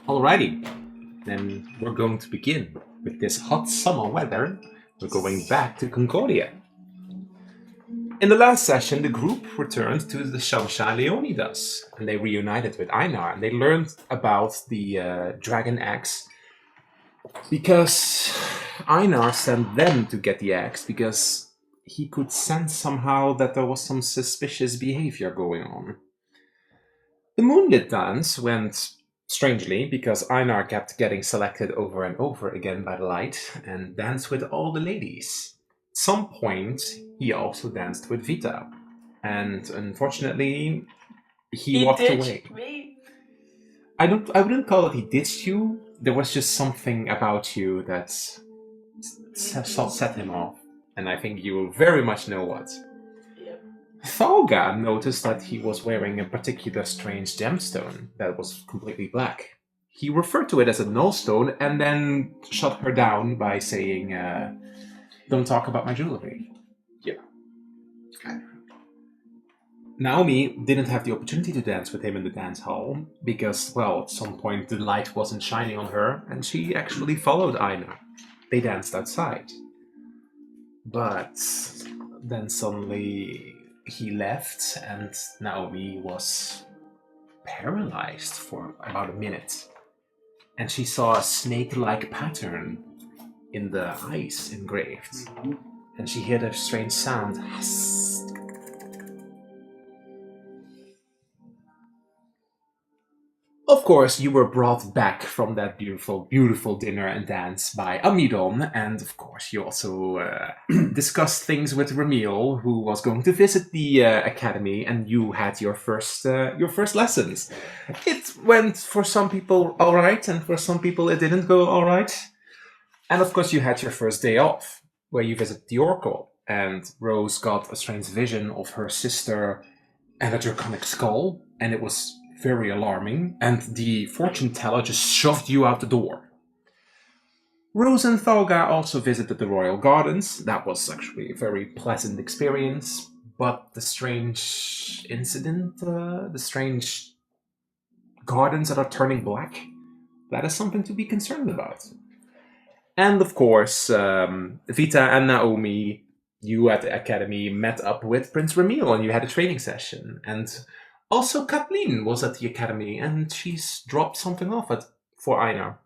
Alrighty, then we're going to begin with this hot summer weather. We're going back to Concordia. In the last session, the group returned to the Shamsha Leonidas, and they reunited with Einar, and they learned about the dragon axe because Einar sent them to get the axe because he could sense somehow that there was some suspicious behavior going on. The moonlit dance went strangely because Einar kept getting selected over and over again by the light and danced with all the ladies. At some point, he also danced with Vita, and unfortunately, he walked away. Me. I wouldn't call it he ditched you. There was just something about you that set him off, and I think you very much know what. Thalga noticed that he was wearing a particular strange gemstone that was completely black. He referred to it as a nullstone and then shut her down by saying, "Don't talk about my jewelry." Yeah. Naomi didn't have the opportunity to dance with him in the dance hall because, well, at some point the light wasn't shining on her and she actually followed Einar. They danced outside. But then suddenly he left and Naomi was paralyzed for about a minute. And she saw a snake-like pattern in the ice engraved. Mm-hmm. And she heard a strange sound. Of course, you were brought back from that beautiful, beautiful dinner and dance by Amidon, and of course, you also discussed things with Ramil, who was going to visit the academy, and you had your first lessons. It went for some people all right, and for some people it didn't go all right. And of course, you had your first day off, where you visited the Oracle, and Rose got a strange vision of her sister and a draconic skull, and it was very alarming, and the fortune teller just shoved you out the door. Rose and Thalga also visited the royal gardens. That was actually a very pleasant experience, but the strange incident, the strange gardens that are turning black, that is something to be concerned about. And of course, Vita and Naomi, you at the academy met up with Prince Ramil and you had a training session, and also, Kathleen was at the academy, and she's dropped something off for Einar.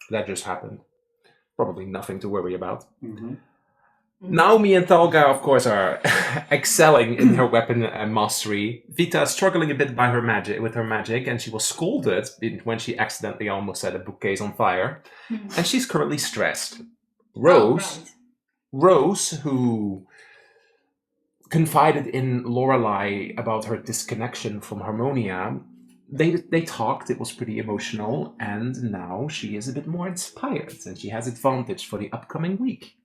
That just happened. Probably nothing to worry about. Mm-hmm. Naomi and Thalga, of course, are excelling in her weapon mastery. Vita is struggling a bit with her magic, and she was scolded when she accidentally almost set a bookcase on fire. And she's currently stressed. Rose, who confided in Lorelai about her disconnection from Harmonia. They talked, it was pretty emotional, and now she is a bit more inspired, and she has advantage for the upcoming week.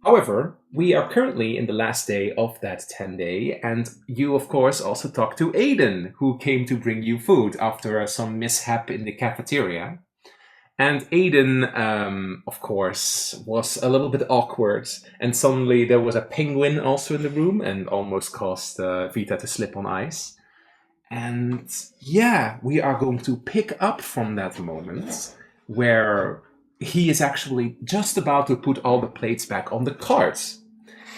However, we are currently in the last day of that 10-day, and you, of course, also talked to Aiden, who came to bring you food after some mishap in the cafeteria. And Aiden, of course, was a little bit awkward, and suddenly there was a penguin also in the room and almost caused Vita to slip on ice. And yeah, we are going to pick up from that moment where he is actually just about to put all the plates back on the carts.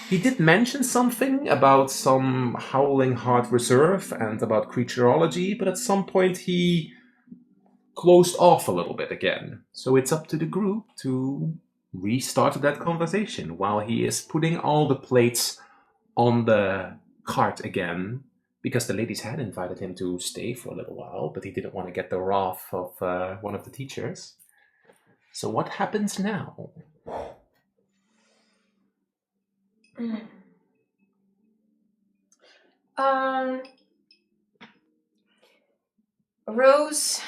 He did mention something about some Howling Heart Reserve and about Creaturology, but at some point he closed off a little bit again. So it's up to the group to restart that conversation while he is putting all the plates on the cart again, because the ladies had invited him to stay for a little while, but he didn't want to get the wrath of one of the teachers. So what happens now? Rose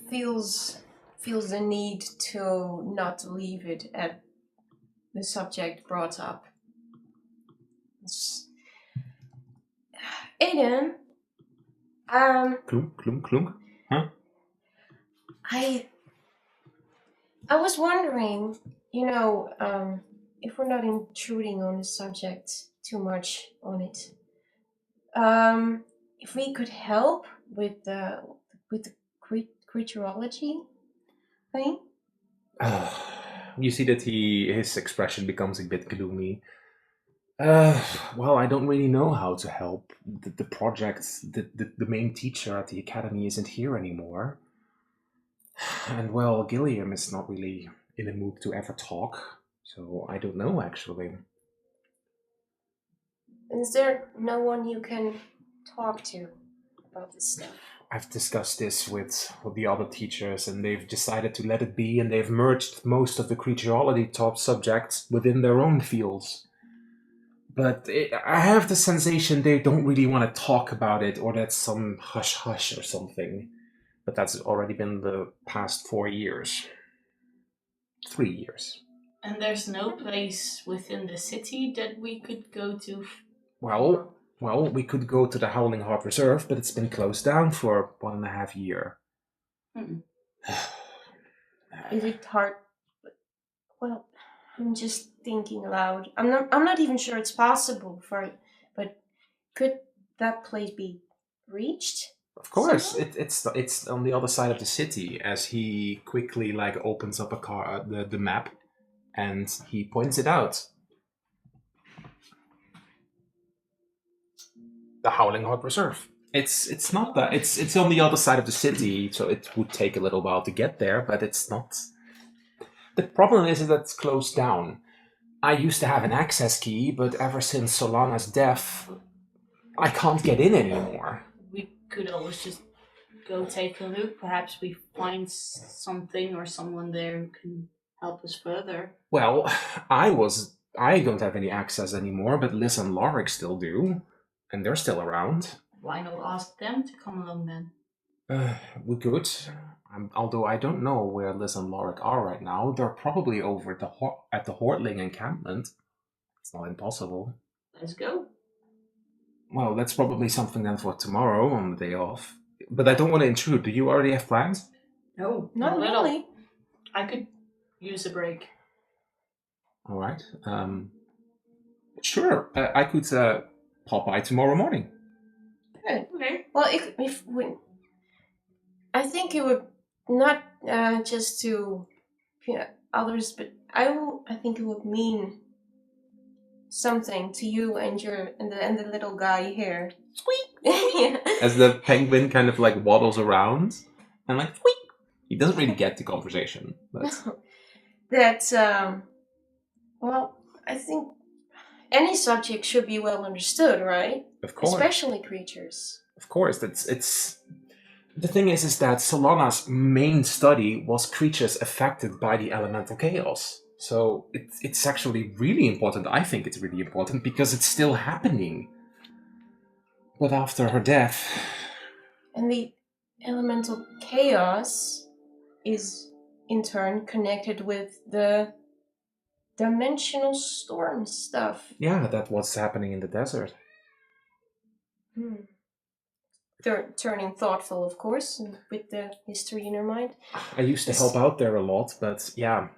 feels the need to not leave it at the subject brought up. Aiden, Klunk, klunk, klunk. Huh? I was wondering, if we're not intruding on the subject too much on it. if we could help with the creaturology thing. You see that his expression becomes a bit gloomy. Well, I don't really know how to help. The project, the main teacher at the academy isn't here anymore. And well, Gilliam is not really in a mood to ever talk, so I don't know actually. Is there no one you can talk to about this stuff? I've discussed this with the other teachers, and they've decided to let it be, and they've merged most of the creaturology top subjects within their own fields. But I have the sensation they don't really want to talk about it, or that's some hush-hush or something. But that's already been the past 4 years. 3 years. And there's no place within the city that we could go to? Well, we could go to the Howling Heart Reserve, but it's been closed down for 1.5 years. Is it hard? Well, I'm just thinking aloud. I'm not even sure it's possible but could that place be reached? Of course, it's on the other side of the city. As he quickly opens up the map, and he points it out. The Howling Heart Reserve. It's not that. It's on the other side of the city, so it would take a little while to get there. But it's not. The problem is that it's closed down. I used to have an access key, but ever since Solana's death, I can't get in anymore. We could always just go take a look. Perhaps we find something or someone there who can help us further. Well, I don't have any access anymore, but Liz and Lorik still do, and they're still around. Why not ask them to come along then? We could. Although I don't know where Liz and Lorik are right now. They're probably over at the Hortling encampment. It's not impossible. Let's go. Well, that's probably something then for tomorrow on the day off. But I don't want to intrude. Do you already have plans? No, Not really. I could use a break. All right. Sure. I could pop by tomorrow morning. Good. Okay. Well, if we, I think it would not just to others, but I think it would mean something to you and the little guy here. Squeak. Yeah. As the penguin kind of waddles around and squeak. He doesn't really get the conversation, but That well, I think any subject should be well understood, right? of course, Especially creatures. of course, it's the thing is that Solana's main study was creatures affected by the elemental chaos. So it's actually really important. I think it's really important because it's still happening. But after her death, And the elemental chaos is in turn connected with the dimensional storm stuff. yeah, that's what's happening in the desert. They're turning thoughtful, of course, with the history in her mind. I used to help out there a lot, but yeah.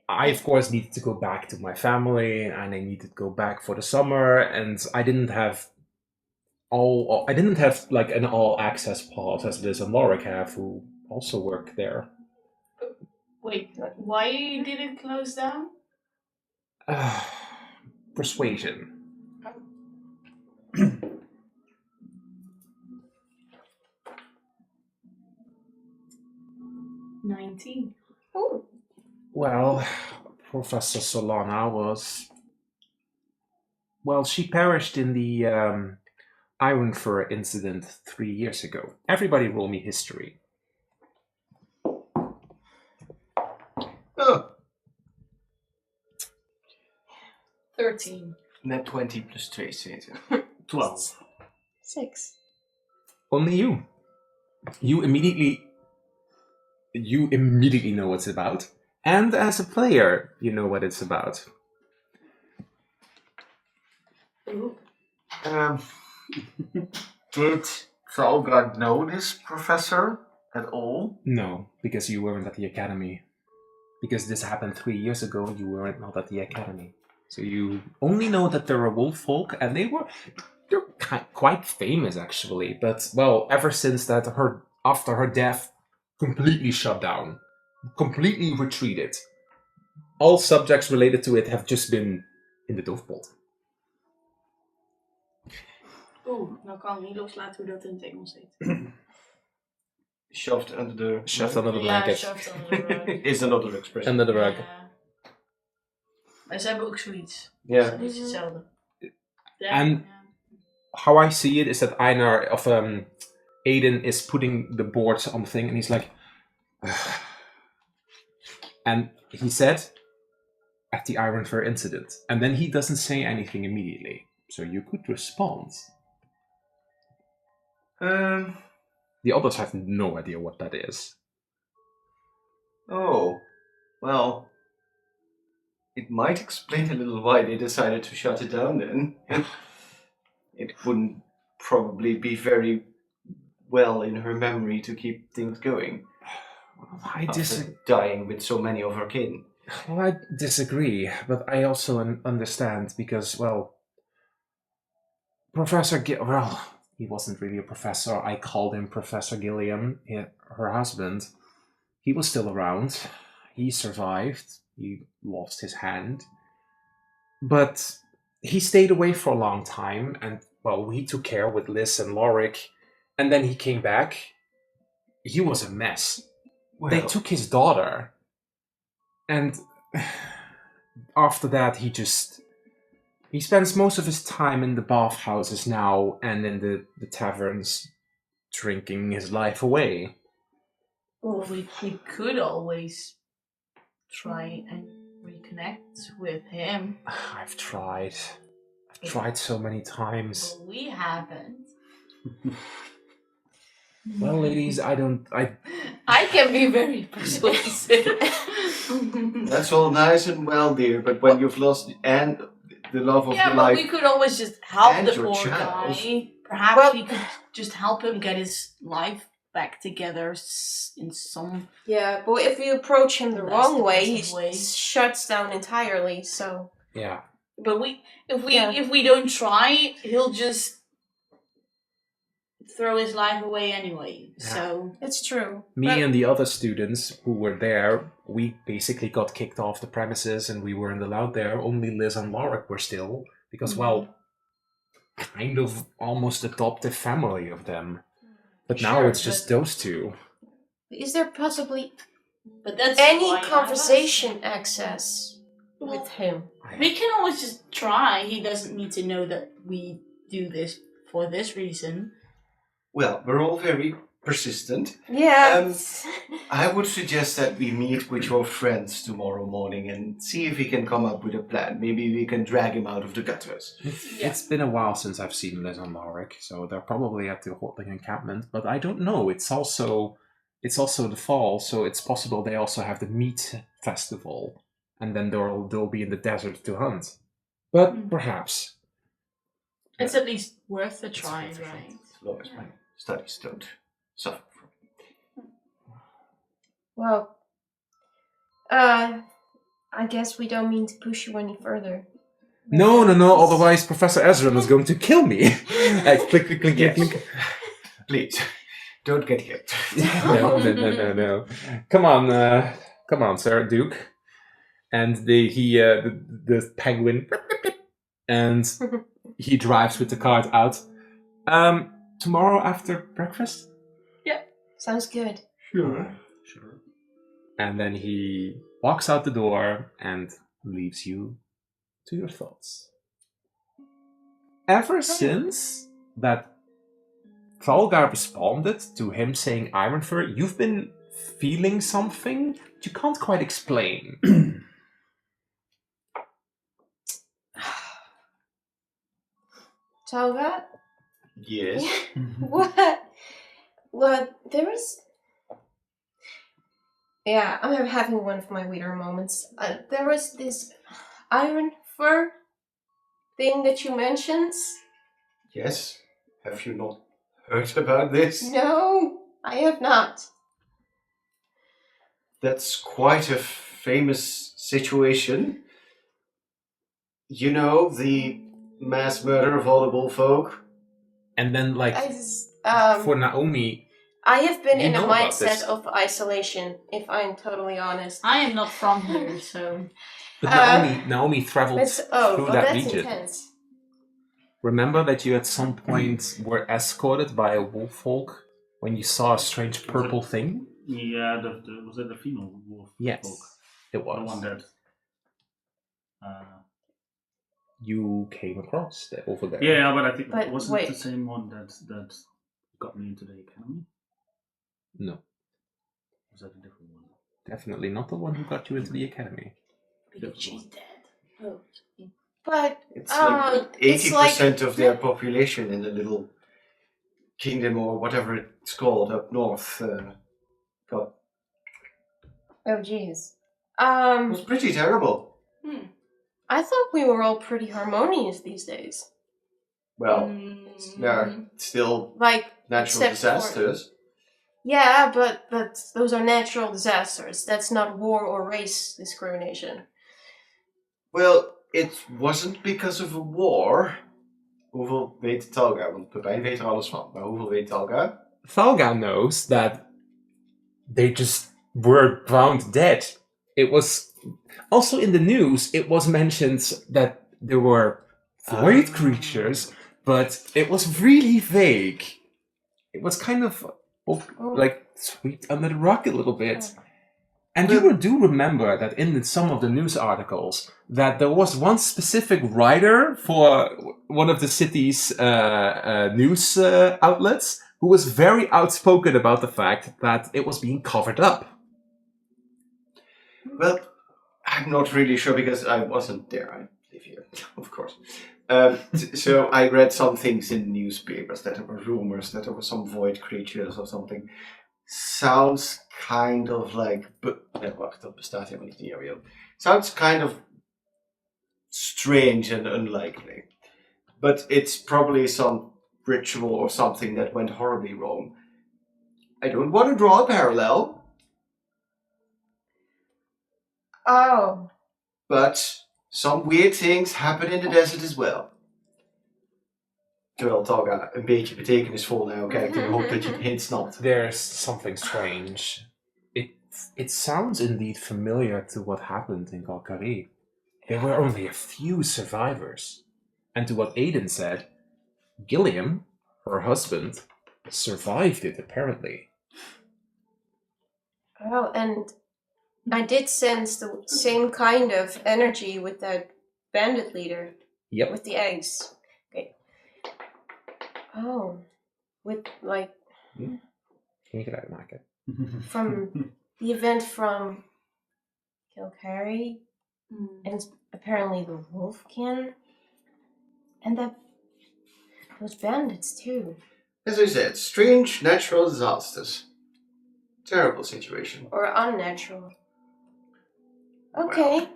I, of course, needed to go back to my family, and I needed to go back for the summer, and I didn't have an all-access pass as Liz and Lorik have, who also work there. Wait, why did it close down? Persuasion. 19. Oh, Well, Professor Solana was... Well, she perished in the Iron Fur incident 3 years ago. Everybody roll me history. Oh, 13. net 20 plus 2 zeker. 12. 6. Only you. You immediately know what it's about. And as a player, you know what it's about. Ooh. Did Valgard know this professor at all? No, because you weren't at the academy. Because this happened 3 years ago, you weren't not at the academy. So you only know that there are wolf folk, and You're quite famous, actually. But, well, ever since that, after her death, completely shut down. Completely retreated. All subjects related to it have just been in the doofpot. Nou kan ik niet loslaten hoe dat in het Engels heet. Shoved under the Shoved under the Ja, blanket. shoved under the rug. is another expression. Under the rug. Ja. Maar ze hebben ook zoiets. Yeah. Dat is hetzelfde. Ja, And how I see it is that Einar of Aiden is putting the boards on the thing, and he's like, and he said at the Ironfur incident, and then he doesn't say anything immediately, so you could respond. The others have no idea what that is. Oh, well, it might explain a little why they decided to shut it down then. It wouldn't probably be very well in her memory to keep things going. I dying with so many of her kin. Well, I disagree, but I also understand because, well, he wasn't really a professor. I called him Professor Gilliam, her husband. He was still around. He survived. He lost his hand. But he stayed away for a long time, and, well, we took care with Liz and Lorik, and then he came back. He was a mess. Well, They took his daughter, and after that he spends most of his time in the bathhouses now and in the taverns, drinking his life away. Well, we could always try and reconnect with him. I've tried so many times. But we haven't. Well, ladies, I can be very persuasive. that's all nice and well, dear, but when you've lost the love of your but life, we could always just help and the your poor child. guy. Perhaps we could just help him get his life back together in some. Yeah, but if you approach him the Less wrong way, aggressive way. he shuts down entirely. So yeah. But if we don't try, he'll just throw his life away anyway. Yeah. So it's true. Me But- and the other students who were there, we basically got kicked off the premises and we weren't allowed there. Only Liz and Lorik were still, because, well, kind of almost adoptive family of them. But now Sure, it's just those two. Is there possibly but that's any why I conversation access with him? We can always just try. He doesn't need to know that we do this for this reason. well, we're all very persistent. Yeah. I would suggest that we meet with your friends tomorrow morning and see if we can come up with a plan. Maybe we can drag him out of the gutters. It's been a while since I've seen Liz and Lorik, so they're probably at the Hotling encampment, but I don't know. It's also the fall, so it's possible they also have the meat festival, and then they'll be in the desert to hunt. But perhaps. It's at least worth a try, worth a right? As long as my studies don't suffer from it. Well, I guess we don't mean to push you any further. No, otherwise Professor Ezra is going to kill me. Click, click, click, click. Please, don't get hit. No. Come on, Sir Duke. And the penguin, and he drives with the cart out. Tomorrow after breakfast? Sounds good. Sure. And then he walks out the door and leaves you to your thoughts. Ever since that Thalgar responded to him saying Ironfur, you've been feeling something that you can't quite explain. Talga? Yes. What? Well, there is. Yeah, I'm having one of my weirder moments. There was this iron fur thing that you mentioned. Yes. Have you not heard about this? No, I have not. That's quite a famous situation. You know, the mass murder of all the wolf folk. And then, like, I just, for Naomi, I have been You in a know about mindset this. of isolation, if I'm totally honest. I am not from here, so but Naomi traveled It's through that that's region. intense. Remember that you at some point were escorted by a wolf folk when you saw a strange purple thing? Yeah, was it the female wolf Yes, folk? it The was. one that. You came across that over there. Yeah, but I think But wasn't wait. it the same one that got me into the academy? No, Was that a different one? definitely not the one who got you into the academy. because she's dead. Oh. But It's like it's 80% of their population in the little kingdom or whatever it's called up north. Got oh jeez. it was pretty terrible. I thought we were all pretty harmonious these days. Well, there are still Like natural except for- disasters. Yeah, but those are natural disasters. That's not war or race discrimination. Well, it wasn't because of a war. Hoeveel weet Talga? Want Pepijn weet er alles van. Maar hoeveel weet Talga? Thalga knows that they just were found dead. It was also in the news. It was mentioned that there were void creatures, but it was really vague. It was kind of like swept under the rug a little bit. And you do remember that in some of the news articles that there was one specific writer for one of the city's news outlets who was very outspoken about the fact that it was being covered up. Well, I'm not really sure because I wasn't there. I live here, of course. So I read some things in newspapers that there were rumors that there were some void creatures or something. Sounds kind of like... wacht, dat bestaat helemaal niet in jouw wereld. Sounds kind of strange and unlikely. But it's probably some ritual or something that went horribly wrong. I don't want to draw a parallel, Oh. but some weird things happen in the desert as well. Terwijl Talga een beetje betekenisvol naar jou kijkt en hoopt dat je het hint snapt. There's something strange. It sounds indeed familiar to what happened in Kalkari. There were only a few survivors. And to what Aiden said, Gilliam, her husband, survived it apparently. Oh, and I did sense the same kind of energy with that bandit leader. Yep. With the eggs. Okay. Oh. With, like, Can you get out of market? from the event from Kilcary, and apparently the Wolfkin, and those bandits too. As I said, strange natural disasters. Terrible situation. Or unnatural. Okay.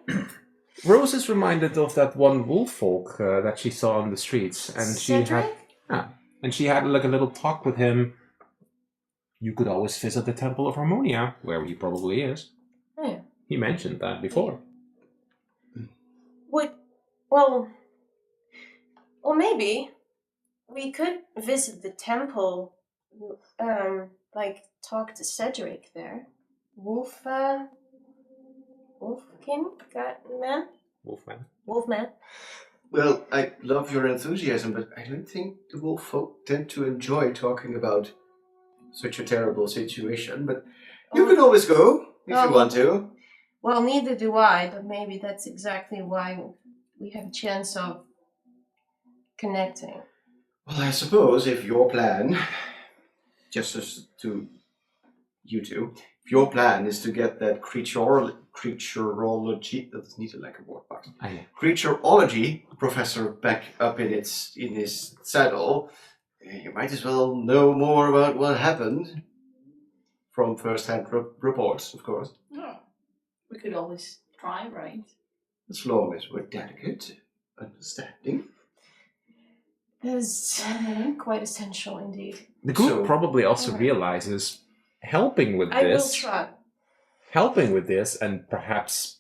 Rose is reminded of that one wolf folk that she saw on the streets, and Cedric? she had like a little talk with him. You could always visit the Temple of Harmonia, where he probably is. Oh, yeah. He mentioned that before. Well, maybe we could visit the temple, like talk to Cedric there. Wolfkin? Wolfman? Well, I love your enthusiasm, but I don't think the wolf folk tend to enjoy talking about such a terrible situation. But you can always go if you want to. Well, neither do I, but maybe that's exactly why we have a chance of connecting. Well, I suppose if your plan, just as to you two, if your plan is to get that creaturology, dat is niet een lekker woord, Max. Creaturology professor back up in his saddle, you might as well know more about what happened from first-hand reports, of course. Yeah. We could always try, right? As long as we're delicate, understanding. That is quite essential indeed. The group probably also realizes helping with I will this, try. and perhaps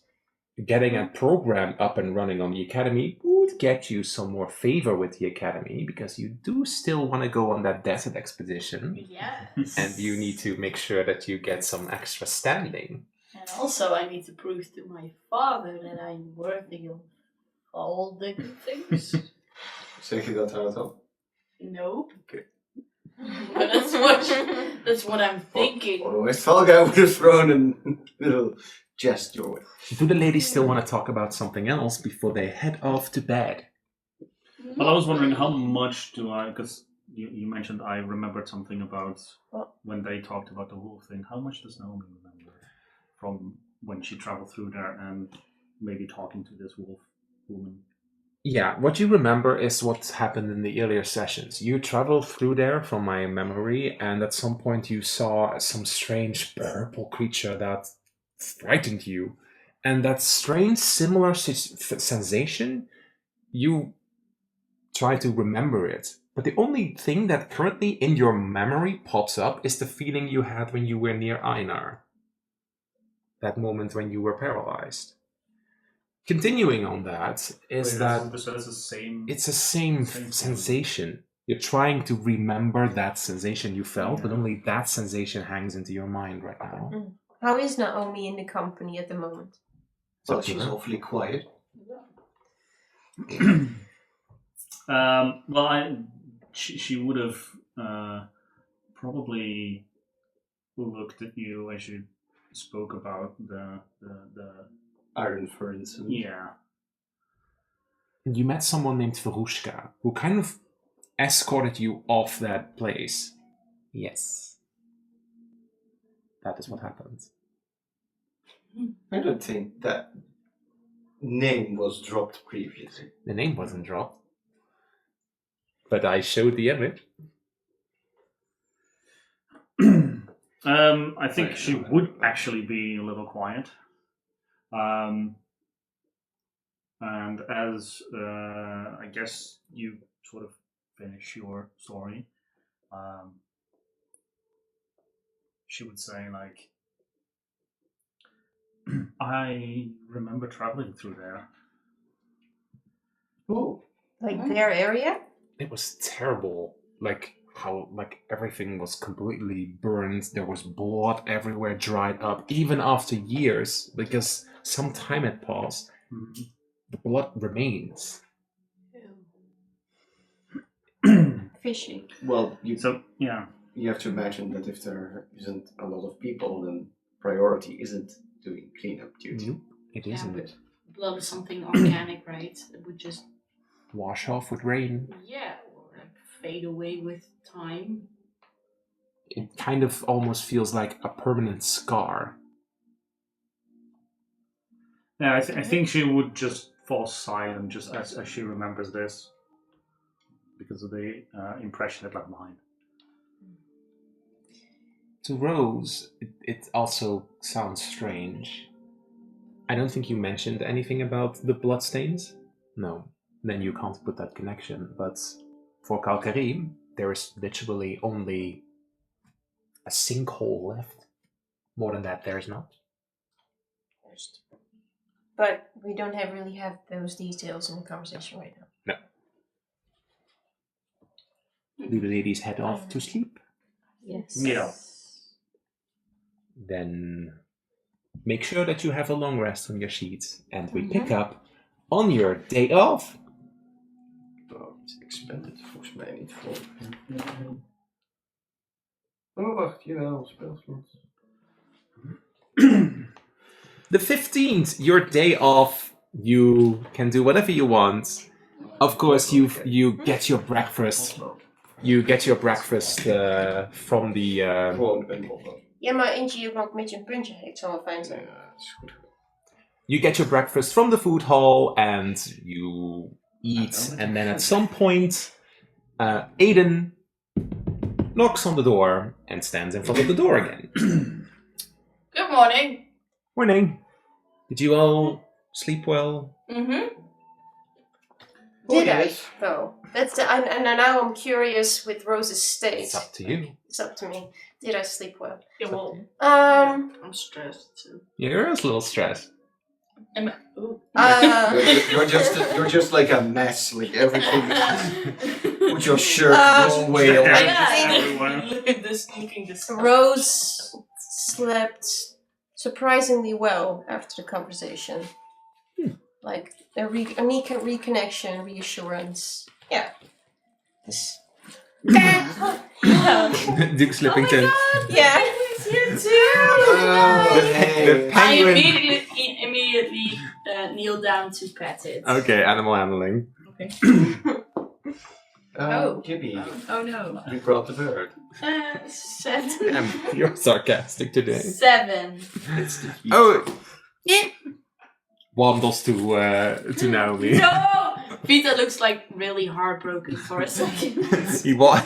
getting a program up and running on the academy would could get you some more favor with the Academy, because you do still want to go on that desert expedition. Yes. And you need to make sure that you get some extra standing. And also, I need to prove to my father that I'm worthy of all the good things. Zeg je dat hardop? Nope. Okay. But that's what I'm thinking. Otherwise, Falga would have thrown a little jest your way. Do the ladies still want to talk about something else before they head off to bed? Well, I was wondering how much do I, because you mentioned I remembered something about when they talked about the wolf thing. How much does Naomi remember from when she traveled through there and maybe talking to this wolf woman? Yeah, what you remember is what happened in the earlier sessions. You traveled through there from my memory, and at some point you saw some strange purple creature that frightened you. And that strange, similar sensation, you try to remember it. But the only thing that currently in your memory pops up is the feeling you had when you were near Einar. That moment when you were paralyzed. Continuing on that is that So it's the same. it's the same sensation. You're trying to remember that sensation you felt, but only that sensation hangs into your mind right now. How is Naomi in the company at the moment? Well, she's awfully quiet. She would have probably looked at you as you spoke about the Iron, for instance. yeah. You met someone named Verushka, who kind of escorted you off that place. Yes. That is what happened. I don't think that name was dropped previously. The name wasn't dropped. But I showed the image. I think she would actually be a little quiet. And as I guess you sort of finish your story, she would say, like, I remember traveling through there. Oh. Like their area? It was terrible. Like how everything was completely burned. There was blood everywhere, dried up, even after years, because some time had passed. Mm-hmm. The blood remains. Fishy. Well, you have to imagine that if there isn't a lot of people, then priority isn't doing cleanup duty. Nope, it isn't. But blood is something organic, right? It would just wash off with rain. Yeah, or like fade away with time. It kind of almost feels like a permanent scar. Yeah, I think she would just fall silent just as she remembers this, because of the impression it left behind. To Rose, it also sounds strange. I don't think you mentioned anything about the bloodstains. No, then you can't put that connection. But for Kalkarim, there is literally only a sinkhole left. More than that, there is not. But we don't really have those details in the conversation right now. No. Do the ladies head off to sleep? Yes. Yeah. Then make sure that you have a long rest on your sheets, and we pick up on your day off. Oh, het is expanded volgens mij niet voor. Oh, wacht, jawel, spelslot. The 15th, your day off. You can do whatever you want. Of course, you get your breakfast. You get your breakfast from the. Gewoon een opbouw. Ja, maar eentje hier ook met een puntje. Ik zal wel fijn zijn. Ja, dat is goed. You get your breakfast from the food hall and you eat, and then at some point, Aiden knocks on the door and stands in front of the door again. Good morning. Morning. Did you all sleep well? Did I? Though that's and now I'm curious with Rose's state. It's up to you. It's up to me. Did I sleep well? Yeah, well, Um, I'm stressed too. Yeah, you're a little stressed. You're just like a mess, like everything. With your shirt, all whale. Look at this looking disgusting. Rose slept surprisingly well after the conversation. Like a reconnection, reassurance. Yeah. Duke Slippington. Yeah. You too. The I penguin. immediately kneel down to pet it. Okay, animal handling. Okay. Gibby, Oh no. we brought the bird. 7. You're sarcastic today. 7. Oh. Wandles to Naomi. No! Vita looks like really heartbroken for a second.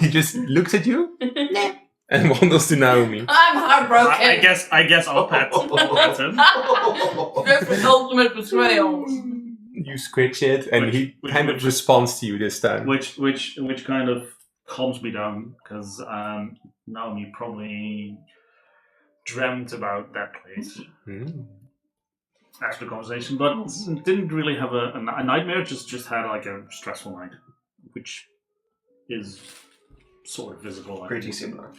He just looks at you and wandles to Naomi. I'm heartbroken. I guess I'll pet him. Griffith's ultimate betrayal. You scritch it, and he kind of responds to you this time. Which kind of calms me down, because Naomi probably dreamt about that place after the conversation, but didn't really have a nightmare. Just had like a stressful night, which is sort of visible. Pretty similar.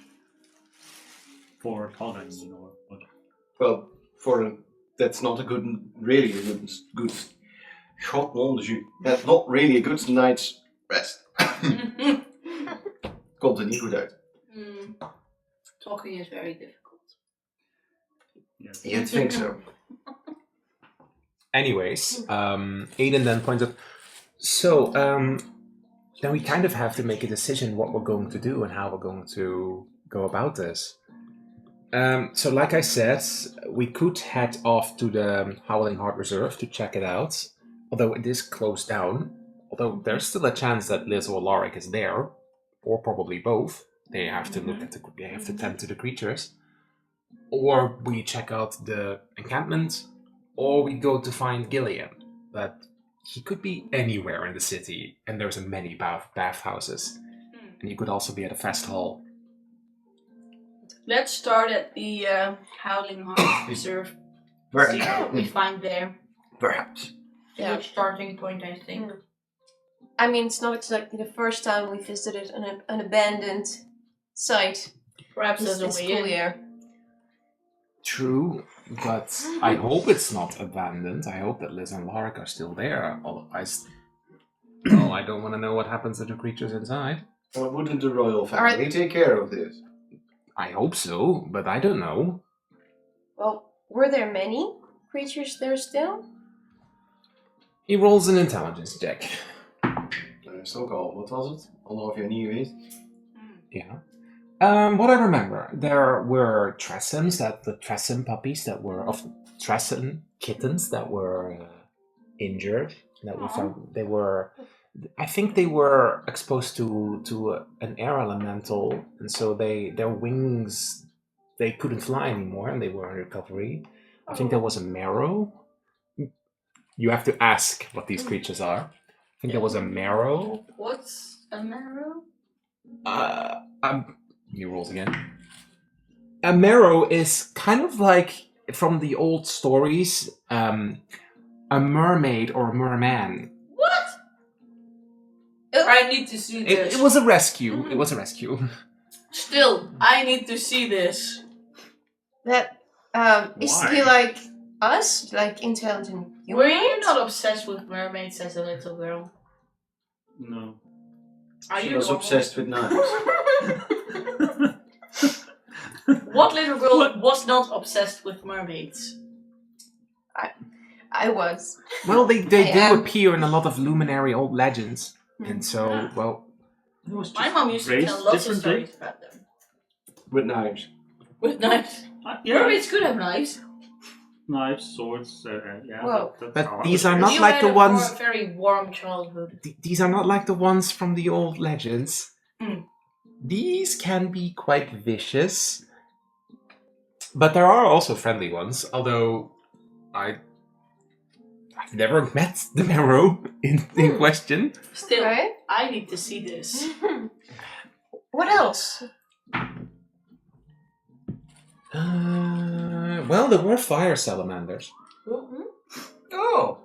For Colin, you know. But... Well, that's not a good shot, non, dus that's not really a good night's rest. Komt er niet goed uit. Talking is very difficult. Yes. You'd think so. Anyways, Aiden then points out, so then we kind of have to make a decision what we're going to do and how we're going to go about this. So like I said, we could head off to the Howling Heart Reserve to check it out, although it is closed down. Although there's still a chance that Liz or Lorik is there, or probably both. They have to look at they have to tend to the creatures. Or we check out the encampment, or we go to find Gillian. But he could be anywhere in the city, and there's many bathhouses. And he could also be at a fest hall. Let's start at the Howling Heart Reserve. See what we find there. Perhaps. Yeah, starting point, I think. I mean, it's not exactly the first time we visited an abandoned site. Perhaps there's a this way school in. year. True, but I hope it's not abandoned. I hope that Liz and Lorik are still there. Otherwise, well, I don't want to know what happens to the creatures inside. Well, wouldn't the royal family take care of this? I hope so, but I don't know. Well, were there many creatures there still? He rolls an intelligence check. Is ook al, wat was het? 1,5 jaar niet geweest? Yeah. What I remember, there were Tresem puppies that were, of Tresem kittens that were injured. That we found. I think they were exposed to an air elemental, and so their wings, they couldn't fly anymore, and they were in recovery. I think there was a marrow. You have to ask what these creatures are. I think there was a marrow. What's a marrow? He rolls again. A marrow is kind of like, from the old stories, a mermaid or a merman. What? I need to see this. It was a rescue. It was a rescue. Still, I need to see this. That is he like us, like intelligent humans? Were you not obsessed with mermaids as a little girl? No. Are She you was normal? obsessed with knives. What little girl was not obsessed with mermaids? I was. Well, they do am. appear in a lot of luminary old legends. And so, well... It was My just mom used to raised tell lots of differently. stories about them. With knives. With knives. Yeah. Mermaids could have knives. Knives, swords, yeah. Well, that's but how I these was are raised. not You like had the a ones... very warm childhood. These are not like the ones from the old legends. Mm. These can be quite vicious. But there are also friendly ones, although I've never met the marrow in question. Still, Right? I need to see this. What else? Well, there were fire salamanders. Oh,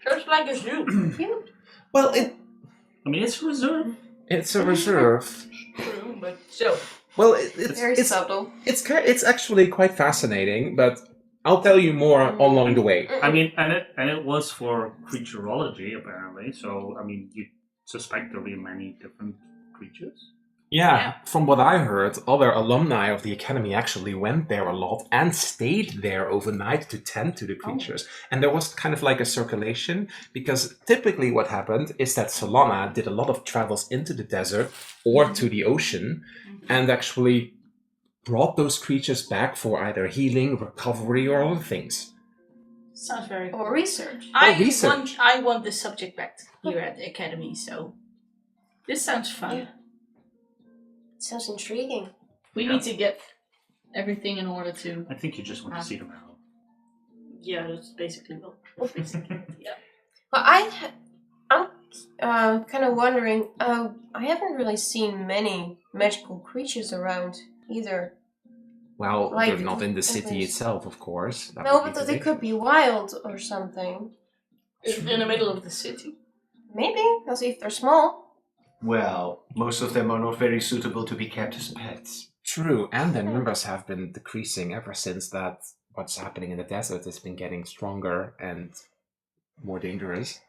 Just like a zoo. Cute. Well, I mean, it's reserved. it's a reserve. True, but so. Well, Very subtle. it's actually quite fascinating, but I'll tell you more along the way. I mean, and it was for creaturology apparently. So I mean, you suspect there'll be many different creatures. Yeah, from what I heard, other alumni of the academy actually went there a lot and stayed there overnight to tend to the creatures. And there was kind of like a circulation, because typically what happened is that Solana did a lot of travels into the desert or to the ocean and actually brought those creatures back for either healing, recovery, or other things. Sounds very cool. Or research. I want this subject back here at the academy, so this sounds fun. Yeah. Sounds intriguing. We need to get everything in order to. I think you just want to see them now. Yeah, that's basically what. Yeah. Well, I'm kind of wondering. I haven't really seen many magical creatures around either. Well, Like, they're not in the city others. itself, of course. That No, would be but they the could be wild or something. In the middle of the city. Maybe, because if they're small. well, most of them are not very suitable to be kept as pets. True, and their numbers have been decreasing ever since that what's happening in the desert has been getting stronger and more dangerous.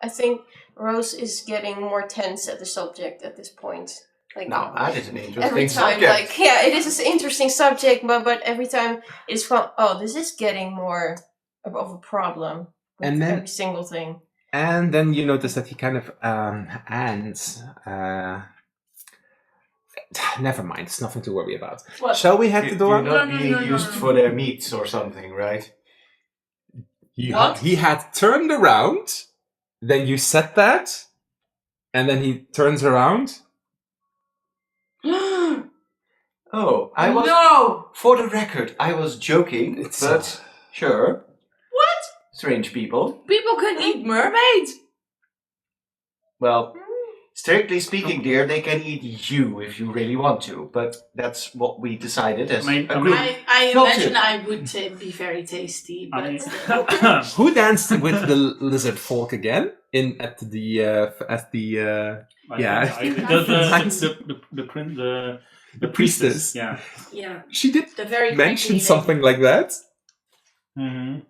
I think Rose is getting more tense at the subject at this point. Like Now, that is an interesting every time, subject. like yeah, it is an interesting subject, but every time it's from this is getting more of a problem with And then- every single thing. And then you notice that he kind of never mind, it's nothing to worry about. What? Shall we head You- the door? You're not No, being no, used no. for their meats or something, right? What? He had turned around, then you said that, and then he turns around. Oh, I was. No! For the record, I was joking, It's, but sure. What? Strange people. People can eat mermaids? Well, strictly speaking, dear, they can eat you if you really want to, but that's what we decided as I mean- a group. I Not imagine to. I would be very tasty, but I mean, Who danced with the lizard folk again? At the Yeah. The priestess. Yeah. yeah, She did the very mention cranky something like that. Mm-hmm.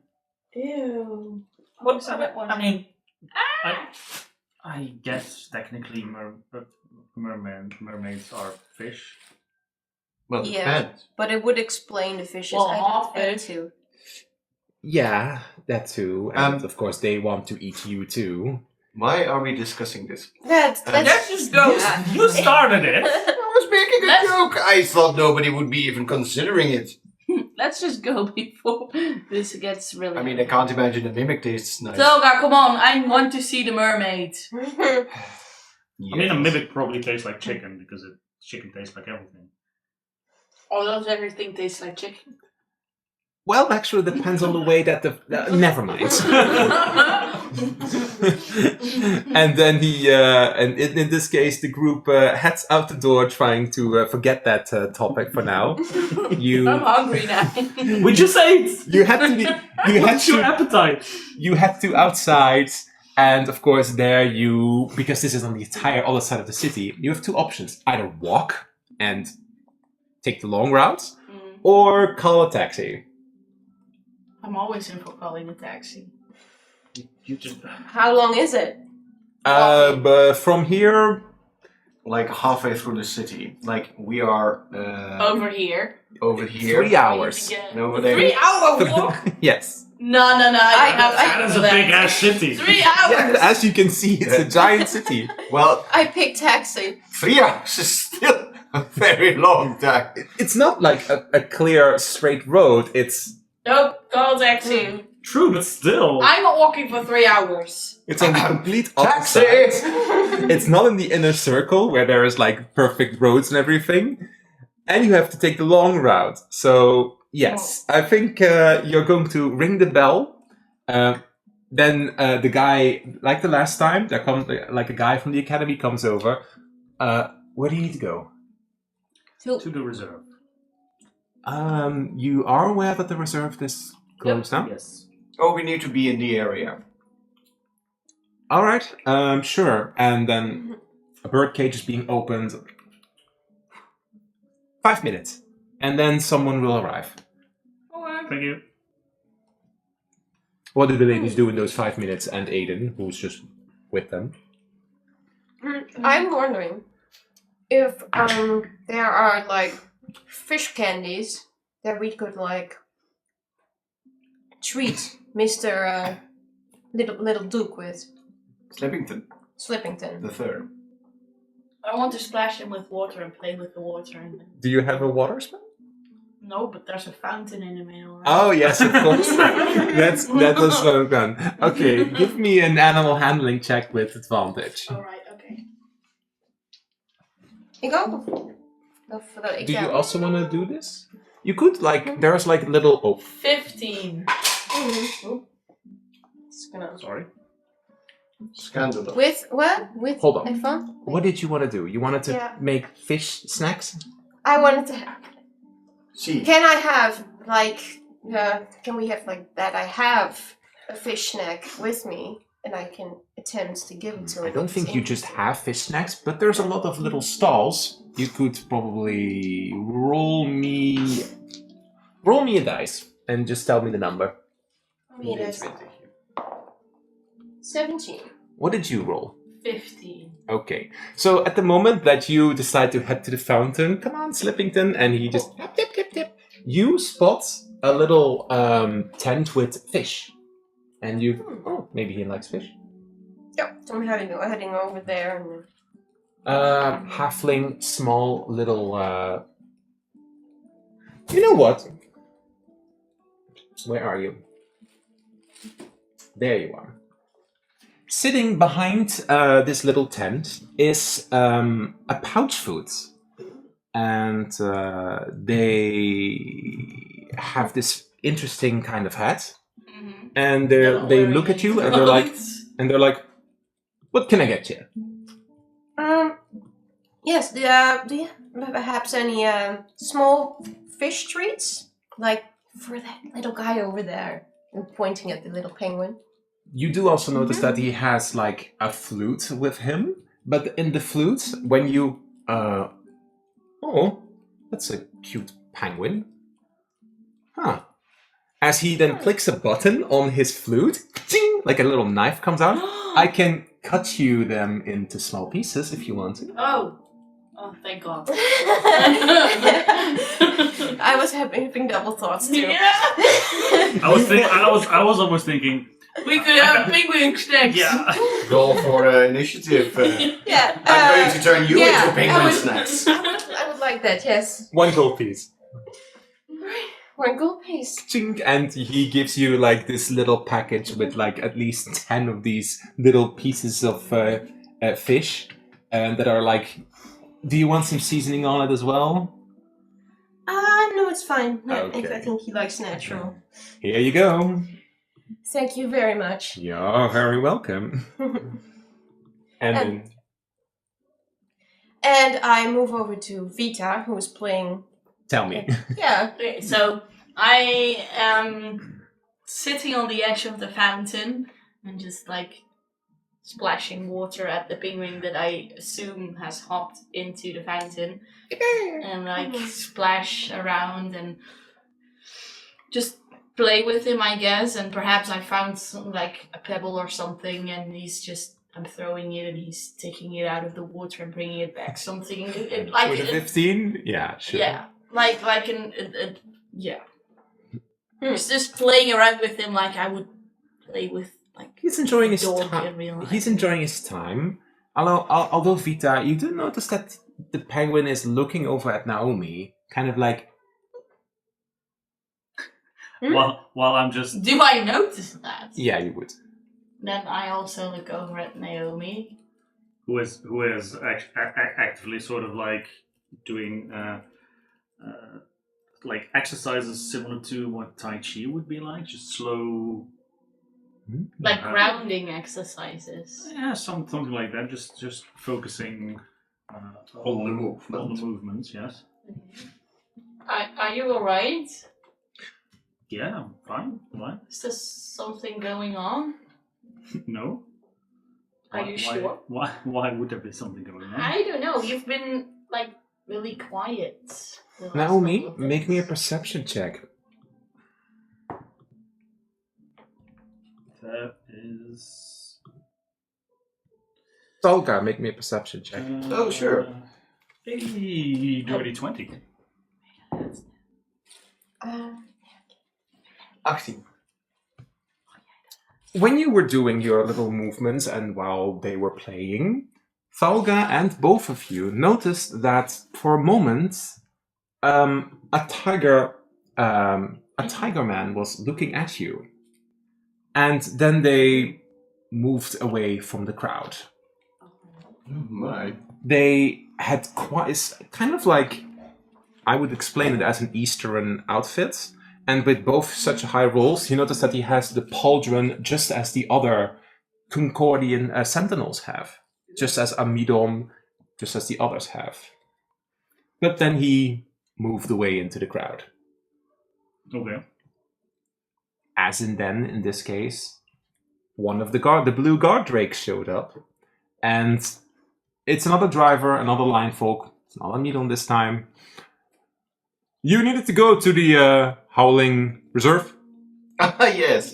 lady. Ew. What? I mean, I guess technically mermaids are fish. Well, it Yeah. depends. But it would explain the fishes. Well, I half had fish. to. Yeah, that too. And of course, they want to eat you too. Why are we discussing this? Let's just go. You started it. I was making a Let's- joke. I thought nobody would be even considering it. Let's just go before this gets really. I mean, I can't imagine a mimic tastes nice. Zelda, come on! I want to see the mermaid. I mean, a Yes. mimic probably tastes like chicken because chicken tastes like everything. Or does everything taste like chicken? Well, actually, it depends on the way that never mind. And then and in this case, the group heads out the door, trying to forget that topic for now. I'm hungry now. We just ate. You had to What's your appetite? you head to outside, and of course, there because this is on the entire other side of the city, you have two options: either walk and take the long route, or call a taxi. I'm always in for calling a taxi. You just. How long is it? But from here, Like halfway through the city. Like we are Over here. over here. 3 hours. And over there. 3 hour walk? Yes. No. That is a big ass city. 3 hours. Yeah, as you can see, it's a giant city. Well, I picked taxi. 3 hours is still a very long time. It's not like a clear, straight road. It's Nope, call taxi. True, but still. I'm not walking for 3 hours. on the complete Taxi! opposite. It's not in the inner circle where there is like perfect roads and everything, and you have to take the long route. So yes, I think you're going to ring the bell. Then the guy, like the last time, there comes like a guy from the academy comes over. Where do you need to go? To the reserve. You are aware that the reserve is closed now? Yes. Oh, we need to be in the area. All right, sure. And then a bird cage is being opened. 5 minutes, and then someone will arrive. Thank you. What do the ladies do in those 5 minutes? And Aiden, who's just with them. I'm wondering if there are like fish candies that we could like treat Mr. Little Duke with. Slippington, the third. I want to splash him with water and play with the water. And Do you have a water spell? no, but there's a fountain in the middle. Right? Oh yes, of course. that was well done. Okay, give me an animal handling check with advantage. All right. Okay. Ik ook. Do you also want to do this? You could there's little 15. Sorry. Scandalous. With what? With Hold on. advantage? What did you want to do? You wanted to make fish snacks? I wanted to. See. Can I have can we have that? I have a fish snack with me, and I can attempt to give it to him. I don't think you just have fish snacks, but there's a lot of little stalls. You could probably roll me a dice and just tell me the number. It is 17. What did you roll? 15. Okay, so at the moment that you decide to head to the fountain, come on, Slippington, and he just tip, you spot a little tent with fish, and you maybe he likes fish. Yeah, so I'm heading over there. And... halfling, small little. You know what? Where are you? There you are. Sitting behind this little tent is a pouch food, and they have this interesting kind of hat, and they look at you and they're like, "What can I get you?" Yes. Do you have perhaps any small fish treats, like for that little guy over there? I'm pointing at the little penguin. You do also notice that he has a flute with him, but in the flute, when you oh, that's a cute penguin. Huh. As he then clicks a button on his flute, ding, like a little knife comes out. I can cut you them into small pieces if you want to. Oh, thank God. I was having double thoughts too. Yeah. I was almost thinking. We could have penguin snacks. Yeah. Roll for initiative. Yeah. I'm going to turn you into penguin snacks. I would like that. Yes. 1 gold piece. 1 gold piece. Ching, and he gives you this little package with at least 10 of these little pieces of fish, that are do you want some seasoning on it as well? No, it's fine. Okay. I think he likes natural. Here you go. Thank you very much. You're very welcome. And I move over to Vita, who is playing. tell me. Yeah. Okay, so I am sitting on the edge of the fountain and just splashing water at the penguin that I assume has hopped into the fountain, and splash around and just play with him, I guess. And perhaps I found some, a pebble or something, and I'm throwing it and he's taking it out of the water and bringing it back. Something With a 15? Yeah, sure. yeah, yeah. It's just playing around with him like I would play with He's enjoying his dog time. in real life. He's enjoying his time. Although Vita, you do notice that the penguin is looking over at Naomi, kind of While I'm just. Do I notice that? Yeah, you would. Then I also look over at Naomi. Who is actively sort of doing exercises similar to what Tai Chi would be like, just slow. Grounding exercises. Yeah, something like that. Just focusing On the movement. On the movements, yes. Are you alright? Yeah, fine. Why? Is there something going on? No. Are you sure? Why would there be something going on? I don't know. You've been like really quiet. the last Naomi, couple of make me a days. perception check. That is. Tolga, make me a perception check. Oh, sure. Hey, dirty 20. 18. When you were doing your little movements and while they were playing, Thalga and both of you noticed that for a moment, a tiger man was looking at you, and then they moved away from the crowd. Oh my. They had it's kind of like, I would explain it as an Eastern outfit. And with both such high rolls, you notice that he has the pauldron just as the other Concordian sentinels have. Just as Amidom, just as the others have. But then he moved away into the crowd. Okay. As in then, in this case, one of the blue guard drakes showed up. And it's another driver, another line folk. It's not Amidom this time. You needed to go to the Howling Reserve? Yes.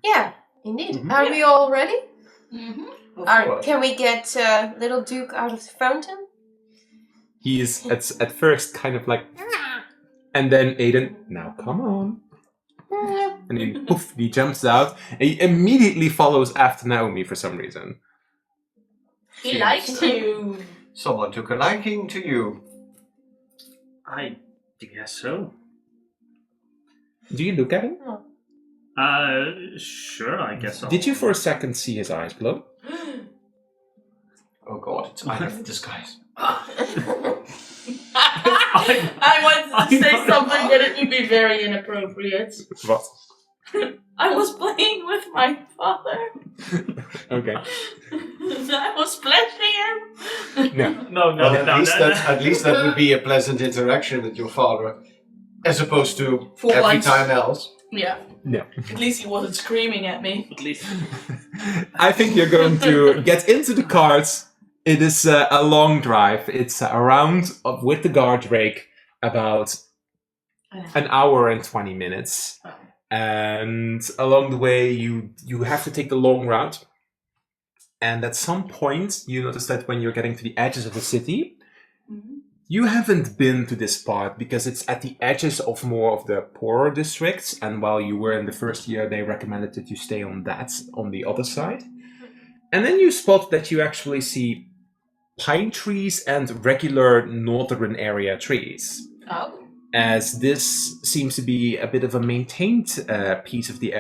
Yeah, indeed. Mhm. Are we all ready? Mm-hmm. Of course. Can we get little Duke out of the fountain? He is at first kind of like, and then Aiden, now come on. And then poof, he jumps out. And he immediately follows after Naomi for some reason. He likes you. Someone took a liking to you. I guess so. Do you look at him? Sure, I guess so. Did you for a second see his eyes glow? Oh god, it's out of disguise. I wanted to say something that it would be very inappropriate. What? I was playing with my father. Okay. I was splashing him. No. No, Well, no. at least that would be a pleasant interaction with your father, as opposed to For every once. time else. Yeah. No. At least he wasn't screaming at me. At least. I think you're going to get into the cart. It is a long drive. It's around with the guard rake about an hour and 20 minutes. And along the way, you have to take the long route. And at some point, you notice that when you're getting to the edges of the city, you haven't been to this part because it's at the edges of more of the poorer districts. And while you were in the first year, they recommended that you stay on the other side. And then you spot that you actually see pine trees and regular northern area trees. Oh. As this seems to be a bit of a maintained piece of the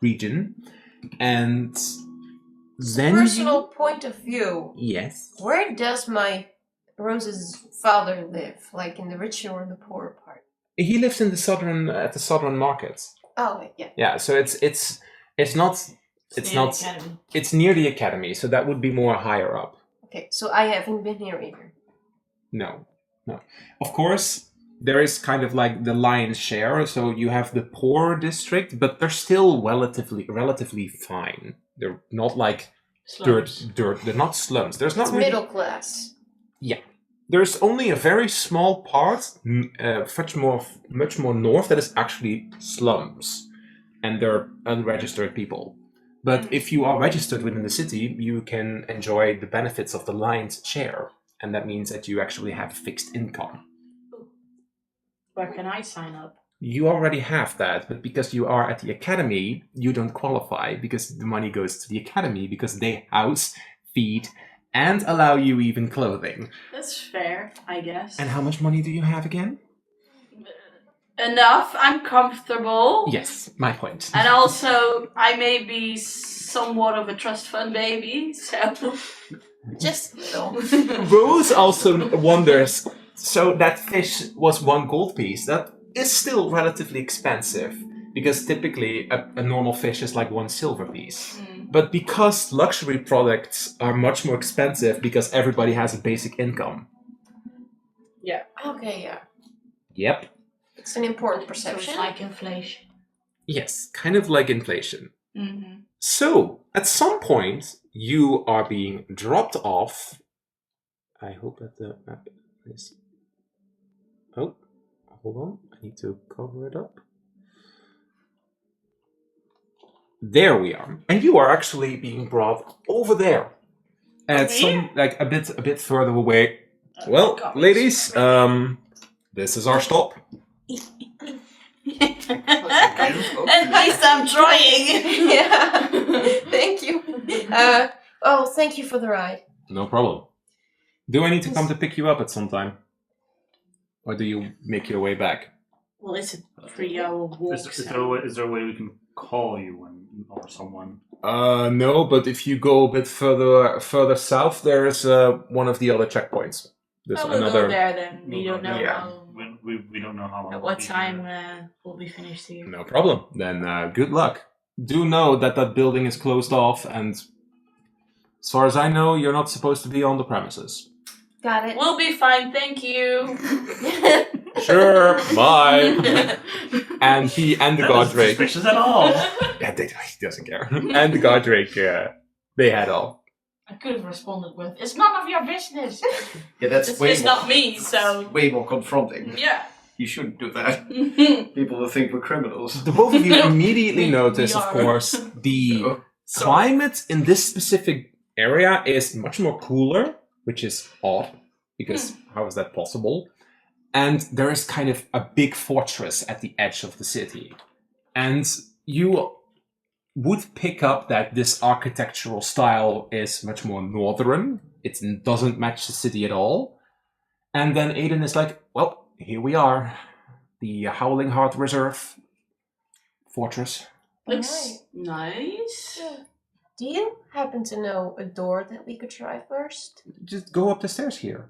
region. And then Personal point of view. Yes. Where does my Rose's father live? Like in the richer or the poorer part? He lives in the southern market. Oh, yeah. Yeah, so it's not Academy. it's near the academy, so that would be more higher up. Okay, so I haven't been here either. No. Of course, there is kind of like the lion's share, so you have the poor district, but they're still relatively fine. They're not like Slums. dirt. They're not slums. There's not It's really... middle class. Yeah. There's only a very small part, much more north, that is actually slums. And they're unregistered people. But if you are registered within the city, you can enjoy the benefits of the lion's share. And that means that you actually have fixed income. Where can I sign up? You already have that, but because you are at the academy, you don't qualify because the money goes to the academy because they house, feed, and allow you even clothing. That's fair, I guess. And how much money do you have again? Enough. I'm comfortable. Yes, my point. And also, I may be somewhat of a trust fund baby, so... Just little. Rose also wonders, so that fish was 1 gold piece. That is still relatively expensive, because typically a normal fish is like 1 silver piece. But because luxury products are much more expensive because everybody has a basic income. Yeah. Okay, yeah. Yep. It's an important So perception. it's like inflation. Yes, kind of like inflation. Mm-hmm. So, at some point, you are being dropped off. I hope that the map is... Oh, hold on. I need to cover it up. There we are. And you are actually being brought over there. At some, like, a bit further away. Well, God, ladies, this is our stop. At least I'm trying. Yeah. Thank you. Thank you for the ride. No problem. Do I need to come to pick you up at some time? Or do you make your way back? Well, it's a 3-hour walk. Is there a way we can call you or someone? No, but if you go a bit further south, there's one of the other checkpoints. There's We'll another. go there then. We don't know Yeah. how. We don't know how long. At what time we'll be finished here. No problem. Then good luck. Do know that building is closed off, and as far as I know, you're not supposed to be on the premises. Got it. We'll be fine, thank you. Sure, bye. And he and the guard Drake. Suspicious at all. Yeah, he doesn't care. And the guard Drake, they head off. I could have responded with, "It's none of your business." Yeah, that's It's not me, so way more confronting. yeah. You shouldn't do that. People will think we're criminals. The both of you immediately We notice, of are. course, the Oh. climate in this specific area is much more cooler, which is odd, because how is that possible? And there is kind of a big fortress at the edge of the city. And you would pick up that this architectural style is much more northern. It doesn't match the city at all. And then Aiden is like, well, here we are. The Howling Heart Reserve fortress. Looks nice. Do you happen to know a door that we could try first? Just go up the stairs here.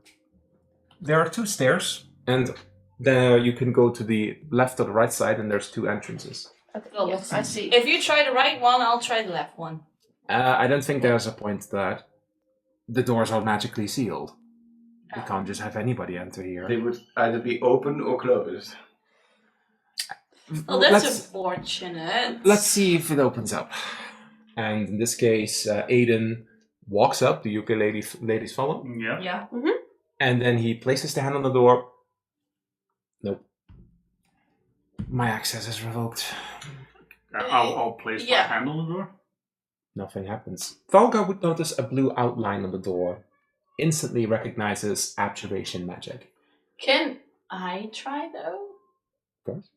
There are 2 stairs, and there you can go to the left or the right side, and there's 2 entrances. Okay, Well, yes, I see. If you try the right one, I'll try the left one. I don't think there's a point to that. The doors are magically sealed. You can't just have anybody enter here. They would either be open or closed. Well, that's unfortunate. Let's see if it opens up. And in this case, Aiden walks up. The ukulele ladies follow. Yeah. Yeah. And then he places the hand on the door. Nope. My access is revoked. I'll place my Yeah. hand on the door. Nothing happens. Valga would notice a blue outline on the door. Instantly recognizes abjuration magic. Can I try though? Of course.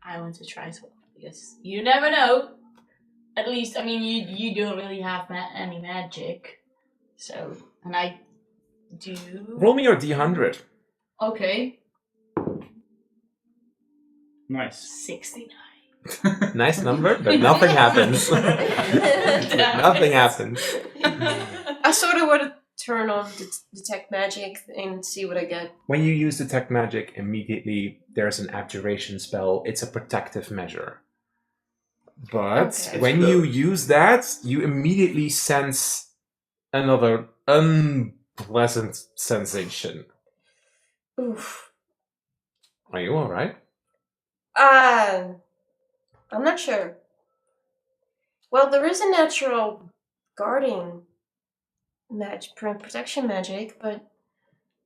I want to try as well because you never know. At least, I mean, you don't really have any magic, so and I do. Roll me your D100. Okay, Nice. 69. Nice number, but nothing happens. Nothing happens. I sort of want to turn on detect magic and see what I get. When you use detect magic, immediately there's an abjuration spell. It's a protective measure. But Okay. when you use that, you immediately sense another unpleasant sensation. Oof. Are you alright? I'm not sure. Well, there is a natural guarding protection magic, but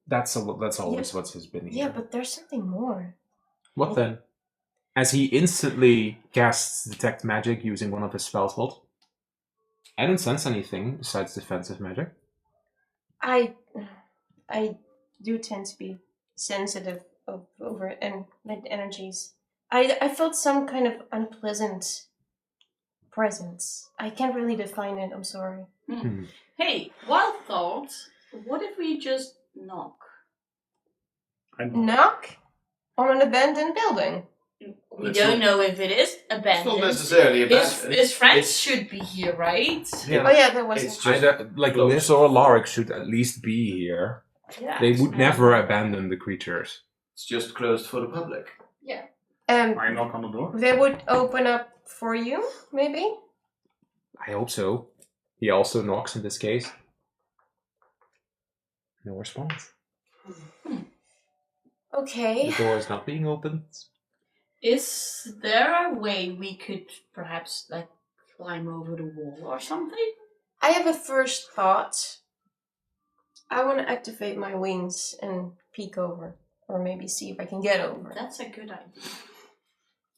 That's always what has been here. yeah, but there's something more. What then? As he instantly casts detect magic using one of his spell slots. I don't sense anything besides defensive magic. I do tend to be sensitive over energies. I felt some kind of unpleasant presence. I can't really define it. I'm sorry. Hey, wild thought. What if we just knock? Knock on an abandoned building. We It's don't not- know if it is It's abandoned. not necessarily His, abandoned. his friends It's- should be here, right? Yeah. Oh yeah, there was. It's just Either, like close. Liz or Lark should at least be here. Yeah. They would never abandon the creatures. It's just closed for the public. I knock on the door. They would open up for you, maybe. I hope so. He also knocks in this case. No response. Okay. The door is not being opened. Is there a way we could perhaps like climb over the wall or something? I have a first thought. I want to activate my wings and peek over. Or maybe see if I can get over. That's a good idea.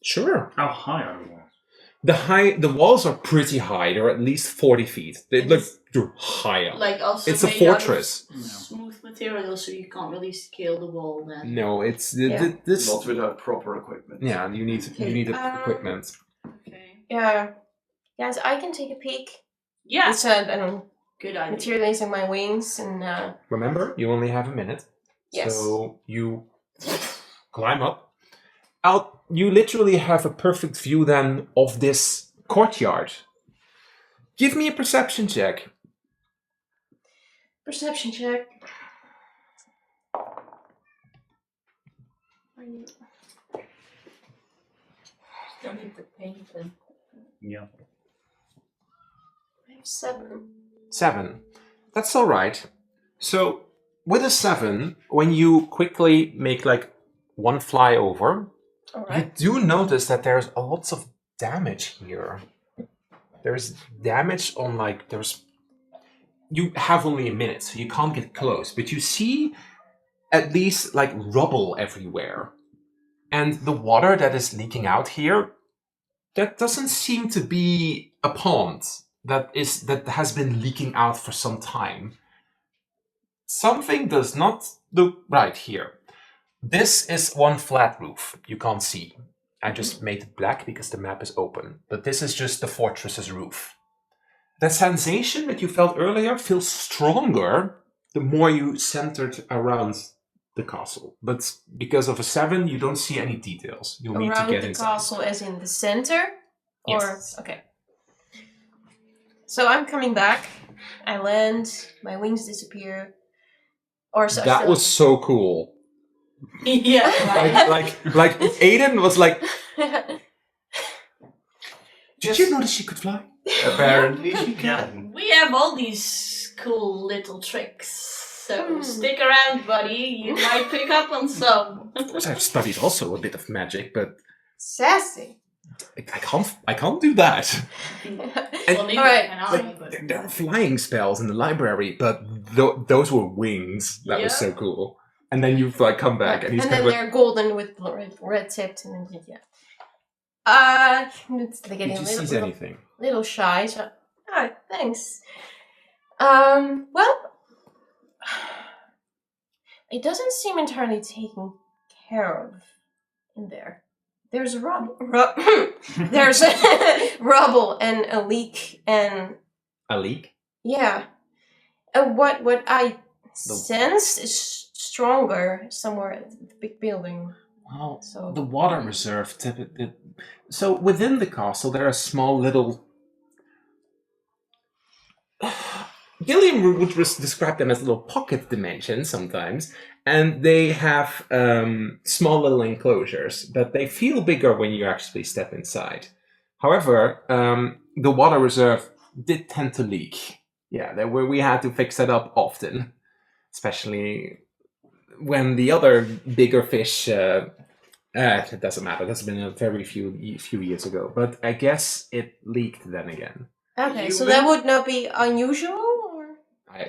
Sure. How high are the walls? The walls are pretty high. They're at least 40 feet. They And look it's- high up. Like also It's a made out of fortress. smooth material, so you can't really scale the wall then. No, it's Yeah. this. Not without proper equipment. Yeah, you need equipment. Okay. Yeah. Guys, I can take a peek. Yeah. It's I don't Good idea. materializing my wings and Remember, you only have a minute. yes. So you climb up. You literally have a perfect view then of this courtyard. Give me a perception check. Perception check. Still need to paint them. Yeah. I have 7. 7. That's all right. So with a 7, when you quickly make like one flyover, Alright. you do notice that there's a lots of damage here. There's damage on you have only a minute, so you can't get close, but you see at least like rubble everywhere. And the water that is leaking out here, that doesn't seem to be a pond that has been leaking out for some time. Something does not look right here. This is one flat roof. You can't see. I just made it black because the map is open. But this is just the fortress's roof. The sensation that you felt earlier feels stronger the more you centered around the castle. But because of a 7, you don't see any details. You'll need to Around get the inside. castle as in the center? Or Yes. okay. So I'm coming back. I land, my wings disappear. Or so That was so cool. Yeah. Like Aiden was like, did you notice she could fly? Apparently she can. We have all these cool little tricks. So stick around, buddy. You might pick up on some. Of course, I've studied also a bit of magic, but Sassy. I can't do that. Well, neither Alright. can I, Like, but there are flying spells in the library, but those were wings. That was so cool. And then you like come back, and he's and kind then of they're golden with red tipped, and then yeah. They're getting did a you little, see anything? little shy. So, thanks. Well, it doesn't seem entirely taken care of in there. There's there's rubble and a leak and A leak? yeah. What I sensed is stronger somewhere at the big building. Well, So the water reserve. So within the castle, there are small little. Gilliam would describe them as little pocket dimensions sometimes, and they have small little enclosures, but they feel bigger when you actually step inside. However, the water reserve did tend to leak. Yeah, we had to fix that up often, especially when the other bigger fish. It doesn't matter. That's been a very few years ago, but I guess it leaked then again. okay, You so will- that would not be unusual, or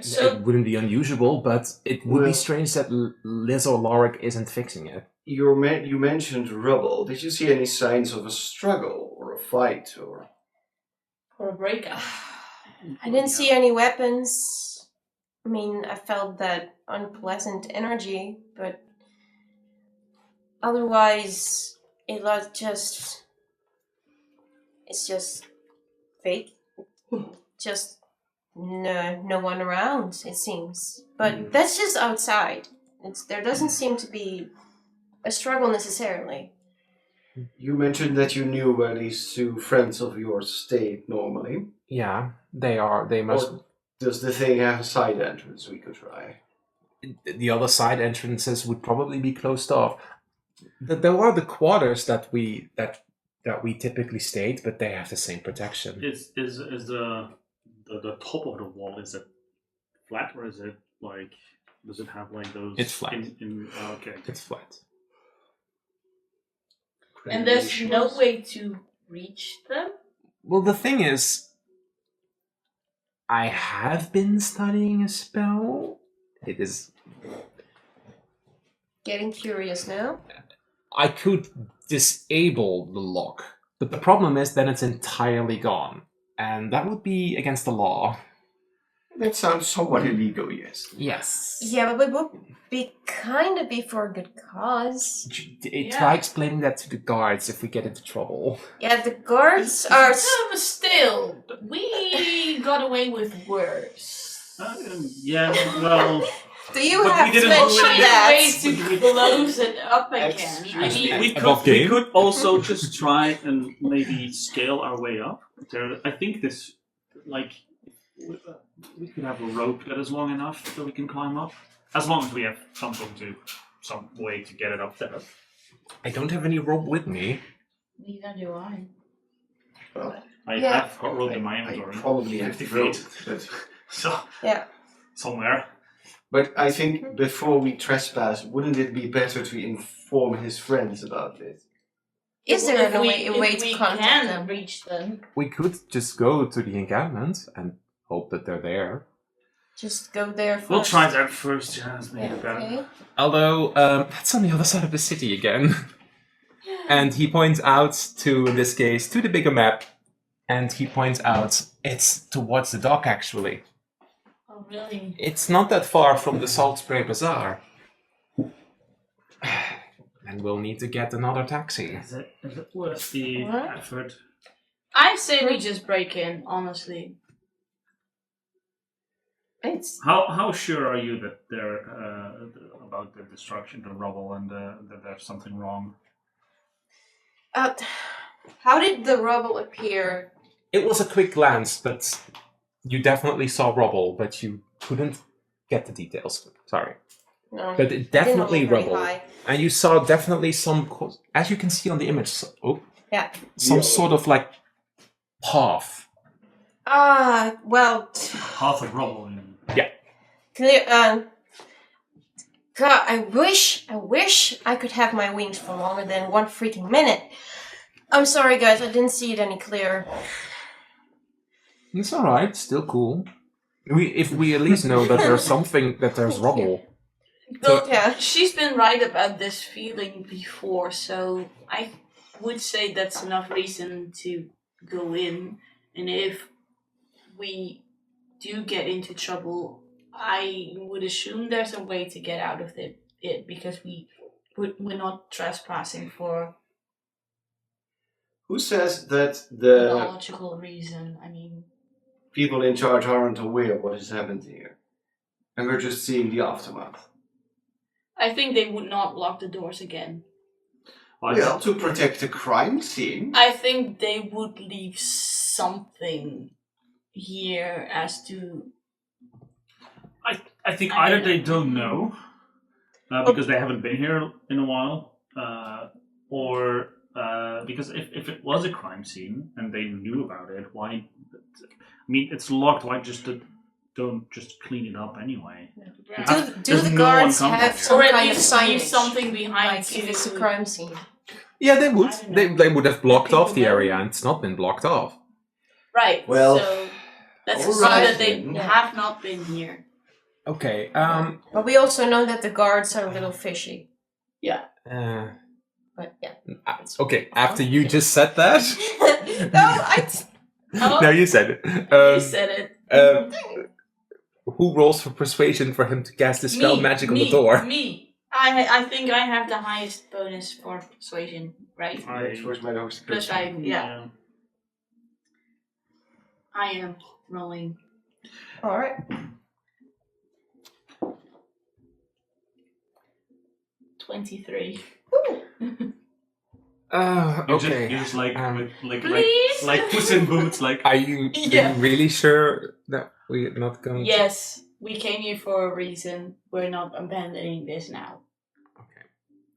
So- It wouldn't be unusual, but it would be Well- strange that Liz or Lorik isn't fixing it. You mentioned rubble. Did you see any signs of a struggle or a fight or? or a breakup. I didn't see any weapons. I mean, I felt that unpleasant energy, but otherwise, it's just fake. Just no one around, it seems. But that's just outside. There doesn't seem to be a struggle necessarily. You mentioned that you knew where these two friends of yours stayed normally. Yeah, they are. They must. Or does the thing have a side entrance we could try? The other side entrances would probably be closed off. There are the quarters that we typically stayed, but they have the same protection. Is the top of the wall, is it flat or is it like Does it have like those? It's flat. Okay. It's flat. And there's no way to reach them? Well, the thing is, I have been studying a spell. It is... Getting curious now. I could disable the lock, but the problem is then it's entirely gone. And that would be against the law. That sounds somewhat illegal, yes. Yes. Yeah, but it would be for a good cause. Try explaining that to the guards if we get into trouble. Yeah, the guards are... But still, we got away with worse. Yeah, well... Do you But have we to didn't mention do it. that? Ways to close it up again. Excuse me. We could also just try and maybe scale our way up. I think this, like, we could have a rope that is long enough that we can climb up, as long as we have some way to get it up there. I don't have any rope with me. Neither do I. Well, I Yeah. have got rope in my I inventory. probably have 50 to rope, feet. but... So, Yeah. somewhere. But I think before we trespass, wouldn't it be better to inform his friends about this? Is there a way if to we contact can them? reach them? We could just go to the encampment and hope that they're there. Just go there first. We'll try that first, yeah, that's maybe Yeah, better. okay. Although, that's on the other side of the city again. And he points out to, in this case, to the bigger map. And he points out, it's towards the dock, actually. Oh, really? It's not that far from the Salt Spray Bazaar. And we'll need to get another taxi. Is it worth the What? effort? I say we just break in, honestly. It's How sure are you that they're about the destruction, the rubble, and that there's something wrong? how did the rubble appear? It was a quick glance, but you definitely saw rubble, but you couldn't get the details. Sorry. No, But it definitely didn't look very rubble. high. And you saw definitely some, as you can see on the image, Yeah. some sort of like path. Well, Half of rubble. clear. God, I wish I could have my wings for longer than 1 freaking minute. I'm sorry, guys, I didn't see it any clearer. It's alright, still cool. If we at least know that there's something, that there's rubble. Well, Yeah. she's been right about this feeling before, so I would say that's enough reason to go in. And if we do get into trouble, I would assume there's a way to get out of it because we're not trespassing for Who says that a the logical reason. I mean, people in charge aren't aware of what has happened here? And we're just seeing the aftermath. I think they would not lock the doors again. Well, to protect the crime scene. I think they would leave something here as to. I think either they don't know because they haven't been here in a while, or because if it was a crime scene and they knew about it, why? I mean, it's locked. Why don't just clean it up anyway? Do the no guards one have contacted. some Or at kind of least leave signage? something behind Like if it's a to- crime scene. Yeah, they would. I don't know. They would have blocked People off the know. area, and it's not been blocked off. Right. Well, so that's all a sign right that they then. have not been here. Okay, But we also know that the guards are a little fishy. But yeah. okay, after you just said that... No, No, you said it. You said it. Who rolls for persuasion for him to cast the spell magic on the door? Me. I think I have the highest bonus for persuasion, right? Which was my lowest Plus persuasion. I am rolling. Alright. 23. Okay. You're just like, Please? like Puss in Boots, like. Are you Yeah. really sure that we're not going to... Yes, we came here for a reason. We're not abandoning this now. Okay.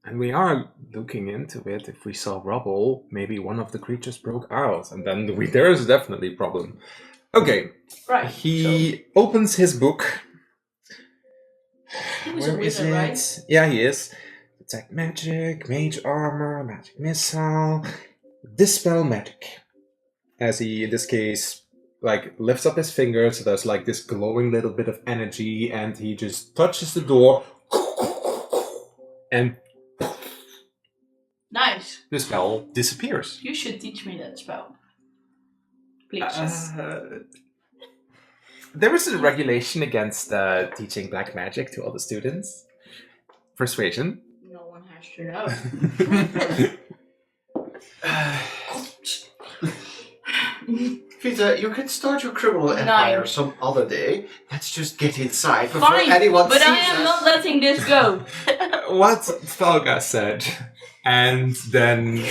And we are looking into it. If we saw rubble, maybe one of the creatures broke out, and then there is definitely a problem. Okay. Right. He opens his book. He was a Where is wizard, it? right? Yeah, he is. Detect magic, mage armor, magic missile, dispel magic. As he, in this case, like lifts up his finger, so there's like this glowing little bit of energy, and he just touches the door, and Nice. the spell disappears. You should teach me that spell. Please. There is a regulation against teaching black magic to other students. Persuasion. No one has to know. Peter, you can start your criminal empire some other day. Let's just get inside before Fine, anyone but sees I am us. not letting this go. What Thalga said, and then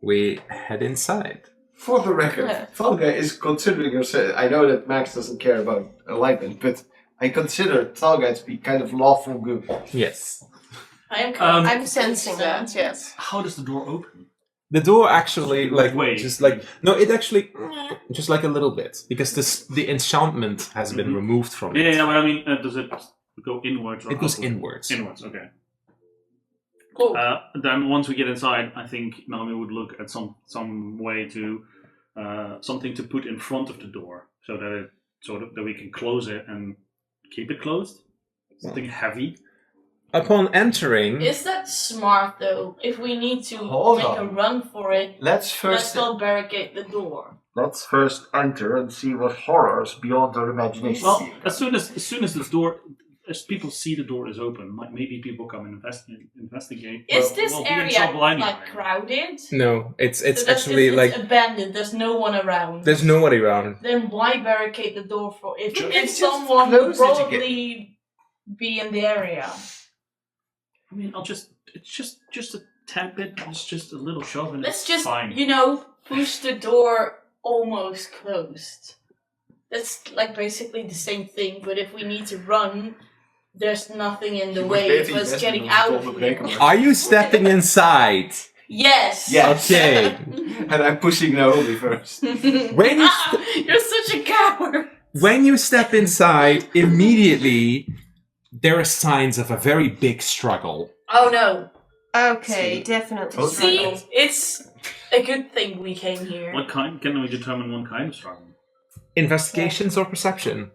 we head inside. For the record, Yeah. Thalga is considering herself. I know that Max doesn't care about alignment, but I consider Thalga to be kind of lawful good. Yes. I am. I'm sensing that. Yes. How does the door open? The door actually, like, Wait. just like no, it actually just like a little bit because the enchantment has been removed from it. Yeah, but I mean, does it go inwards or It goes outwards? inwards. Inwards, okay. Cool. Then once we get inside, I think Naomi would look at some way to something to put in front of the door so that we can close it and keep it closed. Something heavy. Upon entering, Is that smart though? If we need to Hold make on. a run for it, Let's let's not barricade the door. Let's first enter and see what horrors beyond our imagination. Well, as soon as the door, as people see the door is open, maybe people come and investigate. Is Well, this we'll be in area trouble anyway. like crowded? no, it's So that's- actually it's like abandoned. There's no one around. there's nobody around. Then why barricade the door for if Just someone would close it again. probably be in the area? I mean, it's just a tad bit. It's just a little shove, and Let's it's just fine. push the door almost closed. That's like basically the same thing, but if we need to run, there's nothing in the way of us getting out of here. Are you stepping inside? Yes. Yes. Okay. And I'm pushing Naomi first. When you You're such a coward. when you step inside, immediately there are signs of a very big struggle. Oh no. Okay, See. definitely. Both See, struggle. it's a good thing we came here. What kind? Can we determine one kind of struggle? Investigations or perception?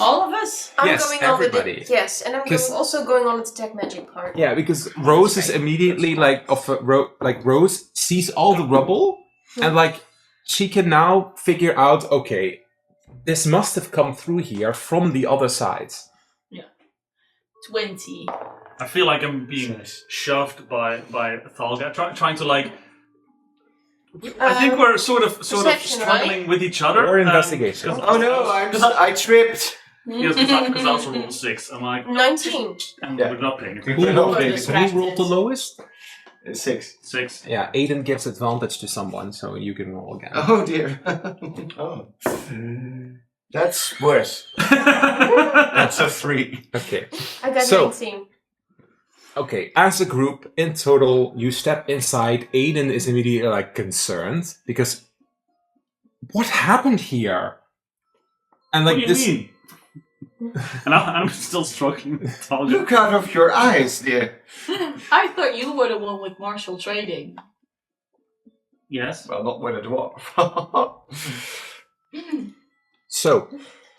All of us? I'm Yes, going on with everybody. it. Yes, and I'm 'Cause- also going on the detect magic part. Yeah, because Rose is immediately like Rose sees all the rubble and like she can now figure out, okay, this must have come through here from the other side. 20. I feel like I'm being shoved by Thalga, trying to like. I think we're sort of perception, struggling with each other. Or investigation. Oh no, I tripped. Yes, because I also rolled 6. I'm like, 19. and Yeah. we're not paying Who attention. rolled, Distracted. who rolled the lowest? 6. 6. Yeah, Aiden gives advantage to someone, so you can roll again. Oh dear. Oh. That's worse. That's a 3. Okay. I got So- 19. Okay, as a group, in total, you step inside. Aiden is immediately like concerned because what happened here? And like What do you this, mean? And I'm still struggling with Thalga. Look out of your eyes, dear. I thought you were the one with martial trading. Yes. Well, not with a dwarf. So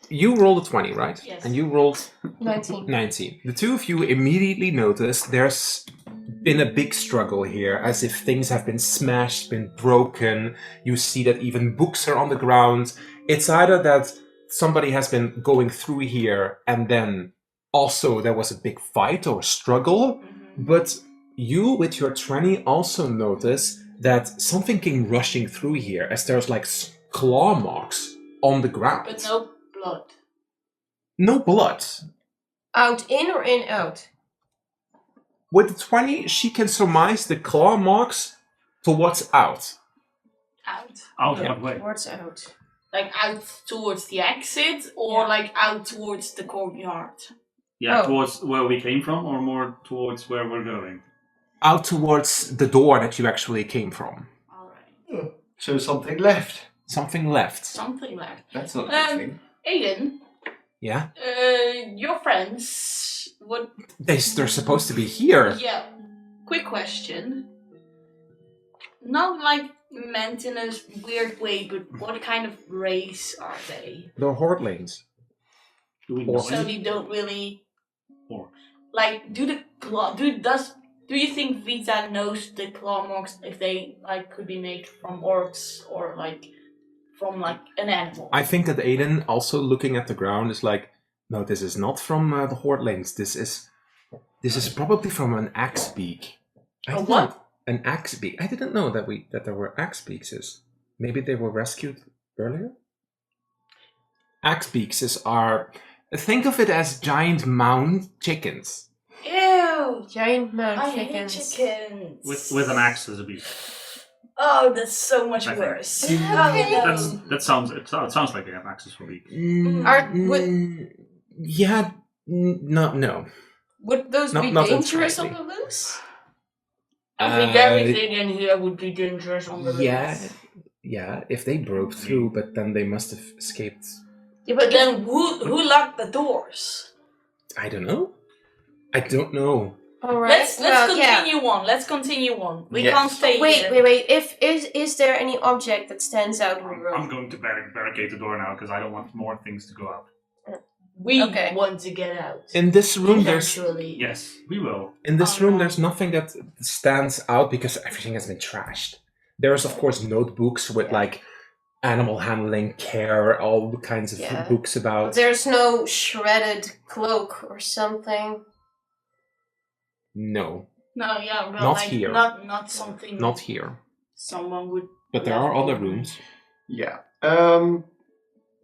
you rolled a 20, right? Yes. And you rolled 19. 19. The two of you immediately notice there's been a big struggle here, as if things have been smashed, been broken. You see that even books are on the ground. It's either that somebody has been going through here and then also there was a big fight or struggle, but you with your 20 also notice that something came rushing through here, as there's like claw marks on the ground. But no blood. No blood. Out in or in out? With the 20, she can surmise the claw marks towards out. Out. Out Yeah. what way? Towards out. Like out towards the exit or Yeah. like out towards the courtyard? Yeah, Oh. towards where we came from, or more towards where we're going? Out towards the door that you actually came from. Alright. So something left. Something left. Something left. That's not a good thing. Aiden, Yeah? Your friends, what? They're supposed to be here. Yeah. Quick question. Not like meant in a weird way, but what kind of race are they? They're Hordlings. Do we know So any? you don't really Or like do the claw? Do you think Vita knows the claw marks if they like could be made from orcs or like from like an animal? I think that Aiden, also looking at the ground, is like, no, this is not from the Hordlings. This is probably from an axe beak. A what? An axe beak. I didn't know that there were axe beakses. Maybe they were rescued earlier. Axe beakses are. Think of it as giant mound chickens. Ew! Giant mount I hate chickens. chickens. with an axe as a beak. Oh, that's so much I think. worse. Okay. Oh, That sounds. It sounds like they have access for beak. Yeah. No. Would those be Not dangerous on entirely. the loose? I think everything in here would be dangerous on the loose. Yeah. If they broke through, but then they must have escaped. Yeah, But then who locked the doors? I don't know. all right. Let's well, yeah. continue on. Let's continue on. We Yes. can't stay Wait. here. If is there any object that stands out in the I'm room? going to barricade the door now because I don't want more things to go out. We Okay. want to get out. In this room, there's Eventually. Yes, we will. there's nothing that stands out because everything has been trashed. There's of course notebooks with like animal handling, care, all kinds of Yeah. books about. There's no shredded cloak or something. No, No, yeah, well, Not like, here. Not something. not here. Someone would. But there are other rooms. Yeah.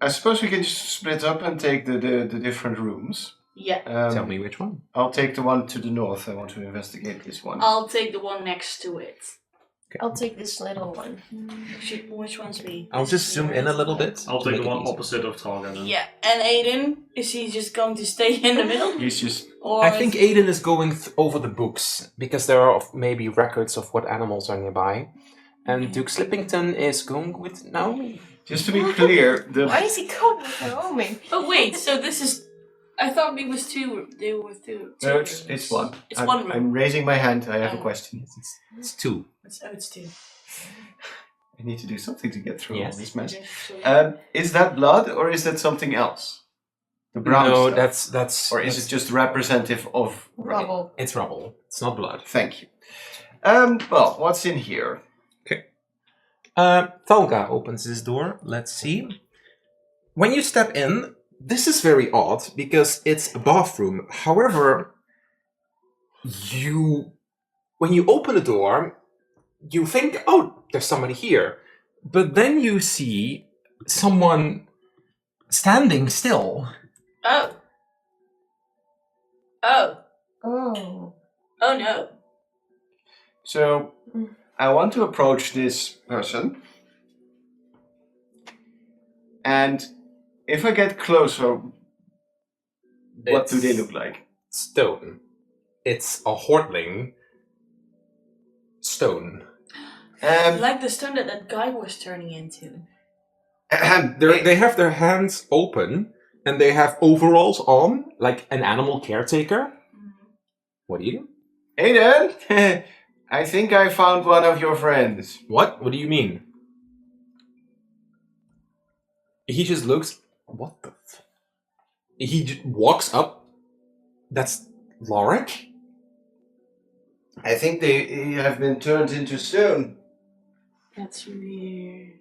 I suppose we can just split up and take the different rooms. Yeah. Tell me which one. I'll take the one to the north. I want to investigate this one. I'll take the one next to it. I'll take this little one. Which one's me? I'll just zoom in a little bit. I'll to take make the it one easy. opposite of Talga then. Yeah, and Aiden, is he just going to stay in the middle? He's just Or I think Aiden is going over the books because there are maybe records of what animals are nearby, and Duke Slippington is going with Naomi. just to be clear. Why is he going with Naomi? Oh wait, so this is. I thought it was two. They were two. No, rooms. it's one. It's one room. I'm raising my hand. I have a Oh. question. It's two. It's two. I need to do something to get through all Yes. this mess. Okay, so Is that blood or is that something else? The brown No, stuff. that's. Or is it just representative of Rubble. It's rubble. It's not blood. Thank you. Well, what's in here? Thalga opens this door. Let's see. When you step in, this is very odd because it's a bathroom. However, when you open the door, you think, oh, there's somebody here. But then you see someone standing still. Oh. Oh. Oh. Oh no. So, I want to approach this person. And if I get closer, what do they look like? Stone. It's a Hordling stone. Like the stone that guy was turning into. They have their hands open and they have overalls on, like an animal caretaker. What do you do? Aiden, I think I found one of your friends. What? What do you mean? He just looks. What the? He walks up. That's Lorik? I think they have been turned into stone. That's weird.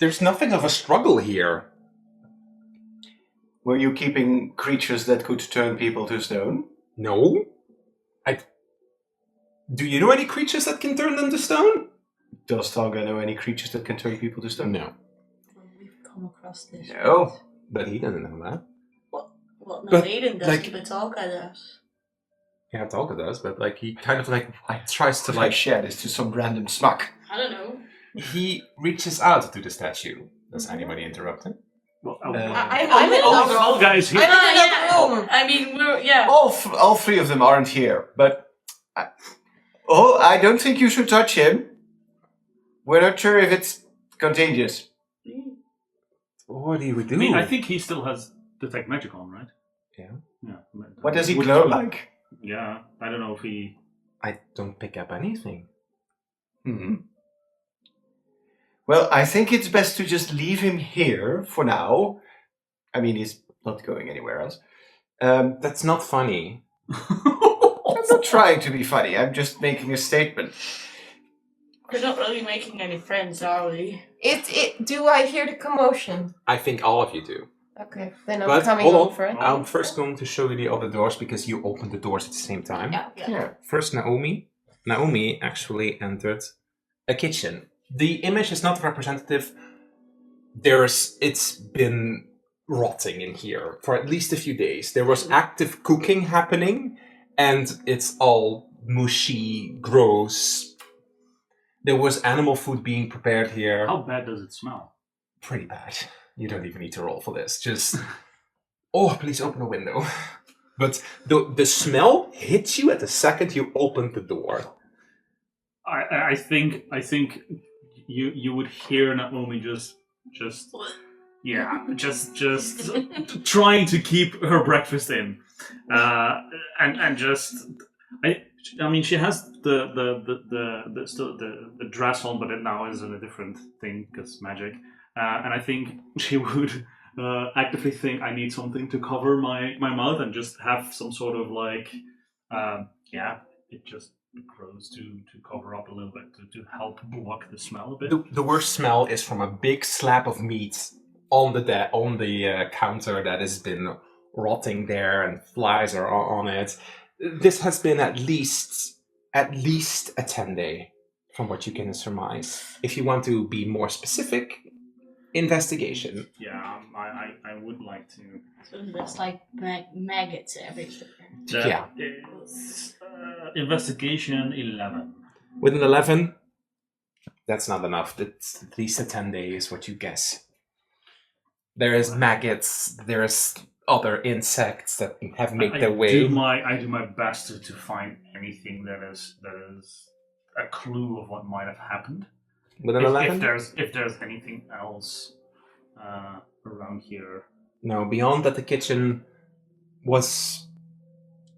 There's nothing of a struggle here. Were you keeping creatures that could turn people to stone? No? Do you know any creatures that can turn them to stone? Does Talga know any creatures that can turn people to stone? No. We've come across this. No. But he doesn't know that. Well, no, But, Aiden doesn't, like- but Talca does. Yeah, Talga does, but like he kind of like tries to Could I like share this to some random smuck? I don't know. he reaches out to the statue. Does anybody interrupt him? Well, I'm in all the all guys here. I'm in another room. I mean, we're. All three of them aren't here, but... I don't think you should touch him. We're not sure if it's contagious. What do you do? I mean, I think he still has detect magic on, right? Yeah. Yeah. What does he Would- glow like? Yeah, I don't know if he. I don't pick up anything. Well, I think it's best to just leave him here for now. I mean, he's not going anywhere else. That's not funny. I'm not trying to be funny. I'm just making a statement. We're not really making any friends, are we? Do I hear the commotion? I think all of you do. Okay, then I'm But coming hold on. over. I'm first going to show you the other doors because you opened the doors at the same time. Yeah. First, Naomi. Naomi actually entered a kitchen. The image is not representative. It's been rotting in here for at least a few days. There was active cooking happening, and it's all mushy, gross. There was animal food being prepared here. How bad does it smell? Pretty bad. You don't even need to roll for this. Just, oh, please open a window. But the smell hits you at the second you opened the door. I think you would hear Naomi just trying to keep her breakfast in, and just I mean she has the dress on, but it now is in a different thing because magic, and I think she would actively think I need something to cover my mouth and just have some sort of like it just grows to cover up a little bit to help block the smell a bit. The worst smell is from a big slab of meat on the counter that has been rotting there, and flies are on it. This has been at least a 10-day, from what you can surmise. If you want to be more specific, investigation. Yeah, I would like to. So there's like maggots everywhere. Yeah. Is, investigation 11. With an 11, that's not enough. That's at least a 10-day is what you guess. There is maggots. There is other insects that have made their way. I do my best to find anything that is a clue of what might have happened. With an 11? If there's anything else around here. No, beyond that the kitchen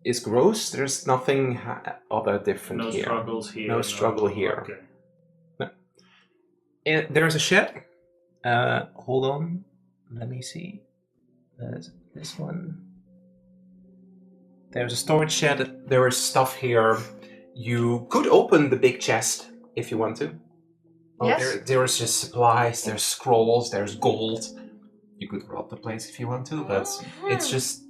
is gross. There's nothing other different No here. struggles here. No struggle here. Okay. No. There's a shed. Hold on. Let me see. There's this one. There's a storage shed. There is stuff here. You could open the big chest if you want to. Yes. There's just supplies, there's scrolls, there's gold. You could rob the place if you want to, but it's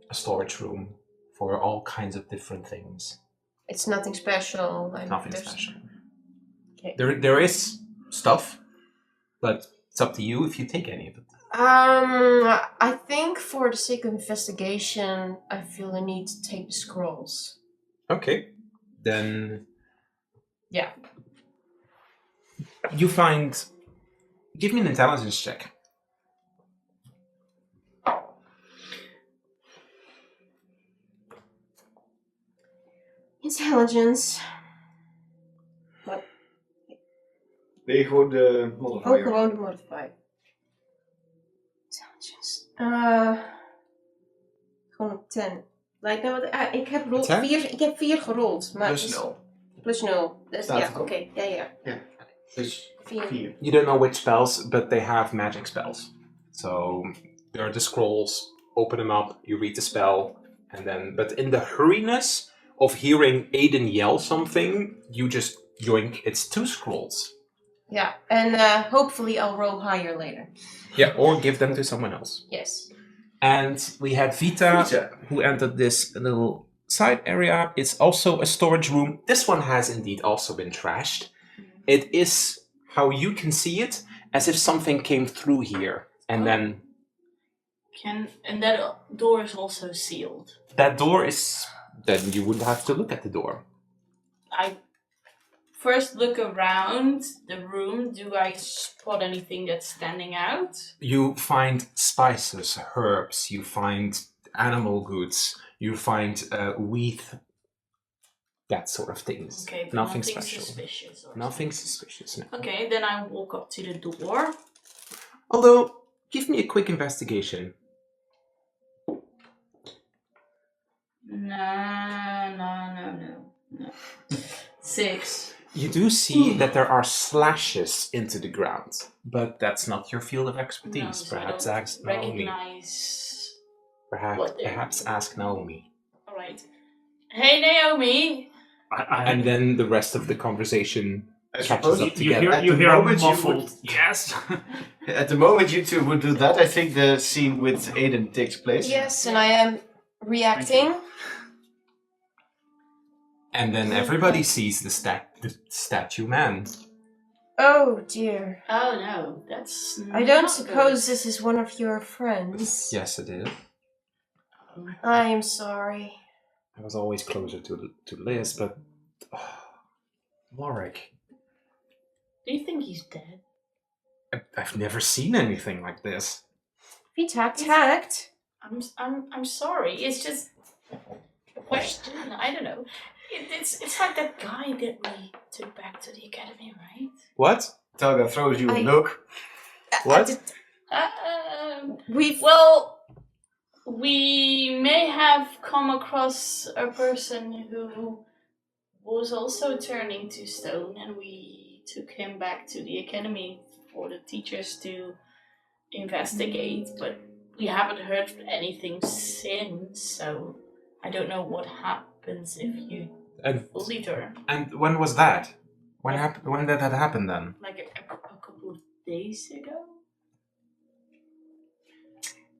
a storage room for all kinds of different things. It's nothing special. Nothing special. Okay. There is stuff, but it's up to you if you take any of it. I think for the sake of investigation, I feel the need to take the scrolls. Okay. Then Yeah. you find... Give me an intelligence check. Intelligence. Nee, gewoon de Oh, modifier. gewoon de modifier. Intelligence. Gewoon een 10. Lijkt nou wat... ik heb 4 gerold. Maar Plus 0. Plus 0. Dus, Staat ja, erop. oké. Ja. Dus 4. 4. You don't know which spells, but they have magic spells. So there are the scrolls. Open them up. You read the spell, and then. But in the hurriness of hearing Aiden yell something, you just yoink. It's 2 scrolls. Yeah, and hopefully I'll roll higher later. Yeah, or give them to someone else. Yes. And we had Vita, who entered this little side area. It's also a storage room. This one has indeed also been trashed. It is how you can see it, as if something came through here, and then And that door is also sealed. that door is. Then you would have to look at the door. I first look around the room. Do I spot anything that's standing out? You find spices, herbs. You find animal goods. You find wheat. That sort of things. Okay, but nothing nothing special. suspicious. Or Nothing suspicious. No. Okay, then I walk up to the door. Although, give me a quick investigation. No. 6. You do see that there are slashes into the ground, but that's not your field of expertise. No, so Perhaps I ask don't Naomi. recognize. Perhaps ask Naomi. All right. Hey, Naomi. And then the rest of the conversation catches up you together. hear a moment you muffled yes. At the moment you two would do that, I think the scene with Aiden takes place. Yes, and I am reacting. And then everybody sees the statue man. Oh dear. Oh no, that's. I don't not suppose this is one of your friends. Yes, it is. good. I am sorry. I was always closer to Liz, but Warwick. Do you think he's dead? I've never seen anything like this. He tact. I'm sorry. It's just a question. I don't know. It's like that guy that we took back to the academy, right? What? Talga throws you a look. What? We may have come across a person who was also turning to stone, and we took him back to the academy for the teachers to investigate, but we haven't heard anything since, so I don't know what happens if you bullied her. And when was that? When did that happen then? Like a couple of days ago?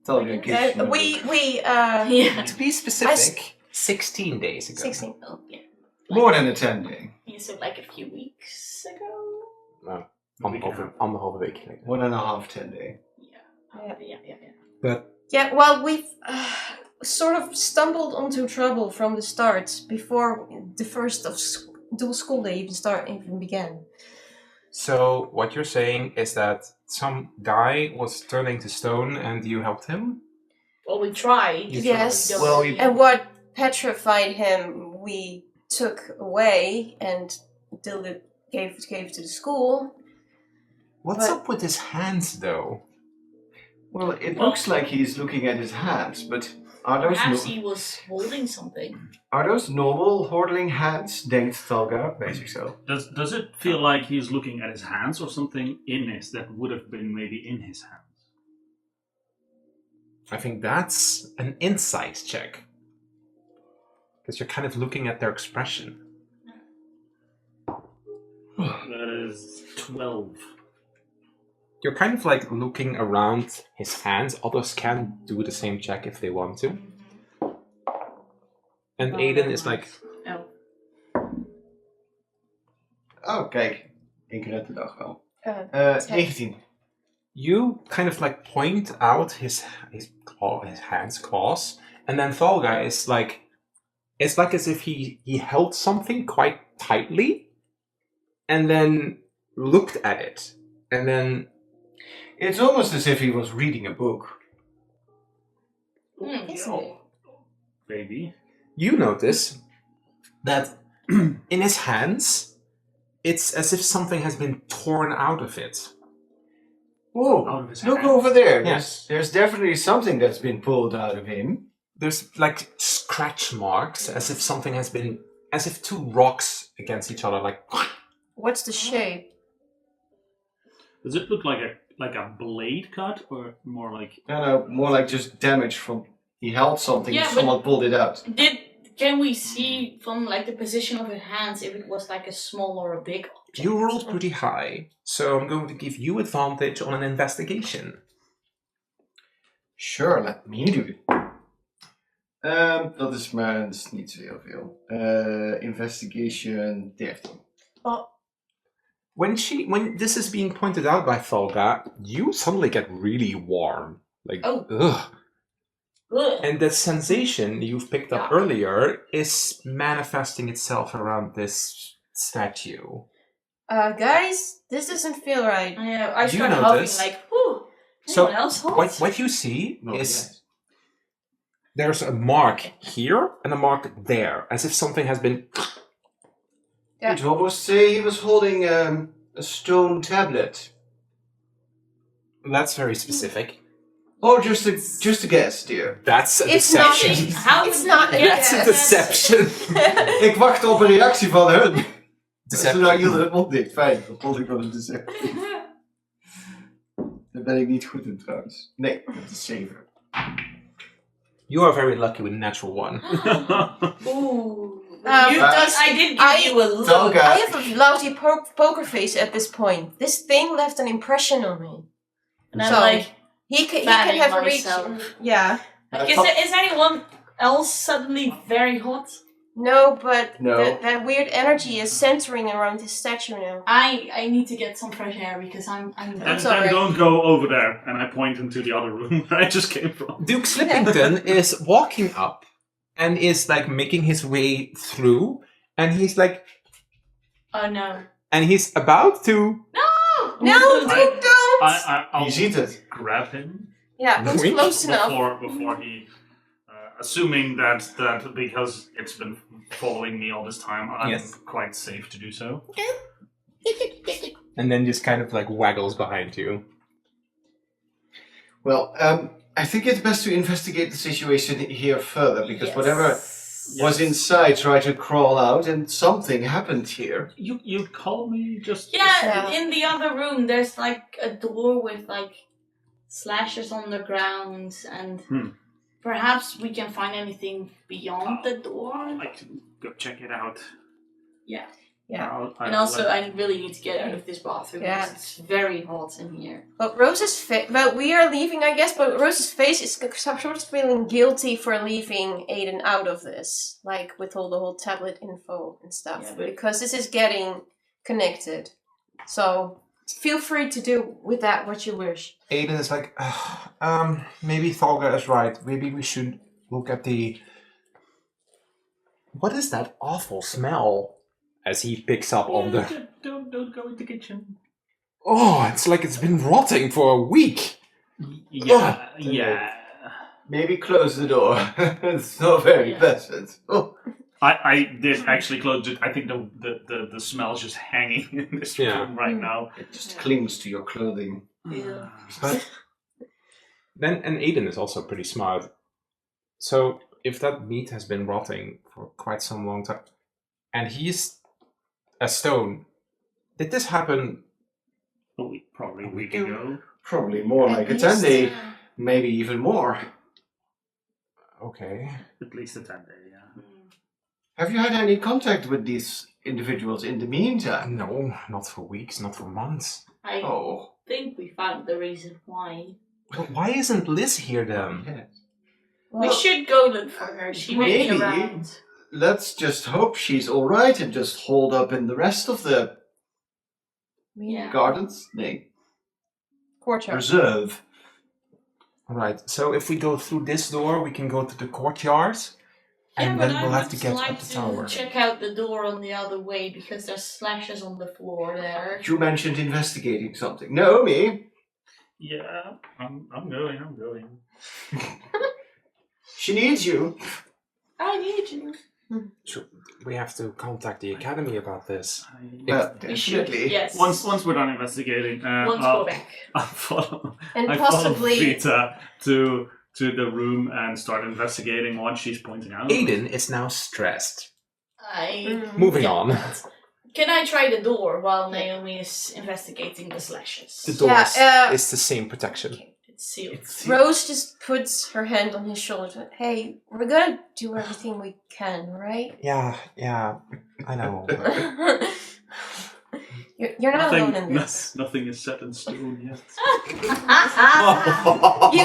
Talga gives you Yeah. To be specific, 16 days ago. 16. Oh, yeah. more than a 10-day. Yeah, so like a few weeks ago? No, anderhalve week later. 1.5 10-day. Yeah. But Yeah, well, we've sort of stumbled onto trouble from the start before the first of dual school day even began. so what you're saying is that some guy was turning to stone and you helped him? Well, we tried. Yes. We don't Well, really- And what petrified him, we took away and gave to the school. What's But- up with his hands though? Well, it looks like he's looking at his hands, but are Perhaps he was holding something. those normal hoarding hands? Denkt Talga bij zichzelf. Does it feel like he's looking at his hands or something in his that would have been maybe in his hands? I think that's an insight check. Because you're kind of looking at their expression. That is 12. You're kind of like looking around his hands. Others can do the same check if they want to. And Aiden is like, Oh. Oh, kijk. 1 keer uit de dag wel. 19. you kind of like point out his hands, claws, and then Thalga is like, it's like as if he held something quite tightly, and then looked at it, and then It's almost as if he was reading a book. Isn't it? Maybe. you notice that in his hands, it's as if something has been torn out of it. Whoa, Out of his look hands. over there. Yes. There's definitely something that's been pulled out of him. There's like scratch marks, as if something has been, as if two rocks against each other, like. What's the shape? Does it look like a blade cut or more like No, more like just damage from... He held something, Yeah, someone pulled it out. Can we see from like the position of her hands if it was like a small or a big object? You rolled pretty high, so I'm going to give you advantage on an investigation. Sure, let me do it. Dat is maar dat is niet zo heel veel. Investigation 13. Well, When this is being pointed out by Thalga, you suddenly get really warm. Like, Oh. ugh. Ugh. And the sensation you've picked up Yeah. earlier is manifesting itself around this statue. guys, this doesn't feel right. I You started notice- huffing like, whew, So, anyone else hot? What you see No, is yes. there's a mark here and a mark there, as if something has been. Yeah. You'd almost say he was holding a stone tablet. That's very specific. Oh, just a guess, dear. That's a It's not. deception. How It's would not you a get That's a that? deception. Ik wacht op een reactie van hun. Deception. Zodat jullie het mond dicht. Fijn, dat vond ik wel een deceptie. Daar ben ik niet goed in trouwens. Nee, dat is 7. You are very lucky with a natural one. Ooh. I did give you a look. Tonka. I have a lousy poker face at this point. This thing left an impression on me. And I'm So, like, he can fanning have a reach. myself. Yeah. Is anyone else suddenly very hot? No, but No. that weird energy is centering around his statue now. I need to get some fresh air because I'm And That's then alright. don't go over there. And I point into the other room where I just came from. Duke Slippington is walking up and is like making his way through, and he's like, Oh no. and he's about to. No, don't! I'll Je ziet het. grab him Yeah, who's Wink. close enough? before he, assuming that because it's been following me all this time, I'm Yes. quite safe to do so. And then just kind of like waggles behind you. Well, I think it's best to investigate the situation here further because Yes. whatever was inside tried to crawl out and something happened here. You call me just Yeah, in the other room there's like a door with like slashes on the ground and perhaps we can find anything beyond the door. I can go check it out. Yeah. Yeah. And also I really need to get out of this bathroom Yeah. because it's very hot in here. But Rose's face. But we are leaving, I guess. But Rose's face is sort of feeling guilty for leaving Aiden out of this, like with all the whole tablet info and stuff, Yeah, but- because this is getting connected. So feel free to do with that what you wish. Aiden is like, maybe Thalga is right. Maybe we should look at the. What is that awful smell? As he picks up on the. Don't go in the kitchen. Oh, it's like it's been rotting for a week. Yeah, Oh, yeah. Maybe close the door. It's not very Yeah. pleasant. Oh. I did actually close it. I think the smell's just hanging in this room right now. It just clings to your clothing. Yeah. But then, and Aiden is also pretty smart. So if that meat has been rotting for quite some long time, and he's a stone, did this happen? Probably a week ago. Probably more At like a least, 10 day, maybe even more. Okay. At least a 10-day, yeah. Have you had any contact with these individuals in the meantime? No, not for weeks, not for months. I Oh, think we found the reason why. But why isn't Liz here then? yes. We Well, should go look for her. She may be maybe. around. Let's just hope she's alright and just hold up in the rest of the Yeah. gardens. Nee, courtyard. reserve. Alright, so if we go through this door, we can go to the courtyards, and but then we'll I have to would get like up the to tower. check out the door on the other way because there's slashes on the floor there. You mentioned investigating something. Naomi, Yeah, I'm going. she needs you. I need you. So we have to contact the academy about this. Well, We should. definitely. Yes. Once we're done investigating, Once I'll, go back. I'll follow. And I possibly- follow Vita to the room and start investigating what she's pointing out. Aiden is now stressed. I. Moving Yeah. on. Can I try the door while Naomi is investigating the slashes? The door Yeah, is the same protection. Okay, it's sealed. Rose just puts her hand on his shoulder. Hey, we're gonna do everything we can, right? Yeah, I know. You're not alone in this. Nothing is set in stone yet.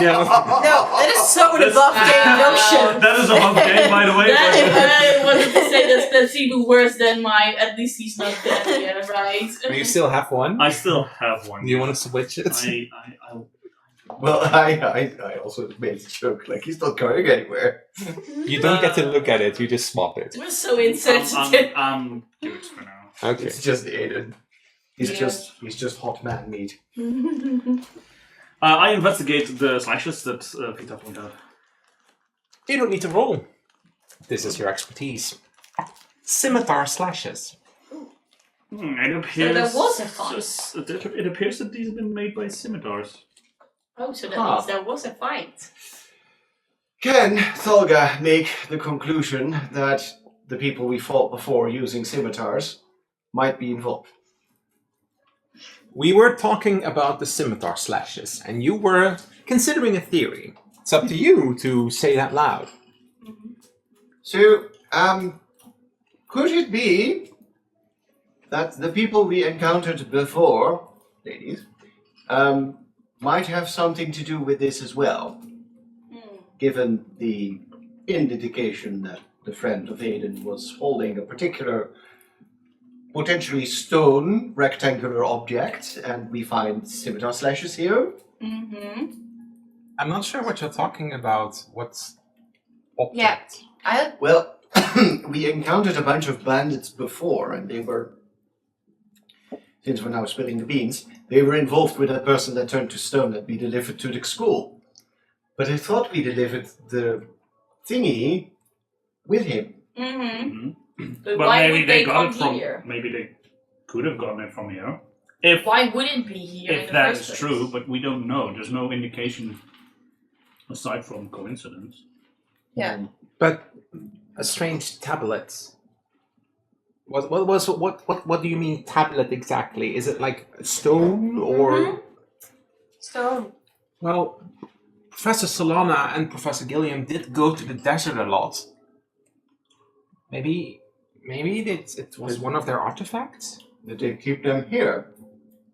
No, that is so an above game notion. That is a hot game, by the way. I wanted to say that's even worse than my. At least he's not dead yet, right? You still have one? I still have one. Do you want to switch it? Well, I also made a joke, like he's not going anywhere. You don't get to look at it, you just swap it. We're so insensitive. I'm good for now. Okay. It's just Aiden. He's Yeah. just hot man meat. I investigate the slashes that Vita pointed out. You don't need to roll. This is your expertise. Scimitar slashes. It appears. there was a fight. It appears that these have been made by scimitars. Oh, so that means there was a fight. Can Tholga make the conclusion that the people we fought before using scimitars might be involved? We were talking about the scimitar slashes, and you were considering a theory. It's up to you to say that loud. So, could it be that the people we encountered before, ladies, might have something to do with this as well? Given the indication that the friend of Aiden was holding a particular, potentially stone, rectangular object, and we find scimitar slashes here? Mm-hmm. I'm not sure what you're talking about. What's object? Yeah. Well, we encountered a bunch of bandits before, and they were, since we're now spilling the beans, they were involved with that person that turned to stone that we delivered to the school. But I thought we delivered the thingy with him. Mm-hmm. But Well, why maybe would they they got come it from. here? Maybe they could have gotten it from here. If Why would it be here in if the that first is place? true, but we don't know. There's no indication aside from coincidence. Yeah. But a strange tablet. What do you mean tablet exactly? Is it like stone or? Stone. Well, Professor Solana and Professor Gilliam did go to the desert a lot. Maybe it was one of their artifacts. Did they keep them here?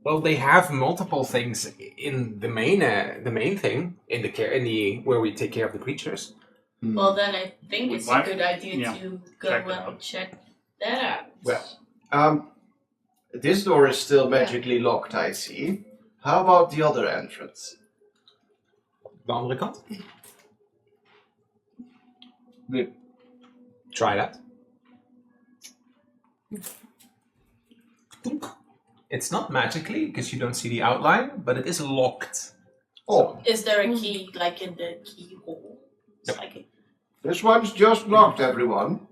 Well, they have multiple things in the main thing in the where we take care of the creatures. Well, then I think it's a Why- good idea yeah, to go check it and out. check that out. Well, this door is still magically locked, I see. How about the other entrance? De andere kant. The- Try that. It's not magically because you don't see the outline, but it is locked. Oh, Is there a key, like in the keyhole? It's Yep. like this one's just locked, everyone.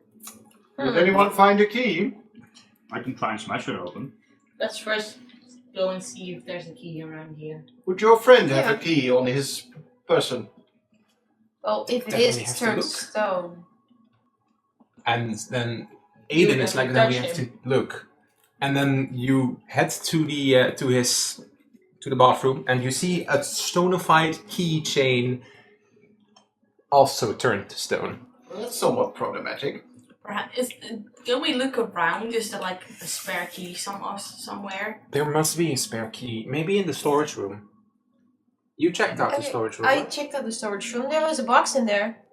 Did anyone find a key? I can try and smash it open. let's first go and see if there's a key around here. Would your friend have Yeah. a key on his person? Well, if it Definitely is, have it's to turned look. stone. And then Aiden You is have like, to now we touch have him. to look. And then you head to the bathroom, and you see a stonified keychain, also turned to stone. Well, that's somewhat problematic. Perhaps can we look around? Is there like a spare key somewhere? There must be a spare key, maybe in the storage room. You checked out the Okay, storage room. I right? checked out the storage room. There was a box in there.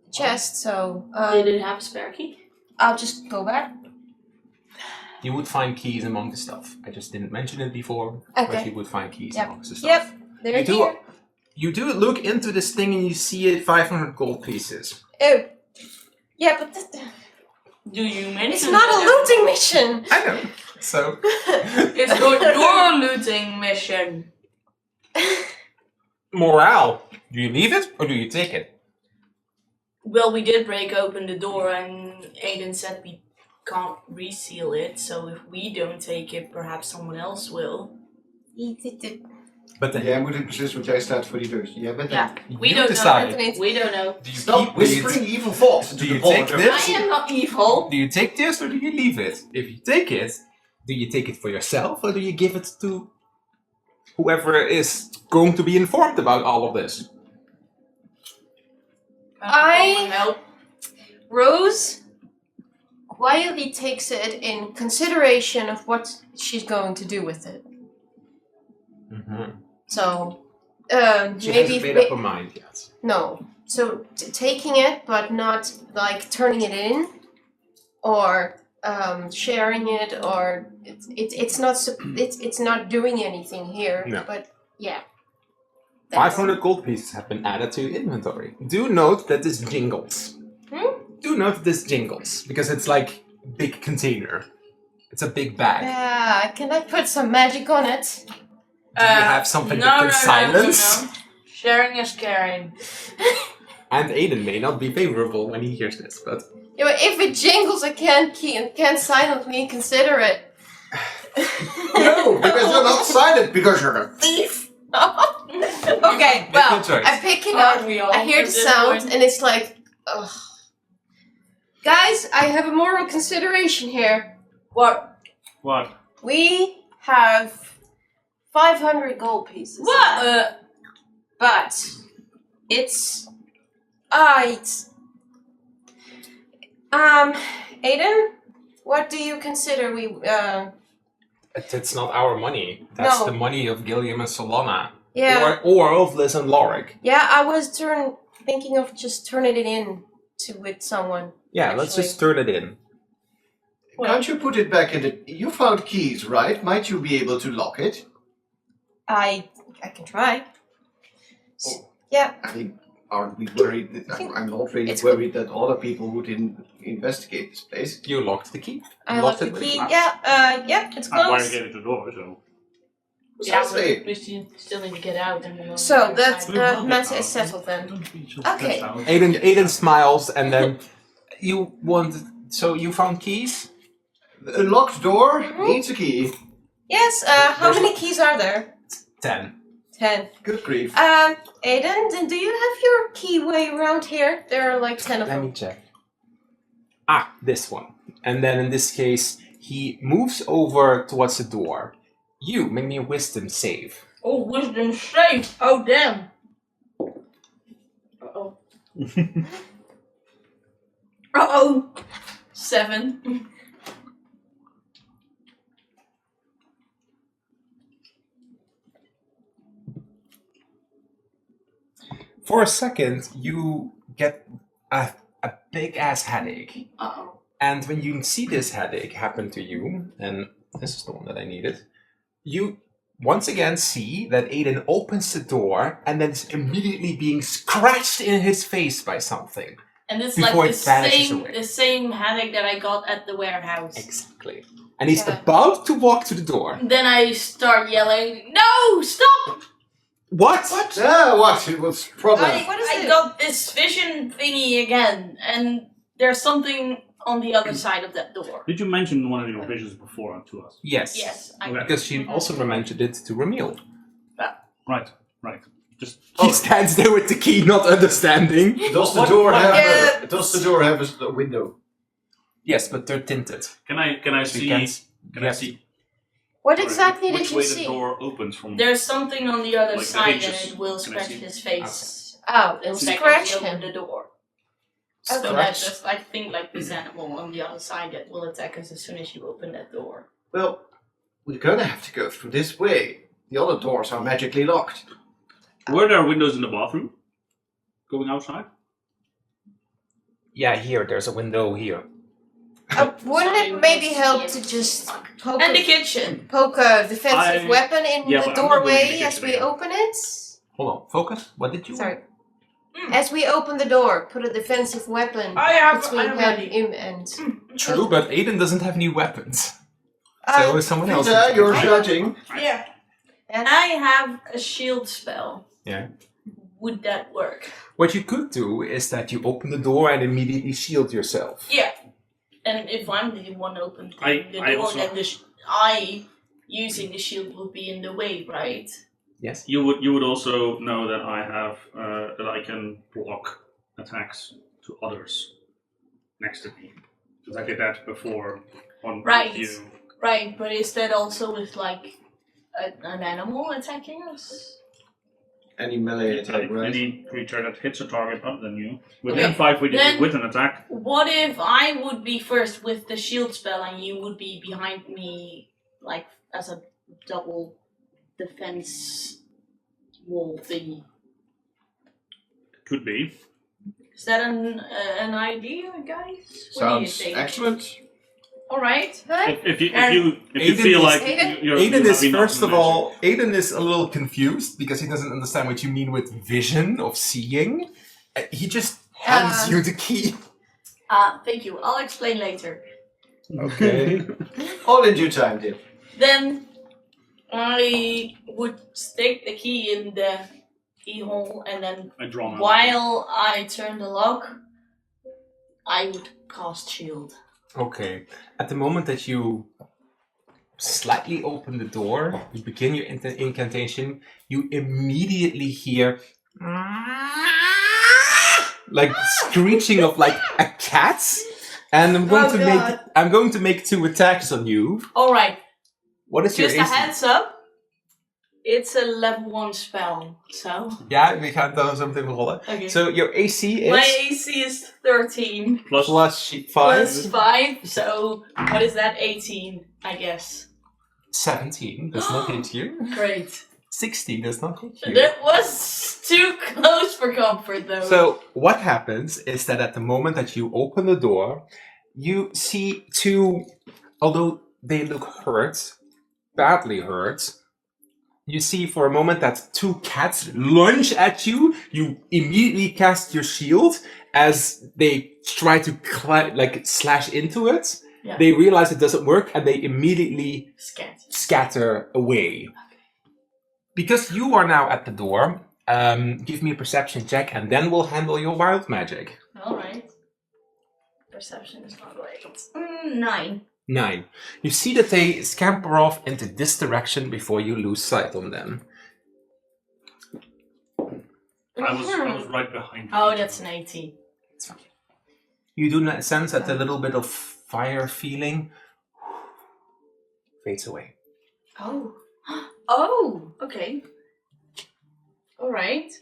A chest, so Did it have a spare key? I'll just go back. You would find keys among the stuff. I just didn't mention it before, but Okay. you would find keys Yep. amongst the stuff. Yep, they're You do, here. you do look into this thing and you see it 500 gold pieces. Oh. Yeah, but Do you mention it's not a that- looting mission. I know. So It's your looting mission. morale. Do you leave it or do you take it? Well, we did break open the door, and Aiden said we can't reseal it. So if we don't take it, perhaps someone else will. But then Jij moet het precies wat jij staat voor die deur. Jij bent Yeah, we you don't decide. know. We don't know. Do you Stop keep, do you whispering evil thoughts do to you the take board. this? I am not evil. Do you take this or do you leave it? If you take it, do you take it for yourself or do you give it to whoever is going to be informed about all of this? I- help. Rose quietly takes it in consideration of what she's going to do with it. Mm-hmm. So, She maybe hasn't made up her mind yet. no. So taking it, but not like turning it in, or sharing it, or it's not doing anything here. No. But yeah. That's- 500 gold pieces have been added to your inventory. Do note that this jingles. Do note that this jingles, because it's like a big container. It's a big bag. Yeah, can I put some magic on it? Do you have something no, that can no, silence? No. Sharing is caring. And Aiden may not be favorable when he hears this, but Yeah, but if it jingles, I can't silently consider it. No, because you're not silent because you're a thief. Okay, well, good choice. I pick it Aren't up, we all I hear at the this sound, point? and it's like, ugh. Guys, I have a moral consideration here. What? What? We have 500 gold pieces. What? But it's Aiden, what do you consider we It's not our money. That's No. the money of Gilliam and Solana. yeah. Or of Liz and Lorik. Yeah, I was thinking of just turning it in with someone. Yeah, let's Actually. just turn it in. Can't you put it back in the... You found keys, right? Might you be able to lock it? I can try. Oh. Yeah. I mean, aren't we worried? I'm not really It's worried that other people would investigate this place. You locked the key. I Locked locked the it with key. a lock. Yeah, it's I'm closed. barricaded the door, so. Yeah, Precisely. but we still need to get out and we So that We will get matter out. is settled then. Don't be so Okay. stressed out. Aiden smiles and then you wanted. So you found keys? A locked door Mhm. needs a key. Yes. How many keys are there? 10. 10. Good grief. Aiden, then do you have your keyway around here? There are like 10 of Let them. me check. Ah, this one. And then in this case, he moves over towards the door. You make me a wisdom save. Oh, wisdom save! Oh, damn! Uh-oh. Uh-oh! 7. For a second, you get a big ass headache. Uh-oh. And when you see this headache happen to you, and this is the one that I needed, you once again see that Aiden opens the door and then is immediately being scratched in his face by something. And it's Before like it vanishes the away. same headache that I got at the warehouse. Exactly. And he's Yeah. about to walk to the door. Then I start yelling, "No! Stop!" What? What? What? It was problem. What is I it? got this vision thingy again, and there's something on the other side of that door. Did you mention one of your visions before to us? Yes. Yes, I Okay. Because she also mentioned it to Ramil. Right, right. Just He stands there with the key, not understanding. Does the What- door what- have Yeah. Does the door have a window? Yes, but they're tinted. can I So see? you can't- Can you I have see What sorry, exactly which did you way see? the door opens from? There's something on the other Like the side, and hinges. it will Can I scratch see? his face. Oh, The and second scratch we open him. the door. Okay. So that's just, I think, like this animal on the other side that will attack us as soon as you open that door. Well, we're gonna have to go through this way. The other doors are magically locked. Were there windows in the bathroom? Going outside? Yeah, here, there's a window here. Wouldn't it maybe help to just poke And the a, kitchen! poke a defensive I- weapon in Yeah, the but I'm not going to doorway the as kitchen we again. open it? Hold on, focus. What did you Sorry. Mm. As we open the door, put a defensive weapon I have between him ready. and... True, but Aiden doesn't have any weapons. Uh, So is someone else. Peter, you're judging. Yeah. Yeah. I have a shield spell. Yeah. Would that work? What you could do is that you open the door and immediately shield yourself. Yeah. And if I'm the one opening the I door, also- then I using the shield would be in the way, right? Yes? You would also know that I have that I can block attacks to others next to me. Because I did that before on Right. you. Right, but is that also with like an animal attacking us? Any melee attack, right? Any creature that hits a target other than you Okay, within 5 feet then- with an attack. What if I would be first with the shield spell and you would be behind me, like as a double defense wall thingy? Could be. Is that an idea, guys? What do you Sounds think? excellent. All right. Huh? If you Aiden feel is- like Aiden- you're Aiden you is, have enough first of magic. all, Aiden is a little confused because he doesn't understand what you mean with vision, of seeing. He just hands you the key. Thank you. I'll explain later. Okay. All in due time, dear. Then I would stick the key in the keyhole, and then I draw my while I turn the lock, I would cast shield. Okay. At the moment that you slightly open the door, you begin your incantation, you immediately hear like screeching of like a cat, and I'm going to make 2 attacks on you. All right. What is your Just AC? a heads up. It's a level 1 spell, so... Ja, we gaan dan zo meteen rollen. Okay. So your AC is... My AC is 13. plus 5. Plus 5, so what is that? 18, I guess. 17 does not hit you. Great. 16 does not hit you. That was too close for comfort, though. So what happens is that at the moment that you open the door, you see 2, although they look hurt, badly hurt, you see for a moment that 2 cats lunge at you. You immediately cast your shield as they try to slash into it. Yeah. They realize it doesn't work and they immediately scatter away. Because you are now at the door, give me a perception check and then we'll handle your wild magic. Alright. Perception is not great. 9. 9. You see that they scamper off into this direction before you lose sight on them. I was right behind you. Oh, that's an 18. You do not sense that a little bit of fire feeling fades away. Oh. Oh, okay. Alright.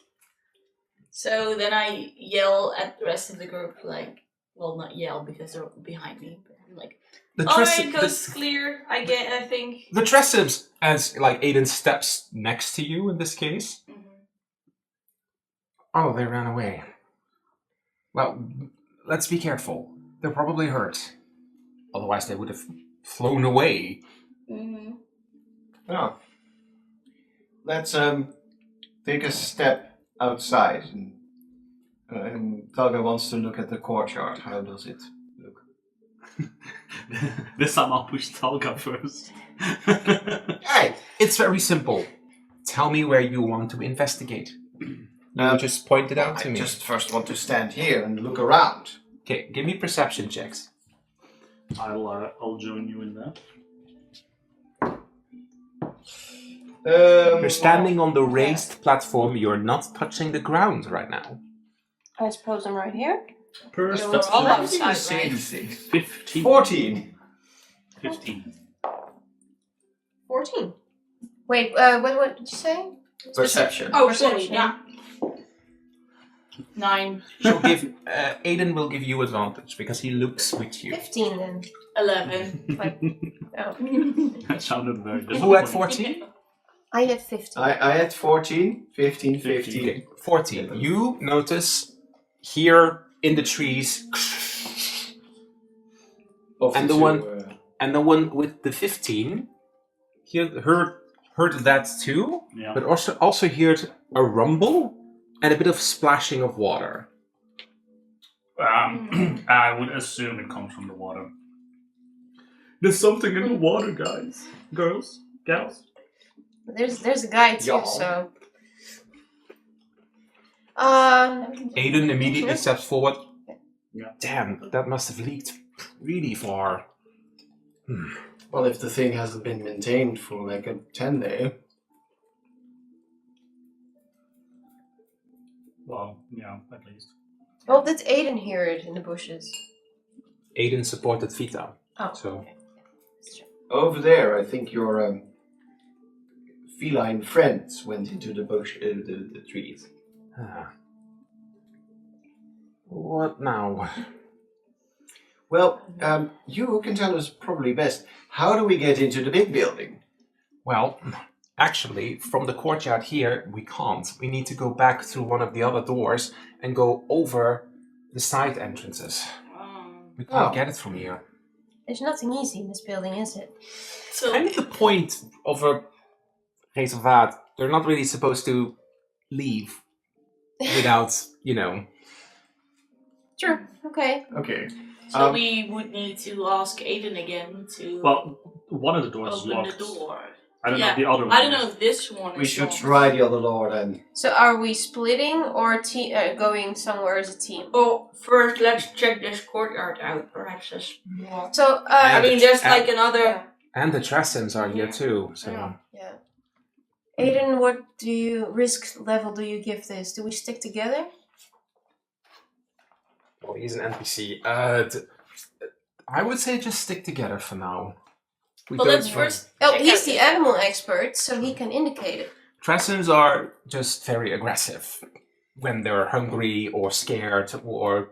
So then I yell at the rest of the group, like, well, not yell because they're behind me, but I'm like, alright, coast clear, I think. The Tressums, as like Aiden steps next to you in this case. Mm-hmm. Oh, they ran away. Well, let's be careful. They're probably hurt. Otherwise they would have flown away. Mm-hmm. Oh. Let's take a step outside. And Talga wants to look at the courtyard. How does it look? This time I'll push Talga first. Hey, it's very simple. Tell me where you want to investigate. You just point it out to me. I just first want to stand here and look around. Okay, give me perception checks. I'll join you in that. You're standing on the raised platform. You're not touching the ground right now. I suppose I'm right here. We're all outside, right? 15. 14. 15. 14. Wait, what did you say? Perception. Oh, Perception. sorry, yeah. 9. She'll give Aiden will give you advantage because he looks with you. 15 then. 11. Oh. That sounded very disappointing. Who had 14? I had 15. I had 14, 15, 15. Okay, 14. You notice here in the trees, and the one with the 15, heard that too, Yeah. but also heard a rumble and a bit of splashing of water. I would assume it comes from the water. There's something in the water, guys. Girls. Gals. There's a guy too, Y'all. so. Aiden immediately steps forward. Yeah. Damn, that must have leaked really far. Well, if the thing hasn't been maintained for like a 10 day. Well, yeah, at least. Well, did Aiden hear it in the bushes? Aiden supported Vita. Oh, So okay. That's true. Over there, I think your feline friends went into the bush, the trees. What now? Well, you can tell us probably best. How do we get into the big building? Well, actually, from the courtyard here, we can't. We need to go back through one of the other doors and go over the side entrances. We can't get it from here. There's nothing easy in this building, is it? So, Kind of the point of a reservat. They're not really supposed to leave without, True. Okay. Okay. so we would need to ask Aiden again to Well, one of the doors is open locked. the door. I don't know Yeah, if the other one. I don't know if this one We is should locked. try the other door then. So are we splitting or going somewhere as a team? Well, first let's check this courtyard out. Perhaps there's more. So I mean, there's like another And the Tressims are here too, so... Yeah. Aiden, what risk level do you give this? Do we stick together? Well, he's an NPC. I would say just stick together for now. Well, let's first. He's the animal expert, so he can indicate it. Tressims are just very aggressive when they're hungry or scared or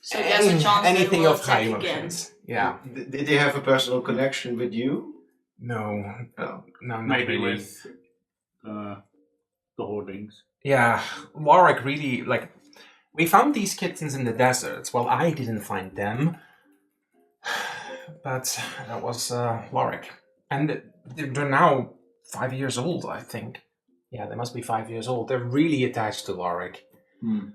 So there's a chance anything they will of high attack emotions. Yeah. Did they have a personal connection with you? No. Oh. No, not Maybe really. with the hoardings. Yeah, Warwick really, we found these kittens in the desert. Well, I didn't find them, but that was Warwick. And they're now 5 years old, I think. Yeah, they must be 5 years old. They're really attached to Warwick. And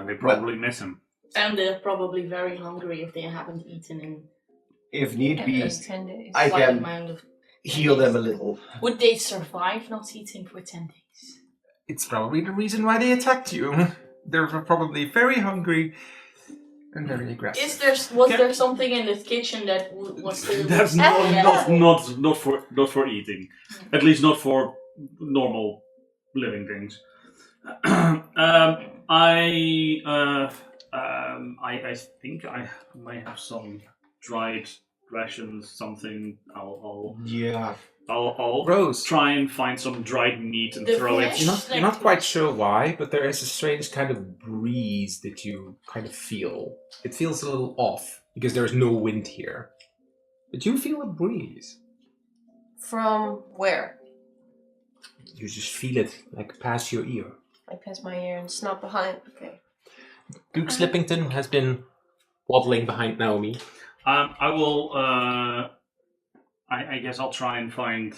they probably miss him. And they're probably very hungry if they haven't eaten in If need be, Those 10 days. I quite can amount of. heal them a little. Would they survive not eating for 10 days? It's probably the reason why they attacked you. They're probably very hungry and very aggressive. Was there something in the kitchen that was still? That's not for eating. At least not for normal living things. I think I might have some dried rations. Something. I'll Rose, try and find some dried meat and The throw it. flesh? you're not quite sure why, but there is a strange kind of breeze that you kind of feel. It feels a little off because there is no wind here. But you feel a breeze. From where? You just feel it, past your ear. I pass my ear and it's not behind. Okay. Duke Slippington has been waddling behind Naomi. I will. I guess I'll try and find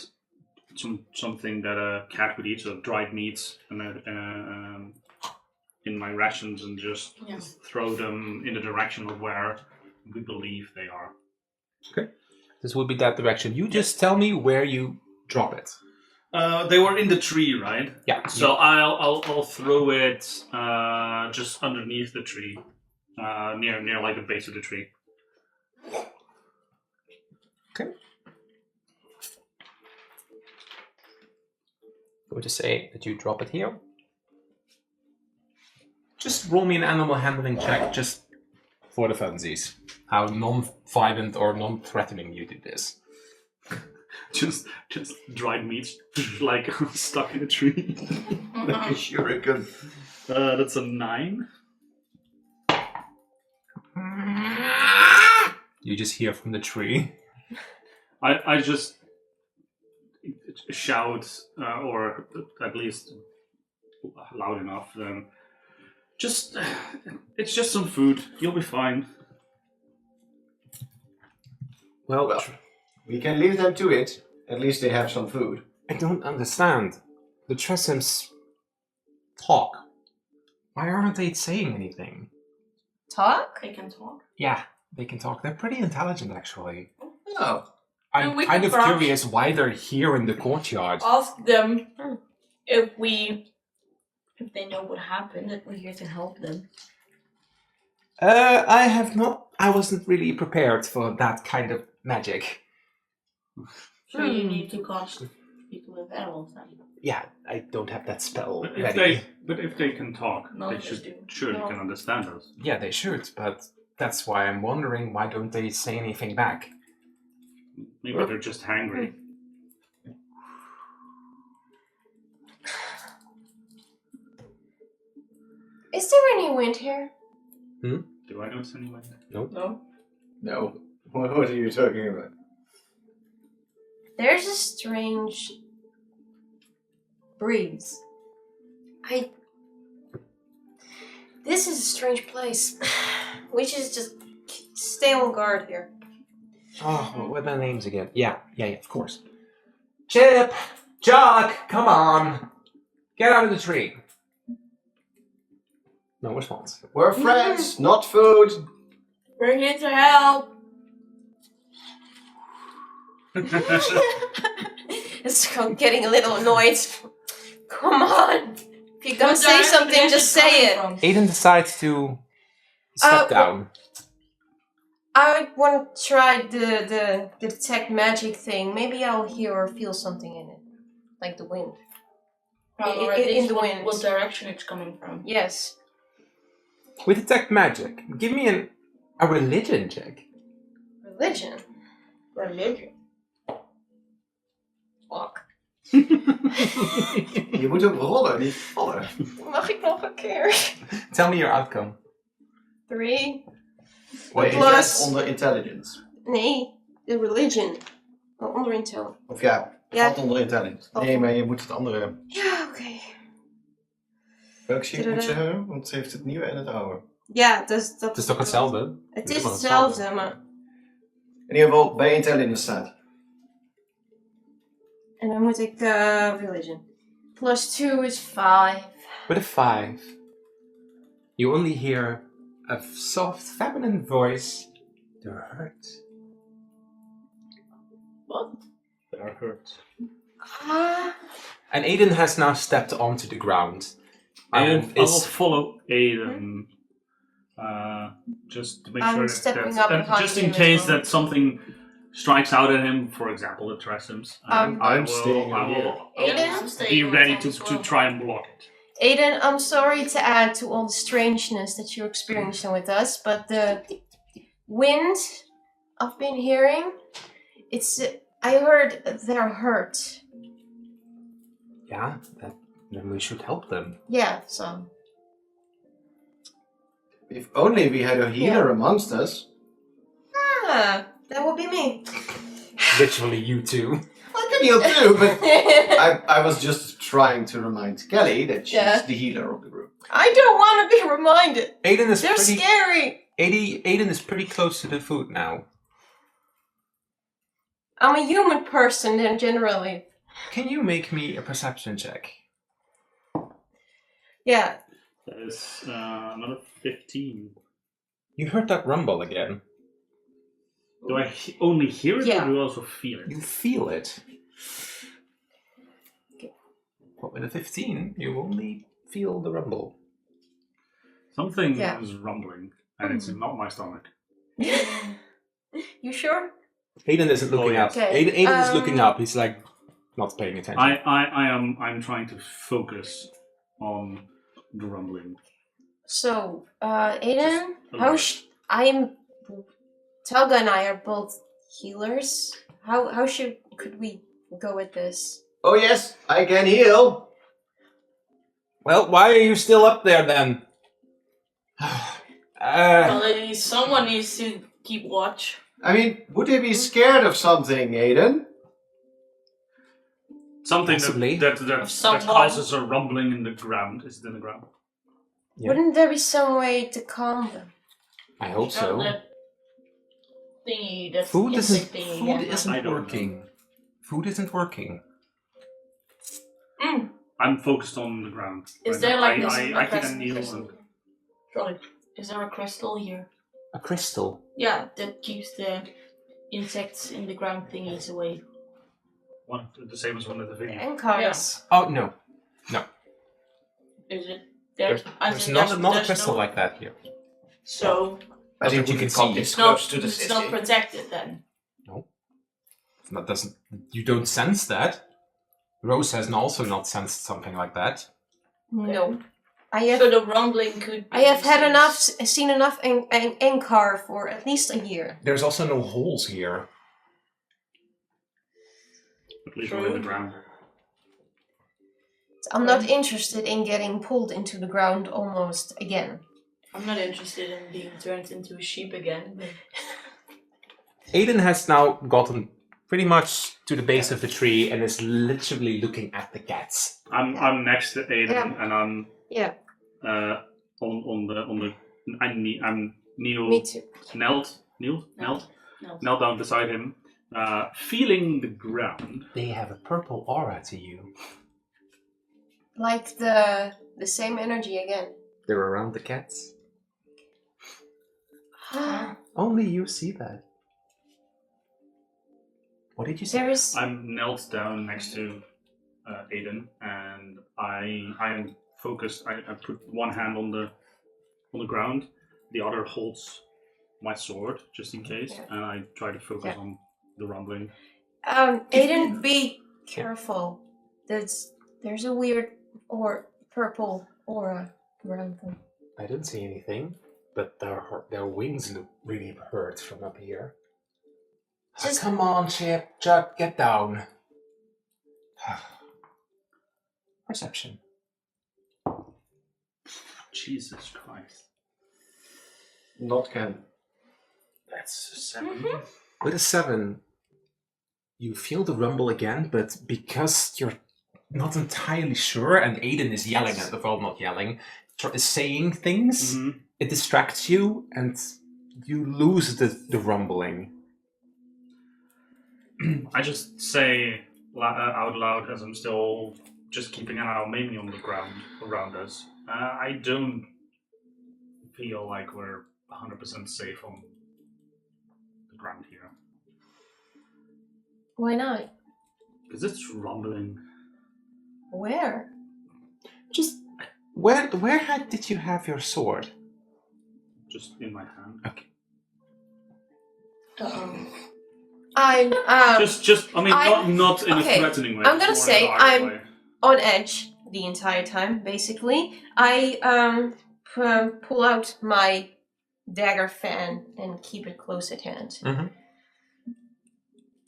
something that a cat would eat, so dried meats, and in my rations, and just throw them in the direction of where we believe they are. Okay. This would be that direction. You just tell me where you drop it. They were in the tree, right? Yeah. So I'll throw it just underneath the tree, near the base of the tree. Okay. Going to say that you drop it here. Just roll me an animal handling check, just for the funsies. How non-violent or non-threatening you do this. Just dried meat, stuck in a tree. Like a shuriken. That's a 9. You just hear from the tree. I just shout, or at least loud enough. It's just some food. You'll be fine. Well, We can leave them to it. At least they have some food. I don't understand. The Tressims talk. Why aren't they saying anything? Talk? They can talk. Yeah, they can talk. They're pretty intelligent, actually. Oh. I'm we kind can of perhaps curious why they're here in the courtyard. Ask them if they know what happened, that we're here to help them. I wasn't really prepared for that kind of magic. So you need to cast people with animals then. Yeah, I don't have that spell But ready. if they can talk, No, they they do. surely No. can understand us. Yeah, they should, but that's why I'm wondering why don't they say anything back? Maybe they're just hangry. Is there any wind here? Do I notice any wind? No? No. What are you talking about? There's a strange breeze. This is a strange place. We should just stay on guard here. Oh, what were their names again? Yeah, of course. Chip! Jock! Come on! Get out of the tree! No response. We're friends, not food. We're here to help! It's getting a little annoyed. Come on! If you're gonna say something, just say it. Aiden decides to step down. I want to try the detect magic thing. Maybe I'll hear or feel something in it, like the wind. Or at in least the what, wind. what direction it's coming from. Yes. With detect magic, give me a religion check. Religion. Religion. Fuck. Je moet hem rollen, niet vallen. Mag ik nog een keer? Tell me your outcome. 3. Nee, Plus- is onder intelligence. Nee, de religion. Oh, onder intel. Of ja, Ja. valt onder intelligence. Nee, maar je moet het andere... Ja, oké. Welk sheet moet ze hebben? Want ze heeft het nieuwe en het oude. Ja, dus dat Het is toch hetzelfde? Het is hetzelfde, maar... In ieder geval, bij intelligence staat. En dan moet ik religion. Plus 2 is 5. With a 5, you only hear a soft feminine voice. They're hurt. What? They are hurt. Ah. And Aiden has now stepped onto the ground. I And will is follow Aiden. Just to make I'm sure stepping that, up and just hugging in him as case well. that something strikes out at him, for example, the Tressums, I'm staying I here. will Aiden? I'm staying be on ready top to, as well. to try and block it. Aiden, I'm sorry to add to all the strangeness that you're experiencing with us, but the wind I've been hearing, I heard they're hurt. yeah, then we should help them. Yeah, so. If only we had a healer Yeah. amongst us. Ah, that would be me. Literally, you two. I can heal too, but I was just trying to remind Kelly that she's Yeah. the healer of the group. I don't want to be reminded. Aiden is They're pretty. scary. Aiden is pretty close to the food now. I'm a human person then generally. Can you make me a perception check? Yeah. That is another 15. You heard that rumble again. Do I only hear it Yeah. or do I also feel it? You feel it. But with a 15, you only feel the rumble. Something Yeah. is rumbling, and it's not my stomach. You sure? Aiden isn't looking yeah. up. Okay, Aiden is looking up. He's like not paying attention. I'm trying to focus on the rumbling. So, Aiden, Just Telga and I are both healers. How could we go with this? Oh yes, I can heal. Well, why are you still up there then? Well, at least someone needs to keep watch. I mean, would they be scared of something, Aiden? Something Possibly. that Someone. causes a rumbling in the ground. Is it in the ground? Yeah. Wouldn't there be some way to calm them? I hope so. That thingy, that Food insect thingy. isn't I isn't don't know. working. Food isn't working. I'm focused on the ground. Is right there now. like this? I can kneel crystal? and Sorry. Is there a crystal here? A crystal. Yeah, that keeps the insects in the ground thingies away. one the same as one of the video. And cars. Oh no, Is it? there's not a crystal like that here. So I think you we can can come see. this it's not, close to the it's not city. protected then. That doesn't. You don't sense that. Rose has also not sensed something like that. No. I have So the rumbling could be I have had disease. enough, seen enough Ankar for at least a year. There's also no holes here. At least one in the ground. I'm not interested in getting pulled into the ground almost again. I'm not interested in being turned into a sheep again. But Aiden has now gotten pretty much to the base of the tree and is literally looking at the cats. I'm next to Aiden Yeah. and I'm Yeah, on the I'm kneel me too. knelt down beside him, feeling the ground. They have a purple aura to you. Like the same energy again. They're around the cats. there Only you see that. What did you say? is I'm knelt down next to Aiden, and I am focused. I put one hand on the ground, the other holds my sword, just in case, and I try to focus on the rumbling. Aiden, be careful. There's a weird or purple aura around them. I don't see anything, but their wings look really hurt from up here. Just come on, Chuck, get down. Perception. Jesus Christ. Not canon. That's a 7. With a 7, you feel the rumble again, but because you're not entirely sure, and Aiden is yelling at the well, not yelling, is saying things, it distracts you, and you lose the rumbling. I just say out loud as I'm still just keeping an eye mainly on the ground around us. I don't feel like we're 100% safe on the ground here. Why not? Because it's rumbling. Where? Just where did you have your sword? Just in my hand. Okay. I'm not in a threatening way. I'm gonna just say more in a direct I'm way. on edge the entire time. Basically, I pull out my dagger fan and keep it close at hand. Mm-hmm.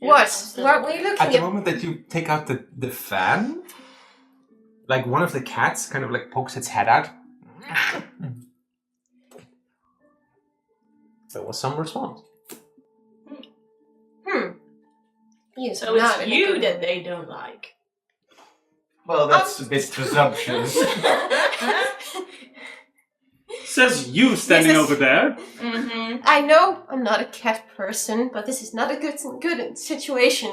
What are you looking At at? the moment that you take out the fan, like one of the cats kind of like pokes its head out. There was some response. Yes, So it's you that they don't like. Well, that's a bit presumptuous. Says you standing over there. I know I'm not a cat person, but this is not a good situation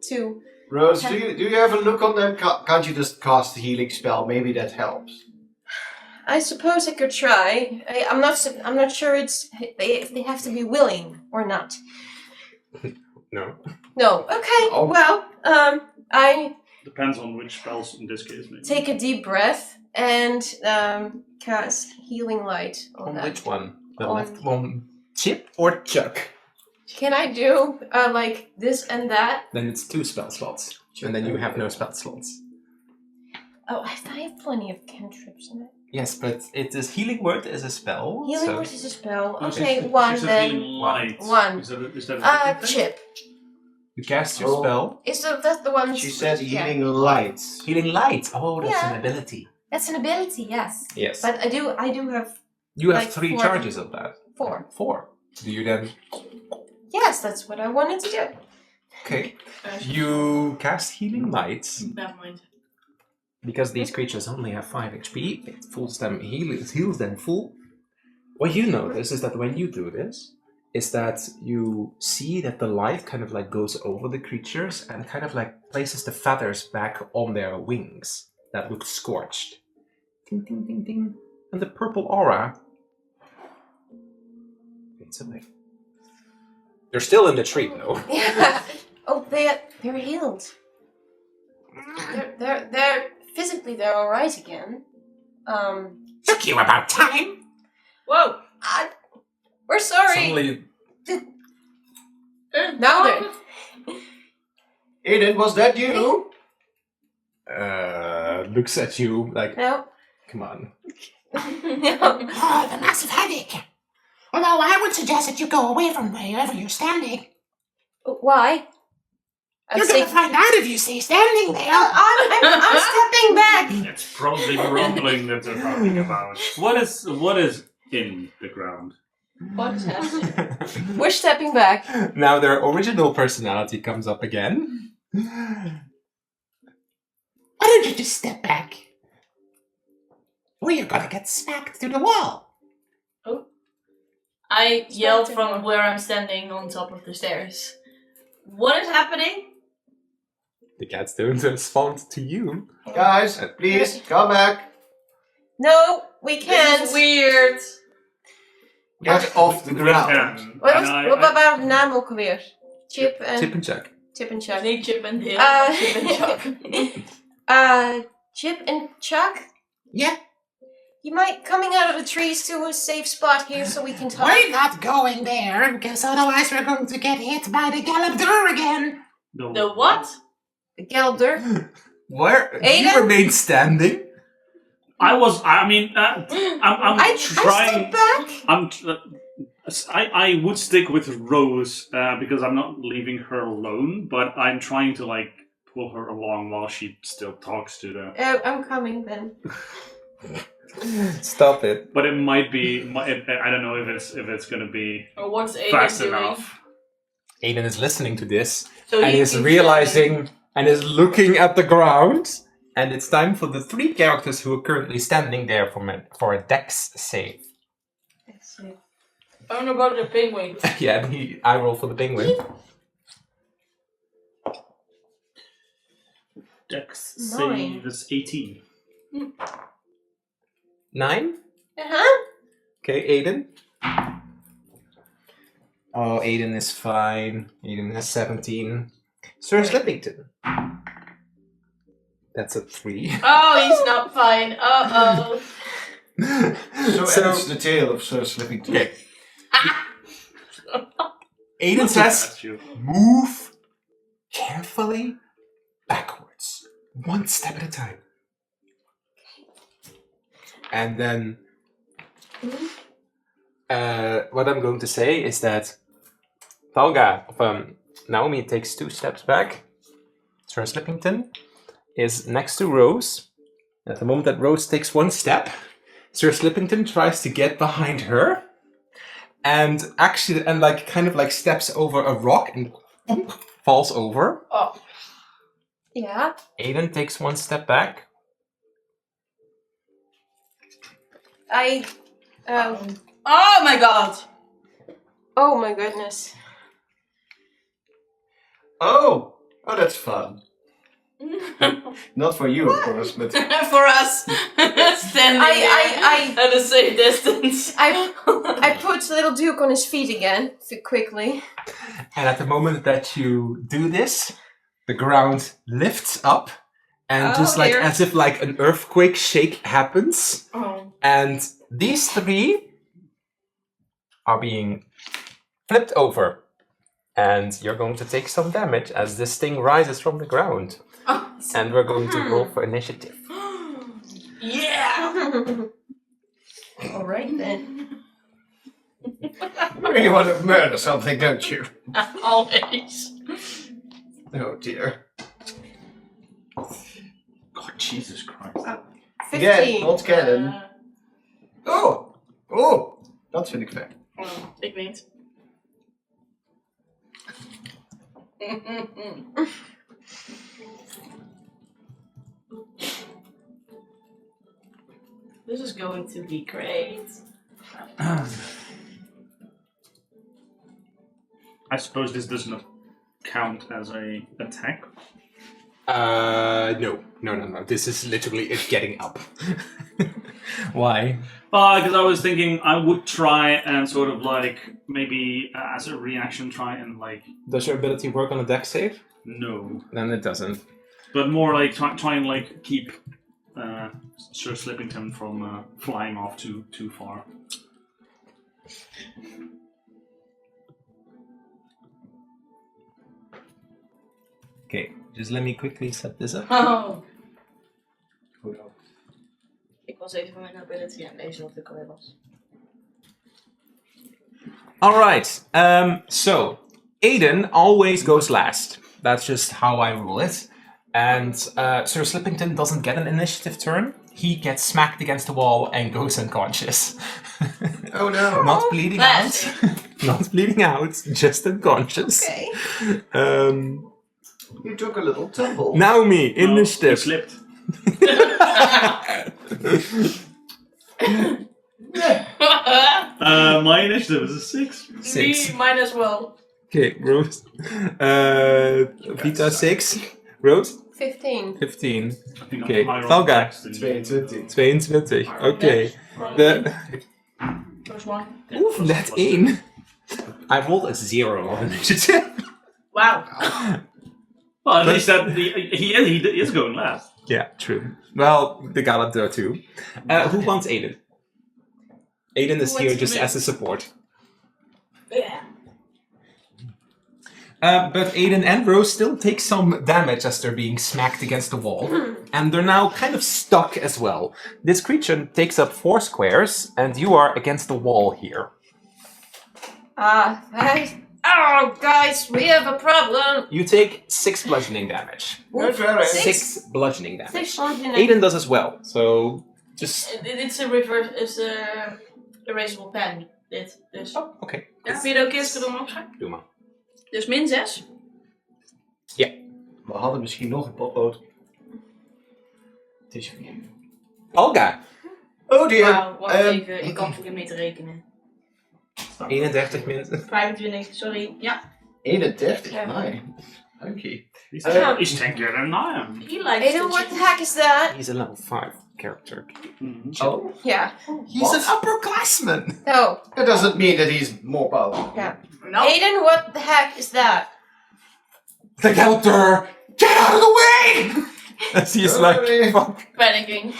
to. Rose, do you have a look on them? Can't you just cast a healing spell? Maybe that helps. I suppose I could try. I'm not sure if they have to be willing or not. No. No. Okay. Oh. Well, I Depends on which spells in this case, maybe. take a deep breath and cast healing light on that. Which one? The On- left one, Chip or Chuck? Can I do like this and that? Then it's 2 spell slots, and then you have no spell slots. Oh, I have plenty of cantrips in it. Yes, but it is healing word is a spell. Healing so word is a spell. Oh, Okay, she one says then. healing light. One. Is that a different thing? Chip. you cast your Oh. spell. That's the one? She said yeah. healing lights. Healing light. Oh, that's Yeah. an ability. That's an ability, yes. Yes. But I do have you have like 3 4. charges of that. 4. 4. Do you then? Yes, that's what I wanted to do. Okay. You cast healing light Never mind. because these creatures only have 5 HP. It heals them full. What you notice is that when you do this, is that you see that the light kind of like goes over the creatures and kind of like places the feathers back on their wings that look scorched. Ding, ding, ding, ding. And the purple aura fades away. They're still in the tree, though. Yeah. Oh, they're healed. They're physically they're all right again. Took you about time. Whoa! We're sorry. Suddenly, Now then. Aiden, was that you? looks at you like, No. come on. No. Oh, the massive headache. Although I would suggest that you go away from wherever you're standing. Why? You're going to find out if you stay standing there. I'm stepping back. It's probably rumbling that they're talking about. What is in the ground? What is happening? We're stepping back. Now their original personality comes up again. Why don't you just step back? Or you're going to get smacked through the wall. I yell from where I'm standing on top of the stairs. What is happening? The cats don't respond to you. Guys, please, come back. No, we This can't. is weird. Get off the ground. Wat waren de namen ook alweer? Chip en... Chip and Chuck. Chip and Chuck. Nee, Chip and Dale. Uh, Chip and Chuck. Chip and Chuck? Yeah. You might coming out of the trees to a safe spot here so we can talk. We're not going there, because otherwise we're going to get hit by the Galabdur again. The what? The Gelder. Where? Aiden? You remain standing? I'm I trying. step back. I would stick with Rose because I'm not leaving her alone, but I'm trying to like pull her along while she still talks to the. I'm coming then. Stop it. But it might be. I don't know if it's gonna be Or what's Aiden fast doing? enough. Aiden is listening to this So and is realizing and is looking at the ground. And it's time for the 3 characters who are currently standing there for a dex save. Let's see. I don't know about the penguin. Yeah, I roll for the penguin. Dex 9. save is 18. 9? Uh-huh. Okay, Aiden. Oh, Aiden is fine. Aiden has 17. Sir Slippington. That's a 3. Oh, he's not fine. Uh-oh. So ends the tale of Sir Slippington. Okay. Aiden says, That's you. move carefully backwards, 1 step at a time. And then what I'm going to say is that Naomi takes 2 steps back. Sir Slippington is next to Rose. At the moment that Rose takes 1 step, Sir Slippington tries to get behind her. And steps over a rock and falls over. Oh. Yeah. Aiden takes 1 step back. Oh my god. Oh my goodness. Oh, that's fun. Not for you, of course, but For us, standing there at a safe distance. I put little Duke on his feet again, quickly. And at the moment that you do this, the ground lifts up and dear. as if like an earthquake shake happens. Oh. And these 3 are being flipped over. And you're going to take some damage as this thing rises from the ground. And we're going to roll for initiative. Yeah! Alright then. you really want to murder something, don't you? Always. Oh dear. God, Jesus Christ. 15. Again, not cannon. Oh, dat vind ik fair. Ik niet. This is going to be great. I suppose this does not count as a attack. No. This is literally it getting up. Why? Because I was thinking I would try and sort of like maybe as a reaction try and like Does your ability work on a dex save? no, Then it doesn't. but more like try and like keep Sir Slippington from flying off too far. Okay, just let me quickly set this up. Oh. Ik was even van mijn ability en deze wat ik alweer was. Alright, so Aiden always goes last. That's just how I rule it. And Sir Slippington doesn't get an initiative turn. He gets smacked against the wall and goes unconscious. Oh no. Not bleeding out. Not bleeding out, just unconscious. Okay. You took a little tumble. Naomi, He initiative. slipped. My initiative is a 6. 6. Me, mine as well. Okay, Rose. Vita 6. Rose? 15. 15. I think Okay, I'm higher on Valga. dex than you. 22. 22. Okay. The... First one. Oef, net 1. I rolled a 0 on initiative. Wow. Well, at least that he is going last. Yeah, true. Well, the Galador too. Who wants Aiden? Aiden is Who here wants just me? as a support. Yeah. But Aiden and Rose still take some damage as they're being smacked against the wall. And they're now kind of stuck as well. This creature takes up 4 squares, and you are against the wall here. Oh, guys, we have a problem. You take 6 bludgeoning damage. Not very. 6 bludgeoning damage. 6 bludgeoning. Aiden does as well, so just... It's a reverse. It's a erasable pen. Dit. Dus. Oh, oké. Ja, heb je er ook eerst kunnen opschrijven? Doe maar. Dus min 6. We hadden misschien nog een potlood. Het is verkeerd. Olga. Oh dear. Wauw, wacht even. Ik kan er mee te rekenen. 31 min... 25, sorry. Ja. 31? Ja. Nee. Oké. Is tankier than I am. He likes Aiden, the what the heck is that? He's a level 5 character. Oh, Yeah. He's What? an upperclassman! Oh, that doesn't mean that he's more powerful. yeah. No. Aiden, what the heck is that? The Galador! Get out of the way! As he is Sorry. like, fuck. Panicking.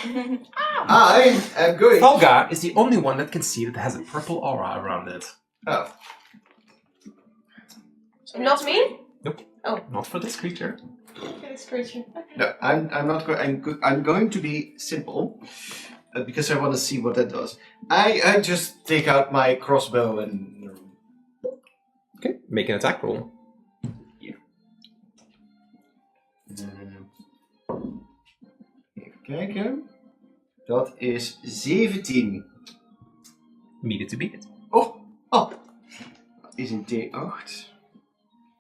I am going. Olga is the only one that can see that has a purple aura around it. Oh. Not me? Not for this creature. This creature. No, I'm not going. I'm going to be simple because I want to see what that does. I just take out my crossbow and. Okay, make an attack roll. Even kijken. Dat is 17. Meet it to beat it. Oh, dat is een D8.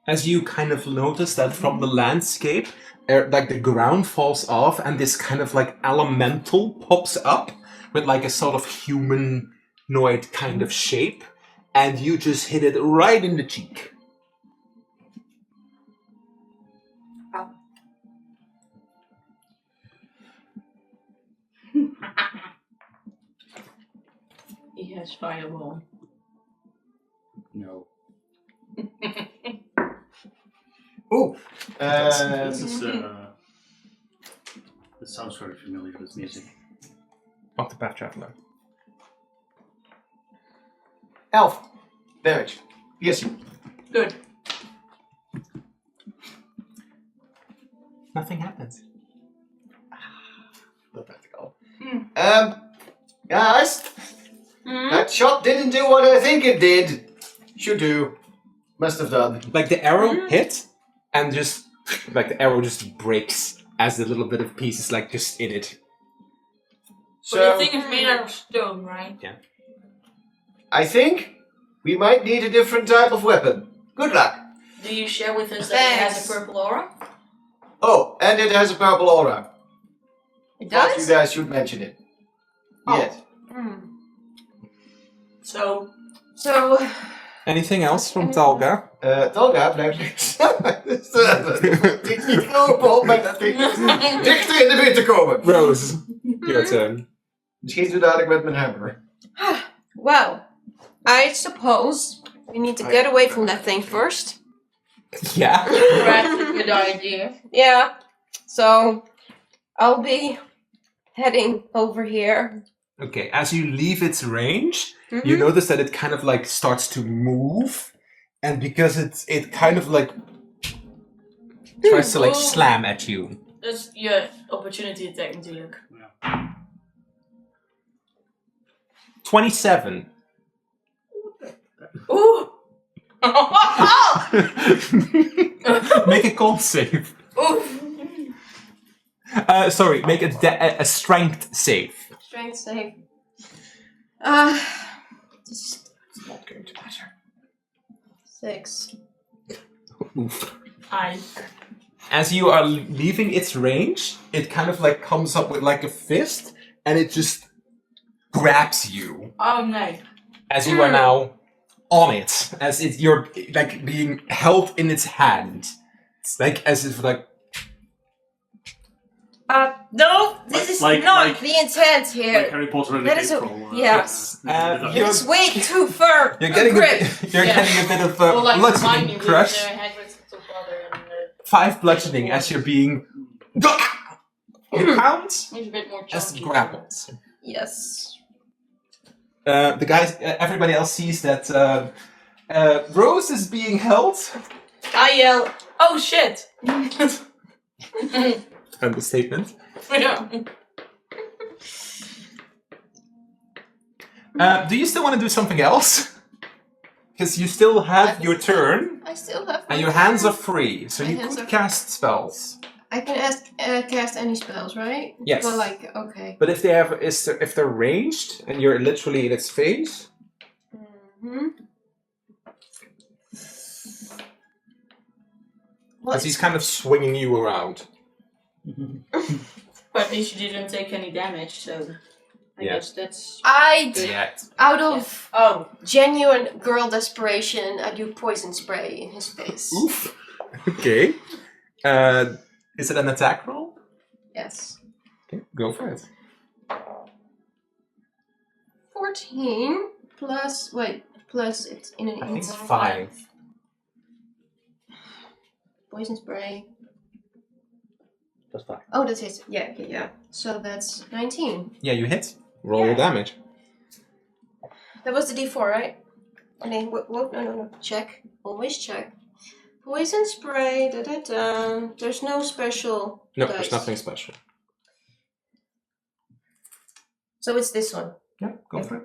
As you kind of notice that from the landscape, like the ground falls off and this kind of like elemental pops up with like a sort of humanoid kind of shape, and you just hit it right in the cheek. He has fireball. No. Oh, This is, this sounds very familiar, this music. Octopath Traveler. elf damage. Yes. Good. Nothing happens. Not practical. Guys, that shot didn't do what I think it did. Should do. Must have done. Like the arrow hit, and just like the arrow just breaks as the little bit of piece is like just in it. But So the thing is made out of stone, right? I think we might need a different type of weapon. Good luck. Do you share with us that it has Thanks. a purple aura? Oh, and it has a purple aura. It Thought you does? guys should mention it. Oh. Yes. So, Anything else from Talga? Tolga blijft links. Het is niet lopen, maar dat ding is dichter in de wind te komen. Rose, your turn. Misschien zo dadelijk met mijn hammer. Well, I suppose we need to get away from that thing first. Yeah. perhaps a good idea. Yeah. So, I'll be heading over here. Okay, as you leave its range, you notice that it kind of like starts to move, and because it kind of like tries to like Oh. slam at you. Dat is je opportunity attack natuurlijk. 27. Oeh! Make a con save. Oeh! Sorry, make a strength save. Strength save. It's not going to matter. 6. Oof. I. As you are leaving its range, it kind of like comes up with like a fist, and it just grabs you. Oh nee. As you are now on it, as you're like being held in its hand. It's like as if like No, this is Like- not like- the intent here. Like Harry Potter and the That is a- April. yes. you're- It's way too far. you're getting grip. you're Yeah. getting a bit of Well, like bludgeoning Hermione crush. with Hagrid's little brother and 5 bludgeoning as you're being You count He's a bit more as chunky. grappled. Yes. The guys, everybody else sees that Rose is being held. I yell, "Oh shit!" Understatement. Yeah. Do you still want to do something else? Because you still have your turn, I still have. and my your hands turn. are free, so My you hands could are- cast spells. I can cast any spells, right? Yes. But like, okay. But if they're ranged and you're literally in its face, because he's kind of swinging you around. But at least you didn't take any damage, so I guess that's. Out of Oh, genuine girl desperation, I do poison spray in his face. Oof. Okay. Is it an attack roll? Yes. Okay, go for it. 14 plus it's in an I think it's instant 5. poison spray. That's 5. Oh, that's it. Yeah, okay, yeah. So that's 19. Yeah, you hit. Roll your damage. That was the D4, right? And then no. Check. Always check. Poison spray. There's no special. No, dice. there's nothing special. So it's this one. Yeah, go for it.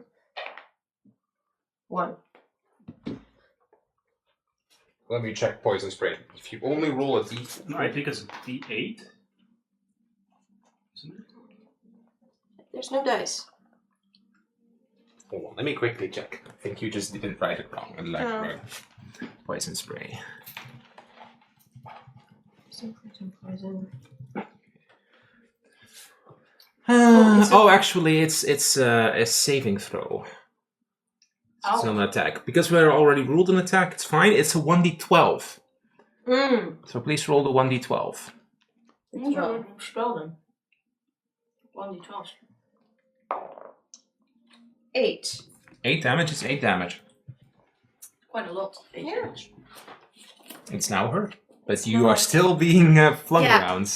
1. Let me check poison spray. If you only roll a d4. No, I think it's D8. Isn't it? There's no dice. Hold on, let me quickly check. I think you just didn't write it wrong. Oh. Poison spray. Poison. Actually, it's a saving throw. It's ow. not an attack. Because we're already ruled an attack, it's fine. It's a 1d12. So please roll the 1d12. Who's your spell then? 1d12. 8. 8 damage is 8 damage. Quite a lot. Yeah. It's now hurt. But you are still being flung Yeah. around.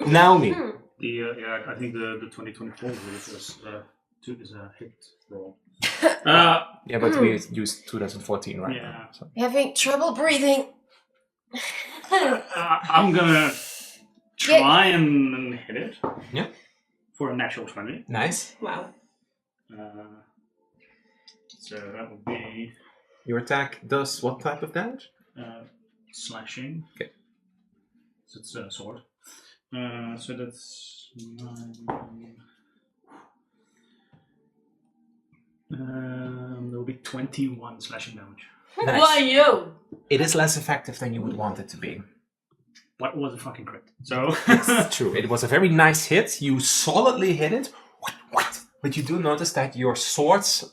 Now me. I think the 2024 is a hit roll. Yeah, but we used 2014, right? Yeah. So. Having trouble breathing. I'm gonna try and hit it. Yeah. For a natural 20. Nice. Wow. So that would be Your attack does what type of damage? slashing. Okay. So it's a sword. So that's 9. There will be 21 slashing damage. Nice. Why yo? It is less effective than you would want it to be. What was a fucking crit? So It's true. It was a very nice hit. You solidly hit it. But you do notice that your swords,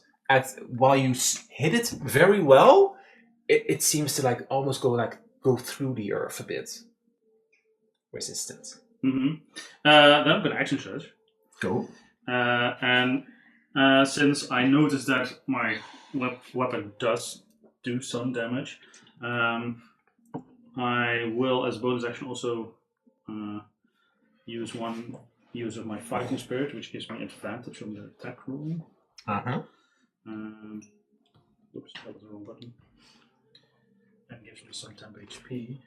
while you hit it very well, it seems to like almost go through the earth a bit. Resistance. Then I'm gonna action surge. Go. And since I noticed that my weapon does do some damage, I will, as bonus action, also use of my fighting spirit, which gives me advantage on the attack roll. Oops, that was the wrong button. And gives me some temp HP.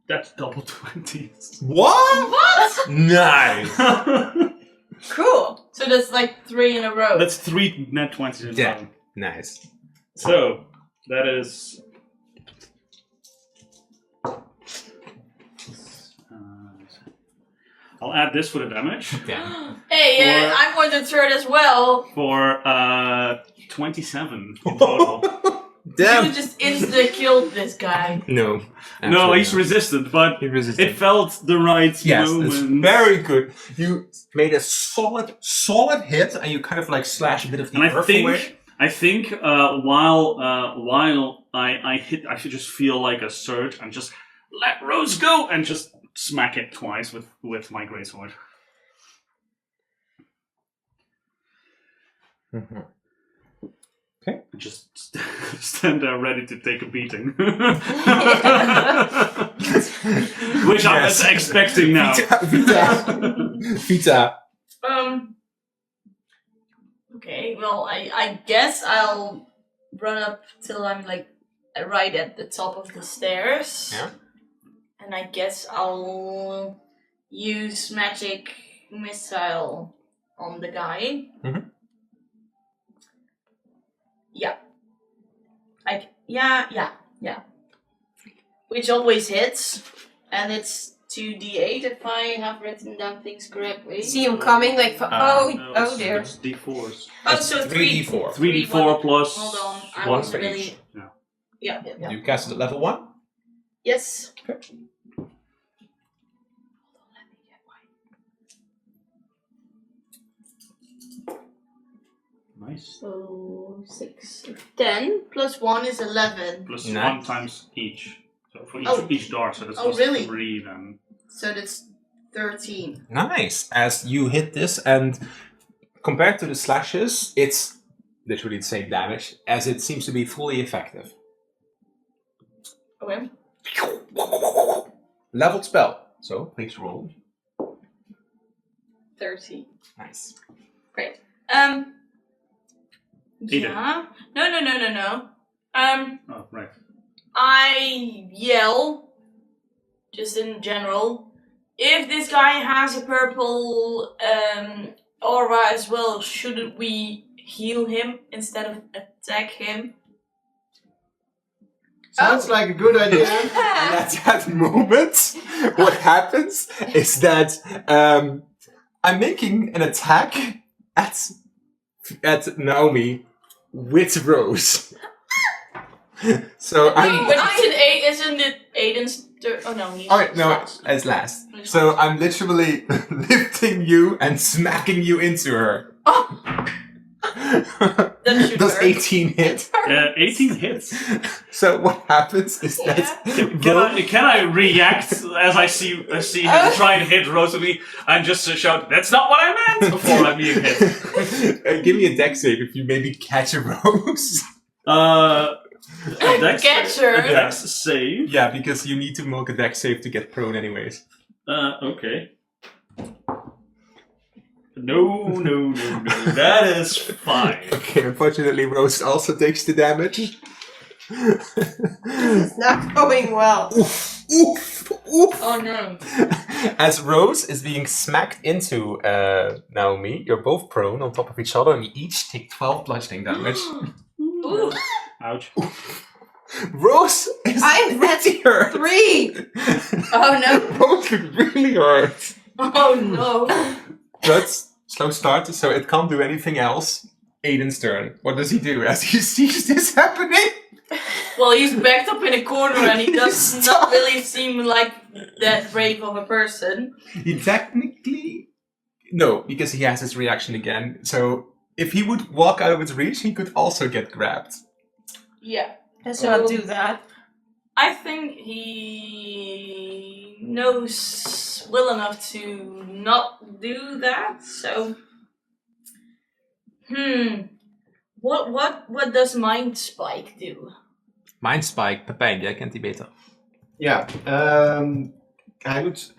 That's double 20s. What? Nice. Cool. So that's like 3 in a row. That's 3 net 20s in a Yeah. row. Nice. So, that is... I'll add this for the damage. Yeah. Hey, For- I'm going to third as well. For 27 in total. Damn. You just insta killed this guy. No. No, Actually, he's resistant, but He resisted. it felt the right Yes, moment. it's very good. You made a solid hit, and you kind of like slash a bit of the And earth away. I think while I hit, I should just feel like a surge and just let Rose go and just smack it twice with my greatsword. Just stand there ready to take a beating. Which I'm Yes. expecting now. Vita. Okay, well, I guess I'll run up till I'm like right at the top of the stairs. Yeah. And I guess I'll use magic missile on the guy. Mhm. Yeah. Yeah. Which always hits, and it's 2d8 if I have written down things correctly. See him coming, like, No, dear. It's D4s. Oh, so 3d4. 3d4 plus Hold on, I one was for really. each. Yeah. You cast it at level 1? Yes. Nice. So 6, 10 plus 1 is 11. Plus Nice. 1 times each. So for Oh. each dart, so that's Oh, plus really? 3 then. So that's 13. Nice. As you hit this, and compared to the slashes, it's literally the same damage, as it seems to be fully effective. Okay. Leveled spell. So, please roll. 30. Nice. Great. Eden. Yeah. No. Oh, right. I yell, just in general, if this guy has a purple aura as well, shouldn't we heal him instead of attack him? Sounds like a good idea. And at that moment, what happens is that I'm making an attack at Naomi with Rose. So I'm. But isn't it Aiden's turn? Oh no, he's Oh no, last. as last. So I'm literally lifting you and smacking you into her. That should Does hurt. 18 hit? 18 hits. So what happens is that Can I react as I see him try and hit Rosalie and just shout, "That's not what I meant!" before I'm being hit? give me a dex save if you maybe catch a Rose. Catch her. A dex save. Yeah, because you need to make a dex save to get prone anyways. Okay. No. That is fine. Okay, unfortunately Rose also takes the damage. It's not going well. Oof. Oh no. As Rose is being smacked into Naomi, you're both prone on top of each other and you each take 12 bludgeoning damage. Ooh. Ouch. Rose is I'm at really hurt. 3. Oh no. Both look really hurt. Oh no. But slow start, so it can't do anything else. Aiden's turn. What does he do as he sees this happening? Well, he's backed up in a corner and he does not really seem like that brave of a person. He technically... No, because he has his reaction again. So if he would walk out of its reach, he could also get grabbed. Yeah. Let's not do that. I think he knows well enough to not do that, so... What does Mind Spike do? Mind Spike, Pepijn, jij kent die beter. Ja, hij doet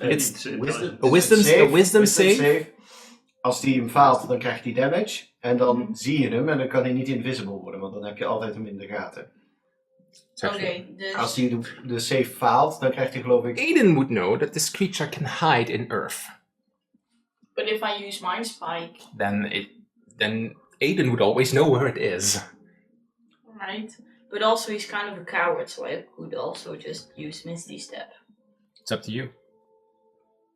It's wisdom. a wisdom save. Als hij hem faalt, dan krijgt hij damage. En dan zie je hem en dan kan hij niet invisible worden, want dan heb je altijd hem in de gaten. Oké, dus... Als hij de save faalt, dan krijgt hij geloof ik... Aiden would know that this creature can hide in earth. But if I use Mind Spike... Then Aiden would always know where it is. Right. But also he's kind of a coward, so I could also just use Misty Step. It's up to you.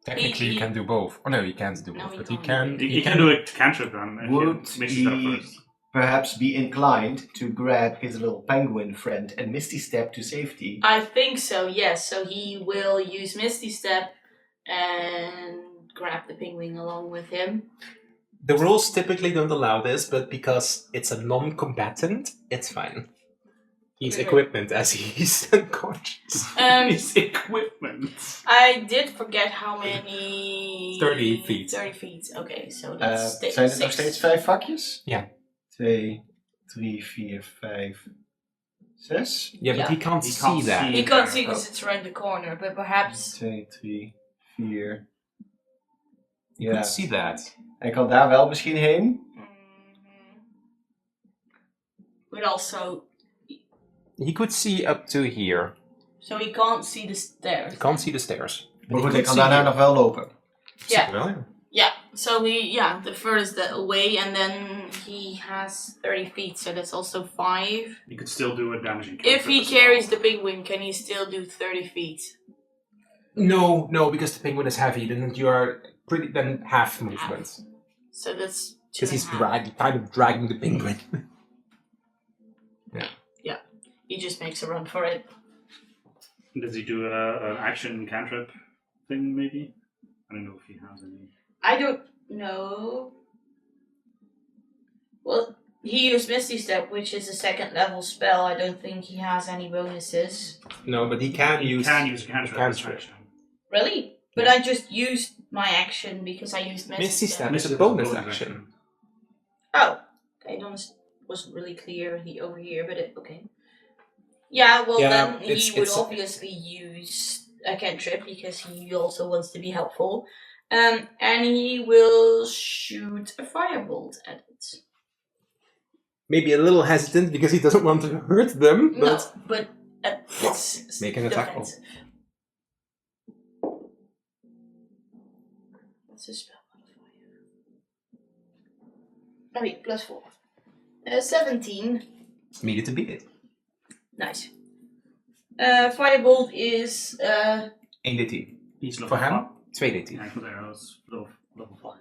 Technically, you can do both. Oh no, you can't do No, both, he but you can't. can. You can do a cantrip then. If Would you miss that he first. perhaps be inclined to grab his little penguin friend and Misty Step to safety? I think so, yes. So he will use Misty Step and grab the penguin along with him. The rules typically don't allow this, but because it's a non-combatant, it's fine. He's Okay. equipment as he's unconscious. His equipment. I did forget how many... 30 feet. 30 feet, okay. So that's Zijn het nog 6. steeds 5 vakjes? Ja. 2, 3, 4, 5, 6. Yeah, but Yeah. he can't He see can't that. see. You can't see because it's around the corner, but perhaps 2, 3, 4. You Ja. can see that. Hij kan daar wel misschien heen. but also He could see up to here. so he can't see the stairs. He can't see the stairs. Maar goed, he hij could kan see daarna here. nog wel lopen. Yeah. Well, yeah. Yeah, so the furthest away, and then he has 30 feet, so that's also 5. You could still do a damaging. If he cantrip as carries well. the penguin, can he still do 30 feet? No, because the penguin is heavy. Then you are then half movement. So that's 2 Because he's and a half. kind of dragging the penguin. He just makes a run for it. Does he do an action cantrip thing? Maybe. I don't know if he has any. I don't know. Well, he used Misty Step, which is a 2nd level spell. I don't think he has any bonuses. No, but he can He use. can use a cantrip. as cantrip. action. Really? But I just used my action because I used Misty, Misty Step. Step is Misty a Step bonus is a action. Oh, okay. It wasn't really clear over here, but okay. Yeah, well Yeah, then he it's- would it's- obviously use a cantrip because he also wants to be helpful. And he will shoot a firebolt at it. Maybe a little hesitant because he doesn't want to hurt them, but No, but it's Make an attack roll. defensive. What's his spell modifier? Oh wait, +4. 17. needed to beat it. Nice. Firebolt is 1d10. He's level For him, 5. 2d10. Yeah, for the arrows, level 5.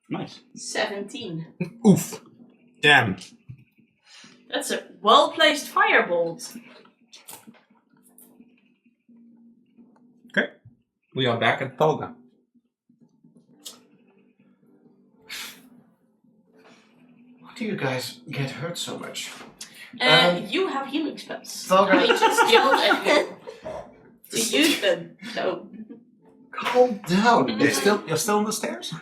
Nice. 17. Oof. Damn. That's a well-placed firebolt. Okay. We are back at Tolga. How do you guys get hurt so much? You have healing spells. Tolga. I just yelled at you to use them. So Calm down. You're still on the stairs?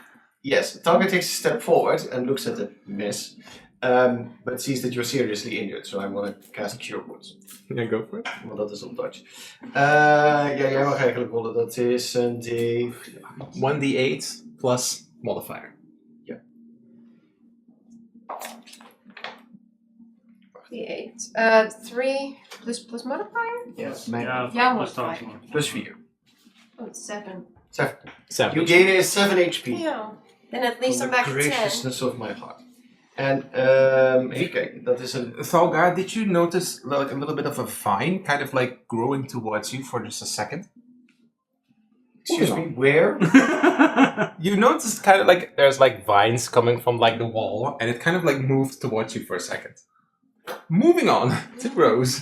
Yes, Target takes a step forward and looks at the mess, but sees that you're seriously injured, so I want to cast Cure Wounds. Yeah, go for it. Want dat is op Dutch. Ja, jij mag eigenlijk rollen. Dat is een D... 1d8 plus modifier. Ja. 8. 3 plus modifier? Ja, Yeah, Yeah, plus modifier. times more. plus 4. Oh, it's 7. 7. 7. You gain 7 HP. Yeah. Then at least From I'm the back at 10. graciousness of my heart. En even kijken, dat is een... Thalga, did you notice like a little bit of a vine kind of like growing towards you for just a second? Excuse me, where? You noticed kind of like there's like vines coming from like the wall and it kind of like moved towards you for a second. Moving on to Rose.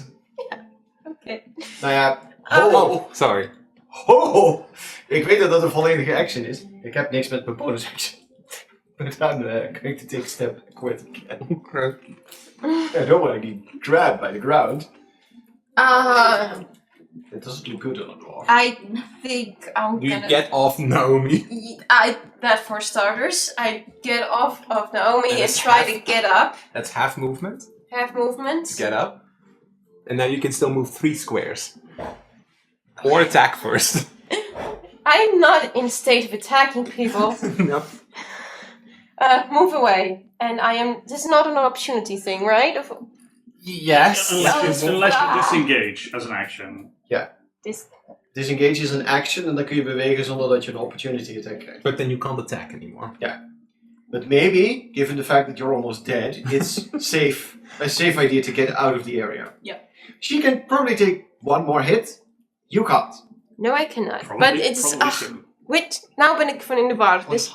Okay. Nou ja, Oh, sorry. ho! Ik weet dat dat een volledige action is. Ik heb niks met mijn bonus action. But I'm going to take a step quit again. Okay. I don't want to get grabbed by the ground. It doesn't look good on a dwarf. I think I'm You gonna... get off Naomi. That for starters. I get off of Naomi And and it's try half- to get up. That's half movement. Half movement. Get up. And now you can still move 3 squares. Or attack first. I'm not in state of attacking people. Nope. Move away. And this is not an opportunity thing, right? Yes. Unless you Ah. disengage as an action. This... Disengage is een action en dan kun je bewegen zonder dat je een opportunity attack krijgt. But then you can't attack anymore. But maybe, given the fact that you're almost dead, it's a safe idea to get out of the area. Yeah. She can probably take one more hit. You can't. No, I cannot. Probably, but it's... probably so. Wait, nou ben ik van in de war. Dus...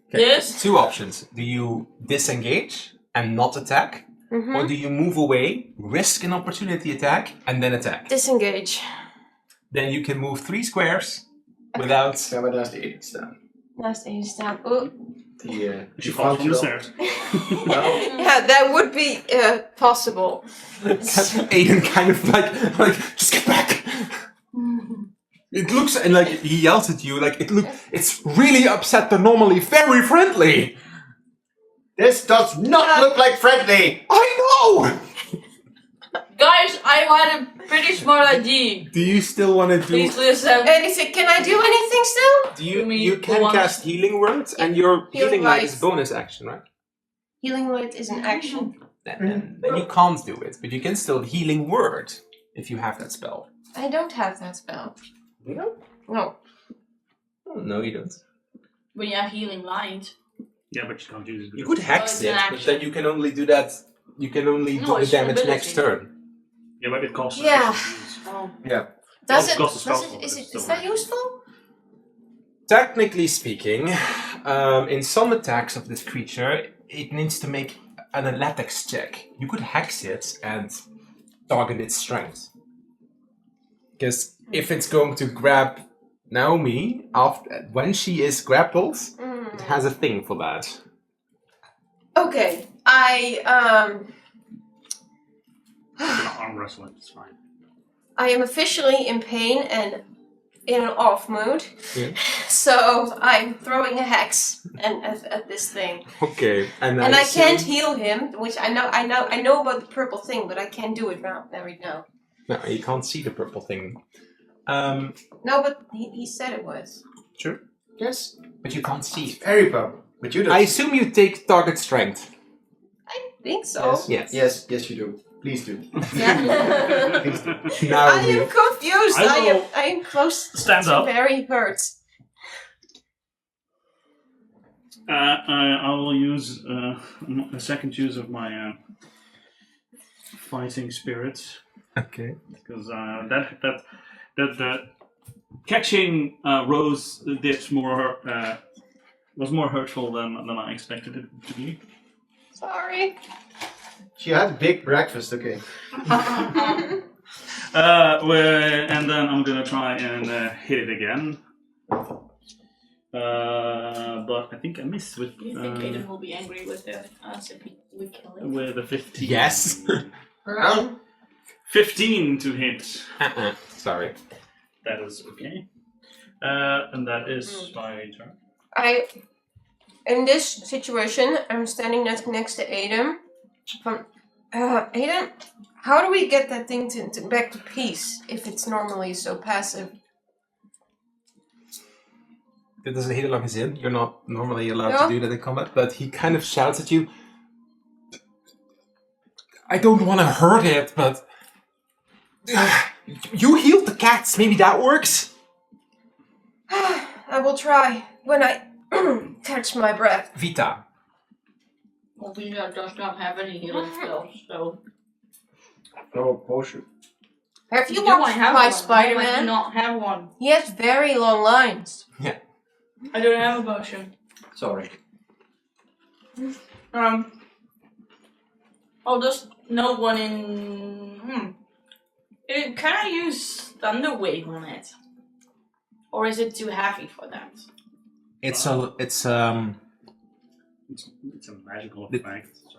Okay. Yes. 2 options. Do you disengage and not attack? Mhm. Or do you move away, risk an opportunity attack, and then attack? Disengage. Then you can move 3 squares without... Ja, maar daar is de edit staan. Naast één staan. Oh. Die She falls from the wel. stairs. Yeah, that would be possible. Aiden kind of like, just get back! It looks and like he yells at you. Like it's really upset. They're normally very friendly. This does not look like friendly! I know. Guys, I had a pretty smart idea. Do you still want to do? Please listen. Anything? Can I do anything still? Do you? Me, You can one. cast healing words, and your healing light is light. bonus action, right? Healing light is an action. Then you can't do it, but you can still healing word if you have that spell. I don't have that spell. No. No. Oh, no, you don't. When you have healing light. Yeah, but you can't use it. You could hex it's it, an but action. then you can only do that. You can only No, do the it's an damage ability. next turn. Yeah, but it costs. Yeah. Oh. Yeah. Does Well, it? cost a spell Does slot, it? Is it's it? Is still that useful? Technically speaking, in some attacks of this creature, it needs to make an athletics check. You could hex it and target its strength. Because if it's going to grab Naomi after when she is grappled, it has a thing for that. Okay. Arm wrestling, it's fine. I am officially in pain and in an off mood. Yeah. So I'm throwing a hex at this thing. Okay, and And I assume- can't heal him, which I know about the purple thing, but I can't do it right now. No, you can't see the purple thing. No, but he said it was. Sure, Yes. but you can't see it. Very purple. But you do. I assume you take target strength. I think so. Yes. Yes, you do. Please do. Yeah. Please do. Now I am confused. I I am close stand to up. very hurt. I will use a second use of my fighting spirit Okay. because that catching Rose did more was more hurtful than I expected it to be. Sorry. She had a big breakfast, okay. And then I'm gonna try and hit it again. But I think I missed with Do you think Aiden will be angry with us if we kill him? with a 15. Yes. 15 to hit. Sorry. That is okay. And that is my turn. In this situation, I'm standing next to Aiden. Aiden, how do we get that thing to back to peace if it's normally so passive? Dit is een hele lange zin. You're not normally allowed to do that in combat, but he kind of shouts at you. I don't want to hurt it, but you healed the cats. Maybe that works. I will try when I catch my breath. Vita. Well, Vina does not have any healing spells, so... Oh, potion. Have you Do I watched have my one? Spider-Man? I do not have one. He has very long lines. I don't have a potion. Sorry. Oh, there's no one in... Can I use Thunder Wave on it? Or is it too heavy for that? It's It's a magical effect, so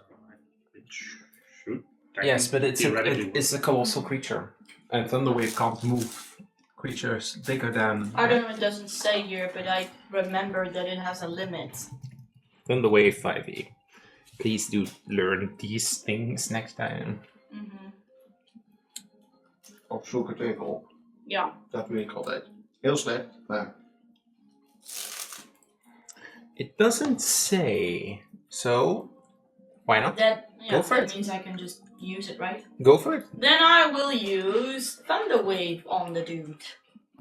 it should. yes, but theoretically it's a colossal creature, and Thunderwave can't move creatures bigger than. I don't know, it doesn't say here, but I remember that it has a limit. Thunderwave 5e. Please do learn these things next time. Mm-hmm. Opzoek het even op. Ja. Dat doe ik altijd. Heel slecht, maar... It doesn't say, so why not? That for it. means I can just use it, right? Go for it. Then I will use Thunder Wave on the dude.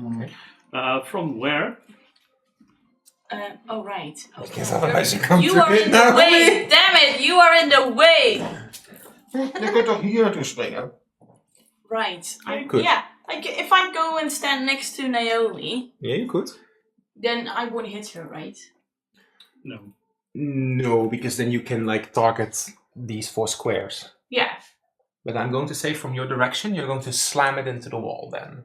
Okay. From where? Oh right. Because otherwise you come You to are it in the now. way! Damn it! You are in the way! Je kunt toch hier naartoe springen? Right. could. Yeah. If I go and stand next to Naomi, Yeah, you could. then I won't hit her, right? No. No, because then you can like target these 4 squares. Yeah. But I'm going to say from your direction, you're going to slam it into the wall then.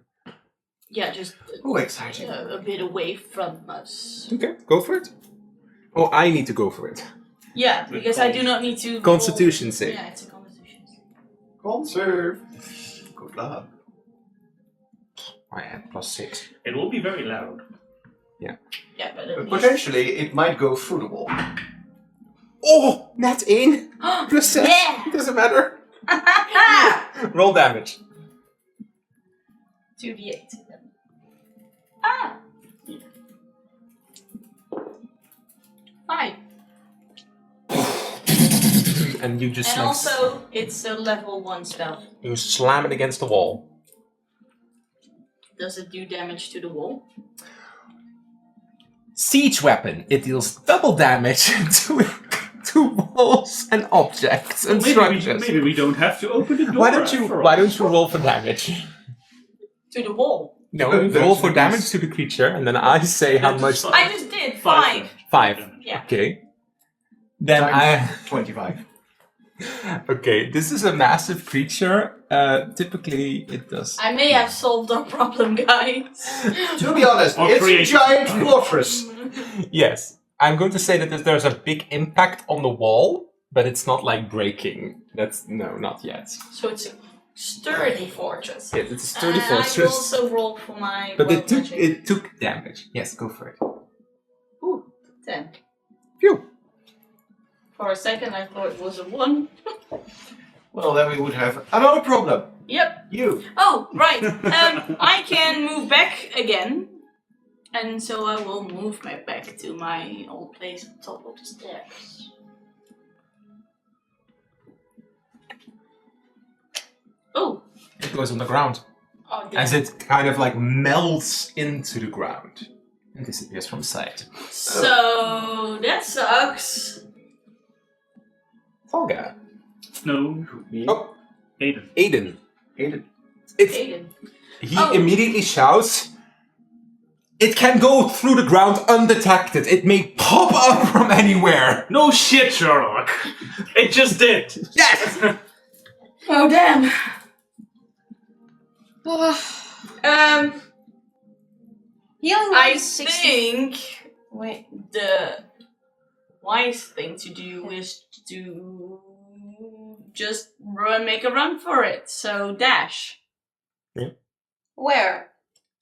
Yeah, just Hoe exciting. a bit away from us. Okay, go for it. Oh, I need to go for it. Yeah, because I do not need to... Constitution save. Yeah, it's a constitution save. Conserve. Good luck. I add +6. It will be very loud. Yeah, but at But least... potentially, it might go through the wall. Oh, net 1 +6. Yeah! Doesn't matter. Roll damage. 2d8. Ah! 5. And you just And like, also, it's a level 1 spell. you slam it against the wall. Does it do damage to the wall? Siege weapon. It deals double damage to walls and objects and structures. Maybe we don't have to open the door. Why don't you roll for damage? To the wall? No, roll for damage to the creature, and then I say how much. I just did 5. 5. Yeah. Okay. Then Times 25. Okay, this is a massive creature. Typically, it does. I may have solved our problem, guys. To be honest, Or it's a create- giant fortress. Yes, I'm going to say that there's a big impact on the wall, but it's not like breaking. No, not yet. So it's a sturdy fortress. Yes, it's a sturdy I fortress. also rolled for my But wild magic. it took damage. Yes, go for it. Ooh, 10. Phew. For a second I thought it was a 1. Well, then we would have another problem. Yep. You. Oh, right. I can move back again. And so I will move back to my old place on top of the stairs. Oh. It goes on the ground. Oh, damn. As it kind of like melts into the ground and disappears from sight. So that sucks. Olga. No. Me. Oh, Aiden. Aiden. Aiden. Aiden. He Oh. immediately shouts, "It can go through the ground undetected. It may pop up from anywhere." No shit, Sherlock. It just did. Yes! Oh, damn. Healing I is 60. think Wait. the wise thing to do is to just make a run for it. So dash Where?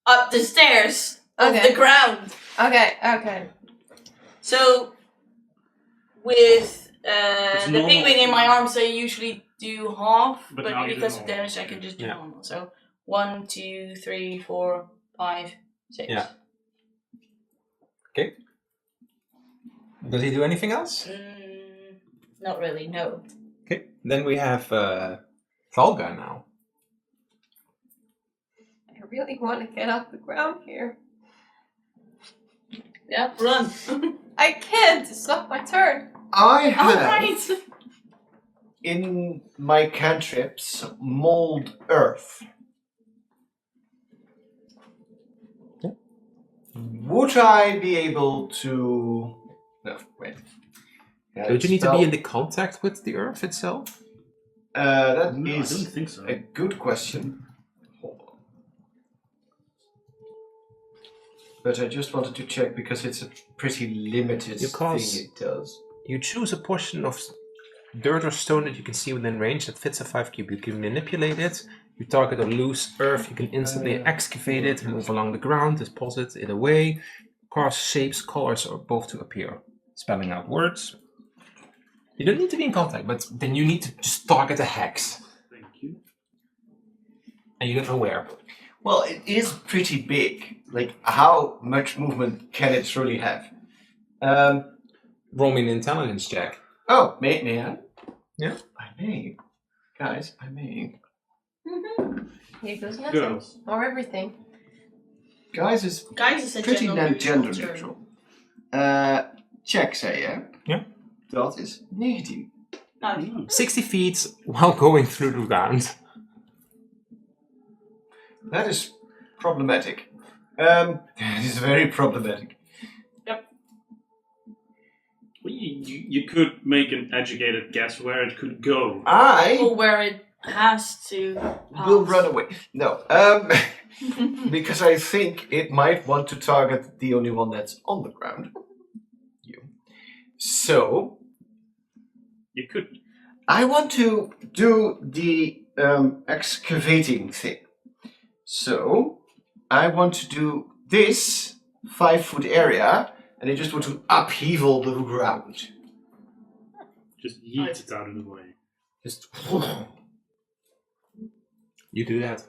up the stairs of Okay. the ground. Okay. So with It's the normal. penguin in my arms, I usually do half, But but now you do because of normal. damage, I can just do Yeah. normal. So 1, 2, 3, 4, 5, 6. Yeah. Okay. Does he do anything else? Not really. No. Okay. Then we have Thalga now. I really want to get off the ground here. Yeah. Run. I can't. It's not my turn. I All have right. in my cantrips mold earth. Yeah. Would I be able to? No, wait. Don't you need to be in the contact with the earth itself? That No, I is don't think so. a good question. Hold on. But I just wanted to check because it's a pretty limited Because- thing it does. You choose a portion of dirt or stone that you can see within range that fits a 5 cube. You can manipulate it. You target a loose earth, you can instantly excavate it, move along the ground, deposit it away, cause shapes, colors, or both to appear. Spelling out words. You don't need to be in contact, but then you need to just target a hex. Thank you. And you don't know where. Well, it is pretty big. Like, how much movement can it truly have? Roll me an intelligence check. Oh, may I? Yeah. I may. Guys, I may. Here goes nothing. Girls. Or everything. Guys is Guys, is a pretty gender gender neutral term. neutral. Check, zei je? Ja. Dat is 19. Oh, 60 feet while going through the ground. That is problematic. That is very problematic. Well, you could make an educated guess where it could go. I or where it has to pass. will run away. No, because I think it might want to target the only one that's on the ground. You. So, You could. I want to do the excavating thing. So, I want to do this 5-foot area, and I just want to upheaval the ground. Just yeet it out of the way. Just. You do that.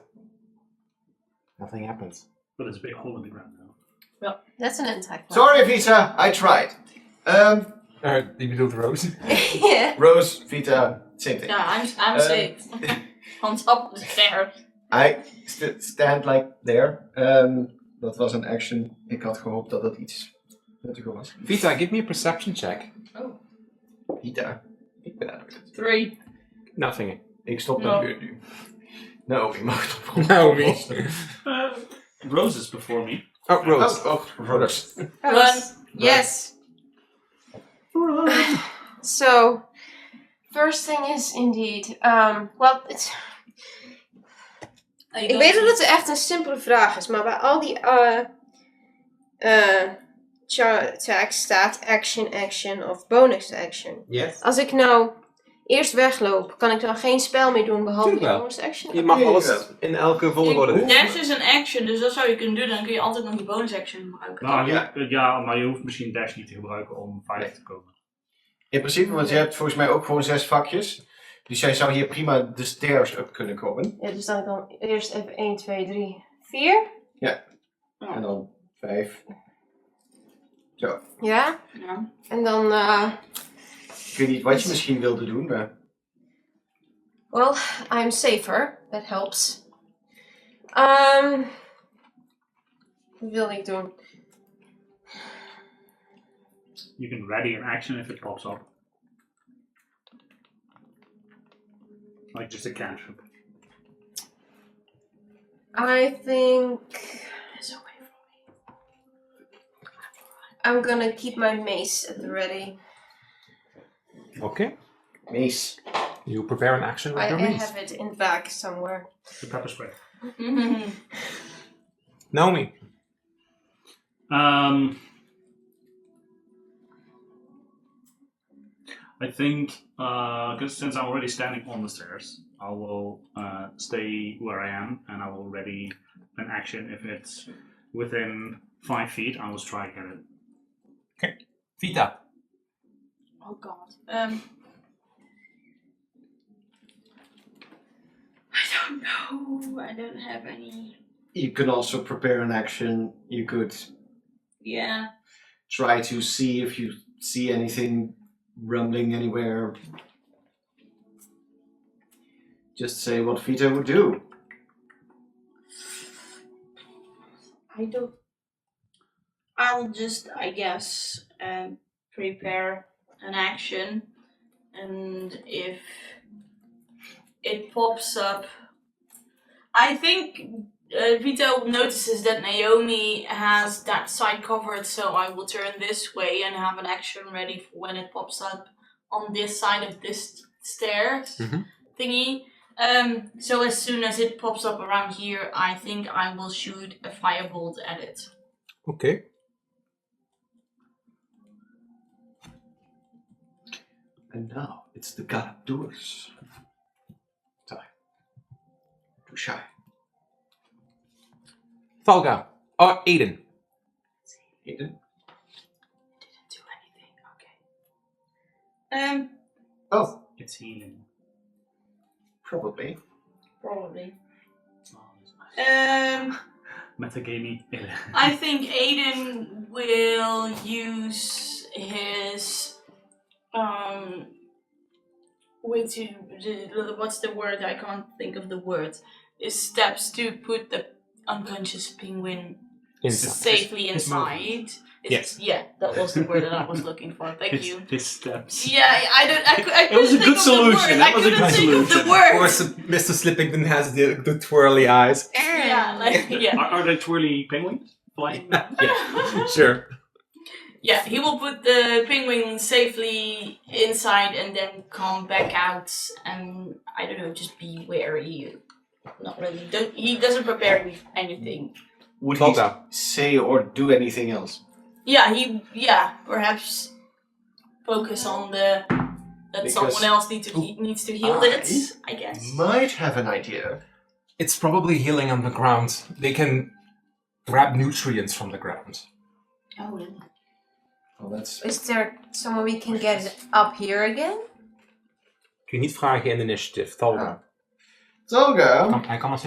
Nothing happens. But it's a big hole in the ground now. That's an attack. Sorry, Vita, I tried. You do the rose. Yeah. Rose, Vita, same thing. Yeah, I'm safe. On top of the stairs. I stand like there. Dat was een action. Ik had gehoopt dat dat iets nuttiger was. Vita, give me a perception check. Oh. Vita, ik ben aan het. 3. Nothing. Ik stop No. met nu. Nou, je mag het op. Naomi. Rose is before me. Oh, Rose. Oh, Rose. Run. Yes. So, first thing is indeed, well, ik weet dat het echt een simpele vraag is, maar bij al die tags staat action of bonus action. Yes. Als ik nou eerst wegloop, kan ik dan geen spel meer doen behalve die Tuurlijk wel. bonus action? Je mag Ja, alles ja. in elke volgorde doen. Dash is een action, dus dat zou je kunnen doen. Dan kun je altijd nog die bonus action gebruiken. Nou, Ja. ja, maar je hoeft misschien dash niet te gebruiken om veilig te komen. In principe, want je hebt volgens mij ook gewoon 6 vakjes. Dus jij zou hier prima de stairs up kunnen komen. Ja, dus dan eerst even 1, 2, 3, 4. En dan 5. Zo. Ja, Ja. en dan, Ik weet niet wat je misschien wilde doen, maar... well, I'm safer. That helps. Wat wil ik doen? You can ready an action if it pops up. Like just a cantrip. I think Is away from me. I'm gonna keep my mace at the ready. Okay. Mace. You prepare an action with I your mace. have it in the back somewhere. The pepper spray. Naomi. I think, because since I'm already standing on the stairs, I will stay where I am and I will ready an action. If it's within 5 feet, I will try to get it. Okay. Vita. Oh god. I don't know. I don't have any. You can also prepare an action. You could Yeah. try to see if you see anything rumbling anywhere. Just say what Vita would do. I don't. I'll just, I guess, prepare an action, and if it pops up, I think Vito notices that Naomi has that side covered, so I will turn this way and have an action ready for when it pops up on this side of this stairs thingy. So as soon as it pops up around here, I think I will shoot a firebolt at it. Okay. And now it's the god doers. Time to shine. Valga. Oh, Aiden. Aiden? Didn't do anything. Okay. Oh, It's healing. probably. Probably. Oh, that's nice. Um, Metagaming. I think Aiden will use his way to what's the word? I can't think of the word. His steps to put the unconscious penguin safely inside. Yes. Yeah, that was the word that I was looking for. Thank you. His steps. Yeah, I couldn't It was a think good of solution. The word. It was a I couldn't good think of solution. the word. Of course, Mr. Slippington has the twirly eyes. Yeah, like, yeah. Are they twirly penguins flying? Yeah, sure. Yeah, he will put the penguin safely inside and then come back out and, I don't know, just be wary. Not really. He doesn't prepare anything. Would Valga. he say or do anything else? Yeah, perhaps focus on that Because someone else needs to heal it, I guess. Might have an idea. It's probably healing on the ground. They can grab nutrients from the ground. Oh, really? Oh, that's... Is there someone we can get up here again? Kun je niet vragen in initiative, Talga. Talga. Hij kan nog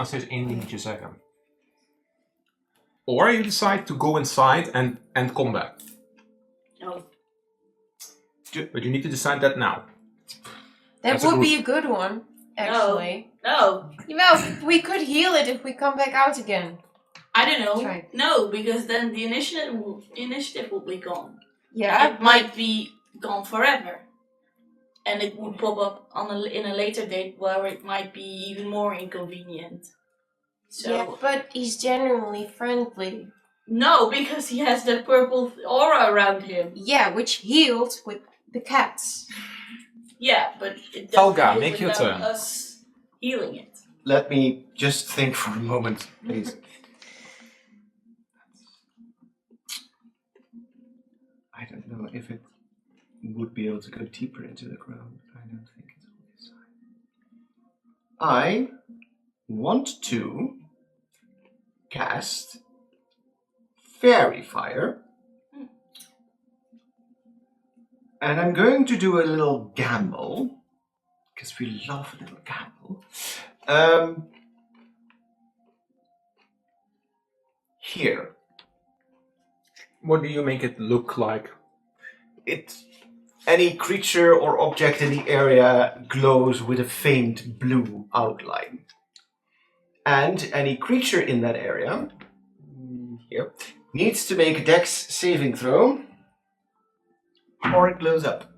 steeds één dingetje zeggen. Or you decide to go inside and combat. No. But you need to decide that now. That That's a would good- be a good one, actually. No. Well, we could heal it if we come back out again. I don't know. Try. No, because then the initiative will be gone. Yeah, It might be gone forever. And it would pop up in a later date where it might be even more inconvenient. So yeah, but he's genuinely friendly. no, because he has the purple aura around him. Yeah, which healed with the cats. Yeah, but it doesn't Olga, heal make your without turn. us healing it. Let me just think for a moment, please. I don't know if it would be able to go deeper into the ground. I don't think it's on this side. I want to cast Fairy Fire. And I'm going to do a little gamble, because we love a little gamble. Here. What do you make it look like? Any creature or object in the area glows with a faint blue outline. And any creature in that area here needs to make a Dex saving throw, or it glows up.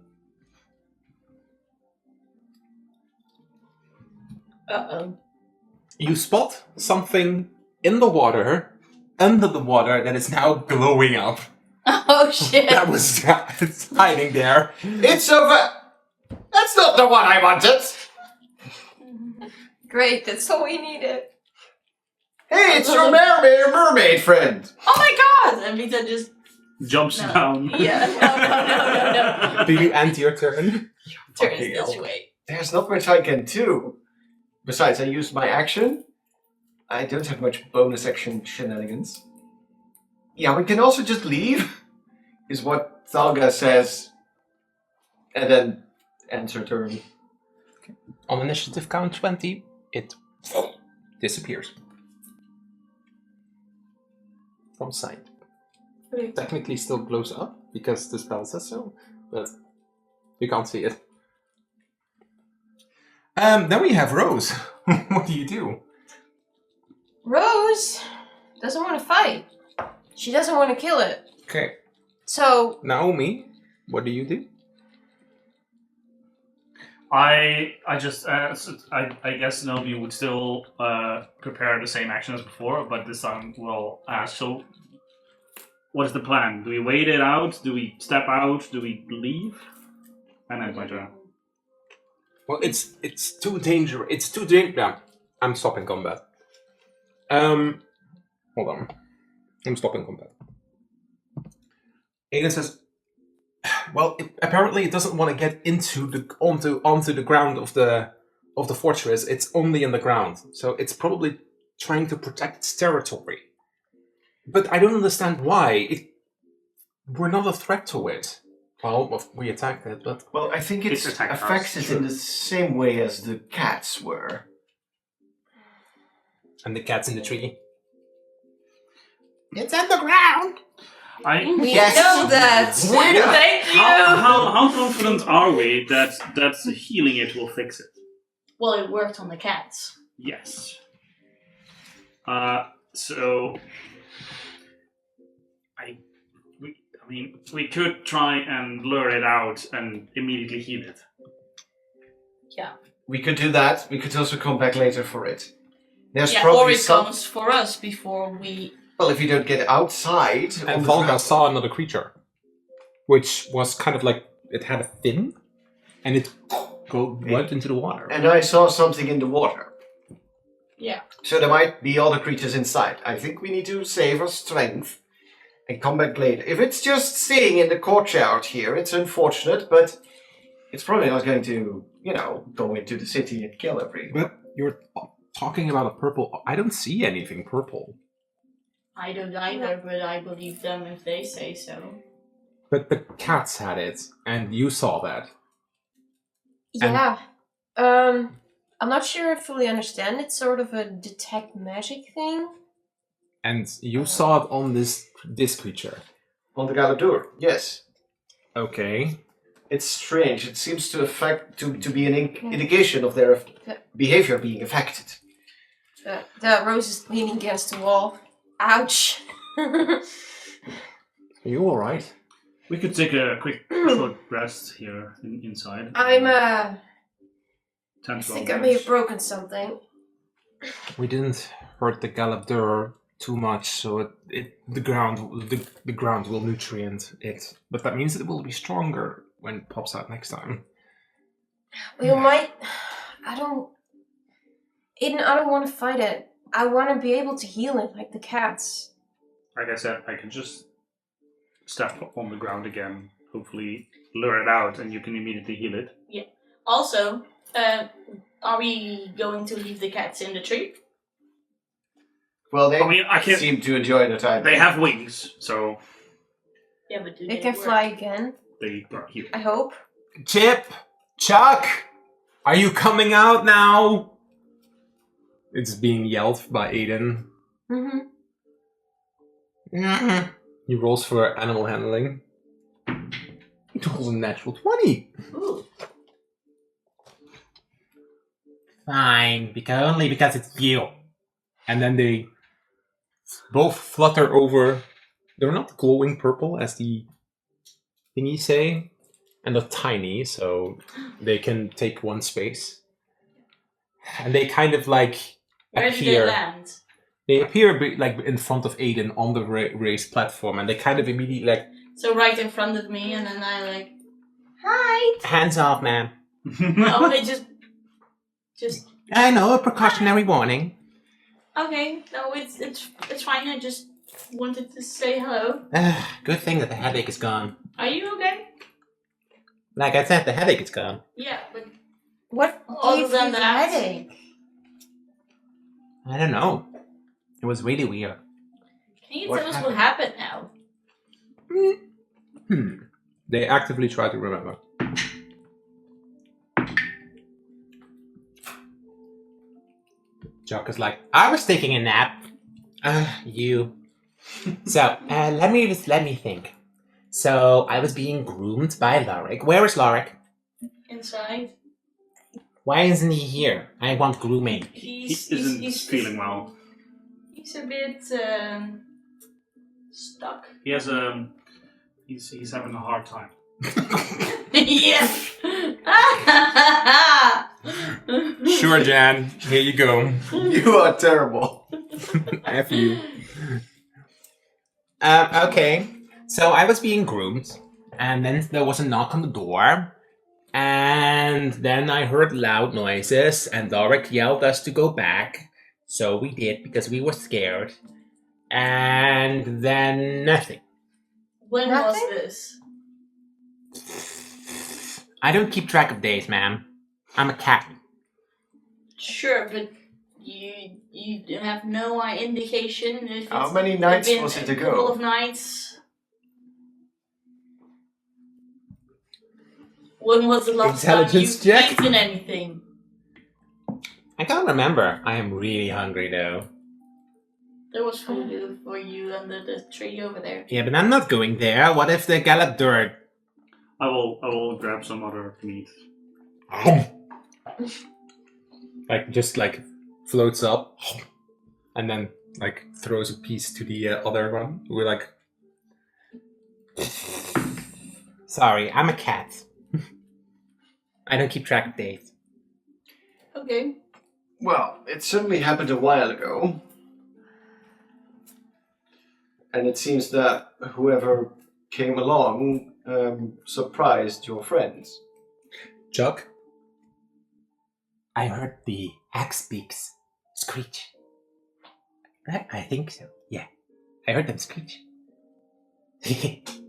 Uh-oh. You spot something in the water, under the water, that is now glowing up. Oh shit. That was it's hiding there. It's over! That's not the one I wanted! Great, that's all we needed. Hey, it's your mermaid friend! Oh my god! And Vita just Jumps No. down. Yeah, no. Do you end your turn? Turns this way. There's not much I can do. Besides, I used my action. I don't have much bonus action shenanigans. Yeah, we can also just leave, is what Thalga says, and then ends her turn. On initiative count 20, it disappears. From sight. Technically still glows up, because the spell says so, but you can't see it. Then we have Rose. What do you do? Rose doesn't want to fight. She doesn't want to kill it. Okay. So, Naomi, what do you do? I guess Nobi would still prepare the same action as before, but this time we'll ask. So, what is the plan? Do we wait it out? Do we step out? Do we leave? And that's my turn. Well, it's too dangerous. It's too dangerous. Yeah, I'm stopping combat. Hold on. I'm stopping combat. Aiden says, "Well, apparently it doesn't want to get onto the ground of the fortress. It's only in the ground, so it's probably trying to protect its territory. But I don't understand why. We're not a threat to it. Well, we attacked it, but Well, I think it's It's attacked us, affected sure. in the same way as the cats were. and the cat's in the tree. It's on the ground. we Yes. know that. Thank you! How confident are we that healing it will fix it? Well, it worked on the cats. Yes. So we could try and lure it out and immediately heal it. Yeah. We could do that. We could also come back later for it. There's Yeah, probably or it some... comes for us before we... Well, if you don't get outside... on And the Volga ground- saw another creature, which was kind of like it had a fin, and it went into the water. And I saw something in the water. Yeah. So there might be other creatures inside. I think we need to save our strength and come back later. If it's just staying in the courtyard here, it's unfortunate, but it's probably not going to, go into the city and kill everyone. But you're talking about a purple. I don't see anything purple. I don't either, but I believe them if they say so. But the cats had it, and you saw that. Yeah. I'm not sure I fully understand. It's sort of a detect magic thing. And you saw it on this creature. On the Galadur, yes. Okay. It's strange. It seems to be an indication of their behavior being affected. The Rose is leaning against the wall. Ouch. Are you alright? We could take a quick short rest here inside. I 10, 12 think I may minutes. have broken something. We didn't hurt the Galabdur too much, so the ground will nutrient it. But that means it will be stronger when it pops out next time. We might. Aiden, I don't want to fight it. I want to be able to heal it like the cats. Like I said, I can just step on the ground again, hopefully lure it out, and you can immediately heal it. Yeah. Also, are we going to leave the cats in the tree? Well, they I can't. seem to enjoy the time. They have wings, so Yeah, but do They they can work? fly again. they are here. I hope. Chip! Chuck! Are you coming out now? It's being yelled by Aiden. Mm-hmm. Mm-hmm. He rolls for animal handling. He rolls a natural 20. Ooh. Fine, only because it's you. And then they both flutter over. They're not glowing purple as the thingies say. And they're tiny, so they can take one space. And they kind of like Where did appear. they land? They appear like in front of Aiden on the raised platform, and they kind of immediately like So right in front of me, and then I like, hi. Hands off, man. No, they just. I know, a precautionary warning. Okay, no, it's fine. I just wanted to say hello. Good thing that the headache is gone. Are you okay? Like I said, the headache is gone. Yeah, but What Other gave than you the that- headache? I don't know. It was really weird. can you What tell us what happened now? they actively try to remember. Jock is like, I was taking a nap. You. So, let me think. So, I was being groomed by Lorik. Where is Lorik? Inside, Why isn't he here? I want grooming. He isn't feeling well. He's a bit stuck. He has he's having a hard time. Yes. Sure, Jan. Here you go. You are terrible. F you. Okay. So I was being groomed, and then there was a knock on the door, and then I heard loud noises, and Lorik yelled us to go back. So we did, because we were scared. And then nothing. When Nothing? was this? I don't keep track of days, ma'am. I'm a cat. Sure, but you have no indication if How it's many nights been was it a couple ago? of nights. When was the last time Intelligence you've check? eaten anything? I can't remember. I am really hungry, though. There was food for you under the tree over there. Yeah, but I'm not going there. What if the Galabdur... I will grab some other meat. Like, just like floats up and then like throws a piece to the other one. We're like, Sorry, I'm a cat. I don't keep track of days. Okay. Well, it certainly happened a while ago. And it seems that whoever came along surprised your friends. Chuck? I heard the axe beaks screech. Right? I think so. Yeah. I heard them screech.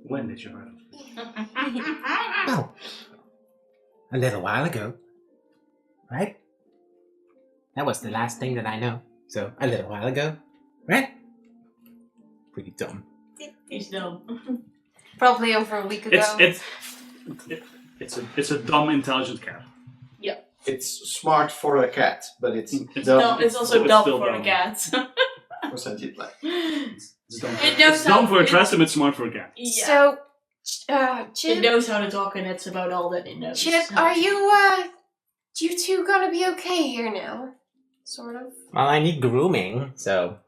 When did you hear it? Well, a little while ago. Right? That was the last thing that I know. So, a little while ago. Right? pretty dumb. He's dumb. Probably over a week ago. It's a dumb, intelligent cat. It's smart for a cat, but it's No, it's also it's dumb still for a dumb. cat. for sentient life. It's dumb. It knows It's dumb how- for a Tressum, it's smart for a cat. Yeah. So, It Chip, knows how to talk, and it's about all that it knows. Chip, are you two gonna be okay here now? Sort of. Well, I need grooming, so...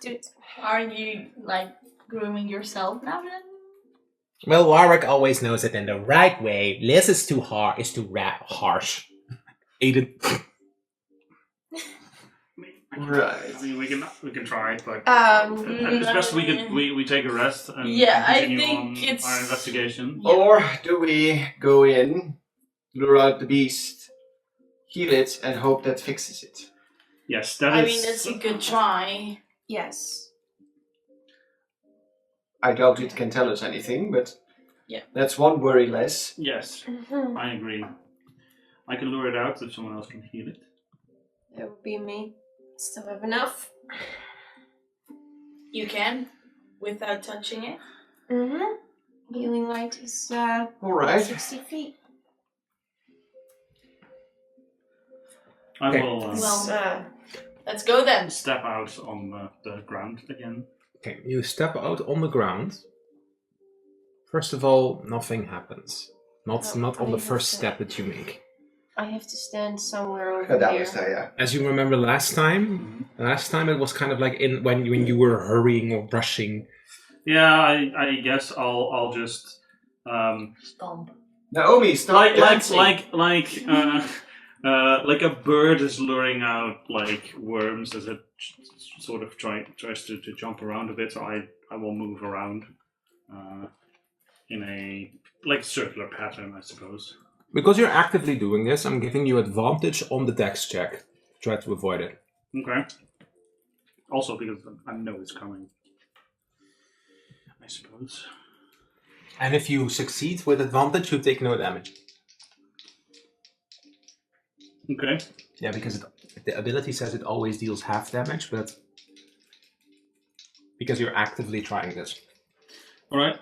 Dude, Are you, like, grooming yourself now then? Well, Warwick always knows it in the right way. Liz is too harsh. Aiden. Right. I mean, we can try, but Mm, it's best we take a rest and Yeah, I continue think on it's- our investigation. Yeah. Or do we go in, lure out the beast, heal it, and hope that fixes it? Yes, that I is. mean, that's a good try. yes. I doubt it can tell us anything, but Yeah. that's one worry less. Yes, Mhm. I agree. I can lure it out if someone else can heal it. That would be me. Still have enough. You can, without touching it. Mm-hmm. Healing light is Alright. 60 feet. I Okay. will Well, let's go then. step out on the ground again. Okay, you step out on the ground. First of all, nothing happens. Not on the first step that you make. I have to stand somewhere over Ga daar here. is hij, ja. As you remember last time it was kind of like when you were hurrying or rushing. Yeah, I guess I'll just Stomp. Naomi, stop like dancing. like a bird is luring out like worms as it sort of tries to jump around a bit. So I will move around in a like circular pattern, I suppose. Because you're actively doing this, I'm giving you advantage on the dex check. Try to avoid it. Okay. Also because I know it's coming, I suppose. And if you succeed with advantage, you take no damage. Okay. Yeah, because the ability says it always deals half damage, but because you're actively trying this. All right.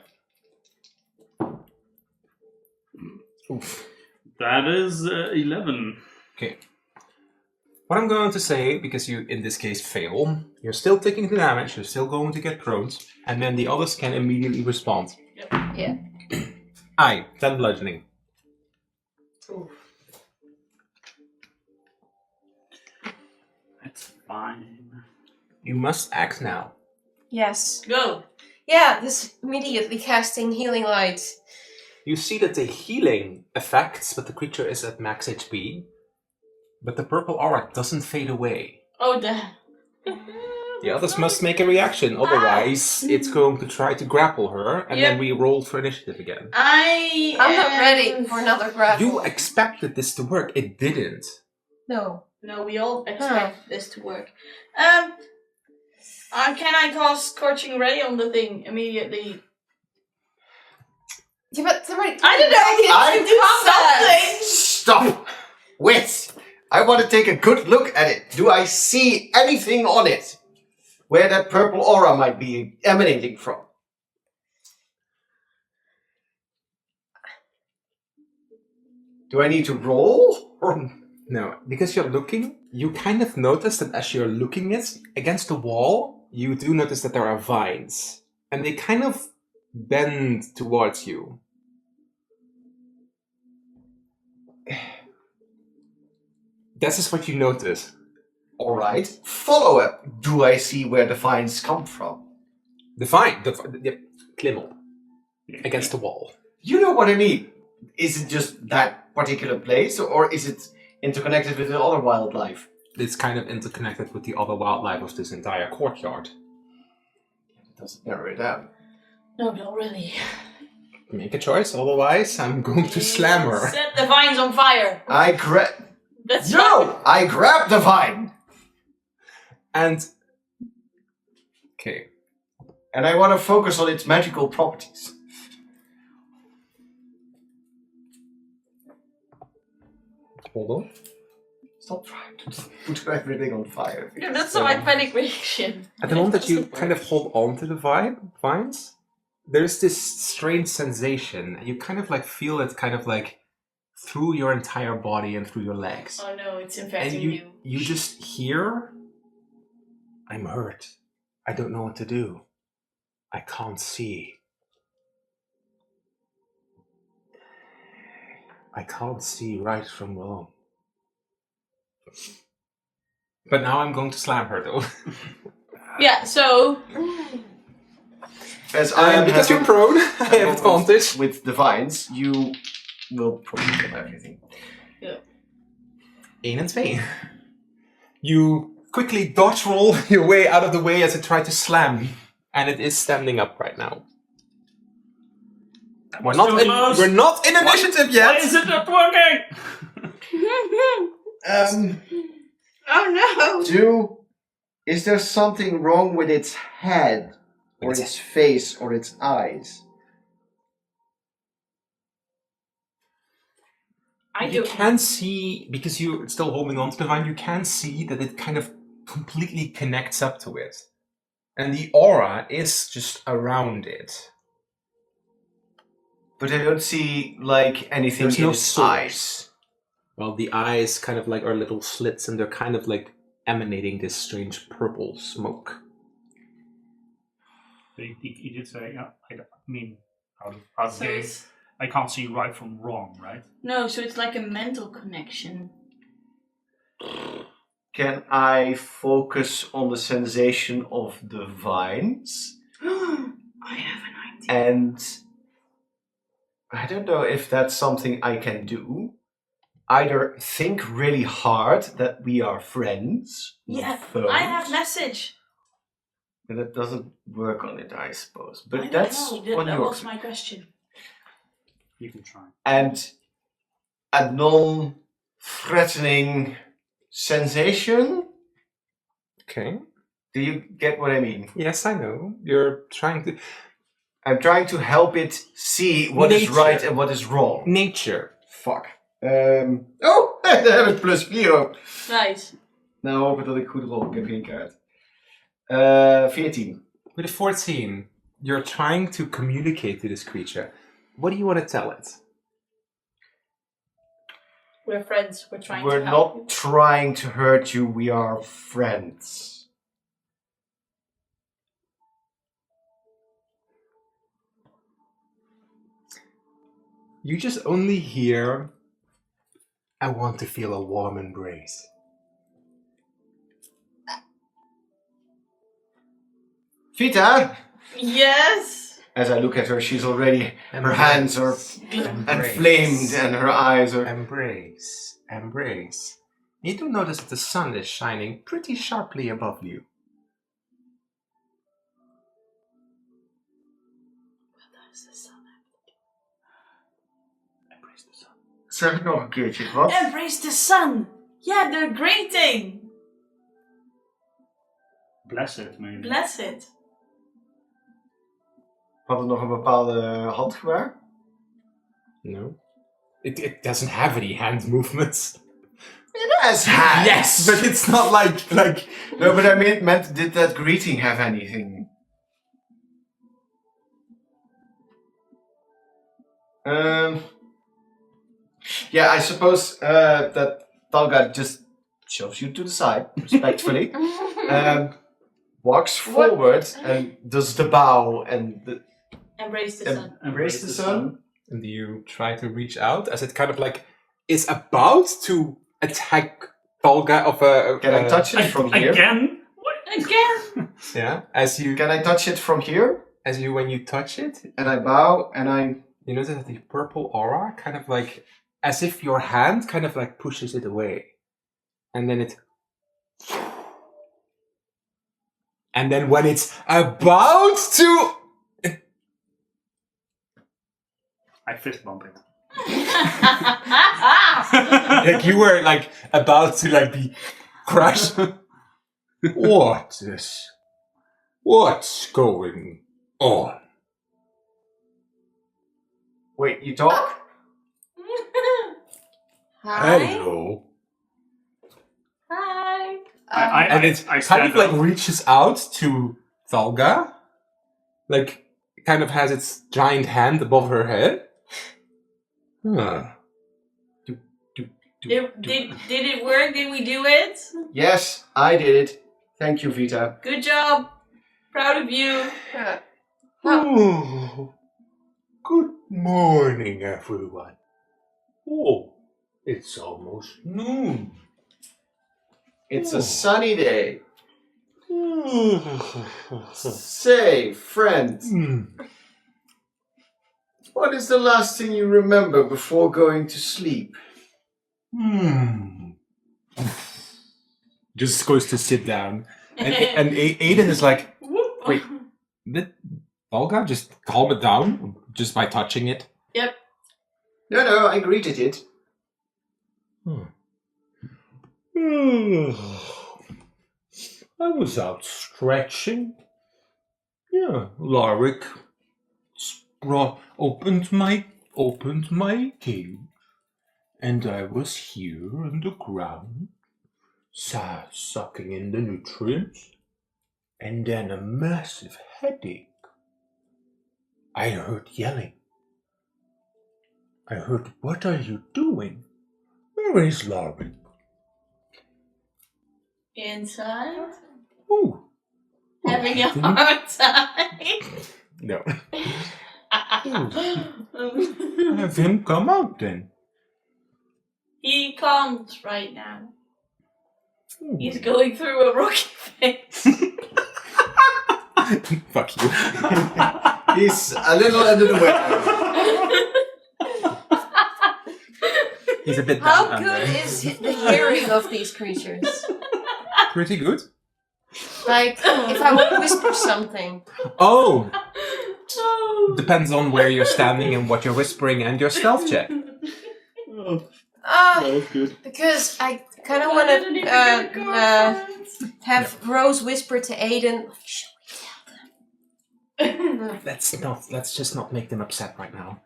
Oof. That is 11. Okay. What I'm going to say, because you in this case fail, you're still taking the damage, you're still going to get prone, and then the others can immediately respond. Yeah. 10 bludgeoning. That's fine. You must act now. Yes. Go. Yeah, this immediately casting healing light. You see that the healing affects, but the creature is at max HP. But the purple aura doesn't fade away. Oh, damn. The others must make a reaction, otherwise it's going to try to grapple her, and then we roll for initiative again. I'm not ready for another grapple. You expected this to work, it didn't. No. No, we all expect this to work. Can I cast Scorching Ray on the thing immediately? Yeah, but somebody. I don't know. I Do something. Stop! Wait! I want to take a good look at it. Do I see anything on it? Where that purple aura might be emanating from? Do I need to roll? Or... No, because you're looking, you kind of notice that as you're looking it against the wall, you do notice that there are vines. And they kind of bend towards you. This is what you notice. Alright. Follow up. Do I see where the vines come from? The vine, the Klimmel, against the wall. You know what I mean. Is it just that particular place, or is it interconnected with the other wildlife? It's kind of interconnected with the other wildlife of this entire courtyard. It doesn't narrow it down. No, not really. Make a choice, otherwise I'm going to slam her. Set the vines on fire. I grab... That's No! I grab the vine! And... Okay. And I want to focus on its magical properties. Hold on. Stop trying to put everything on fire. Yeah, that's my panic reaction. At the moment that you kind of hold on to the vines, there's this strange sensation. You kind of like feel it kind of like through your entire body and through your legs. Oh no, it's And infecting you. you just hear, I'm hurt. I don't know what to do. I can't see. I can't see right from wrong. But now I'm going to slam her though. Yeah, so As I am because you're prone, I have advantage. with the vines, you will probably kill everything. 1 and 2. You quickly dodge roll your way out of the way as it tried to slam, and it is standing up right now. We're not in initiative yet. Why is it not working? oh no! Is there something wrong with its head, or its face, or its eyes? You can see, because you're still holding on to the vine, you can see that it kind of completely connects up to it. And the aura is just around it. But I don't see, like, anything There's in no its source. eyes. Well, the eyes kind of like are little slits, and they're kind of like emanating this strange purple smoke. He did say, yeah, I mean, out of So game, it's, I can't see right from wrong, right? no, so it's like a mental connection. Can I focus on the sensation of the vines? I have an idea. And I don't know if that's something I can do. Either think really hard that we are friends. Yeah, foes, I have message. and that doesn't work on it, I suppose. I But don't that's know. on That your was my question. You can try. And a non-threatening sensation. Okay. Do you get what I mean? Yes, I know. You're trying to... I'm trying to help it see what is Nature. right and what is wrong. Nature. Fuck. Oh, daar heb ik +4. Nice. Nou hoop ik dat ik goed rol. Ik heb geen kaart. 14. With a 14, you're trying to communicate to this creature. What do you want to tell it? We're friends. We're trying We're to help. not trying to hurt you. We are friends. You just only hear, I want to feel a warm embrace. Vita! Yes. As I look at her, she's already... Her Embrace. hands are Embrace. inflamed and her eyes are... Embrace. Embrace. You do notice that the sun is shining pretty sharply above you. Embrace the sun. Zeg ik nog een keertje, wat? Embrace the sun. Yeah, the greeting. Bless it, maybe. Bless it. Had het nog een bepaalde handgebaar? No. It doesn't have any hand movements. It has hands! Yes, but it's not like... No, but I meant, did that greeting have anything? Yeah, I suppose that Talga just shoves you to the side, respectfully, walks forward and does the bow and the Embrace the sun. embrace the sun. And you try to reach out as it kind of like is about to attack Tolga of a... Can I touch it from here? Again? Again. Yeah, as you... Can I touch it from here? When you touch it, And I bow and I... you notice that the purple aura kind of like, as if your hand kind of like pushes it away. And then it... And then when it's about to... I fist bump it. Like you were like about to like be crushed. What's going on? Wait, you talk? Hi. Hello. and it kind stand of like up. reaches out to Thalga, like kind of has its giant hand above her head. Huh. Did it work? Did we do it? Yes, I did it. Thank you, Vita. Good job. Proud of you. Oh, good morning, everyone. Oh, it's almost noon. It's a sunny day. Say, friend, what is the last thing you remember before going to sleep? Just goes to sit down. And Aiden is like, wait, did Olga just calm it down just by touching it? Yep. No, I greeted it. I was out stretching. Yeah, Lorik opened my cage, and I was here on the ground, sucking in the nutrients, and then a massive headache. I heard yelling. I heard, "What are you doing? Where is Lorik?" Inside? Oh, Having a hard time? no. Have him come out then. He can't right now. He's going through a rocky phase. Fuck you. He's a little under the weather. He's a bit How down good under. is the hearing of these creatures? Pretty good. Like, if I would whisper something. Oh! Depends on where you're standing and what you're whispering and your stealth check. Ah, That was good. because I kind of want to have Rose whisper to Aiden, like, should we tell them? Let's just not make them upset right now.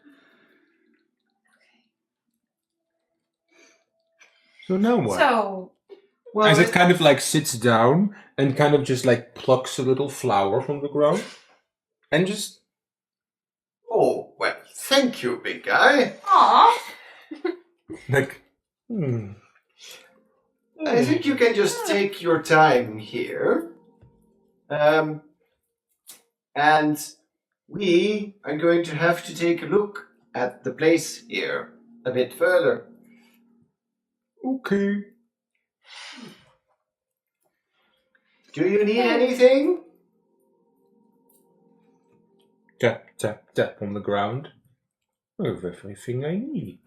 So now what? So, Well, As it kind of like sits down and kind of just like plucks a little flower from the ground and just... oh, well, thank you, big guy. Aww. like... I think you can just take your time here. And we are going to have to take a look at the place here a bit further. Okay. Do you need anything? Tap, tap, tap on the ground. I have everything I need.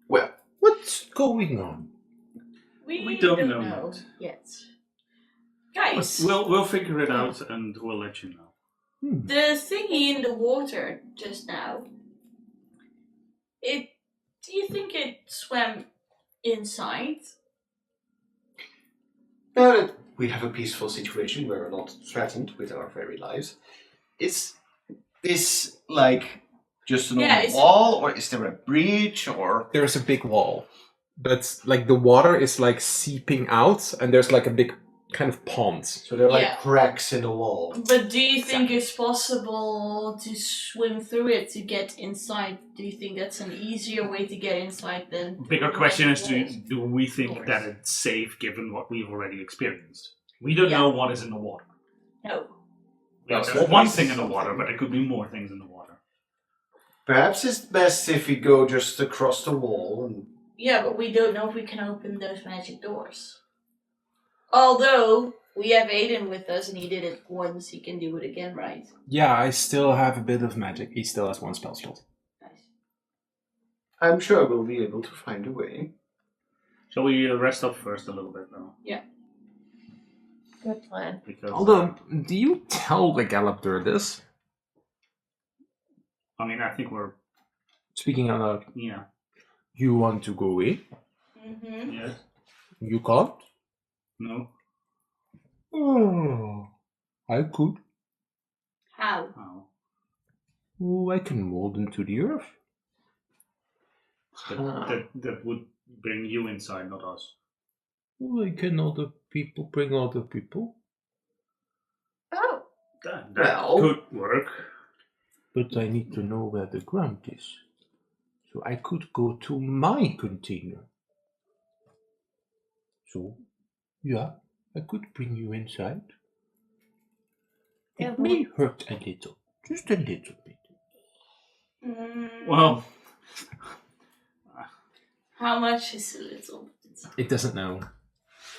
Well, What's going on? We don't know yet. Guys, We'll figure it out and we'll let you know. the thingy in the water just now, do you think it swam inside? now that we have a peaceful situation where we're not threatened with our very lives, is this like just a normal wall, or is there a breach, or... There's a big wall, but like the water is like seeping out, and there's like a big kind of pond. So there are like Yeah. cracks in the wall. But do you think it's possible to swim through it to get inside? Do you think that's an easier way to get inside than... Bigger question is, walls? do we think that it's safe given what we've already experienced? We don't know what is in the water. No. There's one thing in the water, but there could be more things in the water. Perhaps it's best if we go just across the wall and... Yeah, but we don't know if we can open those magic doors. Although, we have Aiden with us and he did it once, he can do it again, right? Yeah, I still have a bit of magic. He still has one spell slot. Nice. I'm sure we'll be able to find a way. Shall we rest up first a little bit now? Yeah. good plan. Because Although, do you tell the Galapter this? I mean, I think we're Speaking out loud, yeah. you want to go away? Mm-hmm. Yes. You can't? No. Oh, I could. How? Oh. Oh, I can mold into the earth. That would bring you inside, not us. Why can other people bring other people? Oh, That Well- could work. But I need to know where the ground is. So I could go to my container. So, yeah, I could bring you inside. Yeah, It may hurt a little. Just a little bit. Well, how much is a little bit? It doesn't know.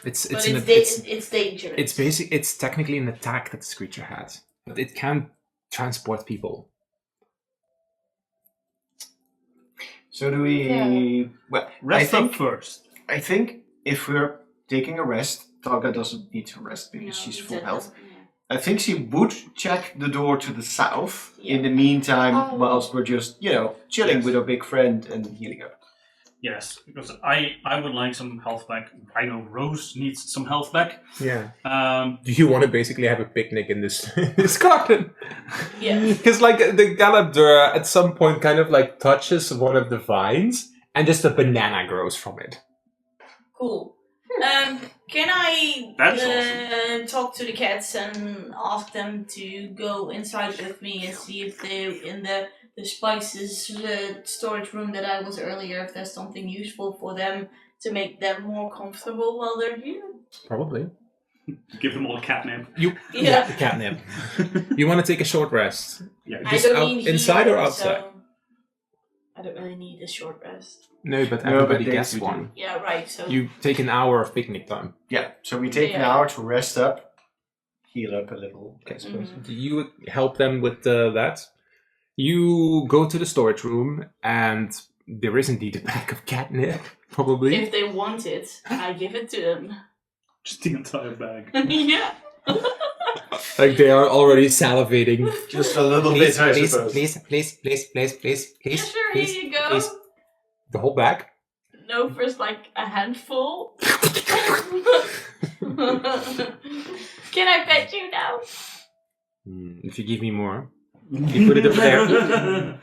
But it's dangerous. It's technically an attack that this creature had, but it can transport people. So do we... Yeah. Well, rest up first. I think if we're taking a rest, Taga doesn't need to rest because No, she's he full doesn't, health. yeah. I think she would check the door to the south Yeah. in the meantime, Oh. whilst we're just, chilling Yes. with our big friend and healing up. Yes, because I would like some health back. I know Rose needs some health back. Yeah. Um, Do you want to basically have a picnic in this this garden? Yeah. Because like the Galadura at some point kind of like touches one of the vines and just a banana grows from it. Cool. Can I That's talk to the cats and ask them to go inside with me and see if they in the spices storage room that I was earlier, if there's something useful for them to make them more comfortable while they're here? Probably. give them all catnip. Yeah. Catnip. You want to take a short rest? Yeah, I Just don't out, mean inside here, or outside? so I don't really need a short rest. No, but No, everybody but gets they do. one. Yeah, right. So You take an hour of picnic time. Yeah, so we take an Yeah. hour to rest up, heal up a little, I suppose. Mhm. Do you help them with that? You go to the storage room, and there is indeed a pack of catnip, probably. if they want it, I give it to them. just the entire bag. Yeah. Like they are already salivating. Just a little Please, bit, I please, suppose. please. Yeah, sure, please, here you go. please. The whole bag? No, first like a handful. Can I pet you now? If you give me more. You put it over there. Put it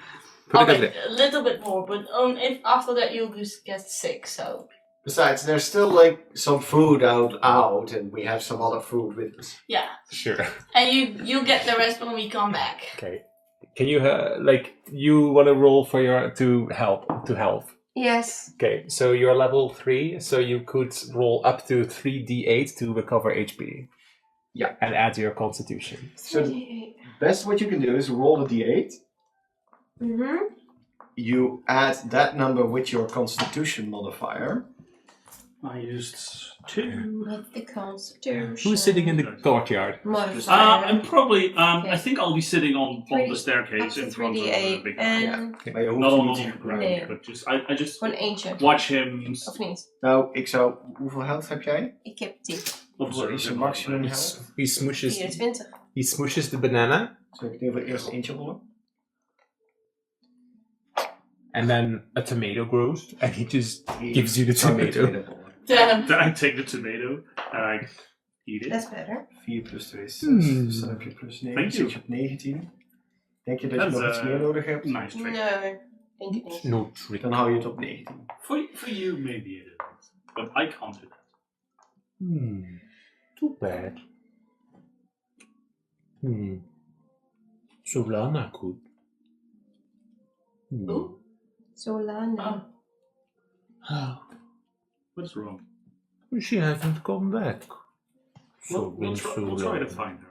over Okay, there. a little bit more, but if after that you'll just get sick, so. Besides, there's still some food out, and we have some other food with us. Yeah. Sure. And you'll get the rest when we come back. Okay. Can you, you want to roll for to health? yes. Okay, so you're level 3, so you could roll up to 3d8 to recover HP. Yeah. And add to your constitution. So best what you can do is roll a d8. Mm-hmm. You add that number with your constitution modifier. I used 2. With the constitution. Who's sitting in the courtyard? modifier? I'm probably. I Okay. think I'll be sitting on the 3 staircase up in to front of the 3d8 big en Maar je hoeft Not on niet the te ground, gebruiken. Nee. but just I just voor een eentje. watch him. Of niet? Nou, hoeveel health heb jij? Ik heb 10. Wat is je maximum health? He smooshes. 24. He smooshes the banana, Zal ik in ieder geval eerst eentje rollen? and then a tomato grows, and he just gives you the Zou ik tomato. tweede rollen. Damn. Then I take the tomato and I eat it. That's better. 4 plus 2 is 6. Hmm. Dus dan heb je plus 9. Thank you. Zit je op 19. Denk je dat Dat je is, nog iets meer nodig hebt? Nice trick. No, denk ik niet. No trick. Dan hou je het op 19. For you, maybe it is, but I can't do that. Too bad. Solana could. Ooh. Solana. Oh, What's wrong? she hasn't come back. We'll try to find her.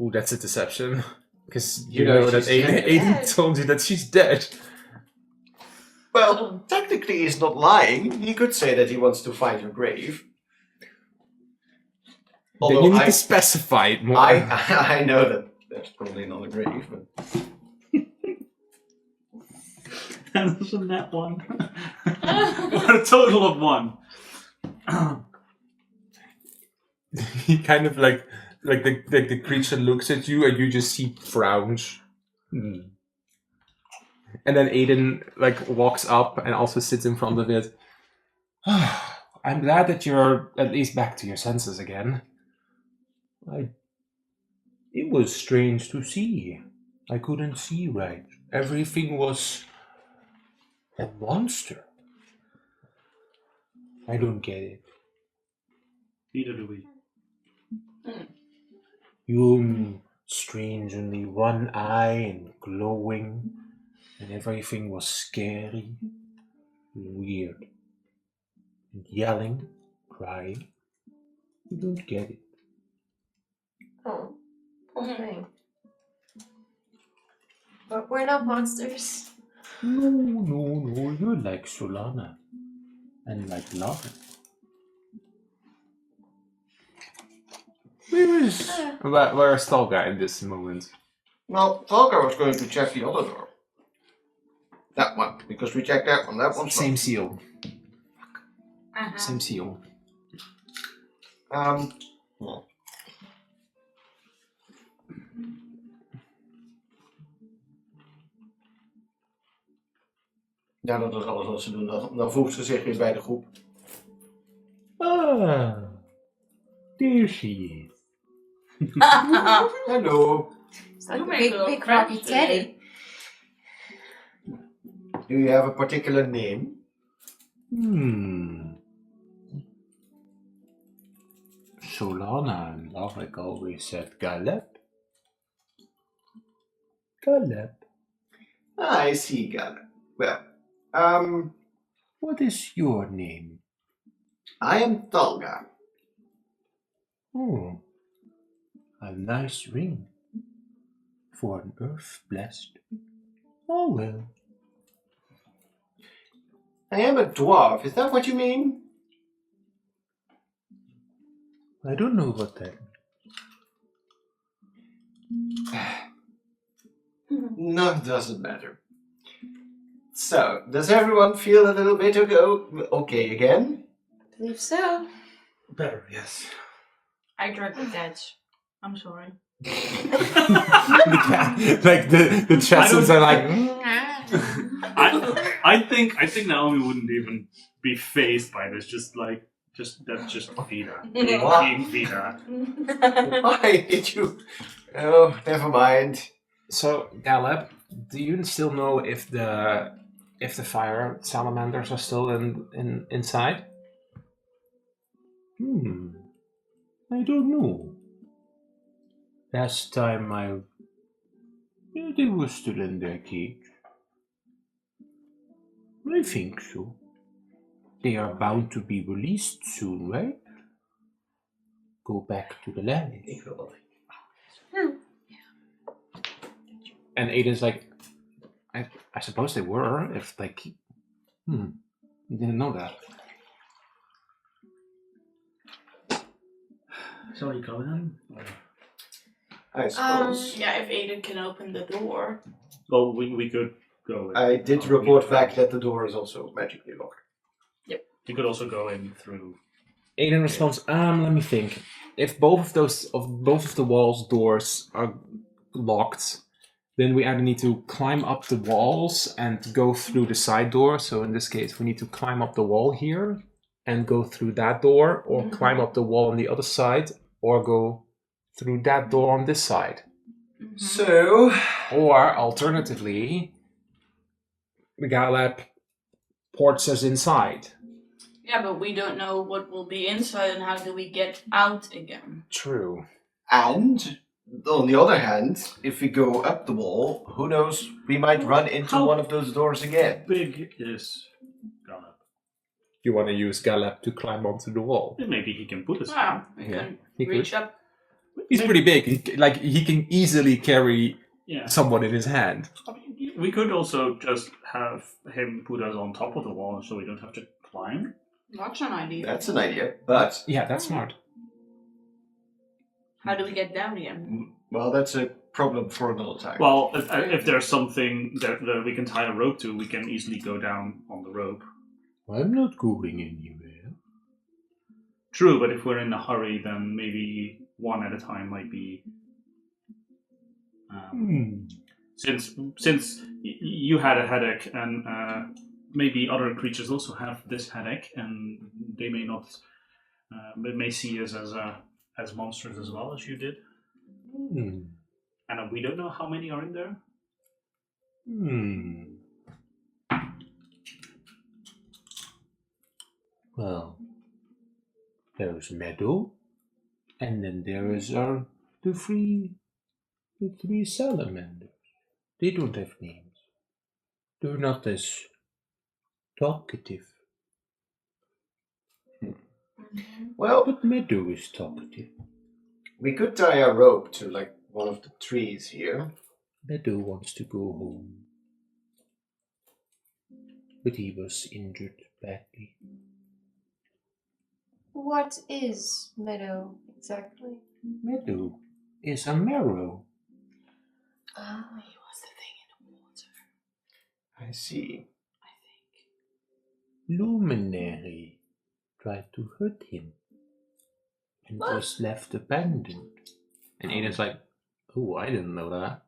Ooh, that's a deception. Because You you know know that she's dead. Aiden told you that she's dead. Well, technically he's not lying. He could say that he wants to find her grave. Then you Although need to specify it more. I know that that's probably not a grave, but That was a net 1. What a total of 1. He kind of like the creature looks at you and you just see frowns. And then Aiden walks up and also sits in front of it. I'm glad that you're at least back to your senses again. It was strange to see. I couldn't see right. Everything was a monster. I don't get it. Neither do we. You strange, only one eye and glowing, and everything was scary, weird, and yelling, crying. You don't get it. Oh, poor thing. But we're not monsters. No, you're like Solana, and like Lava. Where's Stalga in this moment? Well, Talker was going to check the other door. That one, because we checked that one. That one's Same seal. Uh-huh. Same seal. Well. Ja, dat was alles wat ze doen. Dan voegt ze zich weer bij de groep. Ah, there she is. Hello. It's like You a make big, little big friends rocky today. teddy. Do you have a particular name? Solana and Lovick always said Galep. Galep. I see, Gal. Well, What is your name? I am Talga. Oh, a nice ring. For an earth blessed. Oh well. I am a dwarf. Is that what you mean? I don't know what that. No, it doesn't matter. So, does everyone feel a little bit okay again? I believe so. Better, yes. I drug the cats. I'm sorry. Like the chestnuts are like. I think Naomi wouldn't even be phased by this. That's just Vida being Vida. Why did you? Oh, never mind. So Galeb, do you still know if the fire salamanders are still inside? I don't know. Last time they were still in their cage. I think so. They are bound to be released soon, right? Go back to the land. Ik wil dat. And Aiden's like, I suppose they were, if like, didn't know that. Shall we go then? I suppose. Yeah, if Aiden can open the door. Well, we could go in. I did report back that the door is also magically locked. You could also go in through. Aiden responds, let me think. If both of the walls doors are locked, then we either need to climb up the walls and go through the side door. So in this case, we need to climb up the wall here and go through that door, or climb up the wall on the other side, or go through that door on this side. So, Or alternatively, Galep ports us inside. Yeah, but we don't know what will be inside and how do we get out again. True. and on the other hand, if we go up the wall, who knows? We might run into How- one of those doors again. Big is Gallup. You want to use Galep to climb onto the wall. Maybe he can put us. Wow, we Yeah, can he could. reach up. He's pretty big. He can easily carry Yeah. someone in his hand. I mean, we could also just have him put us on top of the wall so we don't have to climb. That's an idea. That's an idea, but Yeah, that's smart. How do we get down again? well, that's a problem for another time. Well, if there's something that we can tie a rope to, we can easily go down on the rope. I'm not going anywhere. True, but if we're in a hurry, then maybe one at a time might be. Since you had a headache, and maybe other creatures also have this headache, and they may not, they may see us as monsters as well as you did, and we don't know how many are in there. Well, There's Meadow, and then there is the three salamanders. They don't have names. They're not as talkative. Well, But Meadow is talkative. we could tie a rope to like one of the trees here. Meadow wants to go home. But he was injured badly. What is Meadow exactly? Meadow is a marrow. Ah, He was the thing in the water, I see. I think. Luminary tried to hurt him and was left abandoned. And Aiden's like, oh, I didn't know that.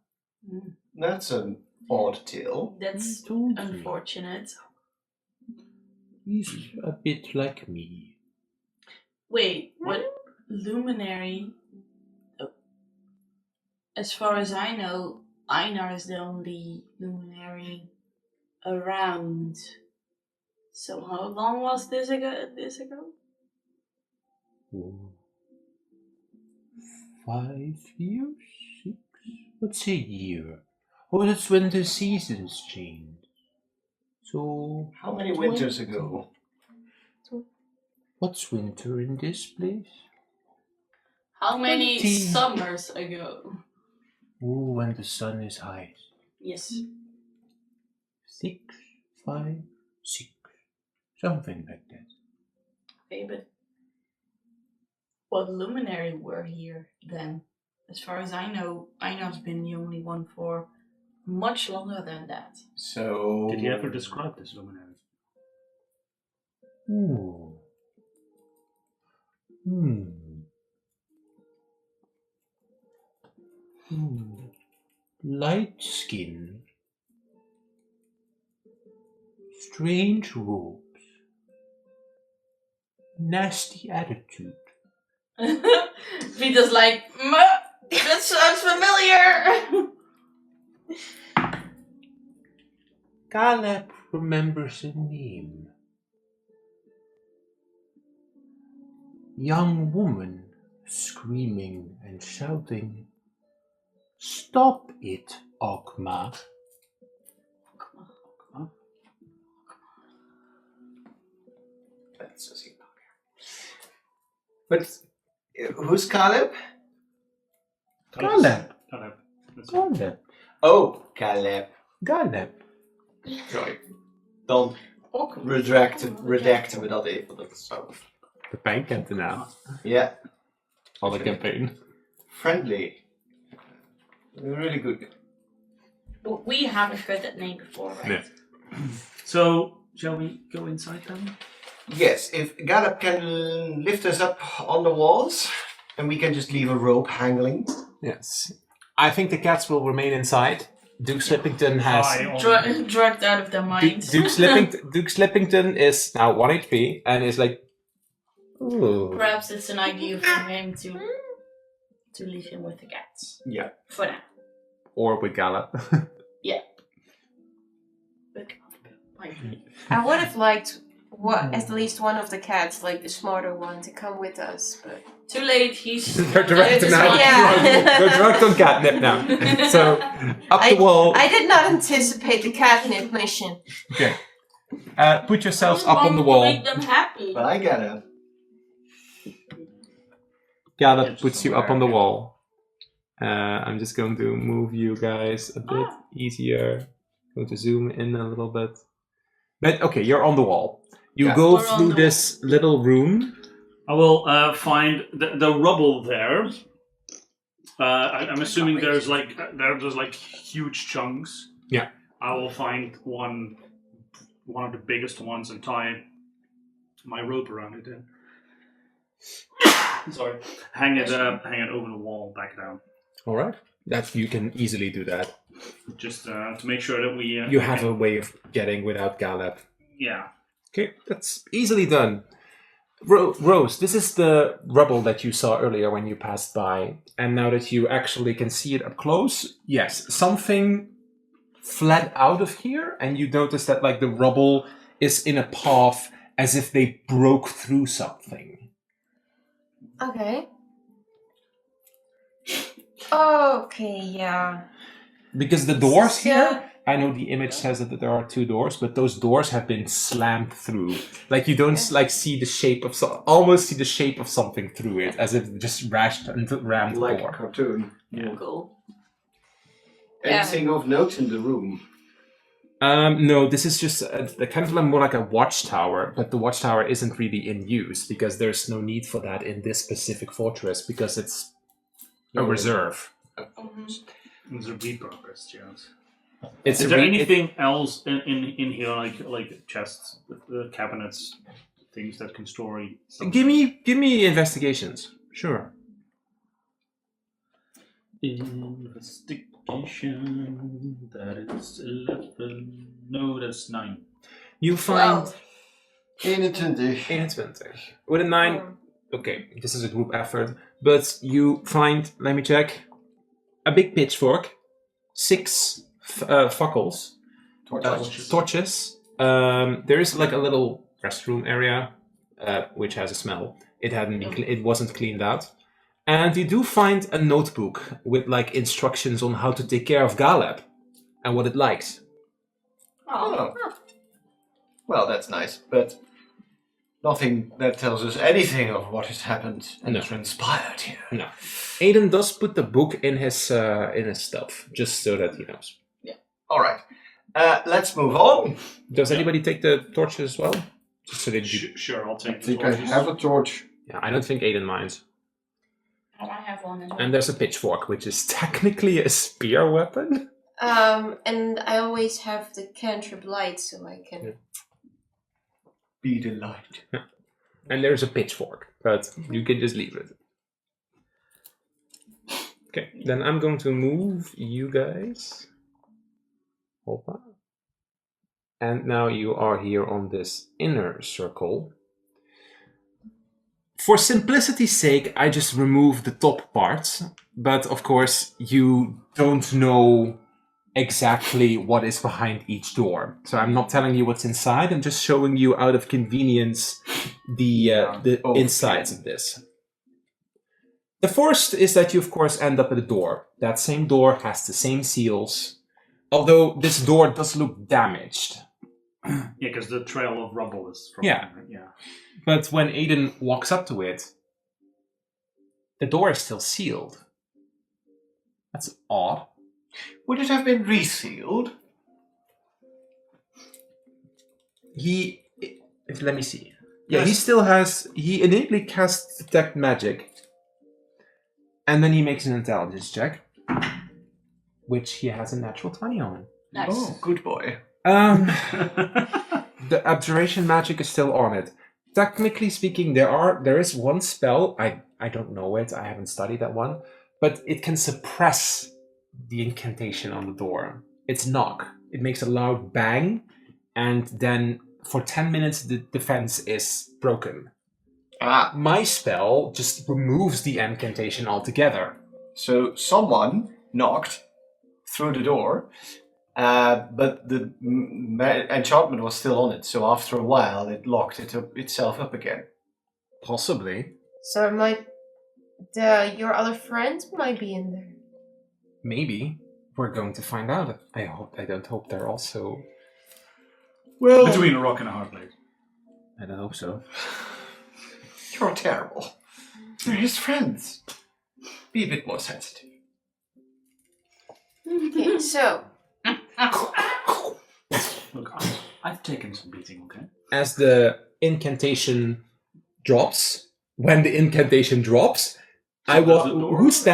That's an odd tale. That's He told me. unfortunate. He's a bit like me. Wait, what? Luminary? As far as I know, Einar is the only luminary around. So how long was this ago? Oh. 5 years? 6? What's a year? Oh, that's when the seasons change. So, How many winters ago? what's winter in this place? How many 20. summers ago? Oh, when the sun is high. Yes. 6, 5, 6. Something like that. Okay, but what luminary were here then? As far as I know, Einar's been the only one for much longer than that. So. Did he ever describe this luminary? Ooh. Light skin. Strange robes. Nasty attitude. Peter's like, that sounds familiar! Caleb remembers a name. Young woman screaming and shouting, "Stop it, Okma." That's a signal. But who's Caleb? Caleb. Caleb. That's it. Caleb. Oh, Caleb. Caleb. Sorry. Don't redact med dat even. Dat is zo. De pijn kent de naam. Yeah. Alle campaign. Friendly. Really good. But we haven't heard that name before, right? Nee. So, shall we go inside then? Yes, if Caleb can lift us up on the walls, and we can just leave a rope hanging. Yes. I think the cats will remain inside. Duke Slippington has... Drugged out of their minds. Duke Slippington is now 1 HP and is like... Ooh. Perhaps it's an idea for him to leave him with the cats. Yeah. For now. Or with Gala. Yeah. Like, I would have liked at least one of the cats, like the smarter one, to come with us, but too late, he's... They're drugged now. Yeah. They're drugged on catnip now. So, up the wall. I did not anticipate the catnip mission. Okay. Put yourselves up on the To wall. make them happy. But I get it. Gala puts you up on the wall. I'm just going to move you guys a bit easier. Going to zoom in a little bit. But okay, you're on the wall. You Yeah. go We're on through the this little room. I will find the rubble there. I'm assuming there's like huge chunks. Yeah. I will find one of the biggest ones and tie my rope around it. Then. Sorry. Hang it over the wall, back down. All right. That you can easily do that. Just to make sure that we. You have a way of getting without Galeb. Yeah. Okay, that's easily done. Rose, this is the rubble that you saw earlier when you passed by, and now that you actually can see it up close, yes, something fled out of here, and you notice that like the rubble is in a path as if they broke through something. Okay. Okay, yeah. Because the doors So- here, I know the image says that there are 2 doors, but those doors have been slammed through. Like you don't like see the shape of almost see the shape of something through it, as if it just rashed and rammed the Like a door. cartoon. Yeah. Cool. Anything of note in the room? No, this is just the kind of like more like a watchtower, but the watchtower isn't really in use because there's no need for that in this specific fortress because it's a reserve. It's a repurposed, yes. It's Is there anything else in here, like chests, cabinets, things that can store something? Give me investigations. Sure. Investigation. That is 11. No, that's 9. You find 21. 21. With a 9, okay, this is a group effort, but you find, let me check, a big pitchfork, 6 fackles, torches. There is like a little restroom area, which has a smell. It wasn't cleaned out. And you do find a notebook with like instructions on how to take care of Galeb and what it likes. Oh. Well, that's nice, but nothing that tells us anything of what has happened and transpired here. No. Aiden does put the book in his stuff, just so that he knows. Yeah. All right. Let's move on. Does anybody take the torches as well? Just so they Sure, I'll take I think I have a torch. Yeah, I don't think Aiden minds. Oh, I have one as well. And there's a pitchfork, which is technically a spear weapon. And I always have the cantrip light, so I can. Be the light. And there's a pitchfork, but you can just leave it. Okay, then I'm going to move you guys. Hold on. And now you are here on this inner circle. For simplicity's sake, I just remove the top parts, but of course you don't know exactly what is behind each door. So I'm not telling you what's inside, I'm just showing you out of convenience the insides of this. The first is that you of course end up at a door. That same door has the same seals, although this door does look damaged. Yeah, because the trail of rubble is from Yeah. Yeah. But when Aiden walks up to it, the door is still sealed. That's odd. Would it have been resealed? Let me see. Yeah, he innately casts Detect Magic. And then he makes an intelligence check, which he has a natural 20 on. Nice. Oh, good boy. The abjuration magic is still on it. Technically speaking, there is one spell, I don't know it, I haven't studied that one, but it can suppress the incantation on the door. It's knock. It makes a loud bang, and then for 10 minutes the defense is broken. My spell just removes the incantation altogether. So someone knocked through the door, but the enchantment was still on it. So after a while, it locked itself up again. Possibly. So your other friends might be in there. Maybe. We're going to find out. I don't hope they're also... Well, Between a rock and a hard place. I don't hope so. you're terrible. They're his friends. Be a bit more sensitive. Okay, so Look, I've taken some beating, okay? As the incantation drops, when the incantation drops, I Does the will. door- Who's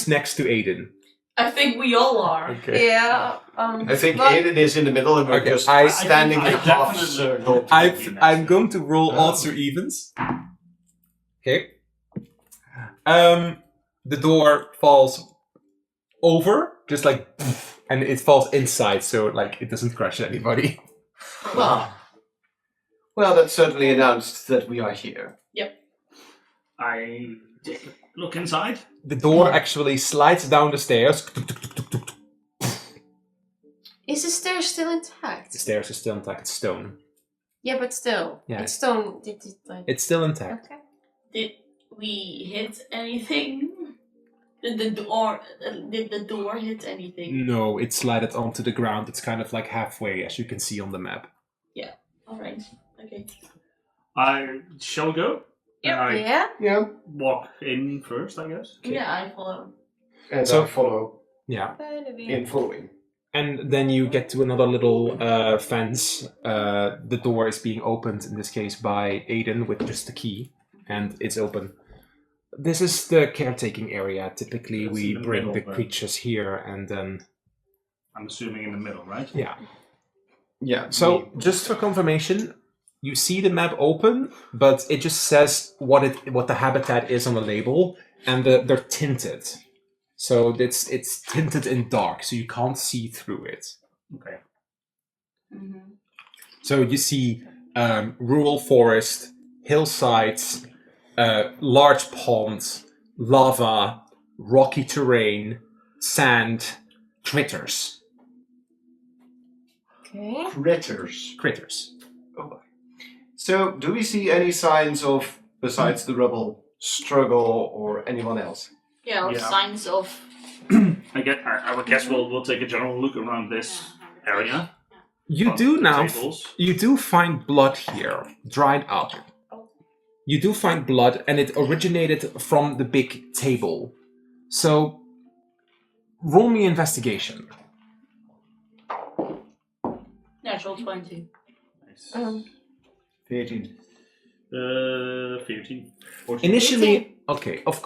next to Aiden? I think we all are. Okay. yeah. I think but- Aiden is in the middle and we're Okay, just I standing in think a I half definitely- circle. I'm going to roll odds or evens. Okay. The door falls over, just like, and it falls inside, so like it doesn't crush anybody. Ah. Well, that certainly announced that we are here. I take a look inside. The door actually slides down the stairs. Is the stair still intact? The stairs are still intact, it's stone. Yeah, but still. Yeah. It's stone. Did it like... It's still intact. Okay. Did we hit anything? Did the door hit anything? No, it slided onto the ground. It's kind of like halfway, as you can see on the map. Alright. Okay. I shall go. I Yeah? Yeah. walk in first, I guess. Okay. Yeah, I follow. And So- I follow Yeah. in following. And then you get to another little fence. The door is being opened, in this case, by Aiden with just the key. And it's open. This is the caretaking area. Typically, It's we in the bring middle, the but- creatures here and then... I'm assuming in the middle, right? Yeah. Yeah. So, just for confirmation, you see the map open, but it just says what the habitat is on the label, and they're tinted. So it's tinted in dark, so you can't see through it. Okay. Mm-hmm. So you see rural forest, hillsides, large ponds, lava, rocky terrain, sand, critters. Okay. Critters. Critters. So, do we see any signs of, besides the rubble, struggle or anyone else? Yeah, or Yeah. signs of... I would guess we'll take a general look around this area. You on do the now. tables. You do find blood here, dried up. You do find blood, and it originated from the big table. So, roll me investigation. Natural 20. Nice. 13. 15.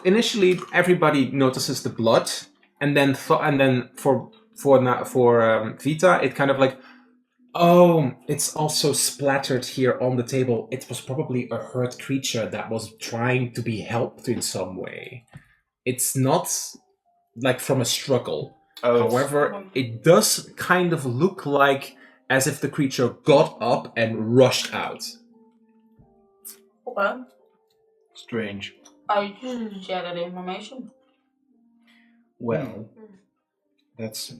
Initially, everybody notices the blood, and then for Vita, it kind of like, oh, it's also splattered here on the table. It was probably a hurt creature that was trying to be helped in some way. It's not like from a struggle. Oh, However, it does kind of look like as if the creature got up and rushed out. Okay. strange. I share that information. Well, that's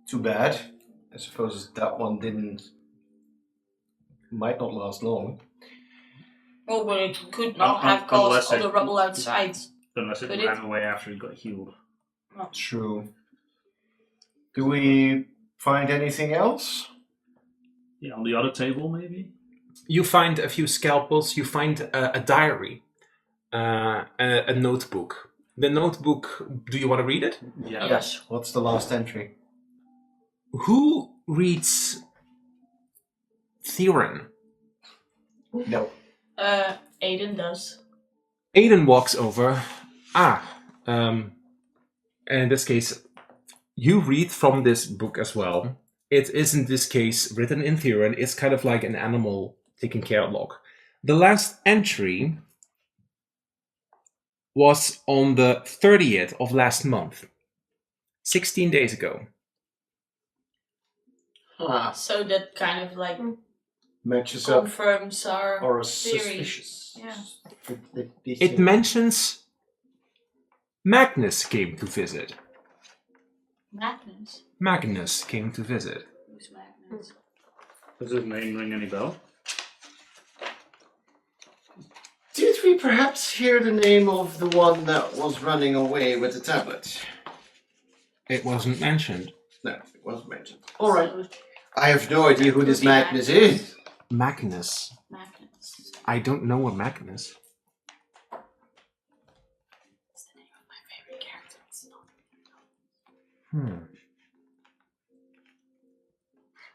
too bad. I suppose that one might not last long. Oh, but it could not have caused all the rubble outside. Unless it Could ran it? away after it got healed. True. Do we find anything else? Yeah, on the other table, maybe? You find a few scalpels. You find a diary, a notebook. The notebook. Do you want to read it? Yeah. Yes. What's the last entry? Who reads Theron? No. Aiden does. Aiden walks over. And in this case, you read from this book as well. It is in this case written in Theron. It's kind of like an animal taking care of log. The last entry was on the 30th of last month, 16 days ago. Ah, So that kind of like matches up confirms our or theory. suspicious. Yeah. It mentions Magnus came to visit. Magnus. Magnus came to visit. Who's Magnus? Does his name ring any bell? Did we perhaps hear the name of the one that was running away with the tablet? It wasn't mentioned. No, it wasn't mentioned. Alright. So, I have no idea who this Could be Magnus is. Magnus. Magnus. I don't know a Magnus. That's the name of my favorite character. It's not.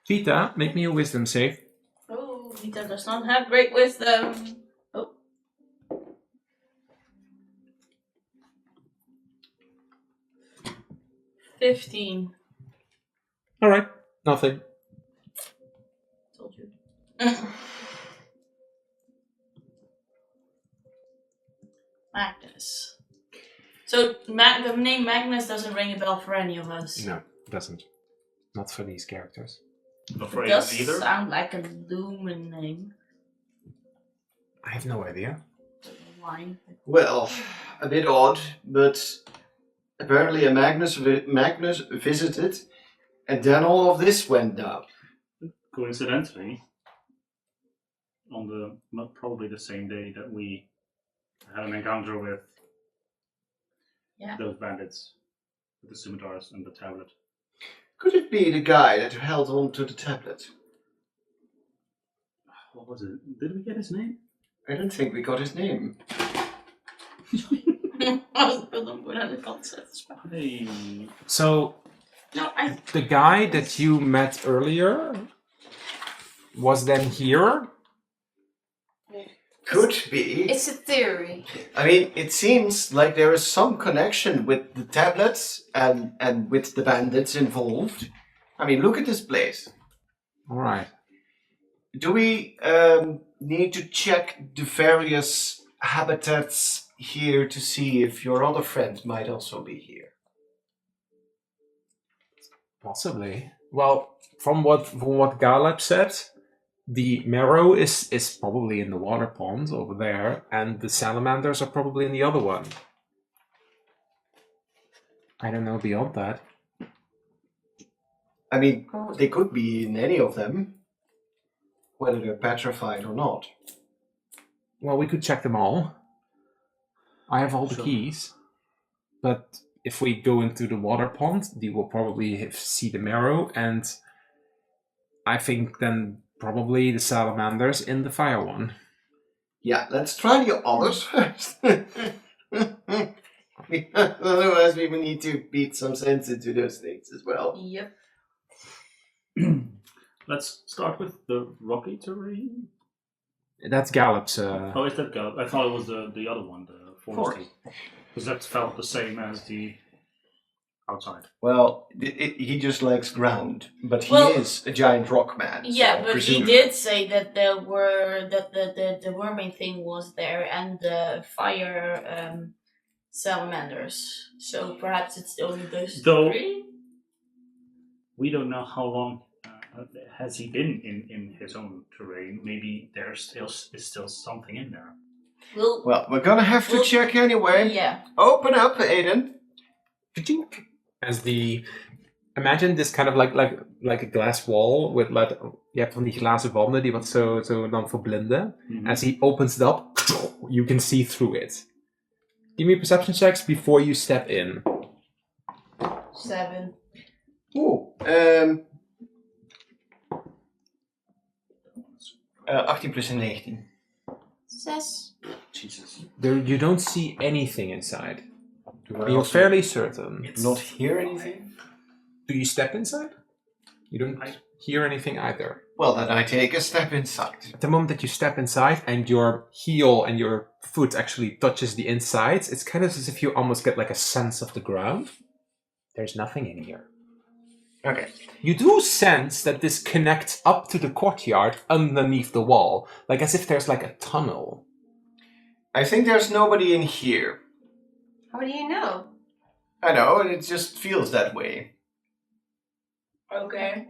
Vita, make me a wisdom save. Oh, Vita does not have great wisdom. Oh. $15. All right, nothing. Told you. Magnus. So the name Magnus doesn't ring a bell for any of us. No, it doesn't. Not for these characters. Not for It Aiden does either? sound like a Lumen name. I have no idea. Why? Well, a bit odd, but apparently a Magnus visited, and then all of this went down. Coincidentally, on probably the same day that we had an encounter with those bandits with the scimitars and the tablet. Could it be the guy that held on to the tablet? What was it? Did we get his name? I don't think we got his name. Hey. So, the guy that you met earlier was then here? Could be. It's a theory. I mean, it seems like there is some connection with the tablets and with the bandits involved. I mean, look at this place. All right. Do we need to check the various habitats here to see if your other friend might also be here? Possibly. Well, from what Galeb said, the marrow is probably in the water pond over there, and the salamanders are probably in the other one. I don't know beyond that. I mean, they could be in any of them, whether they're petrified or not. Well, we could check them all. I have all the Sure. keys. But if we go into the water pond, you will probably see the marrow, and I think then probably the salamanders in the fire one. Yeah, let's try the others first. Otherwise, we will need to beat some sense into those things as well. Yep. Let's start with the rocky terrain. That's Gallep's. Oh, is that go? I thought it was the other one, the forest. Because that felt the same as the outside. Well, he just likes ground, but he Well, is a giant rock man. Yeah, so but presumably- he did say that there were that the worming thing was there and the fire salamanders. So perhaps it's only those Though- three. We don't know how long has he been in his own terrain. Maybe there is still something in there. Well, we're gonna have to Well, check anyway. Yeah. Open up, Aiden. As the imagine this kind of like a glass wall with like je hebt van die glazen wanden die wat zo dan verblinden. As he opens it up, you can see through it. Give me perception checks before you step in. 7. Oeh, 18 plus 19. 6. Jesus. You don't see anything inside. You're fairly certain. Not hear anything? Do you step inside? You don't hear anything either. Well, then I take a step inside. At the moment that you step inside and your heel and your foot actually touches the insides, it's kind of as if you almost get like a sense of the ground. There's nothing in here. Okay. You do sense that this connects up to the courtyard underneath the wall, like as if there's like a tunnel. I think there's nobody in here. How do you know? I know, it just feels that way. Okay.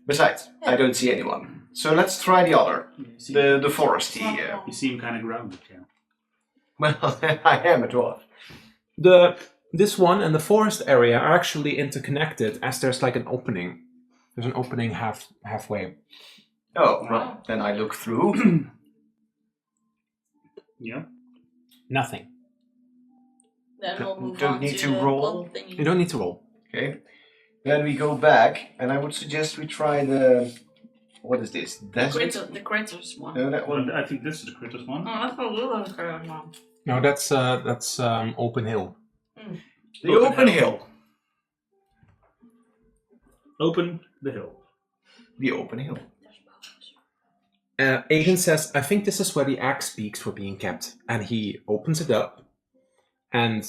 Besides, I don't see anyone. So let's try the other. The foresty. You seem kind of grounded, yeah. Well, I am a dwarf. This one and the forest area are actually interconnected, as there's like an opening. There's an opening halfway. Oh, well, then I look through. Yeah. Nothing. Then we'll move Don't on need to to the roll. plot thingy. You don't need to roll. Okay. Then we go back, and I would suggest we try the... What is this? Desert? The critters one. No, that one. Well, I think this is the critters one. Oh, I thought we were going on. No, that's open hill. The open hill. Open the hill. The open hill. Aiden says, I think this is where the axe beaks were being kept. And he opens it up. And...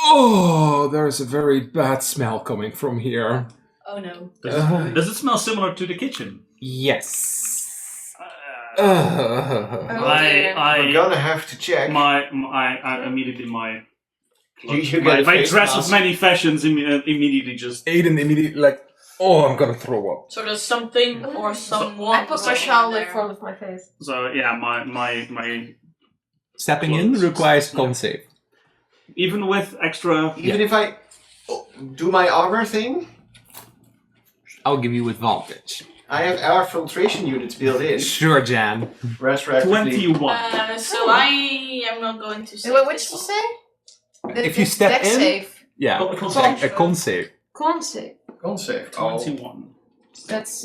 Oh, there's a very bad smell coming from here. Oh no. Does it smell similar to the kitchen? Yes. We're gonna have to check. I immediately my You get a my face dress mask. of many fashions immediately just. Aiden immediately like, oh, I'm gonna throw up. So there's something or someone. I put my shawl in front of my face. So yeah, my Stepping in Clothes. requires con save. even with extra. Even if I do my armor thing? I'll give you advantage. I have air filtration units built in. Sure, Jan. Retroactively. 21. So I am not going to say. Wait, what did you say? If you step deck in- save. Yeah, Oh, con save. a con save. Con save. Con save. 21. That's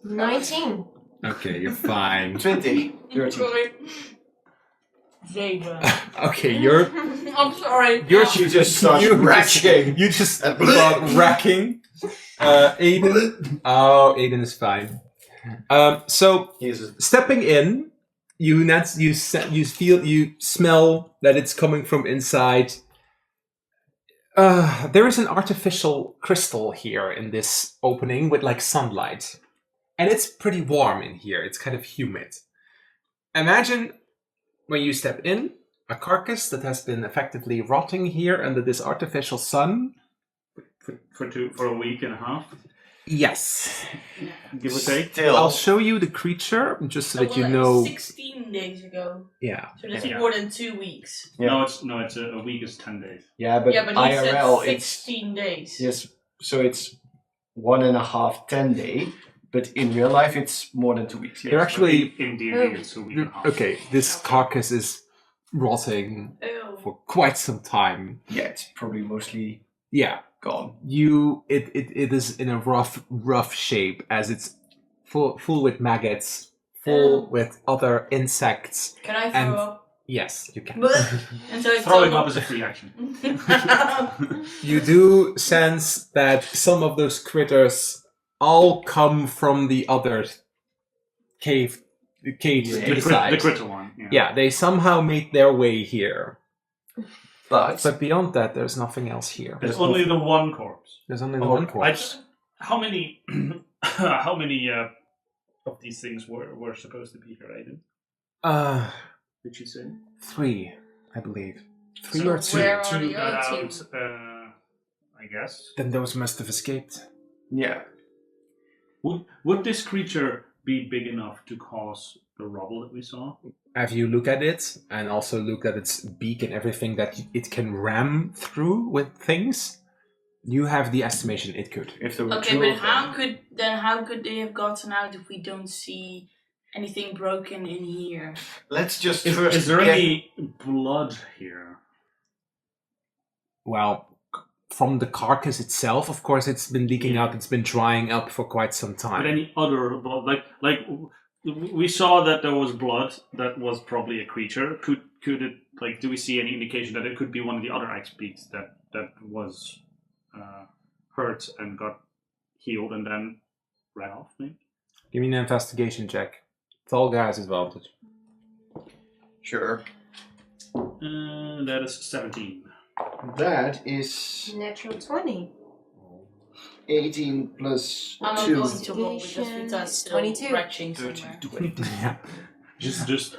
19. Okay, you're fine. 20. 30. Sorry. Zeven. Okay, you're I'm sorry. you're You just start racking. You just start racking. Aiden. Oh, Aiden is fine. So stepping in, you smell that it's coming from inside. There is an artificial crystal here in this opening with like sunlight, and it's pretty warm in here. It's kind of humid. Imagine when you step in, a carcass that has been effectively rotting here under this artificial sun. For a week and a half, Yes. give or take. Still. I'll show you the creature just so that you know. 16 days ago. Yeah. So that's Yeah. more than 2 weeks. Yeah. No, it's a week is 10 days. Yeah, but, Yeah, but he IRL, said it's 16 days. yes. So it's 1.5 10 day, but in real life it's more than 2 weeks. You're actually in D&D, it's a week and a half. okay. This carcass is rotting Ew. for quite some time. Yeah, it's probably mostly Yeah. gone. It is in a rough shape as it's full with maggots, full with other insects. Can I And- throw up? Yes, you can. And so I Throwing told up is a free action. You do sense that some of those critters all come from the other cage to the side. The critter one. Yeah, they somehow made their way here. But But beyond that, there's nothing else here. There's only the one corpse. There's only the one I corpse. just, how many how many of these things were supposed to be here, Aiden? Did you say? 3, I believe. 3 So or 2. where are Two the got other out, two? I guess. Then those must have escaped. yeah, Would this creature be big enough to cause the rubble that we saw? Have you look at it and also look at its beak and everything that it can ram through with things? You have the estimation it could. if there were Okay, two but of them. how could they have gotten out if we don't see anything broken in here? Let's just first Is there get- any blood here? Well, from the carcass itself, of course, it's been leaking out. It's been drying up for quite some time. But any other blood? Like we saw that there was blood that was probably a creature. Could it, like, do we see any indication that it could be one of the other axe beaks that was hurt and got healed and then ran off? Maybe. Give me an investigation check. Tolga has advantage. Sure. That is 17. That is Natural 20. 18 plus I'm not 2. going to roll because Vita's still 22. retching 30, somewhere. 20. Yeah. Just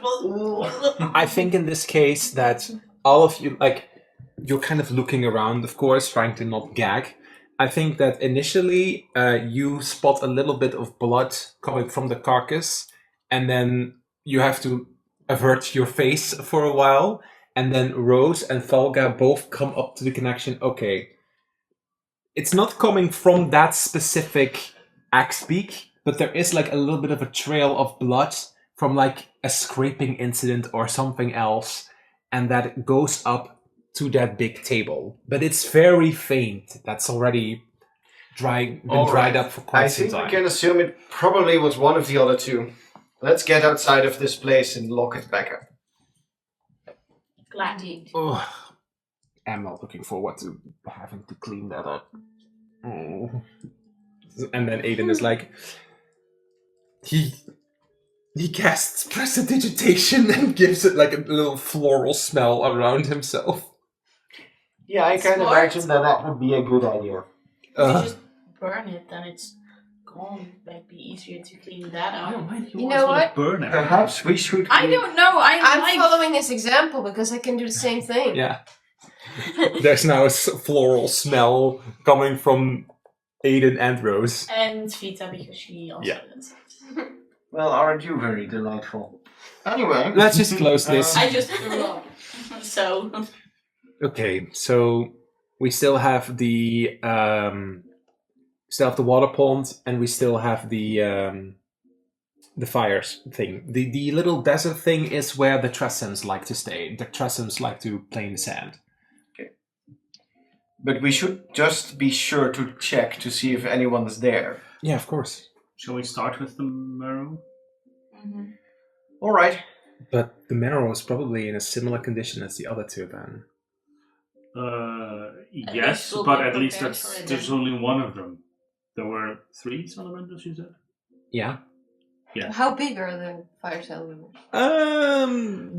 I think in this case that all of you, like, you're kind of looking around, of course, trying to not gag. I think that initially you spot a little bit of blood coming from the carcass, and then you have to avert your face for a while, and then Rose and Thalga both come up to the connection. Okay, it's not coming from that specific axe beak, but there is like a little bit of a trail of blood from like a scraping incident or something else, and that goes up to that big table. But it's very faint. That's already dried up for quite I some think time. we can assume it probably was one of the other two. Let's get outside of this place and lock it back up. Glad you. Ugh. I'm not looking forward to having to clean that up. Oh. And then Aiden is like, he casts prestidigitation and gives it like a little floral smell around himself. Yeah, I can Smart. imagine that would be a good idea. If you just burn it, then it's gone. It'd be easier to clean that up. You know what? Burn it. Perhaps we should. I don't know. I'm following his example because I can do the same thing. Yeah. There's now a floral smell coming from Aiden and Rose. And Vita because she also Yeah. does. Well, aren't you very delightful? Anyway, Let's just close this. I just threw up. So Okay, so we still have the still have the water pond, and we still have the fires thing. The little desert thing is where the Tressums like to stay. The Tressums like to play in the sand. But we should just be sure to check to see if anyone is there. Yeah, of course. Shall we start with the marrow? Mm-hmm. All right. But the marrow is probably in a similar condition as the other two, then. Yes, we'll but be at least prepared for it there's then. only one of them. There were 3 salamanders, you said? Yeah. How big are the fire salamanders?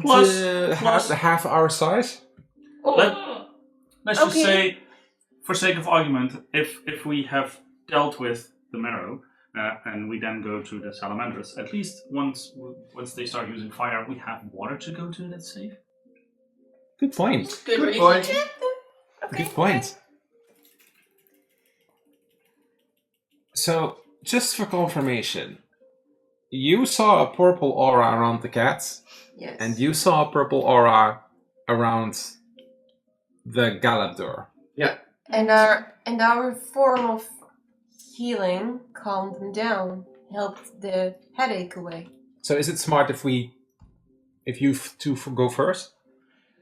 Plus- half our size. Let's just Okay. say, for sake of argument, if we have dealt with the marrow and we then go to the salamanders, at least once they start using fire, we have water to go to that's safe. Good point. Good reason. point. Good point. So, just for confirmation, you saw a purple aura around the cats, Yes. and you saw a purple aura around the Galabdur. And our form of healing calmed them down, helped the headache away. So, is it smart if you two go first?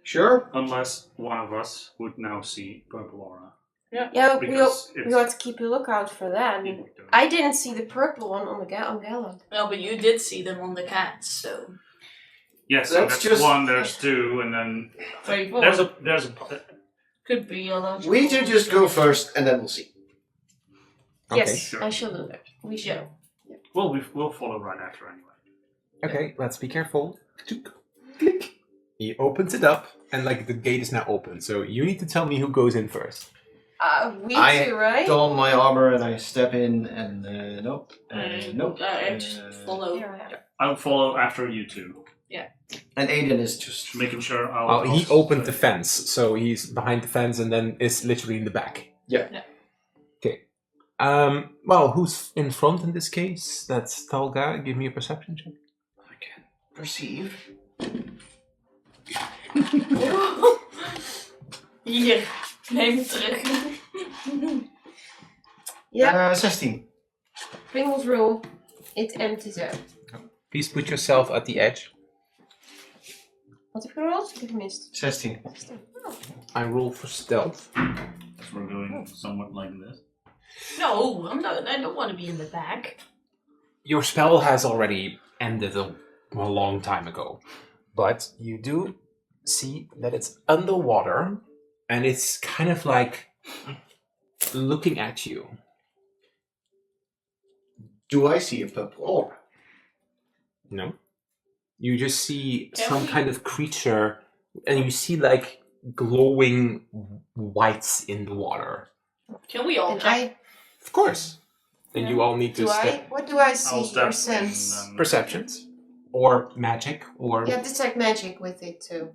Sure. Unless one of us would now see purple aura. Yeah, Because we it's- got to keep a lookout for that. I didn't see the purple one on Gala. No, but you did see them on the cats, so Yes, so That's that's just- one, there's 2, and then very cool. there's a Could be a lot. We do just go first, and then we'll see. Yes, sure. I shall do that. We shall. well, we'll follow right after anyway. Okay, let's be careful. Click. He opens it up, and like the gate is now open. So you need to tell me who goes in first. We I too, right? Don my armor and I step in, and nope. Nope. I just follow. Here I am. I'll follow after you 2, And Aiden is just. making sure I'll... Oh, he opened the fence, so he's behind the fence, and then is literally in the back. Yeah. Okay. Well, who's in front in this case? That's Talga. Give me a perception check. I can perceive. Hier, neem het terug. Yeah, 16. Pringles rule. It empties out. Please put yourself at the edge. Wat heb ik gerold? Ik heb gemist. 16. I roll for stealth. So we're going somewhat like this. No, I'm not. I don't want to be in the back. Your spell has already ended a long time ago, but you do see that it's underwater, and it's kind of like looking at you. Do I see a purple aura? No. You just see Can some we- kind of creature, and you see like glowing whites in the water. Can we all And check? Of course. And you all need to step What do I I'll see step or sense? in, perceptions or magic or Yeah, detect magic with it too.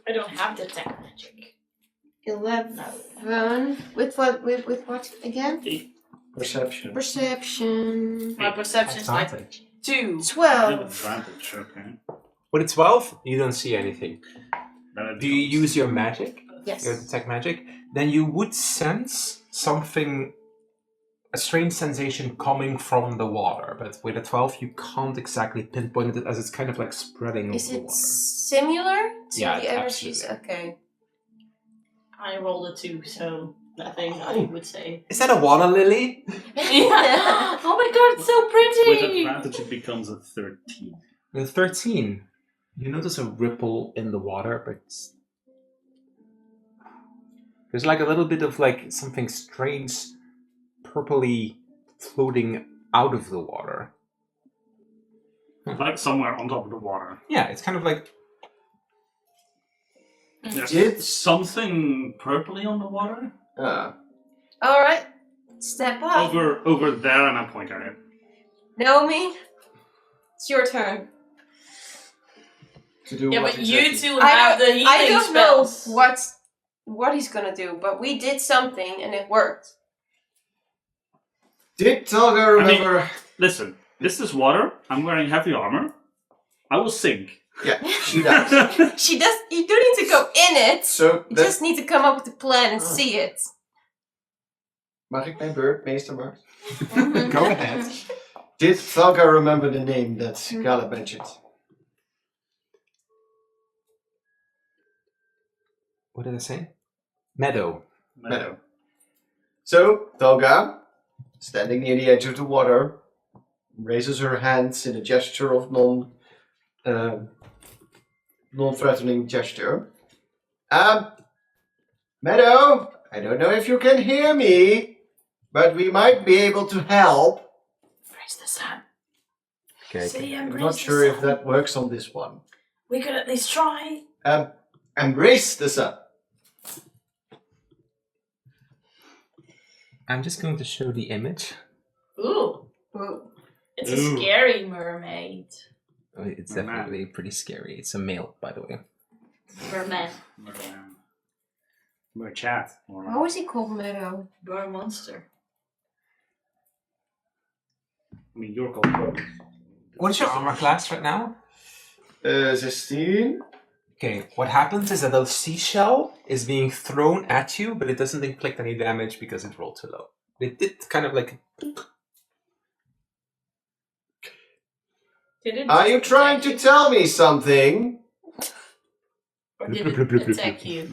I don't have detect magic. 11. With what? With what again? Perception. Perception. My perception is like advantage. 2. You have 12. advantage, okay. With a 12, you don't see anything. Then it Do you becomes- use your magic? Yes. Your detect magic? Then you would sense something, a strange sensation coming from the water. But with a 12, you can't exactly pinpoint it as it's kind of like spreading Is over the it water. similar to Yeah, the energies? absolutely. Okay. I rolled a 2, so nothing I Oh. would say. Is that a water lily? Yeah. Oh my god, it's so With pretty! advantage, it becomes a 13. With 13, you notice a ripple in the water, but there's like a little bit of like something strange, purpley floating out of the water. Like somewhere on top of the water. Yeah, it's kind of like There's Did- something purpley on the water? Alright. Step up. Over there, and I point at it. Naomi, it's your turn. To do Yeah, what but you exactly? two have the healing I don't know spells. what he's gonna do, but we did something and it worked. Did Talga remember? Listen, this is water. I'm wearing heavy armor. I will sink. Yeah, she does. She does. You don't need to go in it. So You that, just need to come up with a plan and see it. Mag ik mijn beurt, meester Max? Go ahead. Did Thalka remember the name that Gallup mentioned? What did I say? Meadow. Meadow. So, Thalka, standing near the edge of the water, raises her hands in a gesture of non-threatening gesture. Meadow, I don't know if you can hear me, but we might be able to help. Praise the sun. Okay. See, I'm embrace not the sure if sun. that works on this one. We could at least try. Embrace the sun. I'm just going to show the image. Ooh. Ooh. It's Ooh. a scary mermaid. Oh, it's Merman. definitely pretty scary. It's a male, by the way. Merman. Merchat. How is he called Meadow? Mer monster. I mean, you're called Purple. What's your armor class right now? 16. Okay, what happens is that a seashell is being thrown at you, but it doesn't inflict any damage because it rolled too low. It did kind of like... Did it Are just you trying attack to tell me something? Or did it attack you?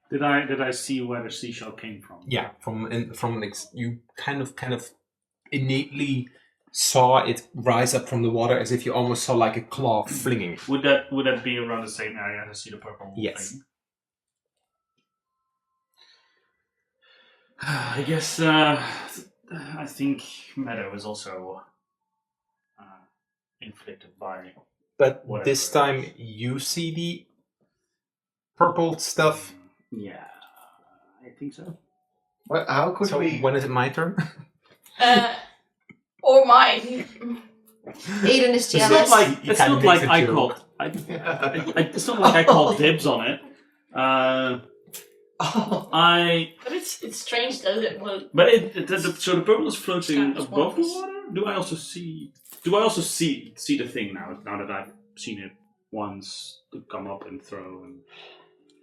Did I see where the seashell came from? Yeah, you kind of innately saw it rise up from the water as if you almost saw like a claw flinging. Would that be around the same area as I see the purple Yes. thing? I guess I think Meadow is also inflicted by. But Whatever this it time is. you see the purple stuff. Yeah, I think so. What? How could So we? when is it my turn? Or mine. Aiden is It's not jealous. like You it's kinda not makes like a I joke. called. It's not like I called dibs on it. But it's strange though that So the purple is floating Sounds above the wondrous. water. Do I also see the thing now that I've seen it once to come up and throw and.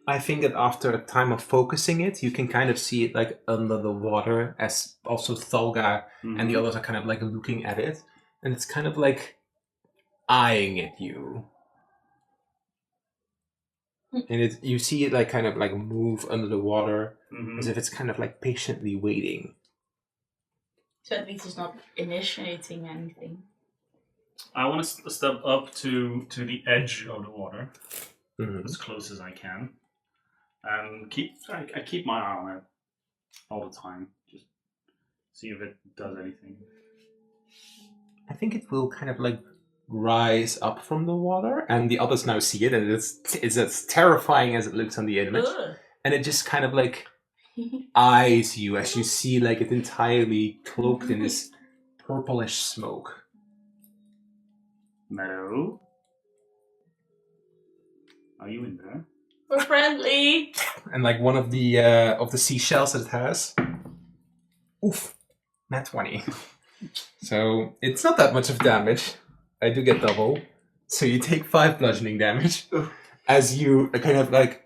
I think that after a time of focusing it, you can kind of see it like under the water as also Thalga and the others are kind of like looking at it. And it's kind of like eyeing at you. And you see it like kind of like move under the water as if it's kind of like patiently waiting. so at least it's not initiating anything. I want to step up to the edge of the water Mhm. as close as I can, and I keep my eye on it all the time. Just see if it does anything. I think it will kind of like rise up from the water, and the others now see it, and it's as terrifying as it looks on the image. Ugh. And it just kind of like eyes you as you see like it entirely cloaked in this purplish smoke. Meadow, are you in there? We're friendly. And like one of the seashells that it has, oof, nat 20. So it's not that much of damage. I do get double, so you take 5 bludgeoning damage as you kind of like.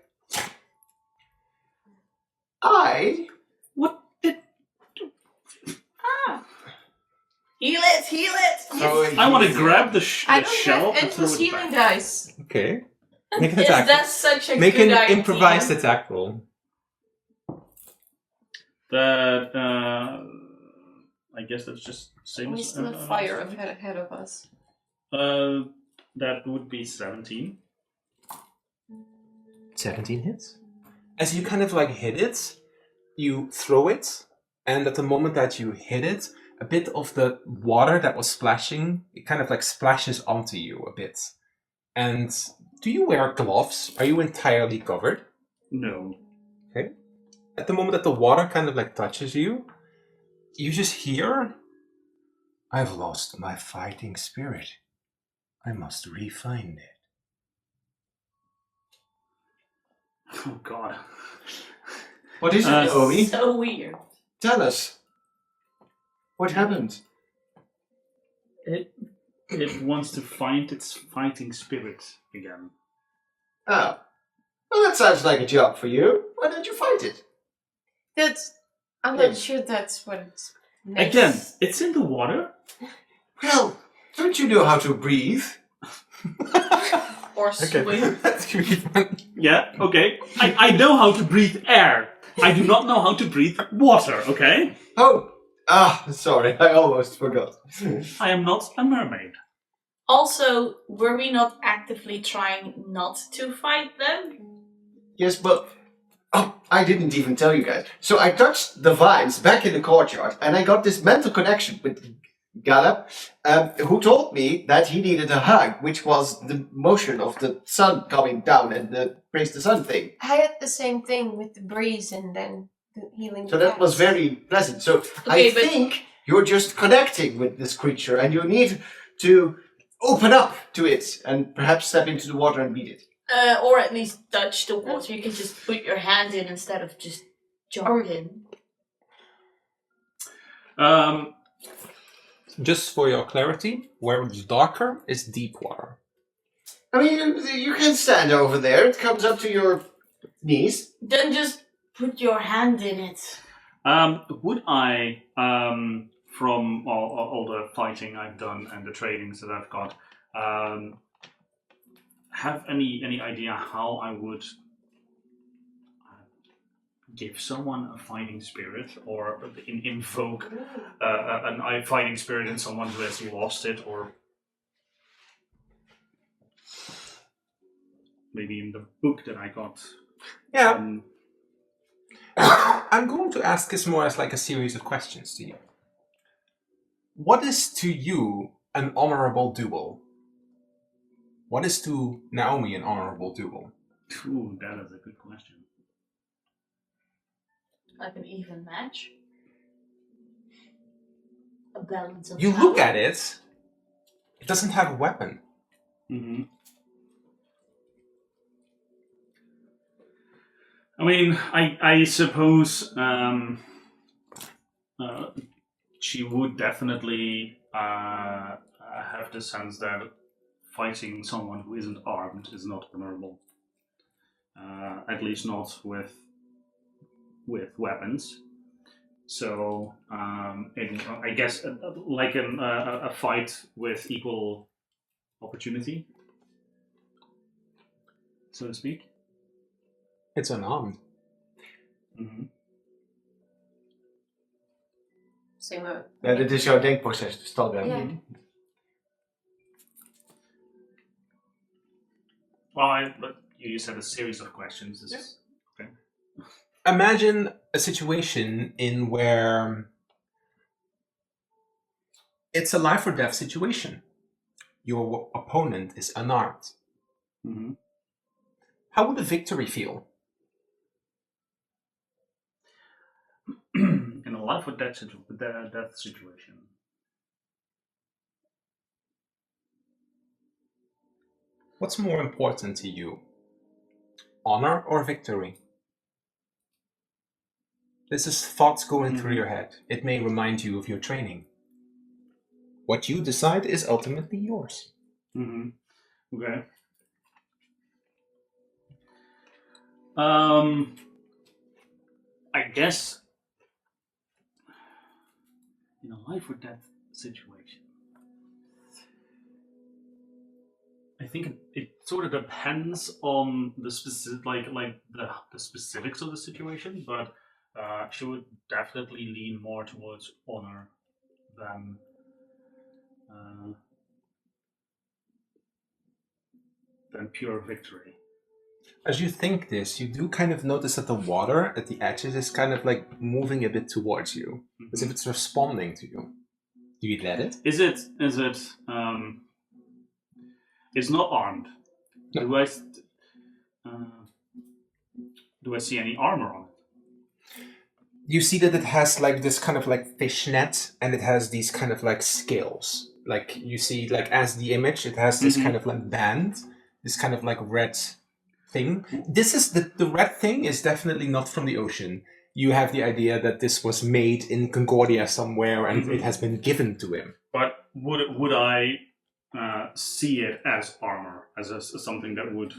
Heal it. Oh, I want to grab the I the don't shell have and throw endless it healing back. dice. Okay. Make an Is attack. that such a Make good an idea? improvised attack roll. I guess that's just same We as still have fire ahead of us. That would be 17. 17 hits. As you kind of like hit it, you throw it, and at the moment that you hit it, a bit of the water that was splashing, it kind of like splashes onto you a bit. And do you wear gloves? Are you entirely covered? No. Okay. At the moment that the water kind of like touches you, you just hear, "I've lost my fighting spirit. I must re-find it." Oh God. What is it, Uh, Naomi? So weird. Tell us. What happened? It wants to find its fighting spirit again. Oh, Well, that sounds like a job for you. Why don't you fight it? I'm not sure that's what it's meant. Again, it's in the water. Well, don't you know how to breathe? Or swim. That's really fun. Yeah, okay. I know how to breathe air. I do not know how to breathe water, okay? Oh, sorry, I almost forgot. I am not a mermaid. Also, were we not actively trying not to fight them? Yes, but I didn't even tell you guys. So I touched the vines back in the courtyard, and I got this mental connection with Gallup, who told me that he needed a hug, which was the motion of the sun coming down and the praise the sun thing. I had the same thing with the breeze and then the healing. So that was very pleasant. So Okay, I think you're just connecting with this creature, and you need to open up to it and perhaps step into the water and beat it. Or at least touch the water. You can just put your hand in instead of just jump in. Just for your clarity, where it's darker is deep water. I mean, you can stand over there. It comes up to your knees. Then just put your hand in it. Would I, from all the fighting I've done and the trainings that I've got, have any idea how I would give someone a fighting spirit, or invoke a fighting spirit in someone who has lost it, or maybe in the book that I got? Yeah. I'm going to ask this more as like a series of questions to you. What is to you an honorable duel? What is to Naomi an honorable duel? Ooh, that is a good question. Like an even match. A balance of You power. look at it, it doesn't have a weapon. Mm-hmm. I mean, I suppose she would definitely have the sense that fighting someone who isn't armed is not honorable. At least not with weapons. So, I guess like a fight with equal opportunity, so to speak. It's unarmed. Mm-hmm. Same out. Ja, dit is jouw denkproces, dus stel bij Ja. Well, but you said a series of questions. This okay. Imagine a situation in where it's a life or death situation. Your opponent is unarmed. Mm-hmm. How would a victory feel? In a life or death situation. What's more important to you? Honor or victory? This is thoughts going through your head. It may remind you of your training. What you decide is ultimately yours. Mm-hmm. Okay. I guess in a life or death situation, I think it sort of depends on the specific, like the specifics of the situation, but she would definitely lean more towards honor than pure victory. As you think this, you do kind of notice that the water at the edges is kind of like moving a bit towards you, as if it's responding to you. Do you let it? Is it? It's not armed. No. Do I see any armor on it? You see that it has like this kind of like fishnet, and it has these kind of like scales. Like you see, like as the image, it has this kind of like band, this kind of like red thing. This is the red thing is definitely not from the ocean. You have the idea that this was made in Concordia somewhere, and it has been given to him. But would I see it as armor, as something that would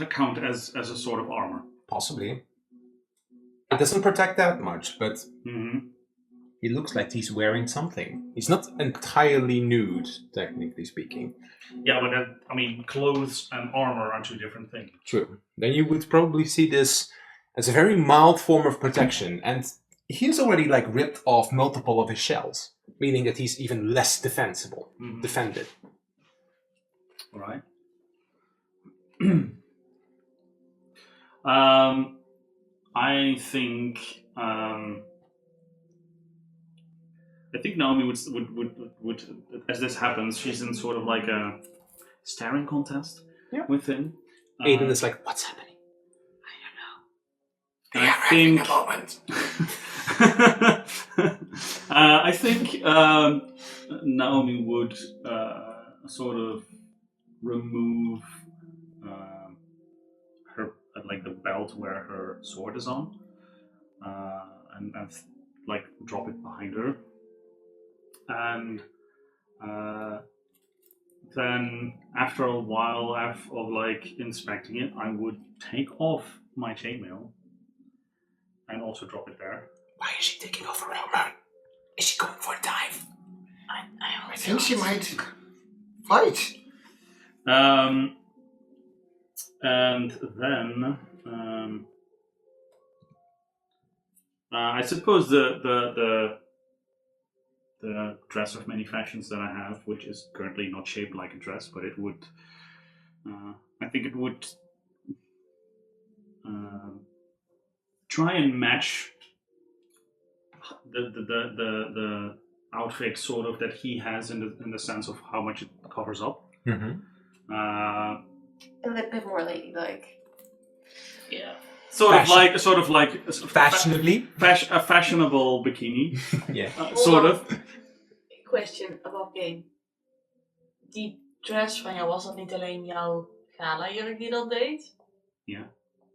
count as a sort of armor? Possibly. It doesn't protect that much, but Mm-hmm. he looks like he's wearing something. He's not entirely nude, technically speaking. Yeah, but clothes and armor are two different things. True. Then you would probably see this as a very mild form of protection, and he's already like ripped off multiple of his shells, meaning that he's even less defensible, defended. All right. I think Naomi would as this happens, she's in sort of like a staring contest with him. Aiden is like, "What's happening?" I think Naomi would sort of remove her like the belt where her sword is on, and like drop it behind her, and then after a while of like inspecting it, I would take off my chainmail and also drop it there. Why is she taking off her armor? Is she going for a dive? I think she might fight. And then I suppose the dress of many fashions that I have, which is currently not shaped like a dress, but it would, I think it would try and match the outfit sort of that he has in the sense of how much it covers up. Mm-hmm. A little bit more ladylike. Yeah. Sort of like Fashionably? a fashionable bikini. Yeah. Sort of. Question about game. Die dress van jou, was dat niet alleen jouw gala-jurk die dat deed? Ja.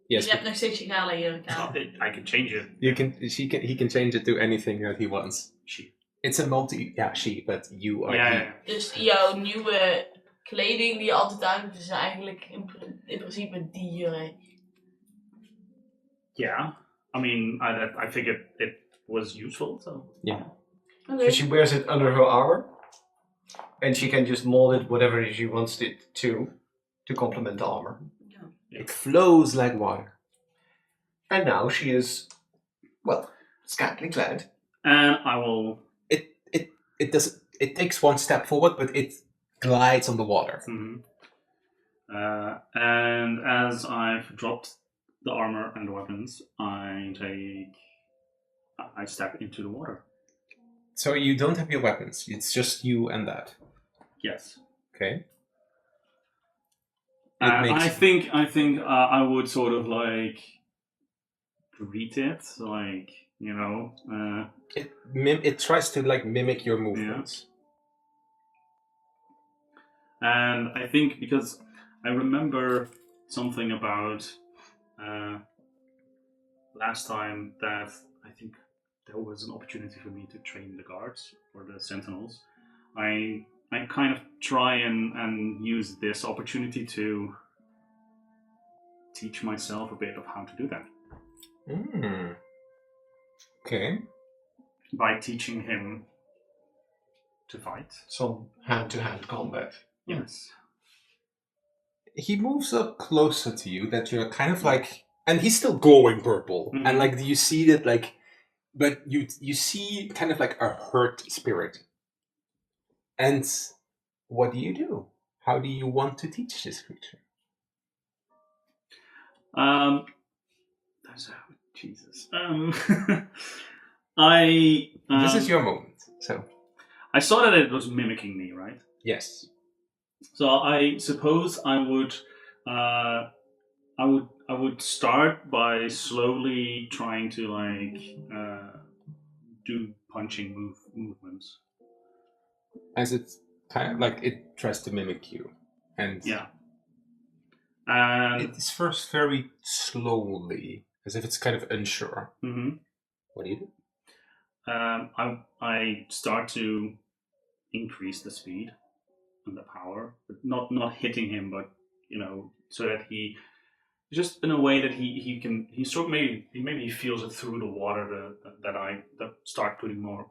Yes. Je hebt nog steeds je gala-jurk aan. I can change it. He can change it to anything that he wants. She. It's a she, but you are Yeah. Dus jouw nieuwe kleding die je altijd aan hebt, is eigenlijk in principe die jurk. Yeah. I mean, I figured it was useful, so. Yeah. So she wears it under her armor, and she can just mold it whatever she wants it to complement the armor. It flows like water. And now she is, well, scantily clad. And I will. It takes one step forward, but it glides on the water. Mm-hmm. And as I've dropped the armor and the weapons, I step into the water. So you don't have your weapons. It's just you and that. Yes. Okay. I think I would sort of like greet it, like, you know. It tries to like mimic your movements. Yeah. And I think because I remember something about last time that I think there was an opportunity for me to train the guards or the sentinels. I kind of try and use this opportunity to teach myself a bit of how to do that. Okay. By teaching him to fight. Some hand-to-hand combat. Yes. He moves up closer to you that you're kind of like, and he's still glowing purple. Mm-hmm. And like, you see that like, but you see kind of like a hurt spirit. And what do you do? How do you want to teach this creature? Jesus. This is your moment. So I saw that it was mimicking me, right? yes. So I suppose I would start by slowly trying to like do punching movements. As it's kind of like it tries to mimic you, and yeah. And it is first very slowly, as if it's kind of unsure. Mm-hmm. What do you do? I start to increase the speed and the power, but not hitting him, but you know, so that he just in a way that he can he sort of maybe he feels it through the water that start putting more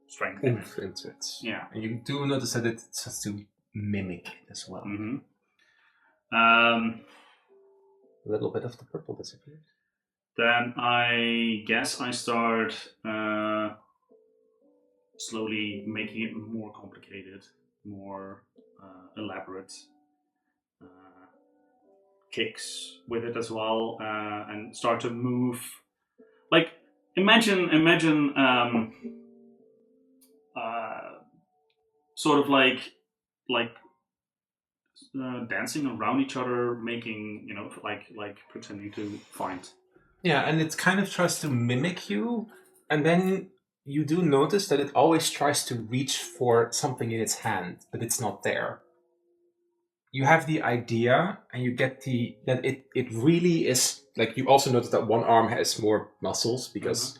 strength in it. Into it. Yeah. And you do notice that it starts to mimic it as well. Mm-hmm. A little bit of the purple disappears. Then I guess I start slowly making it more complicated, more elaborate. Kicks with it as well, and start to move. Like imagine, sort of like dancing around each other, making like pretending to find. Yeah, and it kind of tries to mimic you, and then you do notice that it always tries to reach for something in its hand, but it's not there. You have the idea, and you get that it really is, like, you also notice that one arm has more muscles, because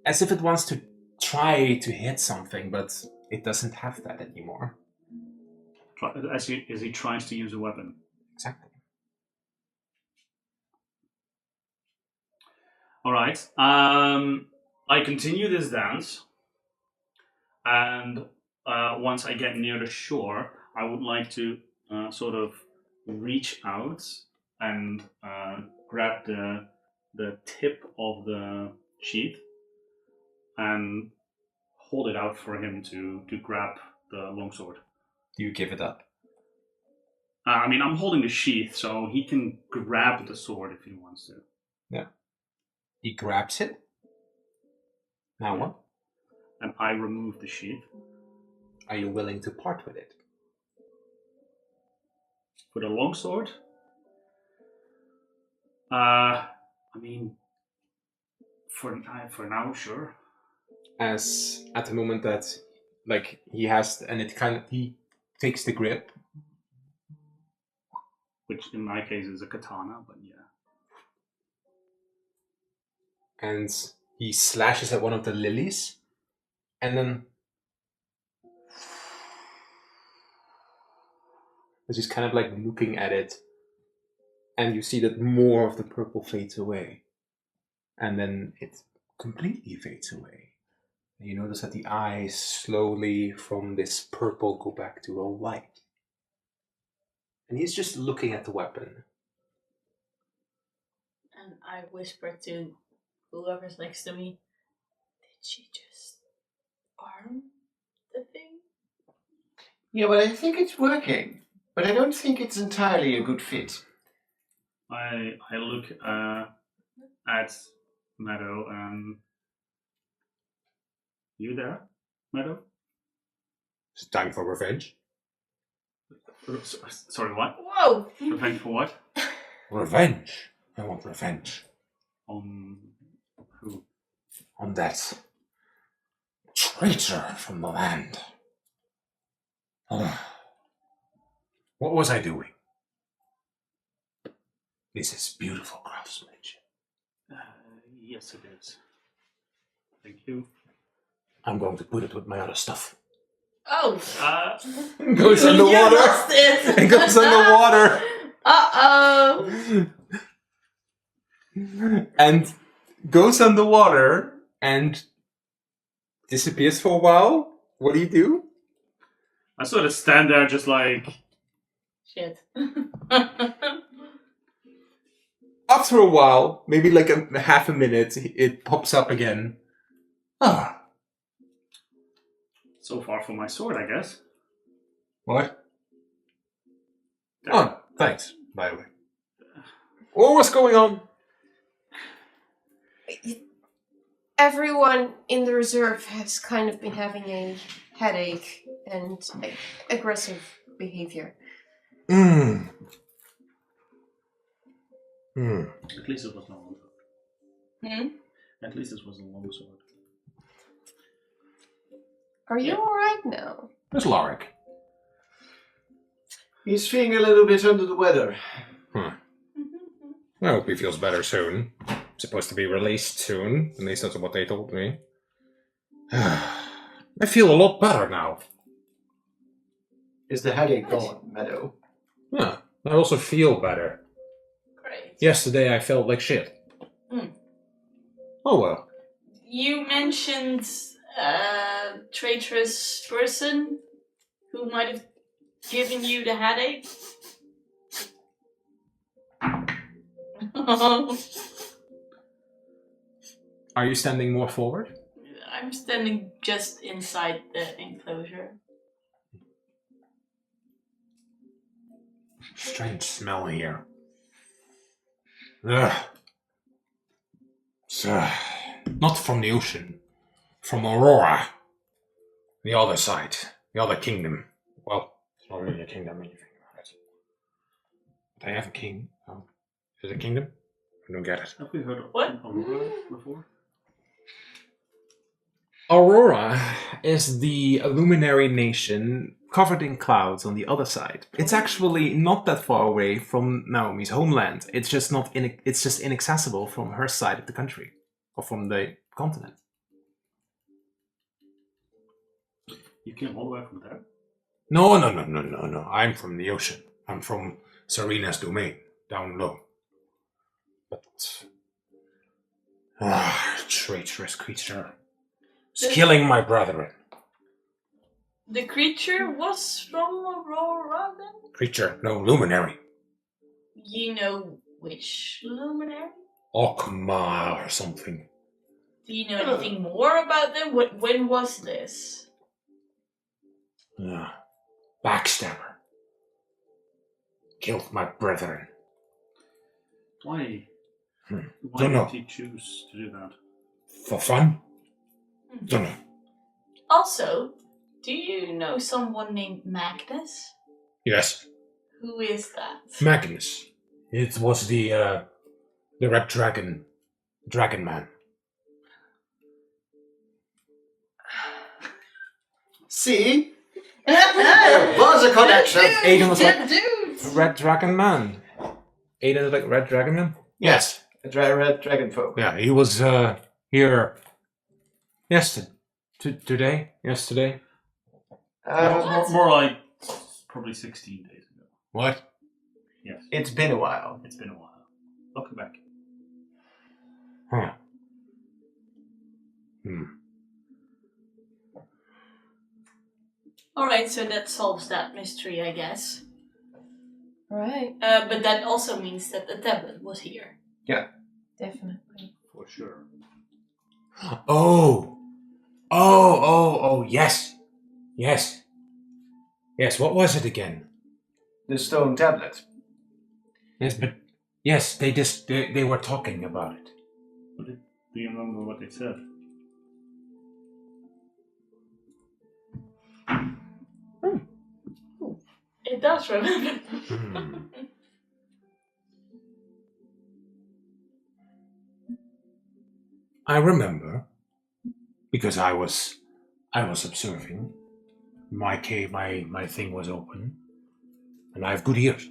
as if it wants to try to hit something, but it doesn't have that anymore. As he tries to use a weapon. Exactly. All right. I continue this dance, and once I get near the shore, I would like to sort of reach out and grab the tip of the sheath and hold it out for him to grab the longsword. Do you give it up? I mean, I'm holding the sheath, so he can grab the sword if he wants to. Yeah. He grabs it. Now what? And I remove the sheath. Are you willing to part with it? For the longsword? I mean, for now, sure. As at the moment that, like, he has, and it kind of, he takes the grip. Which in my case is a katana, but yeah. And he slashes at one of the lilies, and then he's just kind of like looking at it, and you see that more of the purple fades away, and then it completely fades away. And you notice that the eyes slowly from this purple go back to a white. And he's just looking at the weapon. And I whisper to whoever's next to me, did she just arm the thing? Yeah, well, I think it's working, but I don't think it's entirely a good fit. I look at Meadow and... You there, Meadow? It's time for revenge. Sorry, what? Whoa! Revenge for what? Revenge. I want revenge. On who? On that traitor from the land. What was I doing? This is beautiful craftsmanship. Yes, it is. Thank you. I'm going to put it with my other stuff. Oh! Goes in the You water. lost it! It goes in the water. Uh-oh! And goes underwater and disappears for a while. What do you do? I sort of stand there just like... Shit. After a while, maybe like a half a minute, it pops up again. Ah. So far for my sword, I guess. What? There. Oh, thanks, by the way. What was going on? Everyone in the reserve has kind of been having a headache and aggressive behavior. Hmm. At least it was not long sword. At least it was a long sword. Are you alright now? Where's Lorik? He's feeling a little bit under the weather. I hope he feels better soon. Supposed to be released soon. At least that's what they told me. I feel a lot better now. Is the headache gone, Meadow? Huh. I also feel better. Great. Yesterday I felt like shit. Oh well. You mentioned a traitorous person who might have given you the headache. Are you standing more forward? I'm standing just inside the enclosure. Strange smell here. Ugh. It's, not from the ocean. From Aurora. The other side. The other kingdom. Well, it's not really a kingdom when you think about it. They have a king. Is it a kingdom? I don't get it. Have we heard of What? Aurora before? Aurora is the luminary nation covered in clouds on the other side. It's actually not that far away from Naomi's homeland. It's just it's just inaccessible from her side of the country or from the continent. You came all the way from there? No. I'm from the ocean. I'm from Serena's domain, down low. But traitorous creature. It's killing my brethren. The creature was from Aurora then? Creature, no, luminary. You know which luminary? Okma or something. Do you know anything more about them? When was this? Backstabber. Killed my brethren. Why? Why Don't know. did he choose to do that? For fun? Don't know. Also, do you know someone named Magnus? Yes, Who is that? Magnus. It was the red dragon man. See? There was a connection. Aiden was like, dude! red dragon man. Aiden is like red dragon man? Yes. A red dragon folk. Yeah, he was here yesterday. Yesterday. More like probably 16 days ago. What? Yes. It's been a while. It's been a while. Welcome back. Huh. Alright, so that solves that mystery, I guess. Right. But that also means that the tablet was here. Definitely. For sure. Oh, yes. Yes, what was it again? The stone tablet. Yes, they were talking about it. Do you remember what they said? It does remember. I remember because I was observing. My cave, my thing was open, and I have good ears.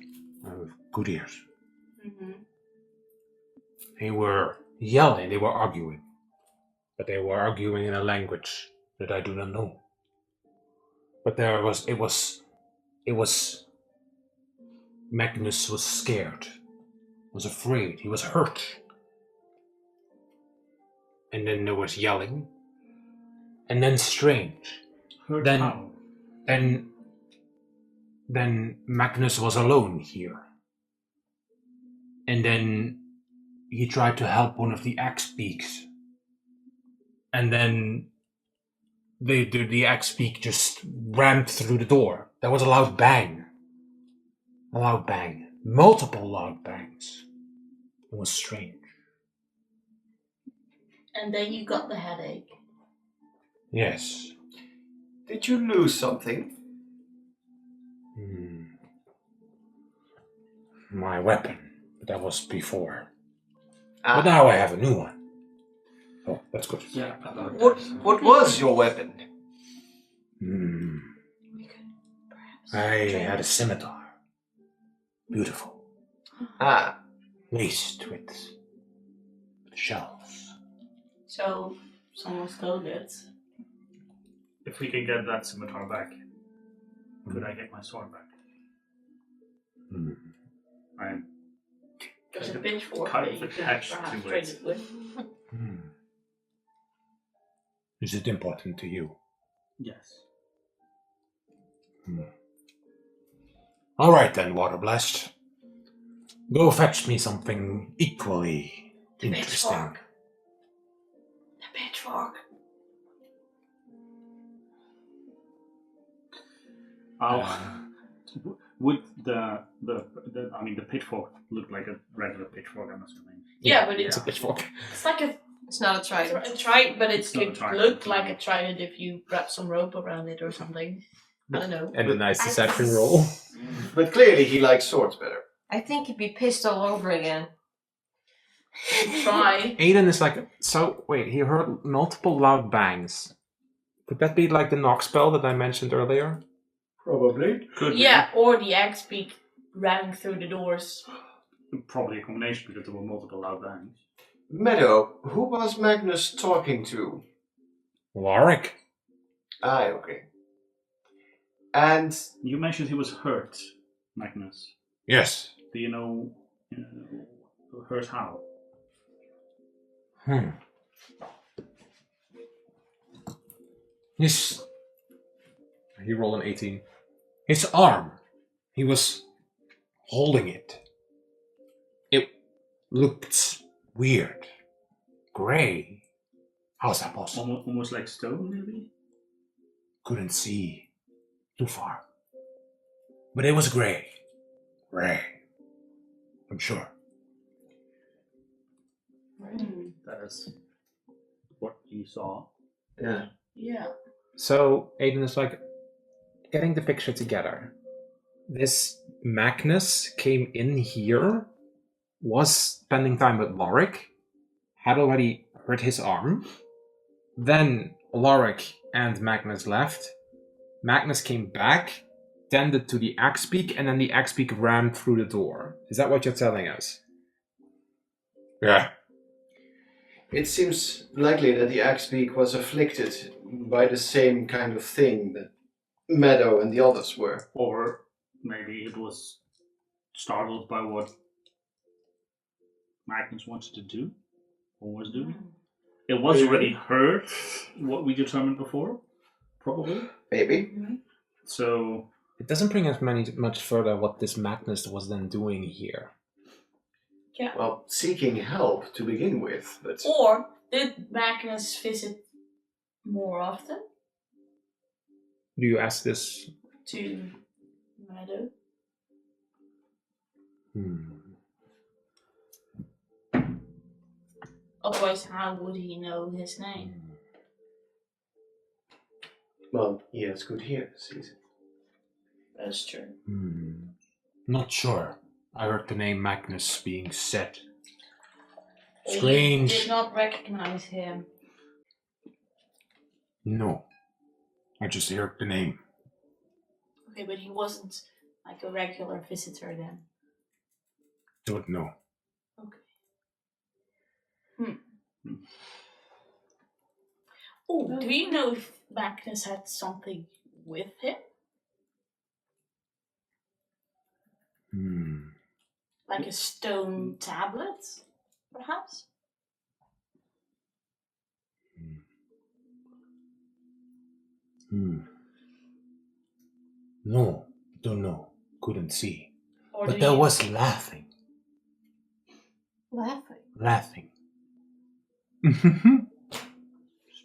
Mm-hmm. They were yelling. They were arguing, but they were arguing in a language that I do not know. But it was. Magnus was scared, was afraid, he was hurt. And then there was yelling. And then strange. Hurt Then- how? Then Magnus was alone here. And then he tried to help one of the axe beaks. And then the axe beak just rammed through the door. There was a loud bang. A loud bang. Multiple loud bangs. It was strange. And then you got the headache. Yes. Did you lose something? My weapon. But that was before. Ah. But now I have a new one. Oh, that's good. Yeah. What was your weapon? We could perhaps I drink. had a scimitar. Beautiful. Ah, Laced with shells. So, someone stole it. If we can get that scimitar back, could I get my sword back? I'm There's a pitchfork kind that of you could attached perhaps to trade it. it with. Is it important to you? Yes. All right then, Waterblast. Go fetch me something equally interesting. Pitchfork. The pitchfork. Would the pitchfork look like a regular pitchfork? I'm assuming. Yeah, but It's a pitchfork. it's like a It's not a trident. trident, but it It's not a could trident, look no. like a trident if you wrap some rope around it or something. I don't know. And a nice deception roll. But clearly he likes swords better. I think he'd be pissed all over again. Try. Aiden is like, so wait, he heard multiple loud bangs. Could that be like the knock spell that I mentioned earlier? Probably. Could Yeah, or the axe beak rang through the doors. be. Probably a combination because there were multiple loud bangs. Meadow, who was Magnus talking to? Lorik. Ah, okay. And You mentioned he was hurt, Magnus. Yes. Do you know hurt how? He rolled an 18. His arm. He was holding it. It looked weird. Gray. How's that possible? Almost like stone, maybe? Couldn't see too far. But it was gray. Gray. I'm sure. That is what you saw. yeah, Yeah. So Aiden is like getting the picture together. This Magnus came in here, was spending time with Lorik, had already hurt his arm. Then Lorik and Magnus left. Magnus came back, tended to the axe beak, and then the axe beak ran through the door. Is that what you're telling us? Yeah. it seems likely that the Axbeak was afflicted by the same kind of thing that Meadow and the others were. Or maybe it was startled by what Magnus wanted to do, or was doing. It was already heard, what we determined before, probably. Maybe. So, It doesn't bring us much further what this Magnus was then doing here. Yeah. Well, seeking help to begin with, but Or did Magnus visit more often Do you ask this? to Meadow? Otherwise, how would he know his name? well, he has good ears. That's true. Not sure. I heard the name Magnus being said. He Strange. did not recognize him. No. I just heard the name. Okay, but he wasn't like a regular visitor then. Don't know. Okay. Oh, do you know if Magnus had something with him? Like a stone tablet, perhaps? No, don't know. Couldn't see. Or But do there you- was laughing. Laughing. Laughing.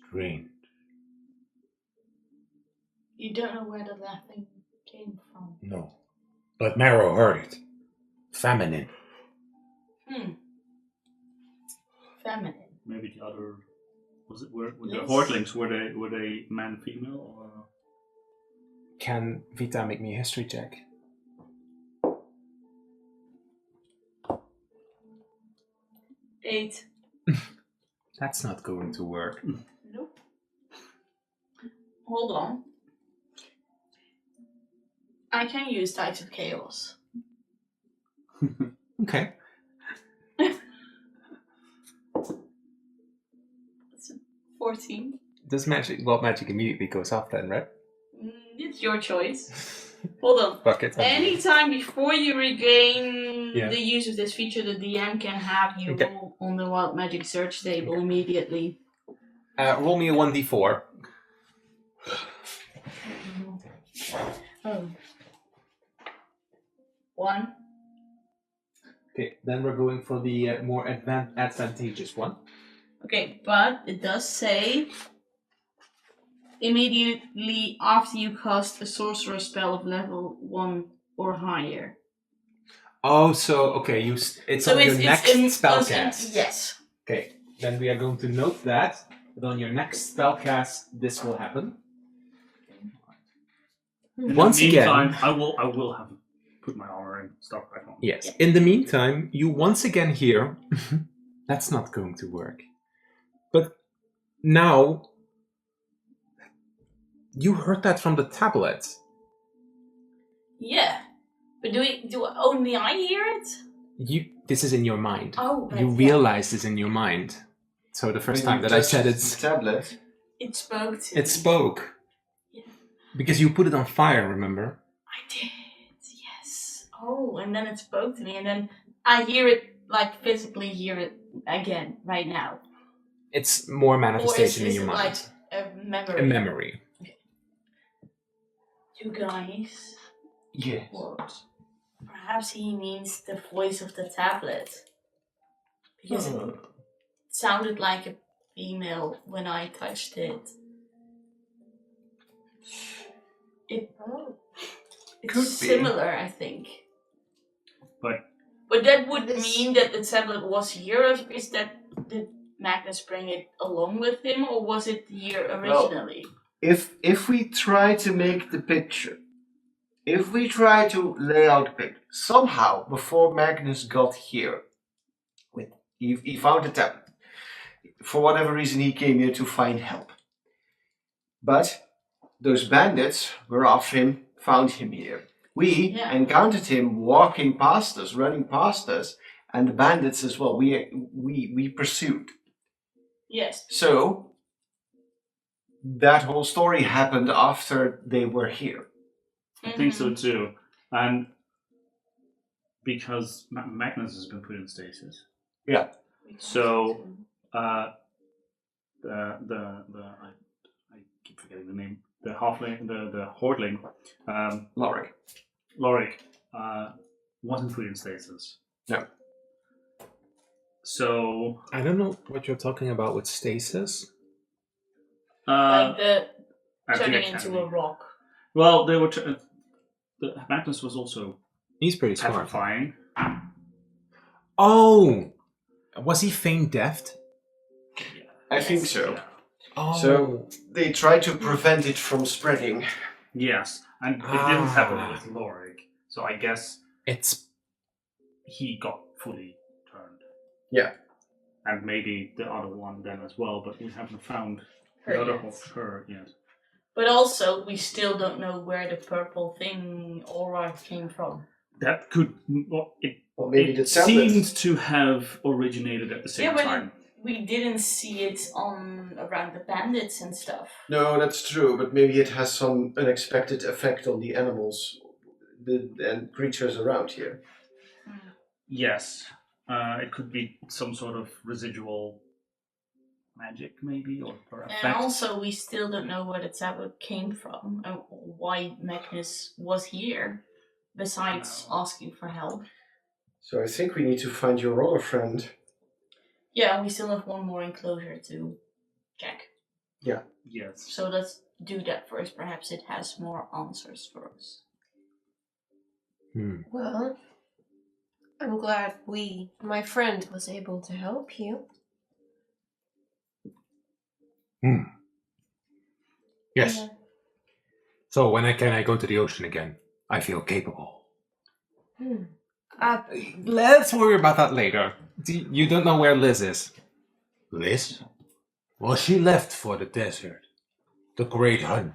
Strange. You don't know where the laughing came from. No. But Marrow heard it. Feminine. Feminine. maybe the other... Were the Yes. Hortlings, were they man, female, or... Can Vita make me a history check? Eight. That's not going to work. Nope. Hold on. I can use Tides of Chaos. Okay. It's a 14. This magic, well, magic immediately goes off then, right? It's your choice. Hold on. Fuck it. Anytime before you regain Yeah. the use of this feature, the DM can have you Okay. roll on the Wild Magic search table immediately. Roll me a 1d4. Oh. 1. Okay, then we're going for the more advantageous one. Okay, but it does say immediately after you cast a sorcerer spell of level 1 or higher. Oh, so okay, it's on your next spellcast. Yes. Okay, then we are going to note that on your next spellcast, this will happen. In Once the again, meantime, I will have put my armor and stuff back on. yes. In the meantime, you once again hear that's not going to work. But now you heard that from the tablet. Yeah. But do only I hear it? This is in your mind. Oh, right, You yeah. realize this in your mind. So the first When time you that I touched said the it's tablet. It spoke to it me. spoke. Yeah. Because you put it on fire, remember? I did, yes. Oh, and then it spoke to me, and then I hear it, like physically hear it again right now. It's more Or manifestation is in your it mind. like a memory? A memory. You guys, Yes. what? Perhaps he means the voice of the tablet. Because it sounded like a female when I touched it. It's Could be. similar, I think. But that would This- mean that the tablet was here, or is that did Magnus bring it along with him, or was it here originally? If we try to make the picture, if we try to lay out a picture, somehow before Magnus got here, he found the tablet. For whatever reason, he came here to find help. But those bandits were after him, found him here. We encountered him walking past us, running past us, and the bandits as well. We pursued. Yes. So that whole story happened after they were here. I think so too. And because Magnus has been put in stasis. Yeah. So I keep forgetting the name. The halfling, the hordling, Lorik. Lorik, wasn't put in stasis. No. So I don't know what you're talking about with stasis. Like the at the turning into academy. a rock. Well, they were. The Magnus was also He's pretty smart. petrifying. Oh! Was he feign deaf? I think so. Yeah. Oh. So they tried to prevent it from spreading. Yes, and it didn't happen with Lorik. So I guess It's he got fully turned. Yeah. And maybe the other one then as well, but we haven't found Her the other yet. of her yet. But also, we still don't know where the purple thing aura came from. That could. Well, Or maybe the it tablet. seemed to have originated at the same but time. we didn't see it on around the bandits and stuff. No, that's true, but maybe it has some unexpected effect on the animals and creatures around here. Yes. It could be some sort of residual magic, maybe, or effect. And also, we still don't know where the tablet came from and why Magnus was here, besides asking for help. So I think we need to find your other friend. Yeah, we still have one more enclosure to check. Yes. So let's do that first. Perhaps it has more answers for us. Well, I'm glad my friend, was able to help you. Yes. Yeah. So when can I go to the ocean again? I feel capable. Let's worry about that later. You don't know where Liz is. Liz? Well, she left for the desert. The great hunt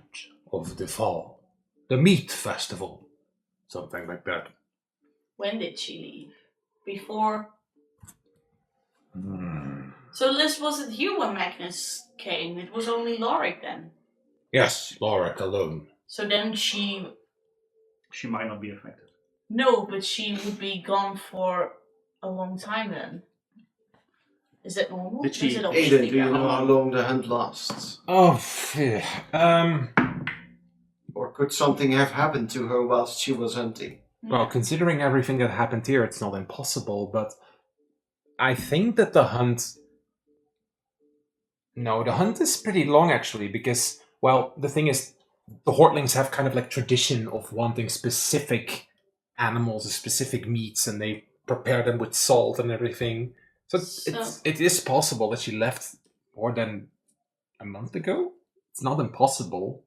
of the fall. The meat festival. Something like that. When did she leave? Before? So Liz wasn't here when Magnus came. It was only Lorik then. Yes, Lorik alone. So then she... She might not be affected. No, but she would be gone for a long time then. Is it normal? Did she- Is it always Aiden, like do you that? know how long the hunt lasts? Oh, Or could something have happened to her whilst she was hunting? well, considering everything that happened here, it's not impossible, but I think that the hunt... No, the hunt is pretty long, actually, because, well, the thing is, the Hortlings have kind of like tradition of wanting specific animals, specific meats, and they prepare them with salt and everything. So it is possible that she left more than a month ago. It's not impossible.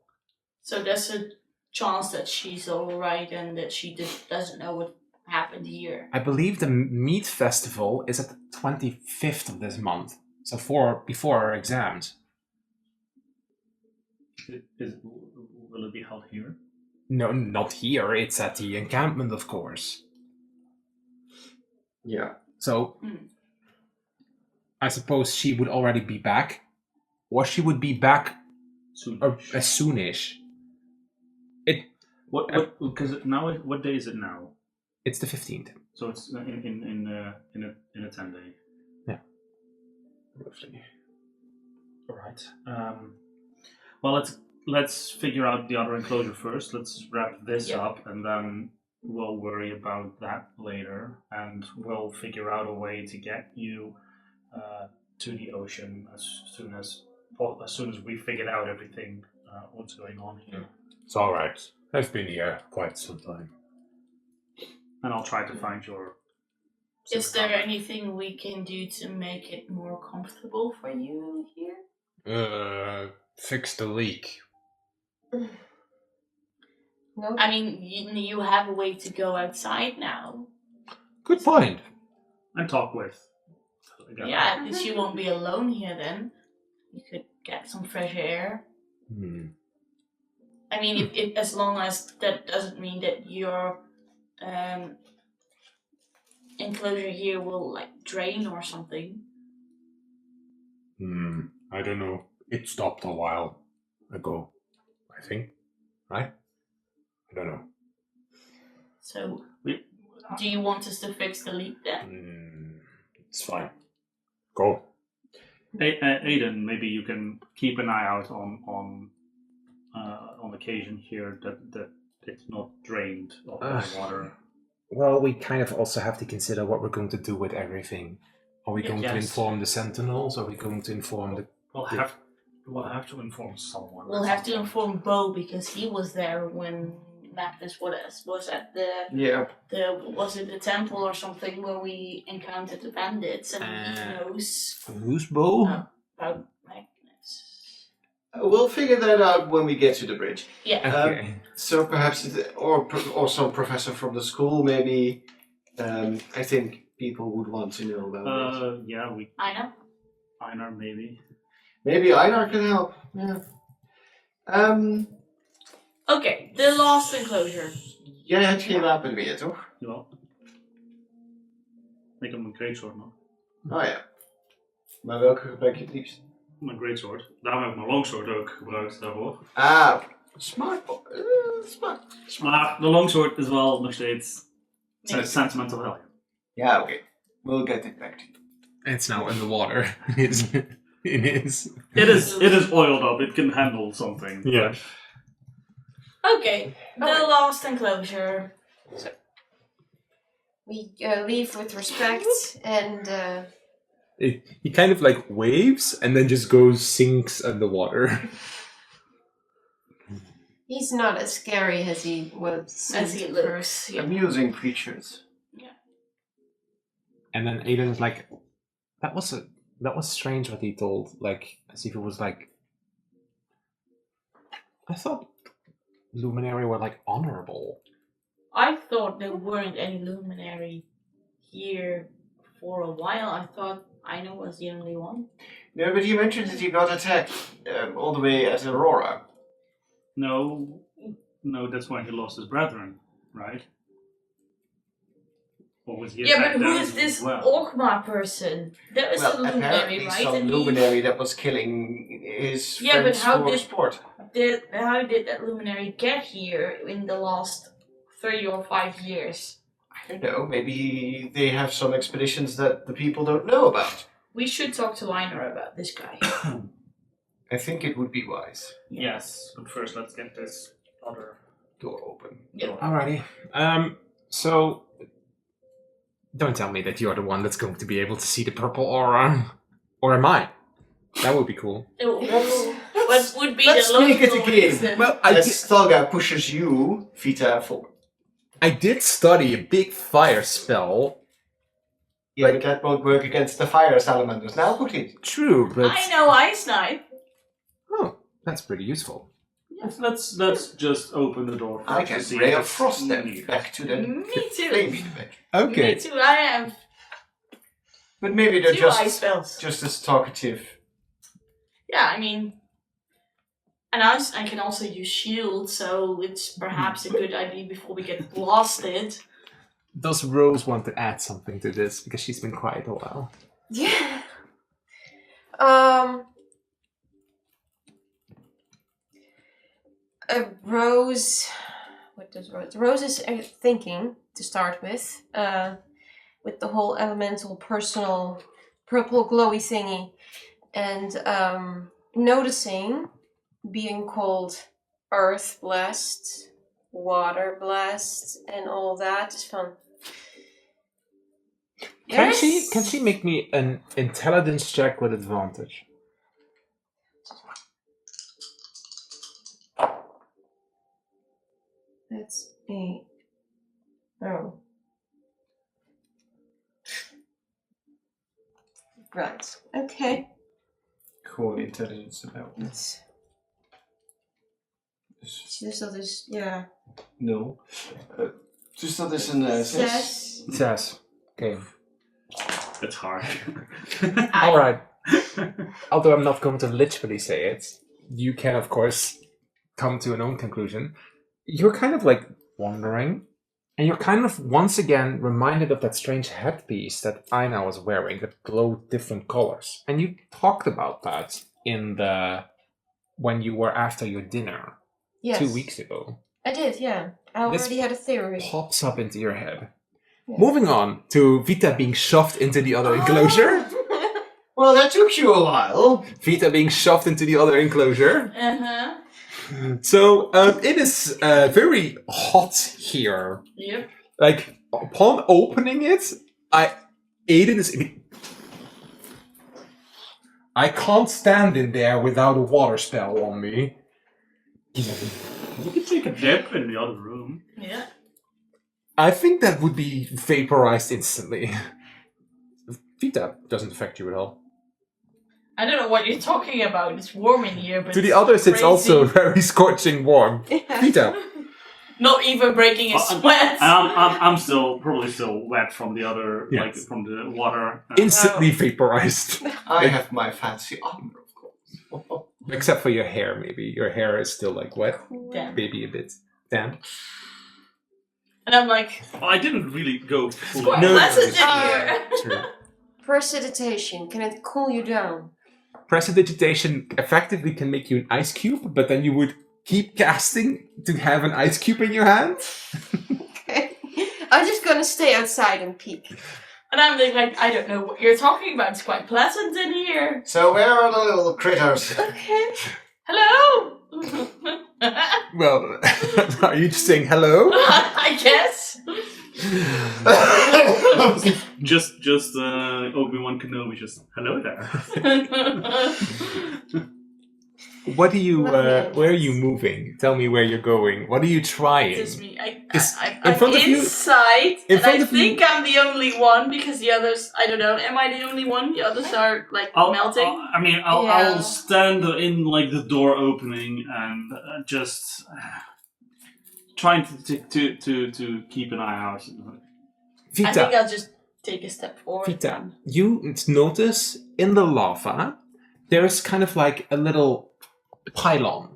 So there's a chance that she's alright and that she doesn't know what happened here. I believe the meat festival is at the 25th of this month, so before our exams. Will it be held here? No, not here. It's at the encampment, of course. Yeah. So, I suppose she would already be back, or she would be back Soon. as soonish. What? Because now, what day is it now? It's the 15th. So it's in a 10-day. Yeah. Roughly. All right. Well, let's figure out the other enclosure first. Let's wrap this up, and then we'll worry about that later, and we'll figure out a way to get you to the ocean as soon as we figured out everything what's going on here. It's all right. I've been here quite some time. And I'll try to find your. Is there anything we can do to make it more comfortable for you here? Fix the leak. No. I mean, you have a way to go outside now. Good point. And talk with. Yeah, she won't be alone here then. You could get some fresh air. I mean, if as long as that doesn't mean that your enclosure here will like drain or something. I don't know. It stopped a while ago, I think. Right? I don't know. So, do you want us to fix the leak then? It's fine. Go. Aiden, maybe you can keep an eye out on occasion here that it's not drained of the water. Well, we kind of also have to consider what we're going to do with everything. Are we going to inform the Sentinels? Are we going to inform the... We'll have to inform someone. We'll have to inform Bo because he was there when Magnus was at the temple or something where we encountered the bandits, and he knows Who's Bo? about Magnus. We'll figure that out when we get to the bridge. Yeah. Okay. So perhaps, or some professor from the school, maybe. I think people would want to know about it. Yeah, I know. Einar, maybe. Maybe Einar can help. Yeah. Okay, the last enclosure. Jij hebt geen wapen meer, toch? Ja. Ik heb mijn greatsword nog. Oh ja. Maar welke gebruik je het liefst? Mijn greatsword. Daarom heb ik mijn longsword ook gebruikt daarvoor. Ah, smart. Smart. Maar de longsword is wel nog steeds sentimental value. Yeah, okay. We'll get it back to you. It's now in the water. It is. It is oiled up. It can handle something. Yeah. Okay, the last enclosure. So, we leave with respect, and He kind of like waves and then just sinks underwater. he's not as scary as he was. As he looks. Yeah. Amusing creatures. And then Aiden's like, that was strange what he told. Like, as if it was like, I thought Luminary were like honorable. I thought there weren't any luminary here for a while. I thought Aina was the only one. No, but you mentioned that you got attacked all the way at Aurora. No, that's when he lost his brethren, right? Or was he Yeah, but attacked who there is as this well? Orkma person? That was a luminary, apparently right? some And luminary that was killing his Yeah, but friends how for did- sport. how did that luminary get here in the last 3 or 5 years. I don't know, maybe they have some expeditions that the people don't know about. We should talk to Liner about this guy. I think it would be wise. Yes, but first let's get this other Door open. Yeah. Alrighty. So don't tell me that you're the one that's going to be able to see the purple aura. Or am I? That would be cool. What would be Let's the make it logical a game. reason? Well, As Stalga pushes you, Vita, forward. I did study a big fire spell. Yeah, but that won't work against the fire salamanders. Now put it. True, but I know Ice Knife. oh, that's pretty useful. Let's just open the door. I first can to see ray if of it's frost them needed. back to the Me too. flaming bed. Okay. Me too. I have But maybe they're 2 ice spells. just as talkative. Yeah, I mean, and I can also use shield, so it's perhaps a good idea before we get blasted. Does Rose want to add something to this? Because she's been quiet a while. Yeah. Rose. What does Rose? Rose is thinking to start with the whole elemental, personal, purple glowy thingy, and noticing being called Earth blessed, water blessed, and all that is fun. Can Yes. she make me an intelligence check with advantage? That's a. Oh. Right. Okay. Cool intelligence about Let's. this. Dus dat is. Ja. No. Dus dat is een 6. 6. Yes. Okay. It's hard. Alright. Although I'm not going to literally say it, you can of course come to an own conclusion. You're kind of like wondering, and you're kind of once again reminded of that strange headpiece that Aina was wearing that glowed different colors. And you talked about that when you were after your dinner Yes. 2 weeks ago. I did, yeah. I This already had a theory. Pops up into your head. Yeah. Moving on to Vita being shoved into the other enclosure. Well, that took you a while. Vita being shoved into the other enclosure. Uh-huh. So it is very hot here. Yep. Like upon opening it, Aiden is. I can't stand in there without a water spell on me. You can take a dip in the other room. Yeah. I think that would be vaporized instantly. Vita doesn't affect you at all. I don't know what you're talking about. It's warm in here, but To the others, it's crazy. also very scorching warm. Yeah. Vita, Not even breaking a sweat. I'm probably still wet from the other, Yes. like from the water. instantly vaporized. I have my fancy armor, of course. Except for your hair, maybe. Your hair is still like wet, Damn. maybe a bit damp. And I'm like, Well, I didn't really go full. quite No, pleasant it's in true. here. True. Precipitation. Can it cool you down? Prestidigitation effectively can make you an ice cube, but then you would keep casting to have an ice cube in your hand. Okay. I'm just gonna stay outside and peek. And I'm like, I don't know what you're talking about. It's quite pleasant in here. So where are the little critters? Okay. Hello. Well, are you just saying hello? I guess. Just Obi-Wan Kenobi. Just hello there. What do you? Lovely. Where are you moving? Tell me where you're going. What are you trying? Just me. Is- I'm in front of you- inside, in and front I of you- think I'm the only one because the others, I don't know. Am I the only one? The others are like melting. I'll Yeah. stand in like the door opening and just trying to keep an eye out. I think Vita, I'll just take a step forward. Vita, you notice in the lava there's kind of like a little pylon,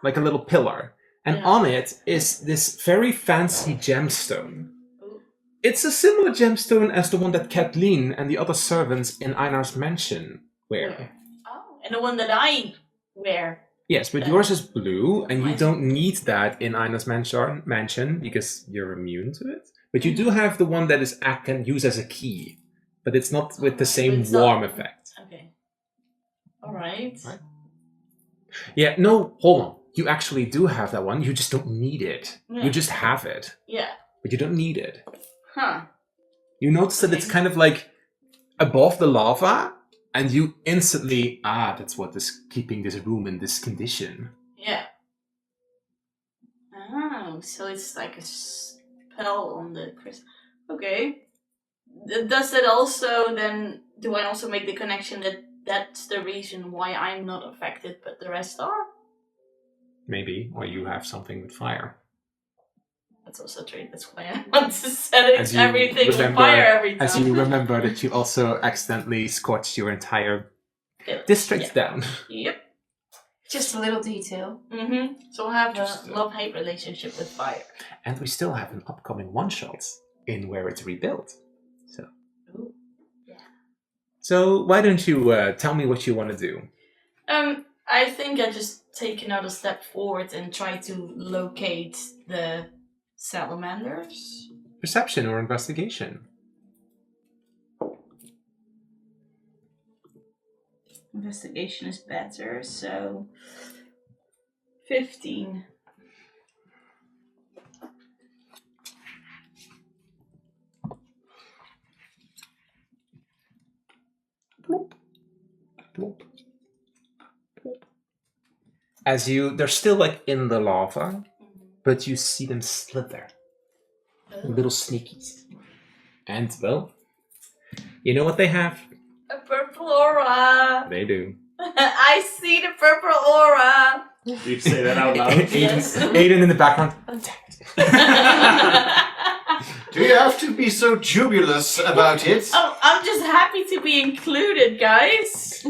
like a little pillar, and Yeah. on it is this very fancy gemstone. Ooh. It's a similar gemstone as the one that Kathleen and the other servants in Einar's mansion wear. Oh, and the one that I wear. Yes, but yours is blue, and you don't need that in Ina's mansion because you're immune to it. But you do have the one that is can use as a key, but it's not with the same warm effect. Okay. All right. Yeah, no, hold on. You actually do have that one. You just don't need it. Yeah. You just have it, Yeah. but you don't need it. Huh. You notice that it's kind of like above the lava, and you instantly, that's what is keeping this room in this condition. Yeah. Oh, so it's like a spell on the crystal. Okay. Does that also then? Do I also make the connection that that's the reason why I'm not affected, but the rest are? Maybe, or you have something with fire. That's also true. That's why I want to set everything on fire every time. As you remember that you also accidentally scorched your entire district down. Yep. Just a little detail. Mm-hmm. So I have a love-hate relationship with fire. And we still have an upcoming one-shot in where it's rebuilt. So. Ooh. Yeah. So why don't you tell me what you want to do? I think I just take another step forward and try to locate the salamanders. Perception or investigation? Investigation is better, so 15. Bloop. Bloop. Bloop. As they're still like in the lava, but you see them slither. Little sneakies. And, well, you know what they have? A purple aura! They do. I see the purple aura! Did you say that out loud? Yes. Aiden in the background. Do you have to be so jubilous about it? Oh, I'm just happy to be included, guys.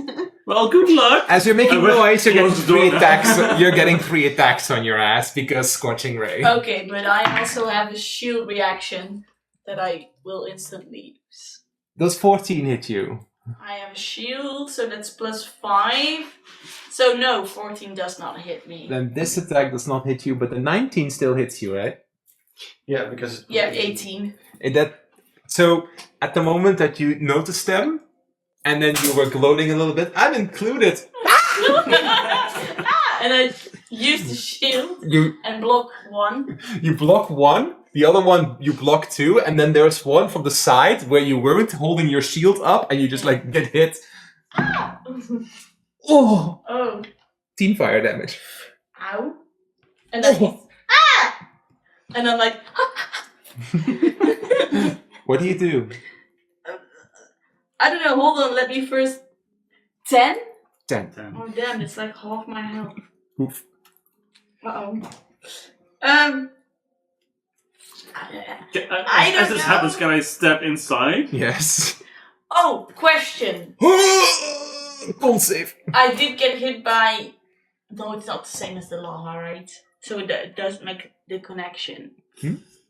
Well, good luck. As you're making noise, you're getting Close the door 3 now. attacks. You're getting 3 attacks on your ass because Scorching Ray. Okay, but I also have a shield reaction that I will instantly use. Those 14 hit you. I have a shield, so that's +5. So no, 14 does not hit me. Then this attack does not hit you, but the 19 still hits you, right? Yeah, because... Yeah, 18. So, at the moment that you noticed them, and then you were gloating a little bit, I'm included! And I use the shield and block 1. You block 1, the other one you block 2, and then there's one from the side where you weren't holding your shield up, and you just like get hit. Oh! Oh. 10 fire damage. Ow. And then and I'm like, What do you do? I don't know, hold on, let me first... 10? 10. Oh damn, it's like half my health. Oof. Uh-oh. As this happens, can I step inside? Yes. Oh, question. Con save. I did get hit by... No, it's not the same as the lava, right? So it does make the connection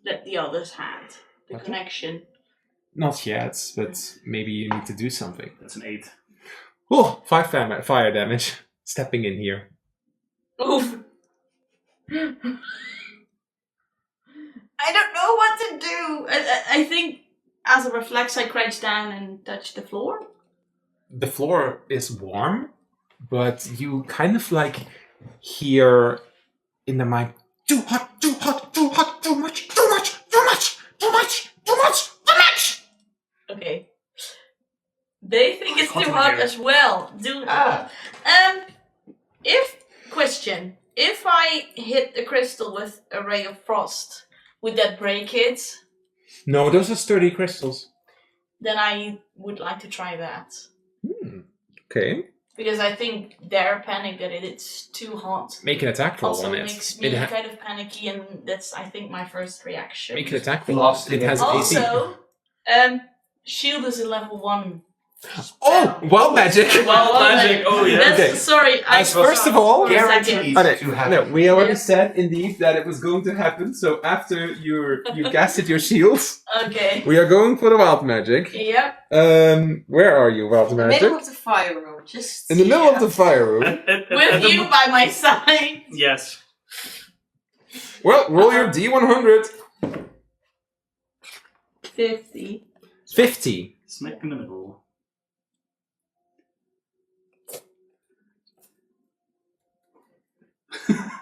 that the others had. The Okay. connection. Not yet, but maybe you need to do something. That's an 8. Oh, 5 fire damage. Stepping in here. Oof. I don't know what to do. I think as a reflex I crouch down and touch the floor. The floor is warm, but you kind of like hear in the mind, too hot, too hot, too hot, too much, too much, too much, too much, too much, too much. Okay. They think it's hot too in hot here. as well. If I hit the crystal with a ray of frost, would that break it? No, those are sturdy crystals. Then I would like to try that. Okay. Because I think they're panicked that it's too hot. Make an attack roll Also on it. makes me kind of panicky, and that's, I think, my first reaction. Make an attack roll. Lost It has AC. Also, shield is a level 1 Oh, wild magic. Well, magic. Oh, yeah. That's, Okay. sorry, I First of all, for a second. Guaranteed Okay, to happen. no, we already Yeah. said indeed that it was going to happen. So after you casted your shields, Okay. we are going for the wild magic. Yep. Where are you, wild In the magic? middle of the fire room. Just In the middle of the fire room. With you by my side. Yes. Well, roll your D100. 50. 50. Smack in the middle.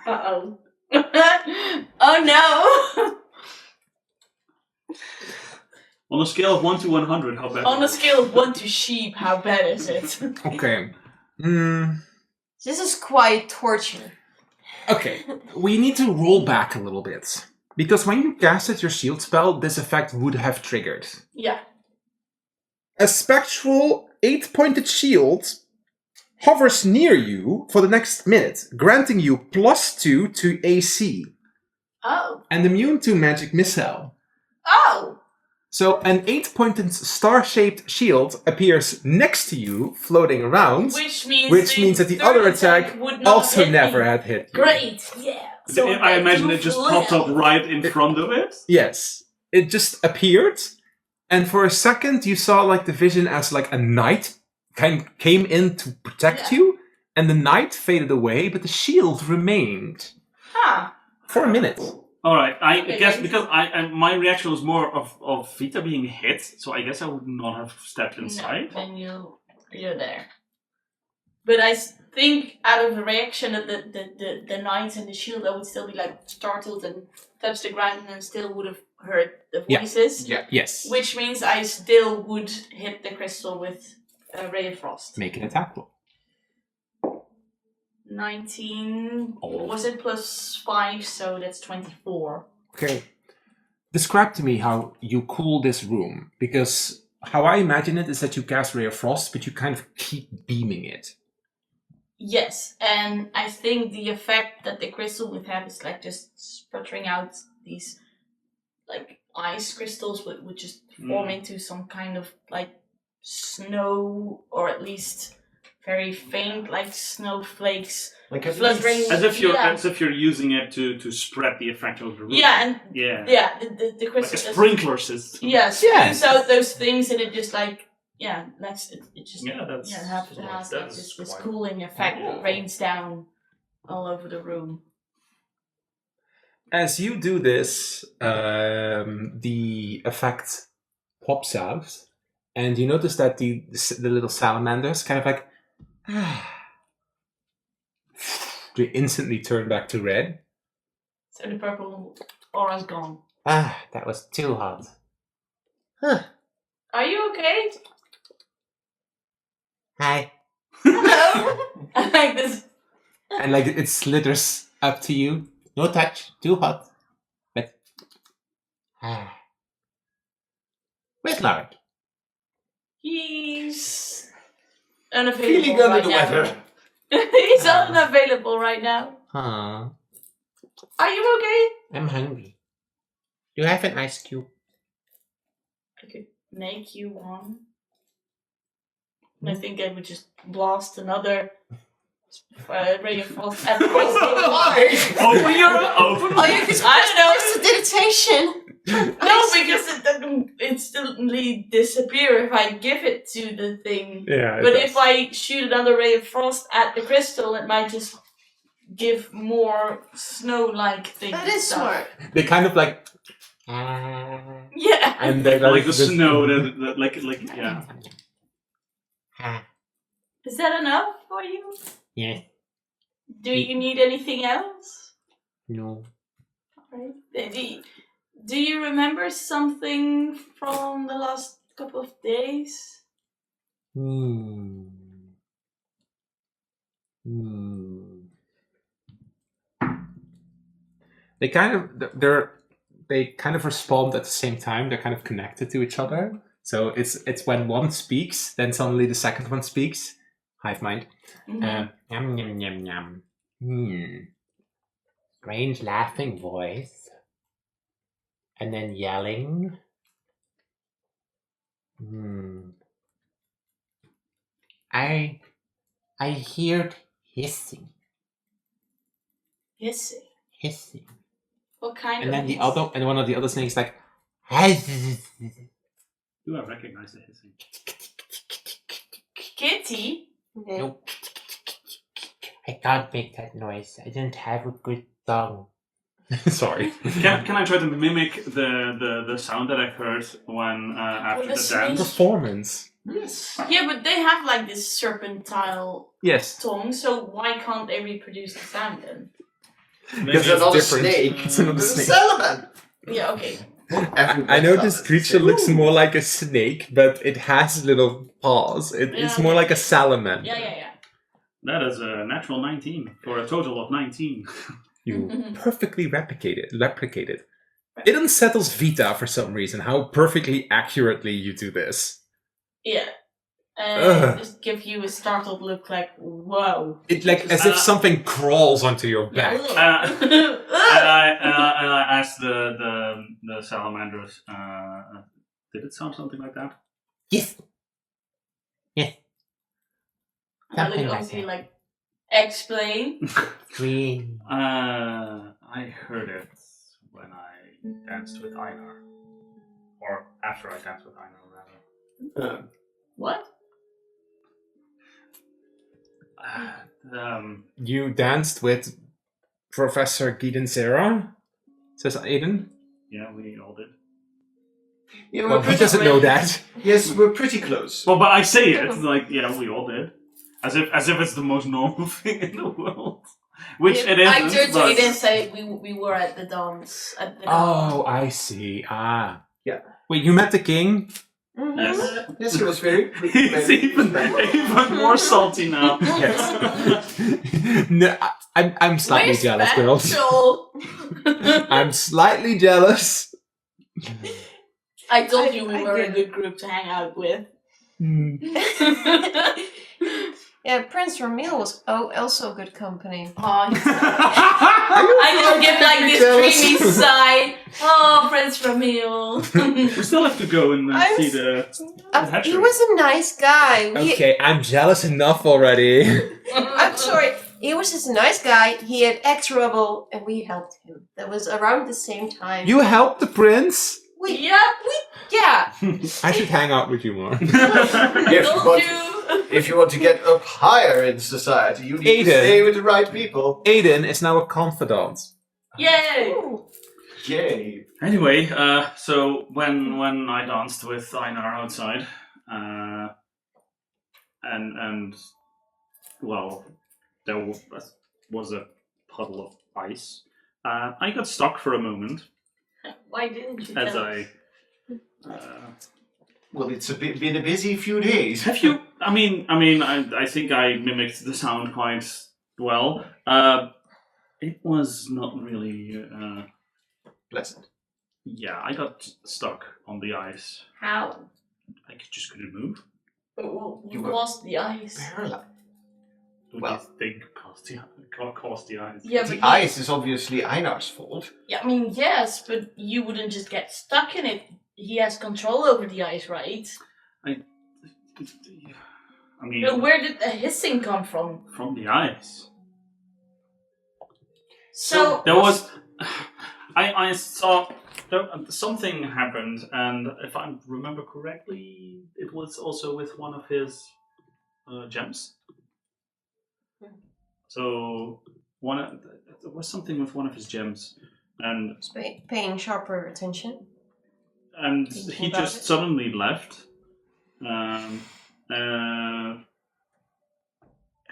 Uh-oh. Oh no! On a scale of 1 to 100, how bad? On a scale of 1 to sheep, how bad is it? Okay. This is quite torture. Okay. We need to roll back a little bit. Because when you casted your shield spell, this effect would have triggered. Yeah. A spectral 8-pointed shield hovers near you for the next minute, granting you +2 to AC Oh. and immune to magic missile. Oh! So an 8-pointed star-shaped shield appears next to you, floating around, Which means that the third other attack would not also hit never me. had hit you. Great, yeah. So I imagine it just popped up flail. right in front of it. Yes. It just appeared, and for a second you saw like the vision as like a knight came in to protect you, and the knight faded away, but the shield remained. Huh. For a minute. Alright, I Okay, guess guys. because my reaction was more of Vita being hit, so I guess I would not have stepped inside. No, then you're there. But I think out of the reaction of the knight and the shield, I would still be like startled and touch the ground and still would have heard the Yeah. voices. Yeah. Yes. Which means I still would hit the crystal with a ray of frost. Make an attack roll. 19. Oh. Was it +5? So that's 24. Okay. Describe to me how you cool this room, because how I imagine it is that you cast Ray of Frost, but you kind of keep beaming it. Yes, and I think the effect that the crystal would have is like just sputtering out these like ice crystals would just form into some kind of like snow, or at least very faint like snowflakes Like a fluttering. As if Yeah. you're using it to spread the effect over the room. Yeah, and Yeah. the Like a crystal just, sprinkler system. yeah, spews Yes. out those things, and it just like it just Yeah, that's has like that's this quite- cooling effect that rains down all over the room. As you do this, the effect pops out, and you notice that the little salamanders kind of like they instantly turn back to red. So the purple aura's gone. That was too hot. Are you okay? Hi. Hello. I like this. And like it slithers up to you. No touch. Too hot. But where's Larry? He's unavailable Feeling under right the now. weather. He's unavailable right now. Huh. Are you okay? I'm hungry. Do you have an ice cube? I could make you one. I think I would just blast another ray of frost at the crystal. Open your open. Oh, you could I don't know. prestidigitation. No, because it doesn't instantly disappear if I give it to the thing. Yeah. But if I shoot another ray of frost at the crystal, it might just give more snow-like things. That is stuff. smart. they kind of like Yeah. and they Like the this- snow, that like yeah. Is that enough for you? Yeah. Do you need anything else? No. Alright. Do you remember something from the last couple of days? They kind of they kind of respond at the same time. They're kind of connected to each other. So it's when one speaks, then suddenly the second one speaks. Hive mind. Mhm. Yum yum yum yum. Strange laughing voice. And then yelling. I heard hissing. Hissing. Hissing. What kind And of then the hiss? other, and one of the other snakes like, Do I recognize the hissing? Kitty? Yeah. nope. I can't make that noise. I don't have a good tongue. Sorry. Can I try to mimic the sound that I heard when after the the snake- dance? Performance. Yes. Yeah, but they have like this serpentine Yes. tongue, so why can't they reproduce the sound then? Because they're not a different. snake. It's another It's a snake. salamander. Yeah, okay. I know this creature looks more like a snake, but it has little paws. It's Yeah. more like a salamander. Yeah. That is a natural 19 for a total of 19. You perfectly replicated. It unsettles Vita for some reason how perfectly accurately you do this. Yeah. Ugh. Just give you a startled look like, whoa. It like as if something crawls onto your Yeah, back. And I asked the salamanders, did it sound something like that? Yes. I Something look like obviously that. like, explain. Green. I heard it when I danced with Einar. Or after I danced with Einar, rather. What? You danced with Professor Gideon Sarah, says Aiden. Yeah, we all did. Yeah, Well, he doesn't know that. Yes, we're pretty close. Well, but I say it like, yeah, we all did, as if it's the most normal thing in the world, which it isn't. I turned to but- Aiden and say we were at the dance. Oh, I see. Ah. Yeah. Wait, you met the king? Mhm. Yes. Yes, it was very. He's even more salty now. Yes. No, I'm slightly We're jealous, girls. special. I'm slightly jealous. I told you we I were a get good group to hang out with. Hmm. Yeah, Prince Ramil was also good company. Oh, he's I just give like this Jealous. dreamy sigh. Oh, Prince Ramil. We still have to go and I'm see the He hatchery. was a nice guy. Okay, I'm jealous enough already. I'm sorry. He was just a nice guy. He had egg trouble, and we helped him. That was around the same time. You helped the prince? Yeah. I should hang out with you more. If you want to get up higher in society, you need to Aiden. stay with the right people. Aiden is now a confidant. Yay! Ooh. Yay. Anyway, so when I danced with Einar outside, and well, there was a puddle of ice. I got stuck for a moment Why didn't you as tell I. us? Well, it's been a busy few days. Have you? I mean, I think I mimicked the sound quite well. It was not really. Pleasant. Yeah, I got stuck on the ice. How? Just couldn't move. You You were lost the ice. Paralyzed. What Well- do you think caused the ice? Yeah, but The ice is obviously Einar's fault. Yeah, I mean, yes, but you wouldn't just get stuck in it. He has control over the ice, right? I mean, But where did the hissing come from? from the ice. So There was. I saw. Something happened, and if I remember correctly, it was also with one of his gems. So there was something with one of his gems, and Paying sharper attention. he about just it? suddenly left.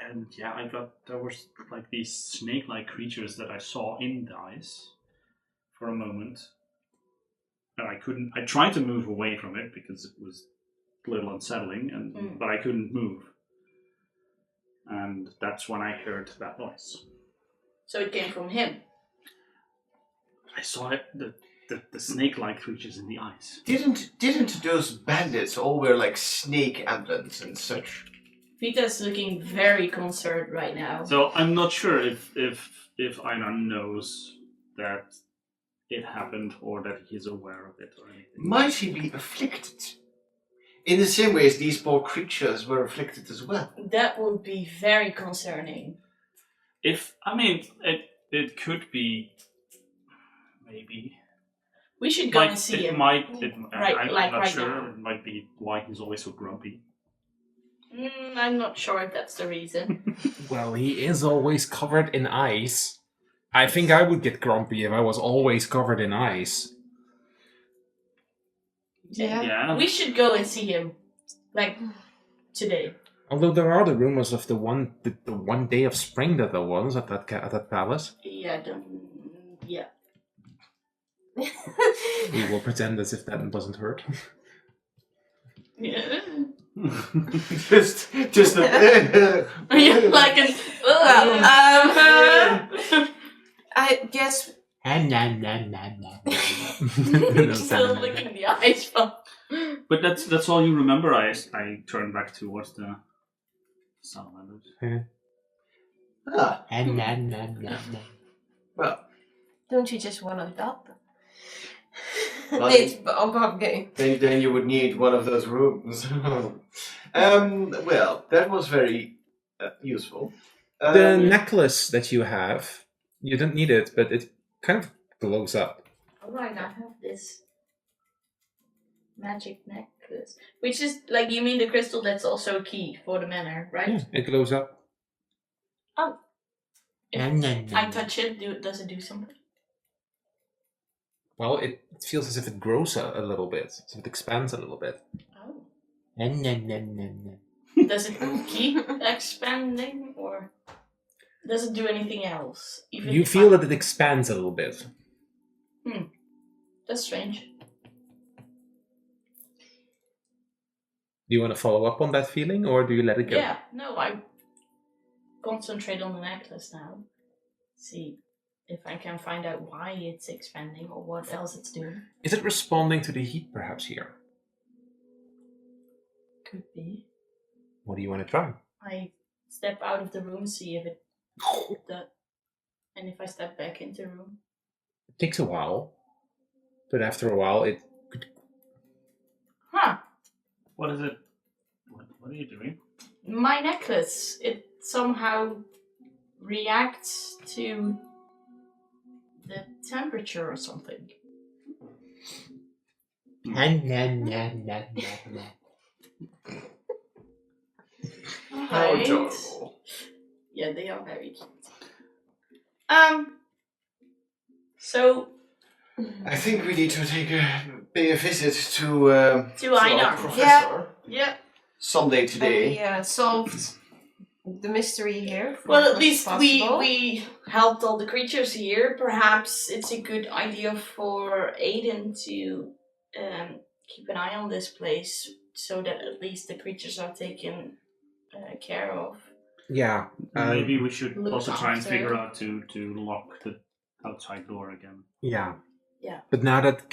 And yeah, there was like these snake-like creatures that I saw in the ice for a moment. And I tried to move away from it because it was a little unsettling, but I couldn't move. And that's when I heard that noise. So it came from him. I saw it, the snake-like creatures in the ice. Didn't those bandits all wear like snake emblems and such? Vita's looking very concerned right now. So I'm not sure if Einar knows that it happened or that he's aware of it or anything. Might he be afflicted? In the same way as these poor creatures were afflicted as well. That would be very concerning. It could be maybe. We should go and see him. I'm Right not sure. now. It might be why he's always so grumpy. I'm not sure if that's the reason. Well, he is always covered in ice. I think I would get grumpy if I was always covered in ice. Yeah. We should go and see him, like today. Although there are the rumors of the one day of spring that there was at that palace. Yeah. We will pretend as if that doesn't hurt. Yeah. just a... You're like an. I guess Still licking the ice from. But that's all you remember. I turned back towards the salamanders. Ah, well, don't you just want to adopt them? Well, It's Bob game. then you would need one of those rooms. Well, that was very useful. The necklace that you have, you don't need it, but it kind of glows up. Alright, I have this magic necklace. Which is, like, you mean the crystal that's also a key for the manor, right? Yeah, it glows up. Oh. If I touch it, does it do something? Well, it feels as if it grows a little bit, as if it expands a little bit. Oh. Does it keep expanding, or does it do anything else? Even You if feel that it expands a little bit. That's strange. Do you want to follow up on that feeling, or do you let it go? Yeah, no, I concentrate on the necklace now. See if I can find out why it's expanding or what else it's doing. Is it responding to the heat, perhaps, here? Could be. What do you want to try? I step out of the room, see if it does. And if I step back into the room. It takes a while, but after a while, it... Huh. What is it? What are you doing? My necklace. It somehow reacts to the temperature or something. How Right. adorable. Yeah, they are very cute. So I think we need to pay a visit to our Einar. professor Yeah. someday today. We solved the mystery here. Well, as at least possible. we helped all the creatures here. Perhaps it's a good idea for Aiden to keep an eye on this place so that at least the creatures are taken care of. Yeah. Maybe we should look also try and after. figure out to lock the outside door again. Yeah. Yeah. But now that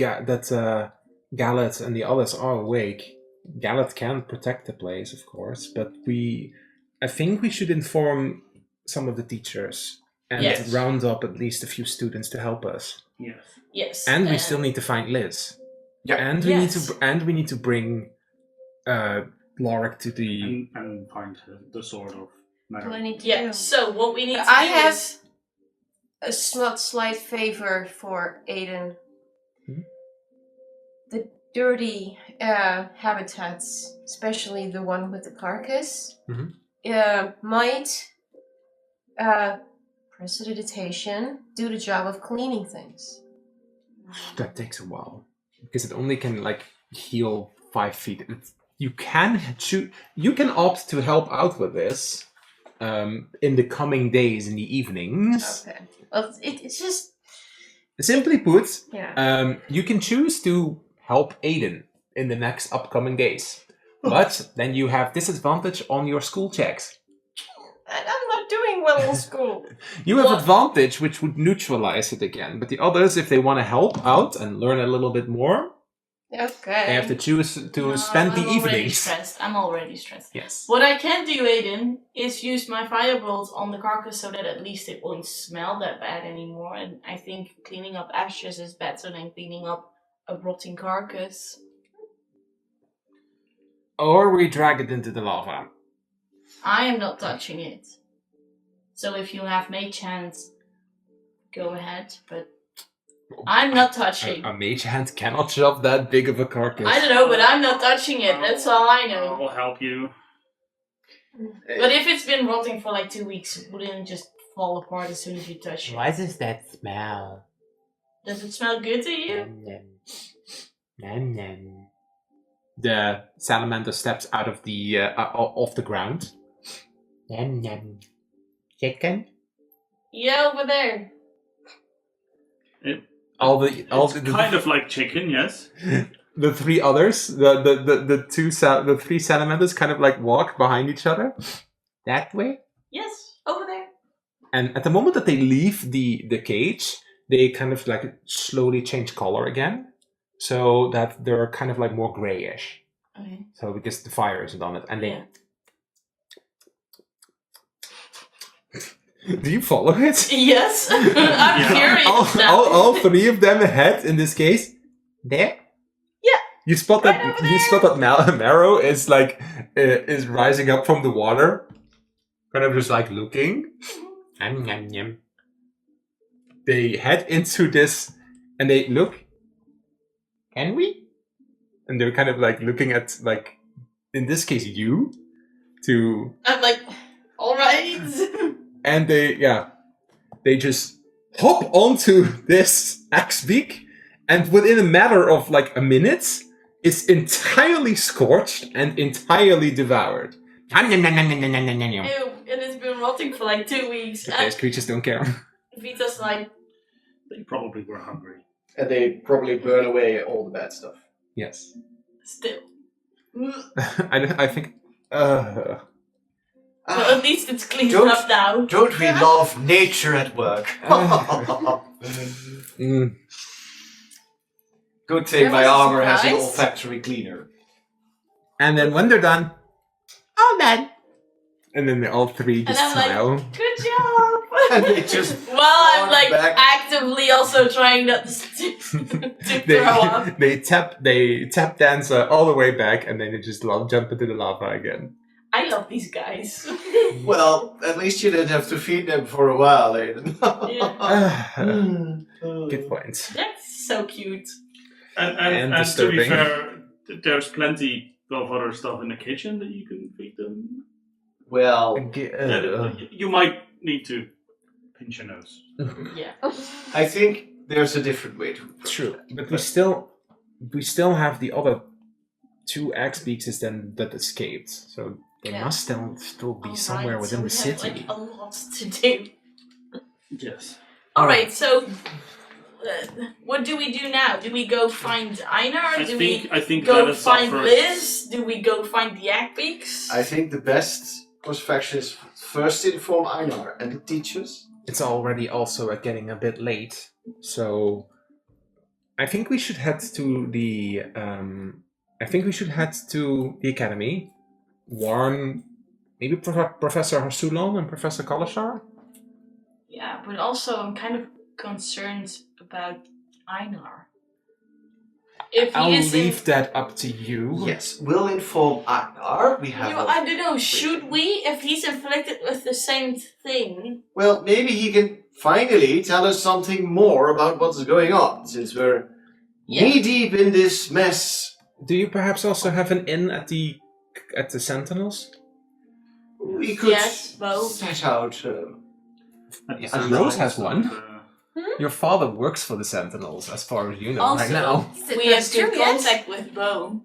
Gallet and the others are awake, Gallet can protect the place, of course, but I think we should inform some of the teachers and Yes. round up at least a few students to help us. Yes. Yes. And we still need to find Liz. Yeah. And we need to bring Lorik to the... And find the sword of Mary. Plenty to Yeah. do. So what we need to I do have is a slight favor for Aiden. The dirty habitats, especially the one with the carcass, might prestidigitation do the job of cleaning things. That takes a while. Because it only can, heal 5 feet. You can opt to help out with this in the coming days, in the evenings. Okay. Well, it's just... Simply put, Yeah. you can choose to help Aiden in the next upcoming days. But then you have disadvantage on your school checks. And I'm not doing well in school. You have advantage, which would neutralize it again. But the others, if they want to help out and learn a little bit more, Okay. they have to choose to spend the evenings. I'm already stressed. Yes. What I can do, Aiden, is use my firebolt on the carcass so that at least it won't smell that bad anymore. And I think cleaning up ashes is better than cleaning up a rotting carcass. or we drag it into the lava. I am not touching it. So if you have mage hands, go ahead, but I'm not touching. A mage hand cannot shove that big of a carcass. I don't know, but I'm not touching it. That's all I know. I'll help you. But if it's been rotting for like 2 weeks, wouldn't it just fall apart as soon as you touch it? What does that smell? Does it smell good to you? Nom nom. Nom nom. The salamander steps out of the off the ground. Nom nom. Chicken? Yeah, over there. It's kind of like chicken, yes. The three others, the three salamanders, kind of like walk behind each other. That way? Yes, over there. And at the moment that they leave the cage, they kind of like slowly change color again, so that they're kind of like more grayish. Okay. So because the fire isn't on it, and they. Yeah. Do you follow it? Yes, I'm curious now. All three of them ahead in this case. There. Yeah. You spot Right that. over You spot that Marrow is like is rising up from the water, kind of just like looking. Nom nom nom. They head into this, and they look. Can we? And they're kind of like looking at, like, in this case, you, to, I'm like, all right. and they just hop onto this axe beak, and within a matter of like a minute, it's entirely scorched and entirely devoured. Nom nom nom nom nom nom nom nom. Ew, and it's been rotting for like 2 weeks. But those creatures don't care. Vita's like, They probably were hungry. And they probably burn away all the bad stuff. Yes. still. I think. Well, at least it's cleaned Don't- up now. Don't we love nature at work? Mm. Good thing That my was a armor has an surprise. olfactory cleaner. And then when they're done, Oh man. and then they all three just I'm like, smile. good job. And they just Well, I'm walk like back. actively also trying not to throw up. they tap dance all the way back, and then they just jump into the lava again. I love these guys. Well, at least you didn't have to feed them for a while, Aiden. Good point. That's so cute. And And to be disturbing. fair, there's plenty of other stuff in the kitchen that you can feed them. Well, You might need to pinch your nose. Yeah. I think there's a different way to approach True, that. but we still have the other two axe beaks then that escaped, so they Yeah. must still be Alright, somewhere within so the we have, city. like, a lot to do. Yes. Alright, so what do we do now? Do we go find Einar? I think Go let us find offer- Liz? Do we go find the Agbeaks? I think the best course of action is first inform Einar and the teachers. It's already also getting a bit late, so I think we should head to the academy. Warn maybe Professor Harsulon and Professor Kolashar. Yeah, but also I'm kind of concerned about Einar. If I'll he is leave that up to you. Yes, we'll inform Einar. We have I don't know, should we? If he's inflicted with the same thing. Well, maybe he can finally tell us something more about what's going on, since we're knee-deep in this mess. Do you perhaps also have an inn at the Sentinels? We could Yes, well. set out... And Rose has one. Your father works for the Sentinels, as far as you know Also, right now. we have good contact with Bo,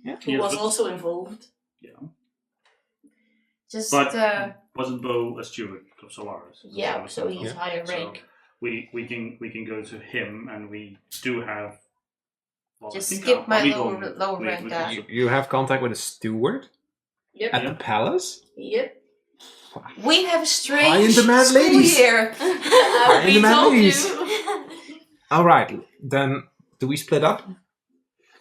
who Yes, was but- also involved. Just But wasn't Bo a steward of Solaris? Yeah, so he's higher So rank. we can go to him, and we do have. Well, Just I think skip our my legal lower we- rank we- guy. You have contact with a steward Yep. at the palace? Yep. we have a High strange in demand school ladies. year. High in We demand told ladies. you. Alright, then do we split up?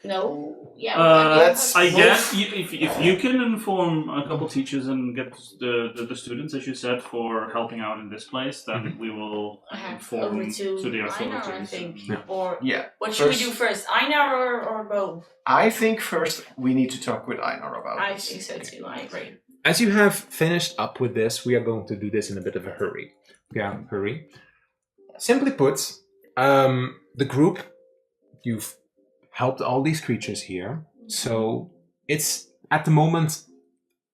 No. Yeah. let's- I guess if you can inform a couple teachers and get the students, as you said, for helping out in this place, then we will inform over to the Einar, authorities. I think. Yeah. Or Yeah. what should we First- do first, Einar or Bo? I think first we need to talk with Einar about I this. think so too. I agree. As you have finished up with this, we are going to do this in a bit of a hurry. Yeah, hurry. Simply put, the group, you've helped all these creatures here, so it's at the moment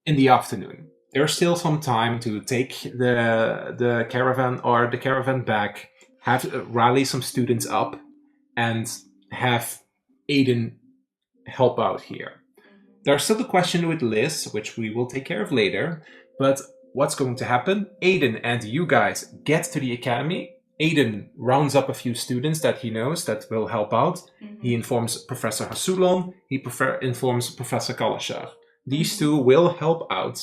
in the afternoon. There's still some time to take the caravan back, have rally some students up, and have Aiden help out here. There's still the question with Liz, which we will take care of later, but what's going to happen? Aiden and you guys get to the academy. Aiden rounds up a few students that he knows that will help out. He informs Professor Hasulon, he informs Professor Kalashar. These two will help out,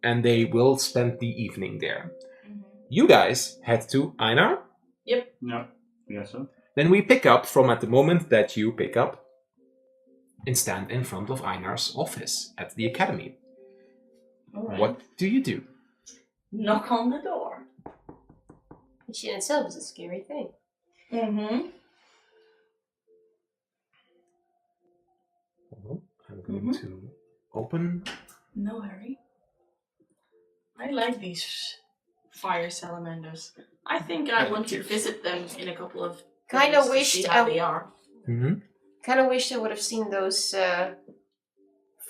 and they will spend the evening there. You guys head to Einar. Yep. Yeah. Yes, sir. Then we pick up from at the moment that you pick up and stand in front of Einar's office at the academy. All right. What do you do? Knock on the door. Which in itself is a scary thing. Mm-hmm. I'm going to open. No hurry. I like these fire salamanders. I think I want to visit them in a couple of Kinda days to wished see how I- they are. Kind of wish I would have seen those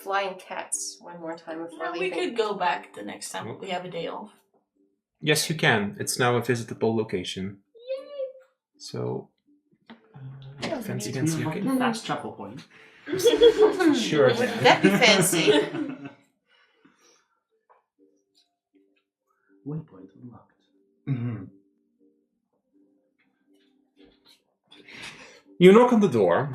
flying cats one more time before Yeah, we leaving. could go back the next time we have a day off. Yes, you can. It's now a visitable location. So, fancy, fancy. Okay. Fast travel point. Sure. Wouldn't that be fancy? Waypoint unlocked. You knock on the door.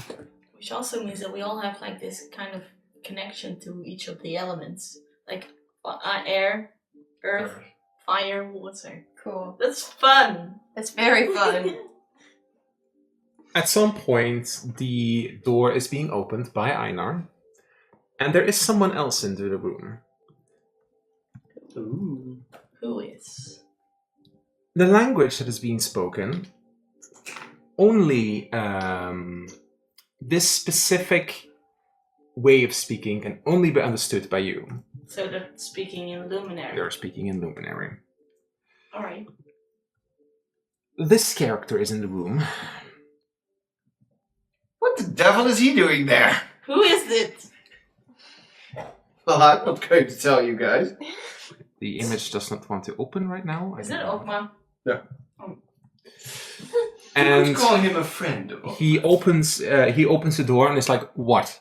Which also means that we all have like this kind of connection to each of the elements. Like air, earth, fire, water. Cool. That's fun! That's very fun. At some point, the door is being opened by Einar, and there is someone else into the room. Ooh. Who is? The language that is being spoken, only this specific way of speaking can only be understood by you. So they're speaking in Luminary. You're speaking in Luminary. Alright. This character is in the room. What the devil is he doing there? Who is it? Well, I'm not going to tell you guys. The image does not want to open right now. Is it Okma? And Let's call him a friend of ours. he opens the door and is like, "What?"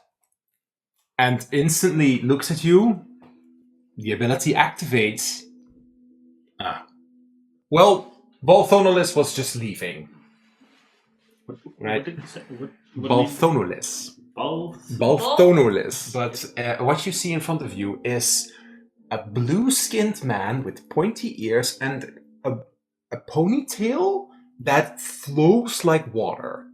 And instantly looks at you. The ability activates. Well, Balthonolis was just leaving. Right. What did it say? What Balthonolis. Balthonolis. But what you see in front of you is a blue-skinned man with pointy ears and a ponytail that flows like water.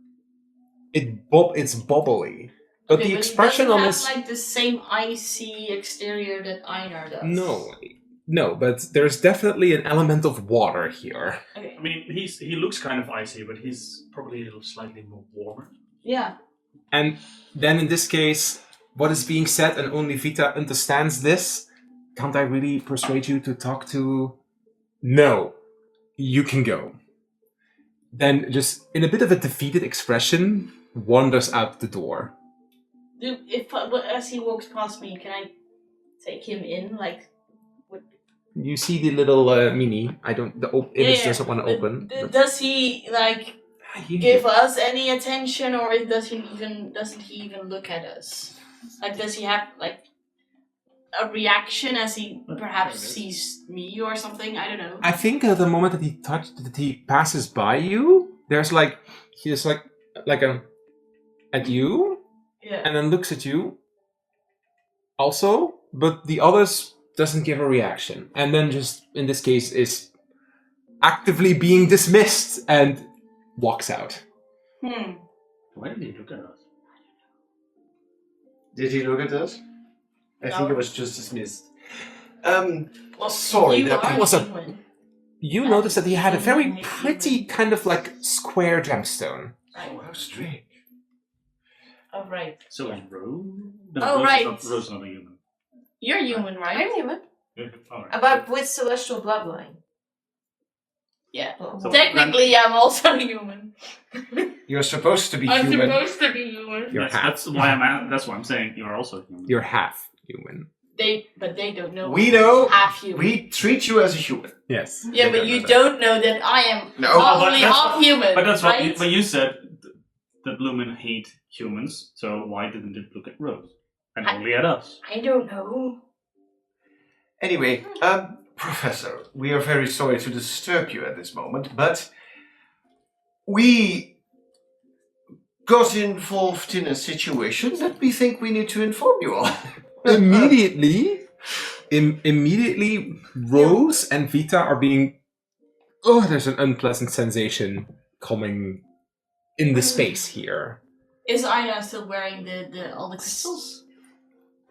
It's bubbly. But the expression on his... like the same icy exterior that Einar does. No, but there's definitely an element of water here. Okay. I mean, he looks kind of icy, but he's probably slightly more warmer. Yeah. And then in this case, what is being said, and only Vita understands this, can't I really persuade you to talk to... No, you can go. Then just in a bit of a defeated expression, wanders out the door. As he walks past me, can I take him in? Like, You see the little mini. The image doesn't want to open. but- Does he like give us any attention, or doesn't he even look at us? Like, does he have like a reaction as he perhaps sees me or something? I don't know. I think at the moment that he passes by you, there's like he's like at you, Yeah. and then looks at you. Also, but the others doesn't give a reaction, and then just in this case is actively being dismissed and walks out. Why did he look at us? Did he look at us? I think No. it was just dismissed. Well, Sorry, you that are was a- human. You noticed that he had a very Human. pretty kind of like square gemstone. Oh, how strange. Oh, right. So Yeah. is Rose? No, Oh, Rose right. Rose is not a human. You're human, right? I'm human. Alright. But with celestial bloodline. Yeah. So Technically, I'm also human. You're supposed to be I'm human. supposed to be human. You're half. That's why that's why I'm saying you're also human. You're half human. But they don't know. We know. Half human. We treat you as a human. Yes. Yeah, but you don't know that I am No. not but only that's half human. But that's right? what you said. That Lumen hate humans. So why didn't it look at Rose and only at us? I don't know. Anyway, Professor, we are very sorry to disturb you at this moment, but we got involved in a situation that we think we need to inform you on. Immediately, Rose and Vita are being. Oh, there's an unpleasant sensation coming in the space here. Is Aina still wearing the all the crystals?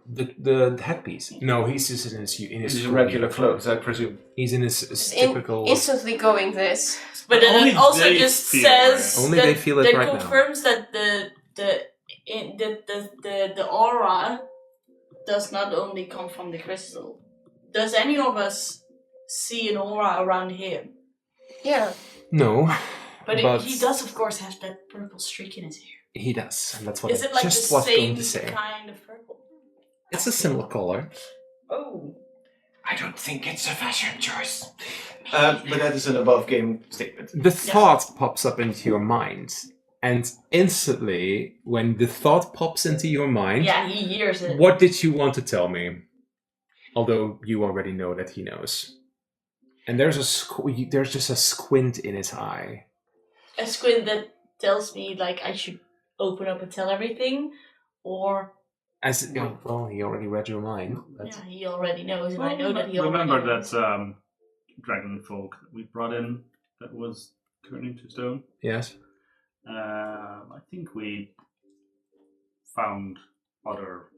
The headpiece. No, he's just in his His regular clothes, I presume. He's in his typical. Instantly going this. But then Only it also they just feel says it. Only that, they feel it that right now. confirms that the aura does not only come from the crystal. Does any of us see an aura around him? Yeah. No, But, but he does, of course, have that purple streak in his hair. he does, and that's what Is I it like just the was going same to say. kind of purple? It's a similar color. Oh. I don't think it's a fashion choice. But that is an above game statement. The thought pops up into your mind, and instantly, when the thought pops into your mind, Yeah, he hears it. what did you want to tell me? Although you already know that he knows. And there's there's just a squint in his eye. A squint that tells me, like, I should open up and tell everything, or... As well, he already read your mind. But Yeah, he already knows, and I know that he already Remember knows. that dragon folk that we brought in that was turned into stone? yes, I think we found other,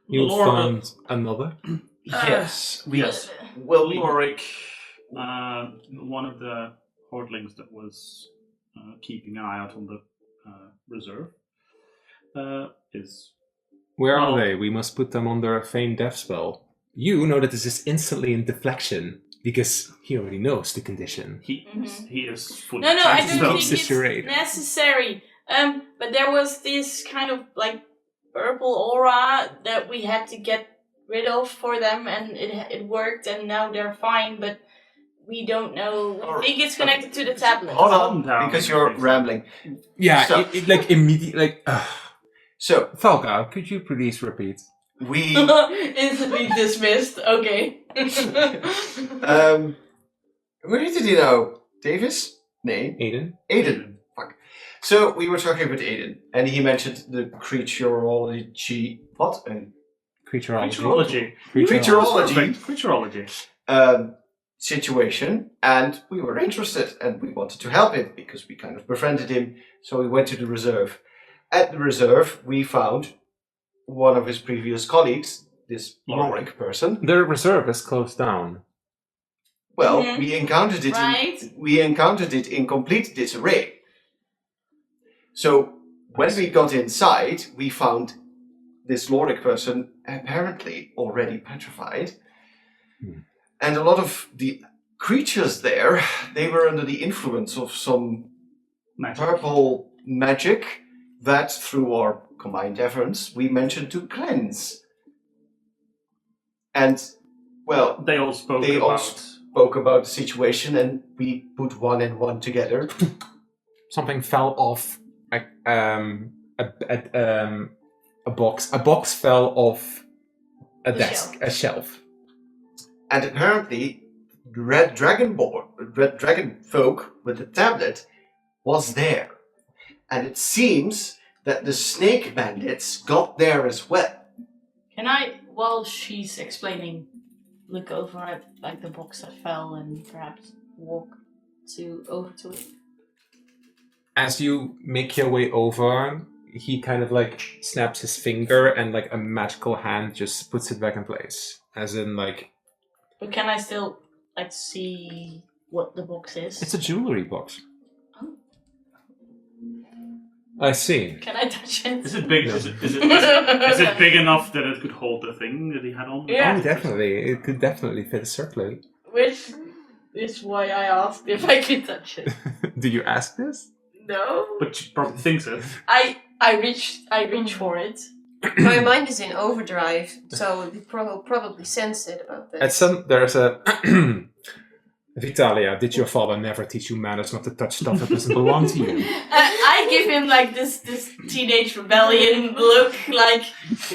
you Lord- found another. Yes. Yes. Well, we Lorik, one of the hordlings that was keeping an eye out on the reserve, is Where are Well- they? We must put them under a feign death spell. You know that this is instantly in deflection because he already knows the condition. he is fully No, I trapped don't stone. think It's it's a charade. necessary. But there was this kind of, like, purple aura that we had to get rid of for them, and it worked, and now they're fine, but we don't know. We think it's connected to the tablet. hold Calm on, down, because you're please. rambling. Yeah, So- it like immediately like. So, Falca, could you please repeat? we... Instantly dismissed. Okay. Where did he know? Davis? Nay. Aiden? Aiden. Fuck. So, we were talking about Aiden, and he mentioned the creaturology... What? Creaturology. Creaturology. Creaturology. Creaturology. Situation, and we were interested, and we wanted to help him because we kind of befriended him. So we went to the reserve. At the reserve, we found one of his previous colleagues, this Lorik person. The reserve is closed down. Well, Mhm. we encountered it. Right. We encountered it in complete disarray. So when we got inside, we found this Lorik person apparently already petrified. And a lot of the creatures there, they were under the influence of some Magic. purple magic that, through our combined efforts, we mentioned to cleanse. And, well, They all spoke They all about. spoke about the situation, and we put one and one together. Something fell off like a box. A box fell off a The desk, a shelf. And apparently, the red dragon folk with the tablet was there. And it seems that the snake bandits got there as well. Can I, while she's explaining, look over at, like, the box that fell and perhaps walk over to it? as you make your way over, he kind of like snaps his finger and like a magical hand just puts it back in place. As in like... But can I still like see what the box is? It's a jewelry box. Oh. I see. Can I touch it? Is it big? Is it big enough that it could hold the thing that he had on? Yeah. Oh, definitely. It could definitely fit circularly. Which is why I asked if I could touch it. Do you ask this? No. But she probably thinks it. I reach for it. My mind is in overdrive, so they probably sense it about this. There's a... Vitalia, did your father never teach you manners not to touch stuff that doesn't belong to you? I give him like this teenage rebellion look, like,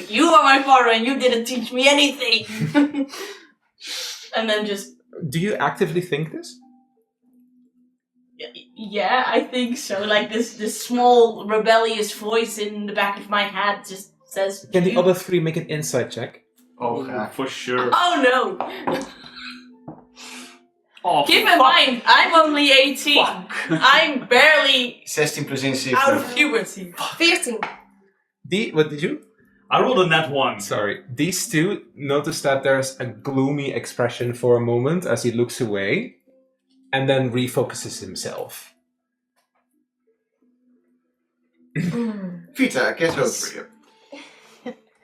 you are my father and you didn't teach me anything. And then just... Do you actively think this? Yeah, I think so. Like this small rebellious voice in the back of my head just says... Can the other three make an insight check? Oh, God. For sure. Oh no! Oh, Keep in mind, I'm only 18. I'm barely 16 plus insight. out of puberty. 15. What did you? I rolled a nat 1. Sorry. These two notice that there's a gloomy expression for a moment as he looks away and then refocuses himself. Vita, get over here.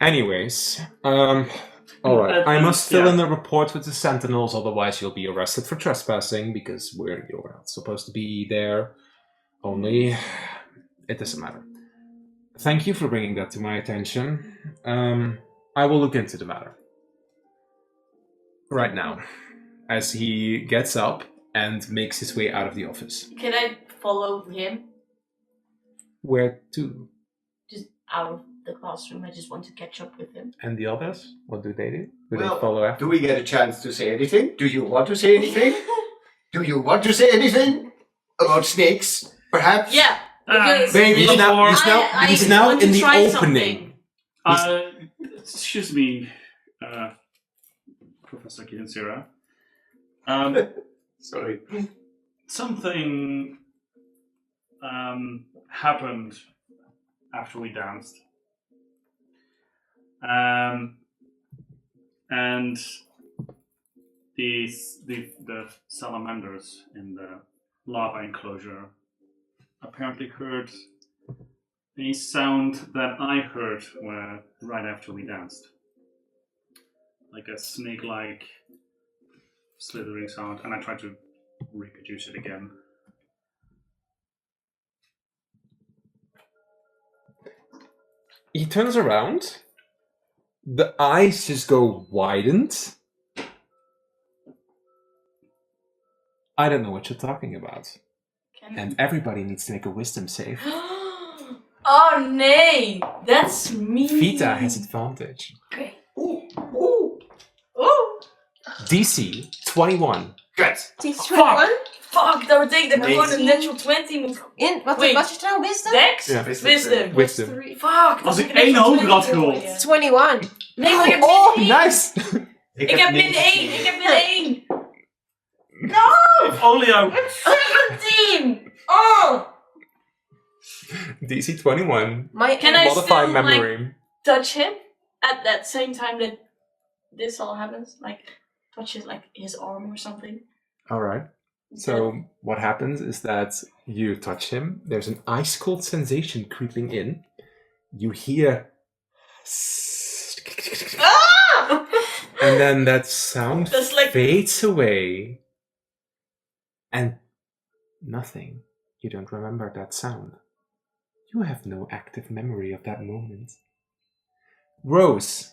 Anyways, alright. I must fill in the report with the sentinels, otherwise you'll be arrested for trespassing because you're not supposed to be there. Only, it doesn't matter. Thank you for bringing that to my attention. I will look into the matter. Right now, as he gets up and makes his way out of the office. Can I follow him? Where to? Just out of the classroom. I just want to catch up with him. And the others? What do they do? Do Well, they follow after? Do we get a chance to say anything? Do you want to say anything? Do you want to say anything? About snakes, perhaps? Yeah. Because maybe He's now, he's now want to in the try opening. Excuse me, Professor Kinsera. Sorry. Something happened after we danced. And the salamanders in the lava enclosure apparently heard a sound that I heard right after we danced. Like a snake-like slithering sound, and I tried to reproduce it again. He turns around. The eyes just go widened. I don't know what you're talking about. And everybody needs to make a wisdom save. Oh, nay! That's me! Vita has advantage. Okay. Ooh! DC 21. Good. T21? Fuck, that would take the Wait. one a natural 20. Wat Wait. was je nou? Wisdom? Dex? Ja. Wisdom. Wisdom. Fuck, Als dat ik is een 1 hoger had 20 gerold. gooien. 21. Nee, maar ik heb Oh, min 1. nice! Ik heb min 1. Ik heb min 1. No! If only I... 17! Oh! DC 21. Can I Modify still, memory. like, touch him at that same time that this all happens? Like, touch his arm or something? Alright. So, what happens is that you touch him. There's an ice cold sensation creeping in. You hear. Ah! And then that sound That's like- fades away. And nothing. You don't remember that sound. You have no active memory of that moment. Rose,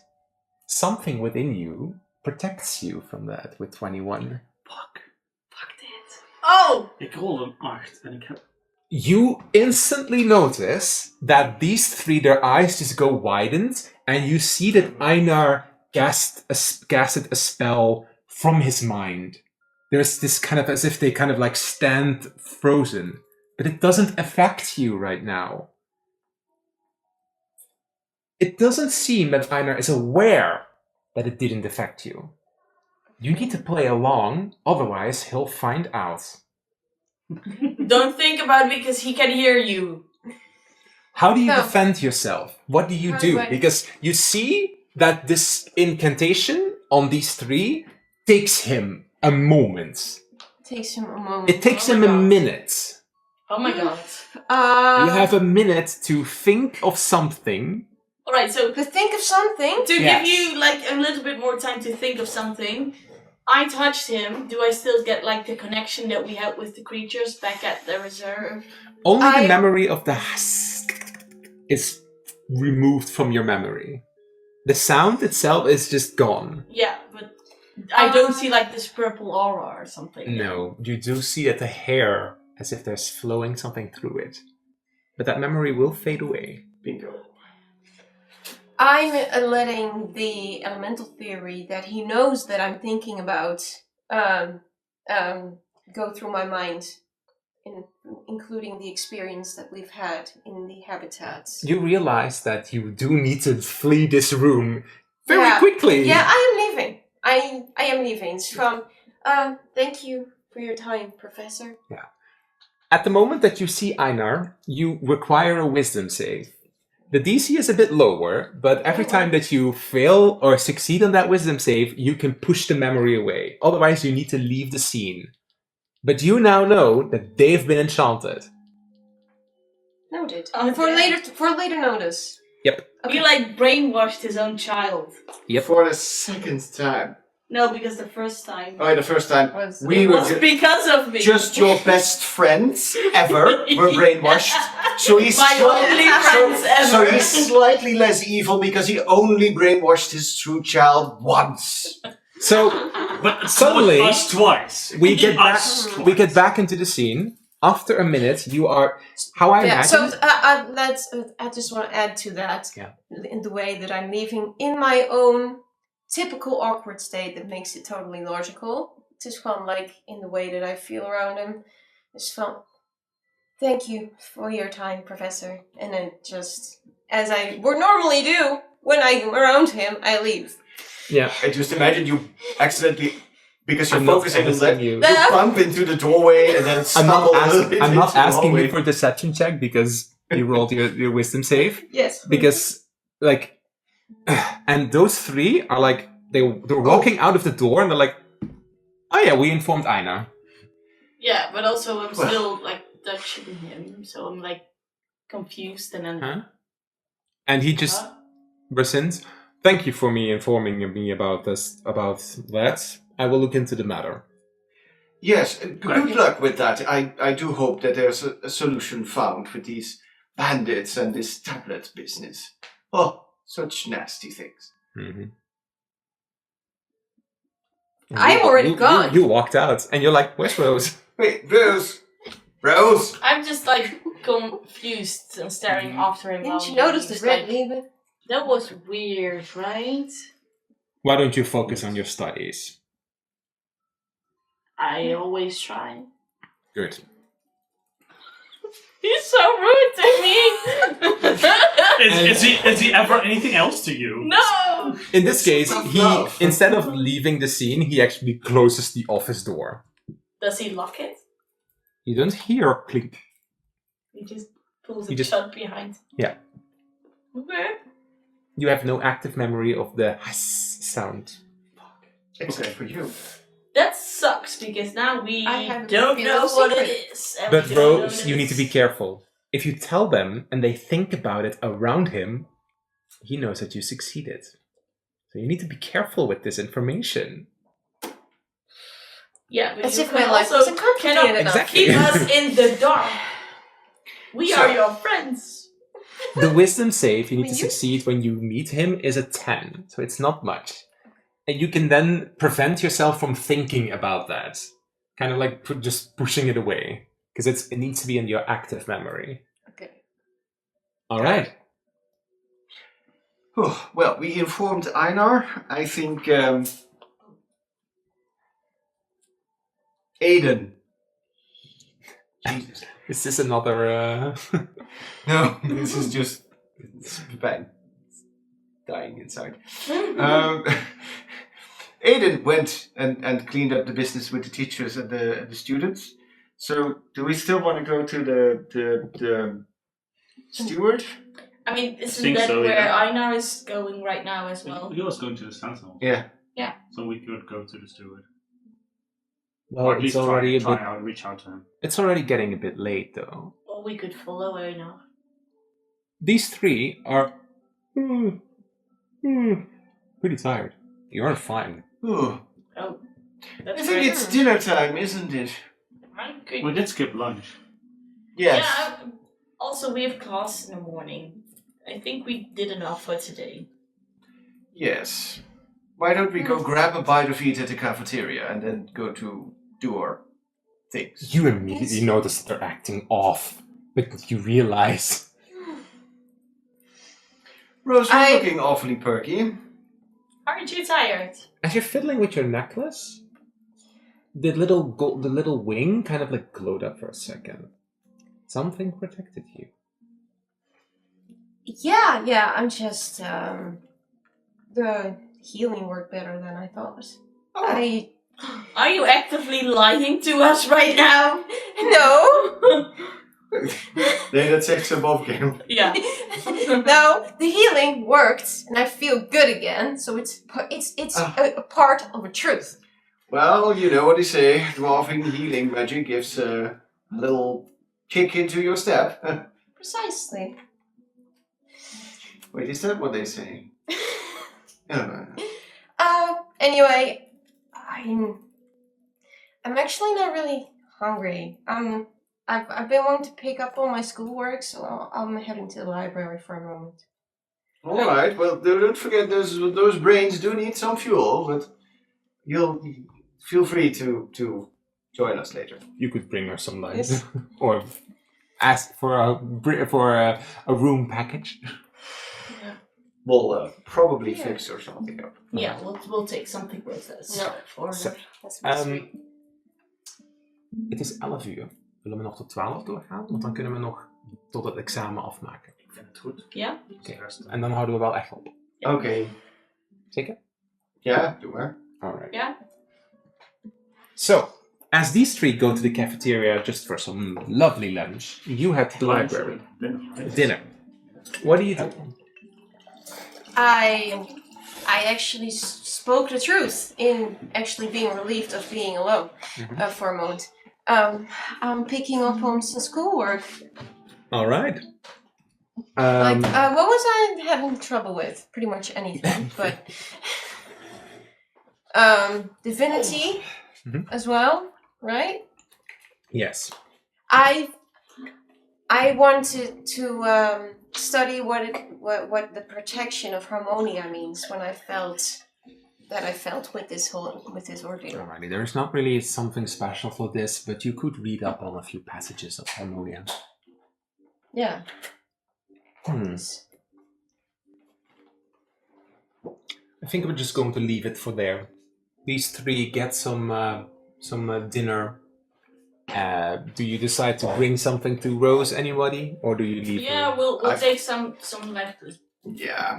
something within you protects you from that with 21. Fuck. Fuck dit. Oh! Ik rolde een 8 en ik heb... You instantly notice that these three, their eyes just go widened, and you see that Einar casted a spell from his mind. There's this kind of, as if they kind of like stand frozen, but it doesn't affect you right now. It doesn't seem that Einar is aware that it didn't affect you. You need to play along, otherwise he'll find out. Don't think about it because he can hear you. How do you No. defend yourself? What do you How do? do I- Because you see that this incantation on these 3 takes him a moment. Takes him a moment. It takes Oh him my a God. minute. Oh my god. You have a minute to think of something. Alright, so to think of something. to Yes. give you like a little bit more time to think of something, I touched him. Do I still get like the connection that we had with the creatures back at the reserve? Only the I- memory of the husk is removed from your memory. The sound itself is just gone. Yeah, but I don't see like this purple aura or something. No, you do see that the hair, as if there's flowing something through it. But that memory will fade away. Bingo. I'm letting the elemental theory that he knows that I'm thinking about go through my mind, including the experience that we've had in the habitats. You realize that you do need to flee this room very Yeah. quickly. Yeah, I am leaving. I am leaving. It's from. Thank you for your time, Professor. At the moment that you see Einar, you require a wisdom save. The DC is a bit lower, but every time that you fail or succeed on that wisdom save, you can push the memory away. Otherwise, you need to leave the scene. But you now know that they've been enchanted. Noted. Okay. For later notice. Yep. Okay. He like brainwashed his own child. Yep. For the second time. No, because the first time Oh, the first time Was- we it were was because of me. just your best friends ever were brainwashed. So he's My only friends so ever. he's slightly less evil because he only brainwashed his true child once. So But Suddenly, us twice. we get back. Us We get back into the scene. After a minute, you are. How I Yeah, so imagine. I just want to add to that. Yeah. In the way that I'm leaving in my own typical awkward state that makes it totally logical. Just from like in the way that I feel around him. Just from thank you for your time, Professor. And then just as I would normally do when I'm around him, I leave. Yeah. I just imagine you accidentally, because you're I'm not focusing on asking that, you. you bump into the doorway and then I'm stumble not, a little bit I'm not into the asking hallway. you for a deception check because you rolled your wisdom save. Yes. Because, like, and those 3 are like, they're walking out of the door and they're like, oh yeah, we informed Einar. Yeah, but also I'm still like touching him, so I'm like confused and then. Huh? And he just rescinds. Thank you for informing me about that. I will look into the matter. Yes, good luck with that. I do hope that there's a solution found with these bandits and this tablet business. Oh, such nasty things. Mm-hmm. I'm already gone. You walked out and you're like, where's Rose? Wait, Rose! Rose! I'm just like confused and staring after him. Didn't while you he notice the leaves, red like, leaving? that was weird, right? Why don't you focus on your studies? I always try. Good. He's so rude to me. Is he ever anything else to you? No. In this case, tough he love. instead of leaving the scene, he actually closes the office door. Does he lock it? You don't hear a clink. He just pulls He it just- shut behind. Yeah. Okay. You have no active memory of the hiss sound. Except for you. That sucks because now we I have a don't few know little what it secrets. is. and But we don't know Rose, that you need to be it's- careful. If you tell them and they think about it around him, he knows that you succeeded. So you need to be careful with this information. Yeah, but As you if can my life also wasn't complicated cannot enough. Exactly. keep us in the dark. We So- are your friends. The wisdom save you need to You- succeed when you meet him is a 10, so it's not much. And you can then prevent yourself from thinking about that. Kind of like just pushing it away. Because it needs to be in your active memory. Okay. Alright. Oh, well, we informed Einar. I think Aiden. Jesus. Is this another... No, this is just it's bang. It's dying inside. Aiden went and cleaned up the business with the teachers and the students. So, do we still want to go to the steward? I mean, isn't think that so, where yeah. Einar is going right now as well? He was going to the Sentinel. Yeah. So we could go to the steward. Well, or at it's least already try a bit. out, reach out to him. It's already getting a bit late, though. Or we could follow Einar. These three are pretty tired. You're fine. Ooh. Oh, I that's think great. it's dinner time, isn't it? Right, good. We did skip lunch. Yes. Yeah, also, we have class in the morning. I think we did enough for today. Yes. Why don't we go grab a bite of eat at the cafeteria and then go to do our things? You immediately notice they're acting off, but you realize. Rose, you're looking awfully perky. Aren't you tired? As you're fiddling with your necklace, the little wing kind of like glowed up for a second. Something protected you. Yeah, I'm just, the healing worked better than I thought. Oh. Are you actively lying to us right now? No! Then that takes above game. Yeah. No, the healing worked, and I feel good again, so it's a part of a truth. Well, you know what they say, dwarfing healing magic gives a little kick into your step. Precisely. Wait, is that what they say? Anyway, I'm actually not really hungry. I've been wanting to pick up on my schoolwork, so I'm heading to the library for a moment. All right. Well, don't forget those brains do need some fuel, but you'll feel free to join us later. You could bring her some lights, or ask for a room package. We'll probably fix or something up. Yeah, we'll take something with us. No. For So, het is 11 uur. Willen we nog tot 12 doorgaan? Want dan kunnen we nog tot het examen afmaken. Ik vind het goed. Ja? Oké. En dan houden we wel echt op. Okay. Zeker? Ja, doe maar. Alright. Yeah? So, as these three go to the cafeteria just for some lovely lunch, you head to the library. Dinner. What do you do? I actually spoke the truth in actually being relieved of being alone for a moment. I'm picking up on some schoolwork. All right. What was I having trouble with? Pretty much anything, but divinity as well, right? Yes. I wanted to study what the protection of harmonia means when I felt with this ordeal. Alrighty, there's not really something special for this, but you could read up on a few passages of Harmonia. Yeah. I think we're just going to leave it for there. These three get some dinner. Do you decide to bring something to Rose, anybody, or do you leave? Yeah, we'll take some like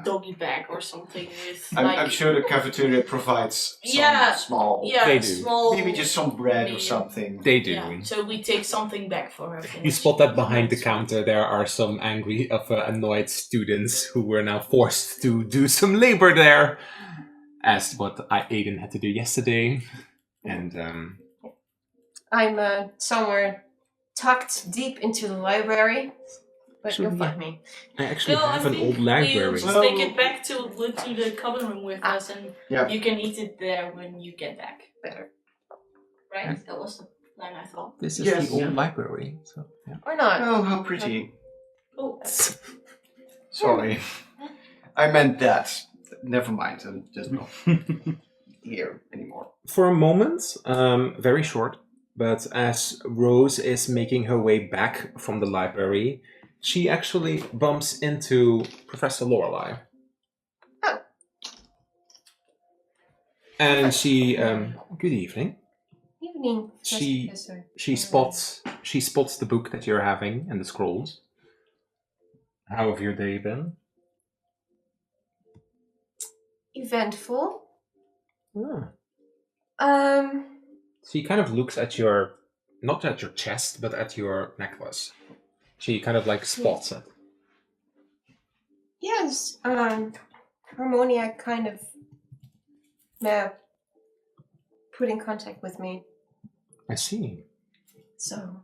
doggy bag or something with. I'm sure the cafeteria provides some small. Yeah, they do. small. Maybe just some bread or something. They do. Yeah, so we take something back for her. You spot that behind the counter there are some annoyed students who were now forced to do some labor there, as what Aiden had to do yesterday, and I'm somewhere tucked deep into the library, but you'll find me. I actually have an old library. We'll take it back to the common room with us, and you can eat it there when you get back. Better. Right? Yeah. That was the plan, I thought. This is the old library, so yeah. Or not. Oh, how pretty. Oh. Sorry. I meant that. Never mind. I'm just not here anymore. For a moment, very short, but as Rose is making her way back from the library, she actually bumps into Professor Lorelei. Oh. And she, good evening. Evening, Professor. She spots the book that you're having and the scrolls. How have your day been? Eventful. She kind of looks at your not at your chest, but at your necklace. She kind of like spots it. Yes, Harmonia kind of put in contact with me. I see. So,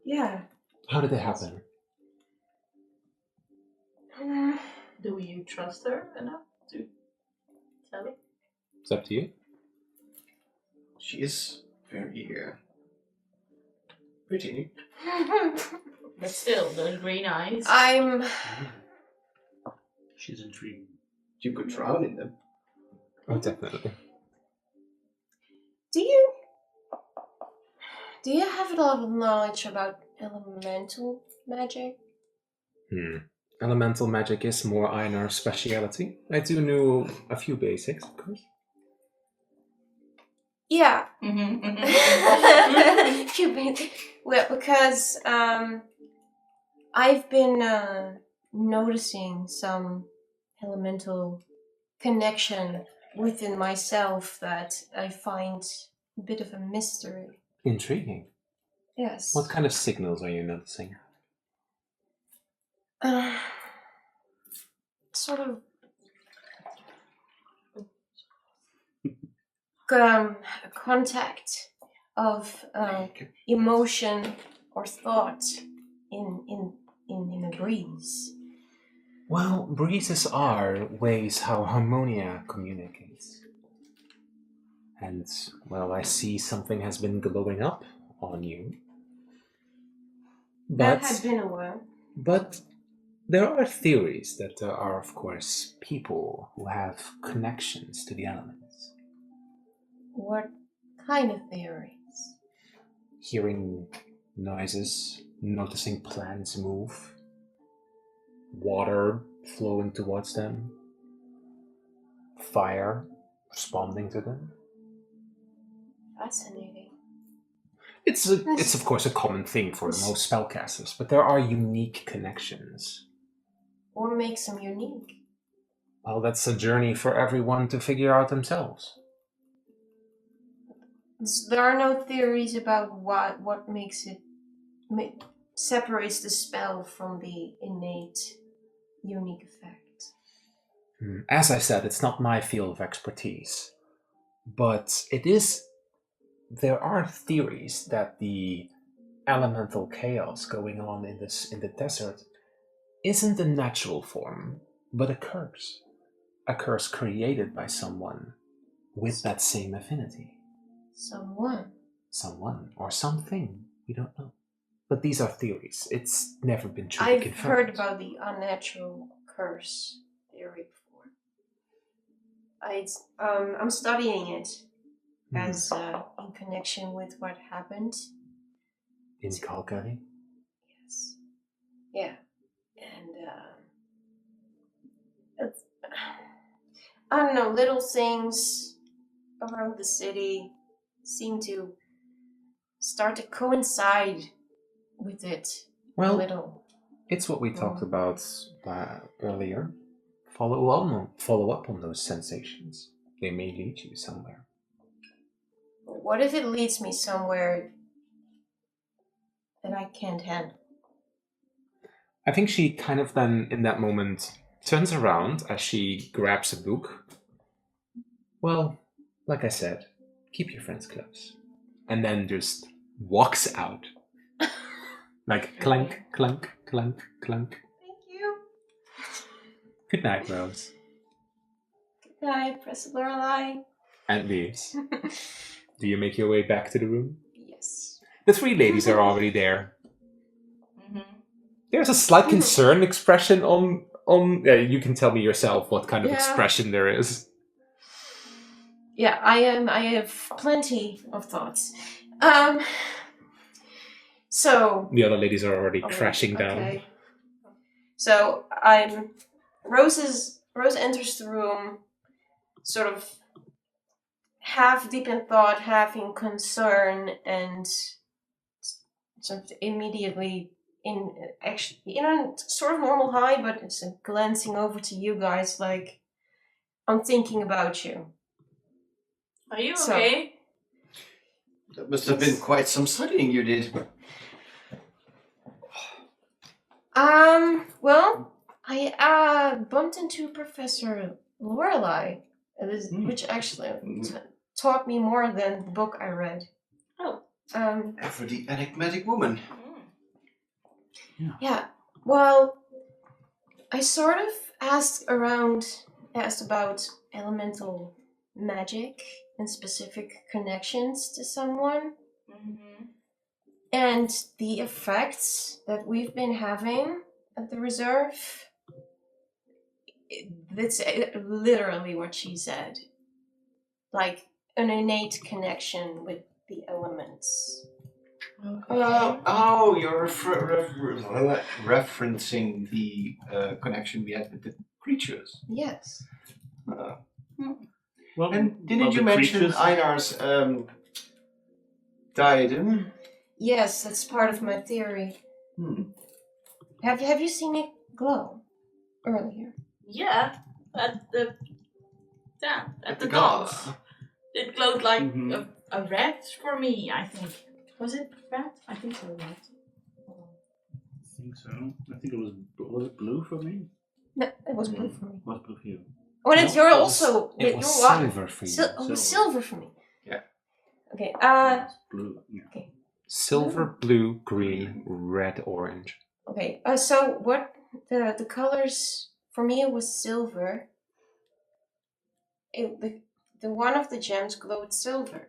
yeah. How did it happen? Do you trust her enough to tell it? It's up to you. She is very pretty. But still, the green eyes. She's intriguing. You could drown in them. Oh, definitely. Do you have a lot of knowledge about elemental magic? Elemental magic is more Einar's speciality. I do know a few basics, of course. Yeah. Well, because I've been noticing some elemental connection within myself that I find a bit of a mystery. Intriguing. Yes. What kind of signals are you noticing? Sort of contact of emotion or thought in a breeze. Well, breezes are ways how Harmonia communicates. And, well, I see something has been glowing up on you. That had been a while. But there are theories that there are, of course, people who have connections to the elements. What kind of theories? Hearing noises, noticing plants move, water flowing towards them, fire responding to them. Fascinating. It's of course a common thing for most spellcasters, but there are unique connections. What makes them unique? Well, that's a journey for everyone to figure out themselves. There are no theories about what makes it separates the spell from the innate, unique effect. As I said, it's not my field of expertise, but it is. There are theories that the elemental chaos going on in the desert isn't a natural form, but a curse created by someone with that same affinity. Someone or something, we don't know. But these are theories. It's never been truly confirmed. I've heard about the unnatural curse theory before. I'm studying it as in connection with what happened in Calgary. Yes. Yeah. And it's, I don't know, little things around the city seem to start to coincide with it a little. It's what we talked about earlier. Follow up on those sensations. They may lead you somewhere. What if it leads me somewhere that I can't handle? I think she kind of then, in that moment, turns around as she grabs a book. Well, like I said, keep your friends close. And then just walks out. Like clunk, clunk, clunk, clunk. Thank you. Good night, Rose. Good night, Press Lorelei. And leaves. Do you make your way back to the room? Yes. The three ladies are already there. There's a slight concerned expression on. You can tell me yourself what kind of expression there is. Yeah, I have plenty of thoughts. So the other ladies are already crashing down. Okay. So Rose enters the room, sort of half deep in thought, half in concern, and sort of immediately in a sort of normal high, but it's glancing over to you guys like, I'm thinking about you. Are you okay? That must have been quite some studying you did. Well, I bumped into Professor Lorelei, which actually taught me more than the book I read. Oh. For the enigmatic woman. Yeah. Well, I sort of asked about elemental magic and specific connections to someone. Mm-hmm. And the effects that we've been having at the reserve, that's literally what she said. Like an innate connection with the elements. You're referencing the connection we had with the creatures. Yes. Well, And didn't you mention creatures... Einar's diadem? Yes, that's part of my theory. Have you seen it glow earlier? Yeah, at the gala. dance. It glowed like a red for me, I think. Was it red? I think so, red. I think so. I think was it blue for me? No, it was blue for me. Was blue for you? Oh, and No, you're it also It was silver for you. it was silver for me. Yeah. Okay. It's blue. Yeah. Okay. Silver, blue, green, red, orange. Okay. So what the colors for me was silver. The one of the gems glowed silver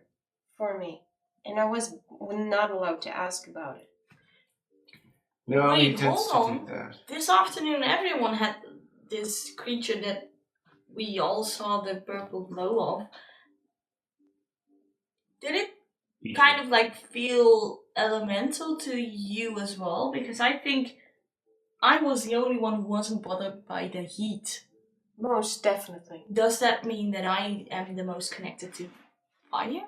for me, and I was not allowed to ask about it. No, Wait, he tends hold to on. do that. This afternoon, everyone had this creature that we all saw the purple glow of. Did it kind of like feel elemental to you as well? Because I think I was the only one who wasn't bothered by the heat. Most definitely. Does that mean that I am the most connected to fire?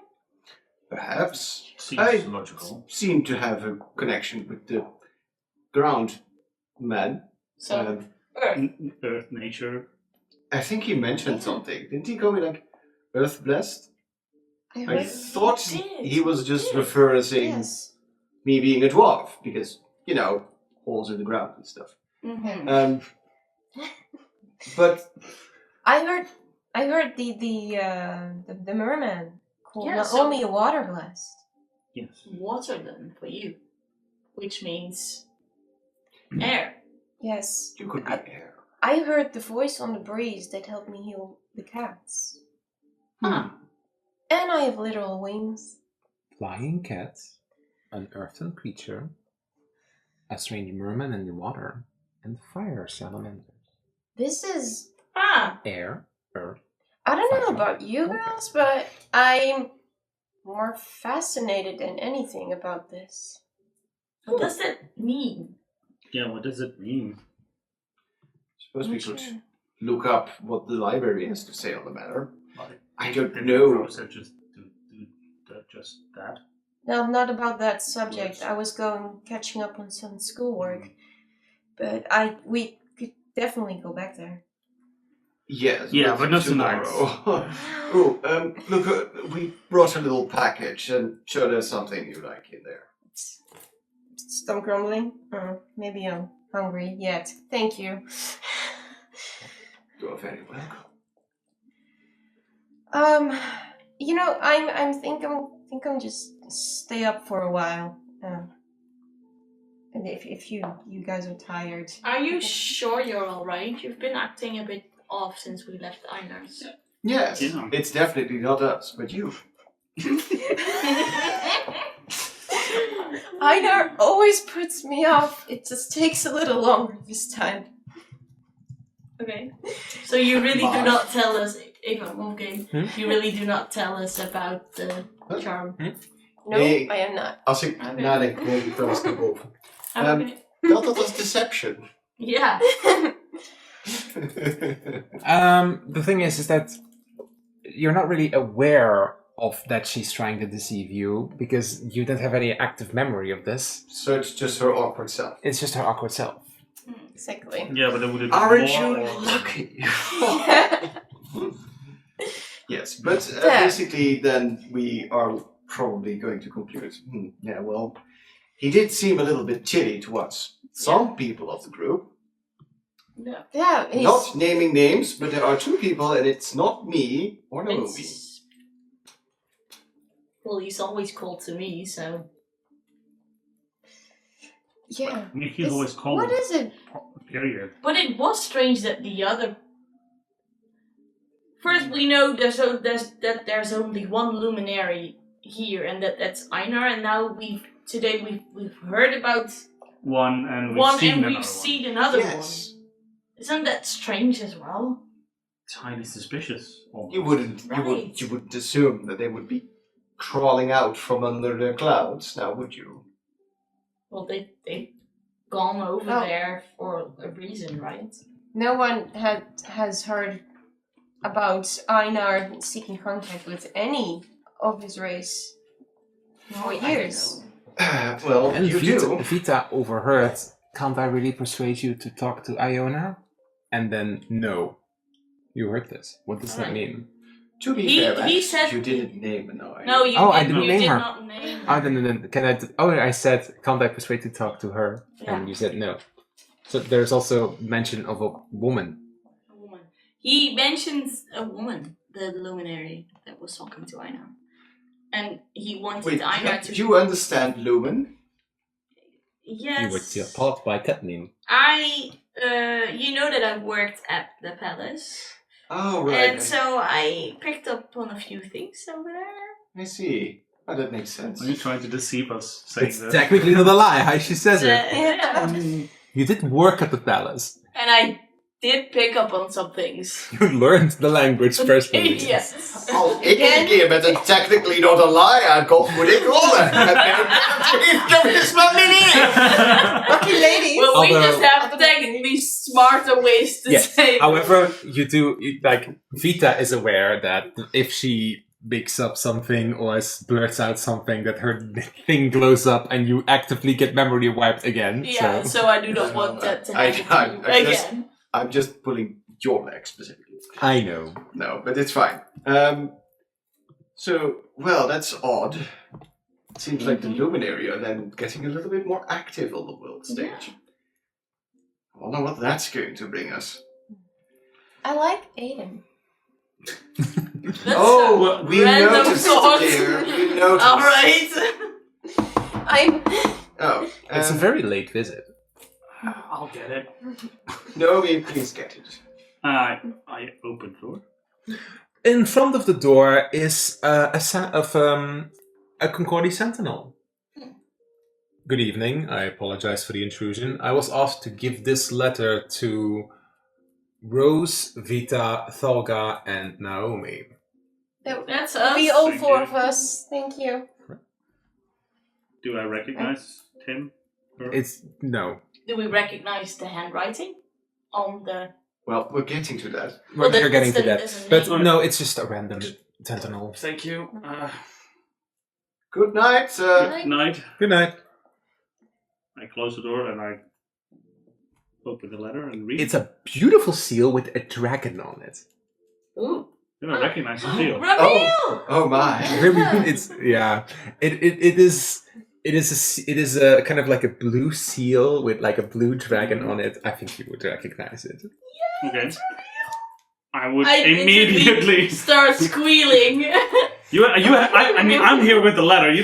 Perhaps. Seems logical. Seem to have a connection with the ground man. So, Earth. Earth, nature. I think he mentioned something. Didn't he call me like Earth blessed? I heard thought did. he was just referencing yes. me being a dwarf because, holes in the ground and stuff. Mm-hmm. But I heard the merman called Yeah, Naomi a water blast. Yes. Water then for you, which means air. Yes. you could be air. I heard the voice on the breeze that helped me heal the cats. Huh. And I have literal wings. Flying cats, an earthen creature, a strange merman in the water, and fire salamanders. This is... Air, earth. I don't know Fire. about you girls, but I'm more fascinated than anything about this. What does that mean? Yeah, what does it mean? Suppose we Not could sure. look up what the library has to say on the matter. I don't Did know. the professor just do just that? No, not about that subject. I was catching up on some schoolwork, but we could definitely go back there. Yes. Yeah, but not tonight. tomorrow. Look, we brought a little package and sure there's something you like in there. Stop grumbling. Maybe I'm hungry yet. Thank you. You are very welcome. I think I'm just stay up for a while. And if you guys are tired. Are you sure you're alright? You've been acting a bit off since we left Einar's. Yes, Yeah. it's definitely not us, but you. Einar always puts me off. It just takes a little longer this time. Okay. So you really do not tell us, you really do not tell us about the charm. No, Hey. I am not. Als ik nadenk, kom ik wel eens naar boven. Okay. Telt dat als deception? Yeah. The thing is that you're not really aware of that she's trying to deceive you because you don't have any active memory of this. So it's just her awkward self. It's just her awkward self. Exactly. Yeah, but it would have been Aren't more you or- lucky? Yes, but Yeah. basically then we are probably going to conclude, yeah, well, he did seem a little bit chilly towards some people of the group. No. Yeah, he's... Not naming names, but there are 2 people, and it's not me or Naomi. Well, he's always called to me, so... Yeah. I mean, he's always called. What is it? Period. But it was strange that the other... First, we know there's only one luminary here, and that's Einar, and now we've heard about One, and we've one, seen and another we've seen another Yes. one. Isn't that strange as well? It's highly suspicious. Almost. You wouldn't assume that they would be crawling out from under the clouds, now would you? Well, they've gone over Oh. there for a reason, right? No one has heard about Einar seeking contact with any of his race for years. Well, And you Vita, do. Vita overheard, can't I really persuade you to talk to Iona? And then, no. You heard this. What does that Right. mean? To be He fair, said- you didn't name an eye. No, you Oh, I didn't, didn't you name did her. not name her. I didn't. Can I? I said, can't I persuade you to talk to her? Yeah. And you said no. So there's also mention of a woman. A woman. He mentions a woman, the luminary that was talking to Einar. And he wanted Wait, Einar to... do you understand Lumen? Yes. You were taught by Kathleen. You know that I worked at the palace. Oh, right. And so I picked up on a few things over there. I see. Oh, that makes sense. Are you trying to deceive us saying It's that? technically not a lie, how she says it. Yeah. You did work at the palace. And I did pick up on some things. You learned the language personally. Yes. Oh, ik keer met een technically not a lie aankomt, moet ik rollen. Lucky ladies. Well, we Although- just have technically smarter ways to Yes. say. However, Vita is aware that if she makes up something or blurts out something, that her thing glows up and you actively get memory wiped again. Yeah, so I do not want that to I- happen I just- again. I'm just pulling your leg specifically. I know. No, but it's fine. So, well, that's odd. It seems like the Luminary are then getting a little bit more active on the world stage. I wonder what that's going to bring us. I like Aiden. That's Oh, a we random noticed, thought. dear. We noticed. All right. I'm. Oh, It's a very late visit. I'll get it. Naomi, please get it. I open the door. In front of the door is a Concordi Sentinel. Good evening. I apologize for the intrusion. I was asked to give this letter to Rose, Vita, Thalga, and Naomi. That's us. We all Thank four you. of us. Thank you. Do I recognize him? Her? It's no. Do we recognize the handwriting on the? Well, we're getting to that. We're that- getting to that's that. the But name. no, it's just a random Sentinel. Thank you. Good night, sir. Good night. Good night. I close the door and I open the letter and read. It's a beautiful seal with a dragon on it. Ooh. Then I recognize the seal. Ramil! Oh my. It's yeah. It is a kind of like a blue seal with like a blue dragon on it. I think you would recognize it. Okay. I would I immediately. start squealing. I mean, I'm here with the letter. You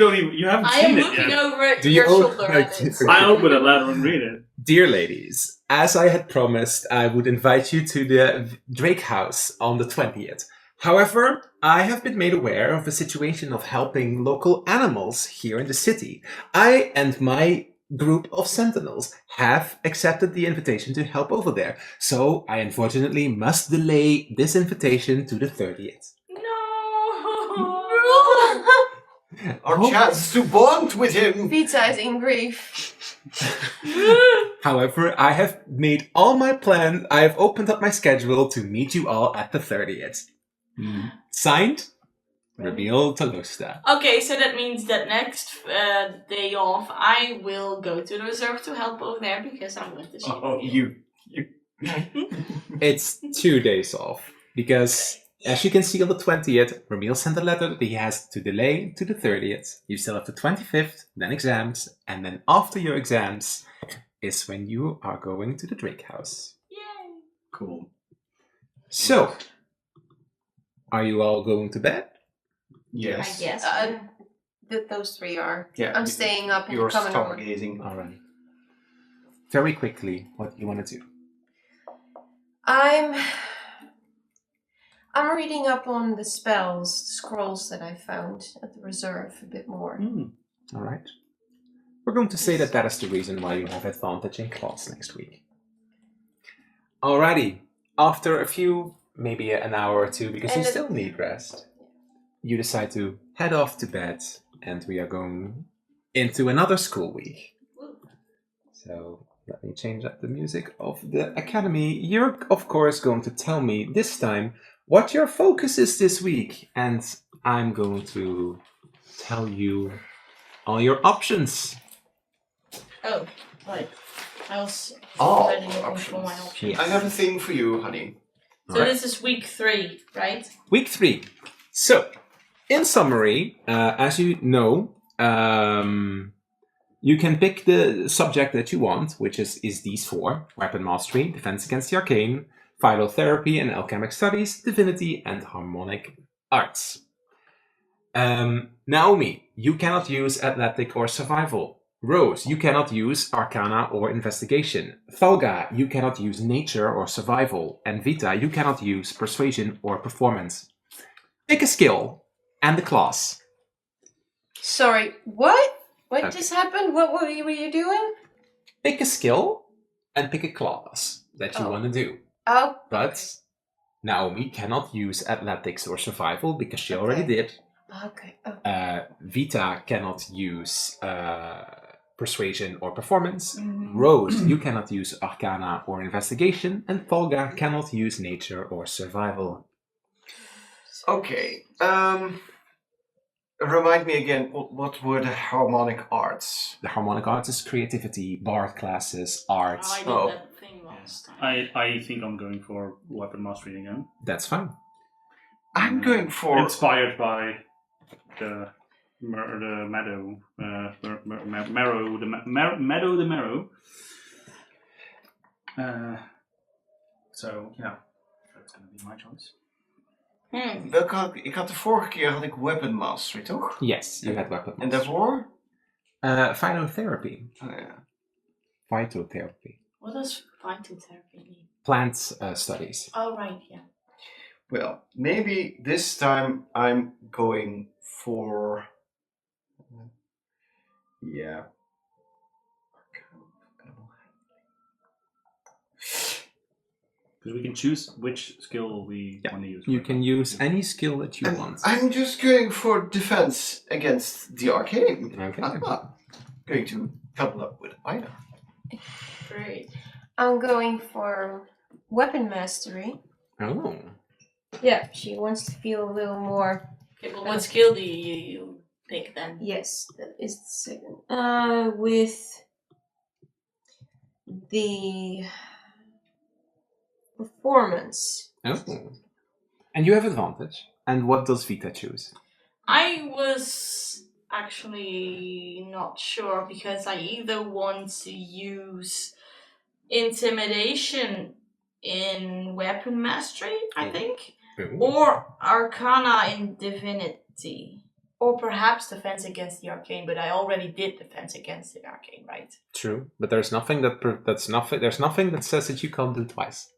haven't I am seen it looking yet. over Do you your own- shoulder at it. I open the letter and read it. Dear ladies, as I had promised, I would invite you to the Drake House on the 20th. However, I have been made aware of a situation of helping local animals here in the city. I and my group of sentinels have accepted the invitation to help over there. So I unfortunately must delay this invitation to the 30th. No. Our Oh. chance to bond with him. Vita is in grief. However, I have made all my plans. I have opened up my schedule to meet you all at the 30th. Signed, Ramil Talusta. Okay, so that means that next day off, I will go to the reserve to help over there because I'm with the sheep. You. It's 2 days off because As you can see on the 20th, Ramil sent a letter that he has to delay to the 30th. You still have the 25th, then exams, and then after your exams is when you are going to the Drake house. Yay! Cool. So, are you all going to bed? Yes. I guess. Those three are. Yeah. I'm staying up in You're the common room. stargazing. All right. Very quickly, what do you want to do? I'm reading up on the scrolls that I found at the reserve a bit more. All right. We're going to say that that is the reason why you have advantage in class next week. Alrighty. After a few, maybe an hour or two, because you still need rest, you decide to head off to bed, and we are going into another school week. So let me change up the music of the academy. You're, of course, going to tell me this time what your focus is this week, and I'm going to tell you all your options. Oh, right. I was All already looking for options. my options. I have a thing for you, honey. So this is week 3, right? Week 3. So, in summary, as you know, you can pick the subject that you want, which is these 4: Weapon Mastery, Defense Against the Arcane, Phytotherapy and Alchemic Studies, Divinity, and Harmonic Arts. Naomi, you cannot use Athletic or Survival. Rose, you cannot use Arcana or Investigation. Thalga, you cannot use Nature or Survival. And Vita, you cannot use Persuasion or Performance. Pick a skill and the class. Sorry, what? What Okay. just happened? What were you doing? Pick a skill and pick a class that you want to do. Oh. But Naomi cannot use Athletics or Survival because she already did. Okay. Okay. Vita cannot use Persuasion or Performance. Mm-hmm. Rose, you cannot use Arcana or Investigation. And Thalga cannot use Nature or Survival. Okay. Remind me again, what were the harmonic arts? The Harmonic Arts is creativity, bard classes, arts. I did that thing last time. I think I'm going for Weapon Mastery again. That's fine. I'm going for... Inspired by the Meadow. The Marrow. So, yeah. That's going to be my choice. Ik had de vorige keer had ik Weapon Mastery, toch? Yes, you had Weapon En Mastery. daarvoor? Phytotherapy. Oh, yeah. Phytotherapy. What does phytotherapy mean? Plant studies. Oh, right, yeah. Well, maybe this time I'm going for... Yeah. Because we can choose which skill we want to use. You can use any skill that you want. I'm just going for defense against the arcane. Okay. I'm not going to couple up with either. Great. I'm going for weapon mastery. Oh. Yeah, she wants to feel a little more. Okay, well, what skill do you pick then? Yes, that is the second. With the performance. Oh. And you have advantage. And what does Vita choose? I was actually not sure because I either want to use intimidation in weapon mastery, I think, or arcana in divinity, or perhaps defense against the arcane. But I already did defense against the arcane, right? True, but there's nothing there's nothing that says that you can't do twice.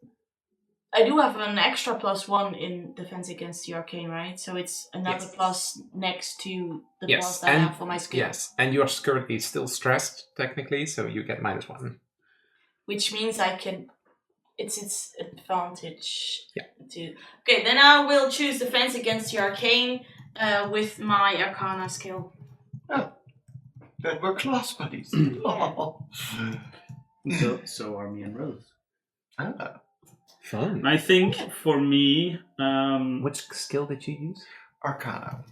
I do have an extra +1 in defense against the arcane, right? So it's another plus next to the plus that I have for my skill. Yes, and you're currently still stressed, technically, so you get -1. Which means I can... It's advantage. Yeah. Okay, then I will choose defense against the arcane with my arcana skill. Oh, then we're class buddies. So are me and Rose. Ah. Fun. I think for me, which skill did you use? Arcana.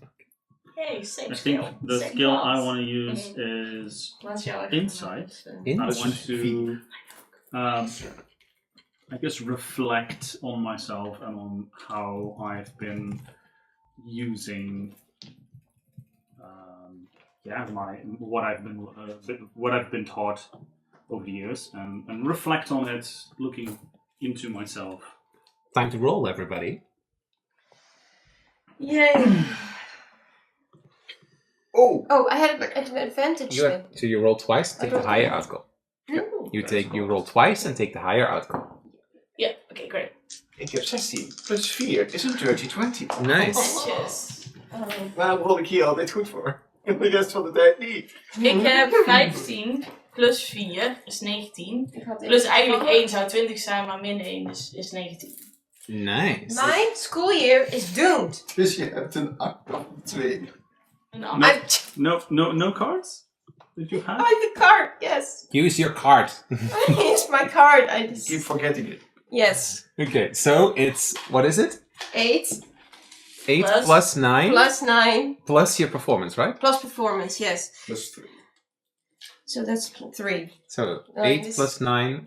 Hey, same I skill. think the same skill class. I want to use is Plus your Insight. I want to I guess, reflect on myself and on how I've been using, what I've been taught over the years, and reflect on it, looking into myself. Time to roll, everybody. Yay! Oh, I had an advantage then. So you roll twice, take the higher outcome. Ooh. You roll twice and take the higher outcome. Yeah, okay, great. ik heb 16 plus 4 is een dirty 20. Nice. Netjes. Waarom rol ik hier altijd goed voor? En de rest van de tijd niet. Ik heb 15 plus 4 is 19. Ik had Plus eigenlijk 1 zou 20 zijn, maar min 1 is 19. Nice. My school year is doomed. Dus je hebt een 8 of 2. Een ander. No cards? Did you have? I have the card, yes. Use your card. It's my card. I just... Keep forgetting it. Yes. Okay, so it's, what is it? 8 8 plus 9 plus 9 plus your performance, right? plus performance, yes. Plus 3. So that's 3. So 8 this- plus 9,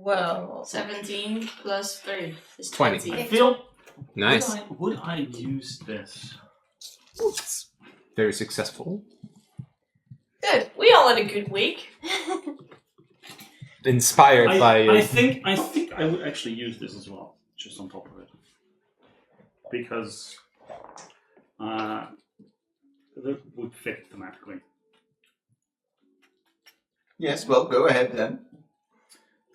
12. 17 plus 3 is 20. 20. I feel. nice. Would I use this? Very successful. Good. We all had a good week. Inspired by... I think I would actually use this as well, just on top of it, because that would fit thematically. Yes, well, go ahead then.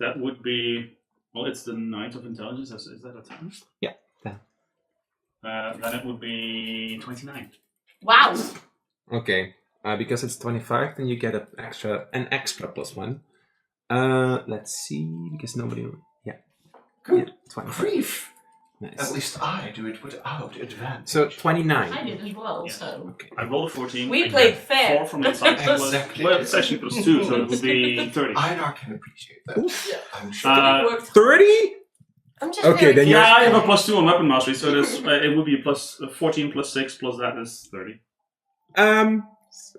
That would be, well, it's the Knight of Intelligence. Is that a 10? Yeah, 10. Then it would be 29. Wow. Okay, because it's 25, then you get an extra plus 1. Let's see, because nobody... Yeah. Good 25. grief. Nice. At least I do it without advantage. So 29. I did as well, Yes. so. Okay. I rolled a 14. We I played get fair. 4 from the side. Exactly. Well, it's actually plus 2, so it would be 30. Einar can appreciate that. Yeah. I'm sure. It worked. 30? I'm just Okay, very then Yeah, I curious. have a plus 2 on weapon mastery, so there's, it would be a plus 14 plus 6 plus that is 30.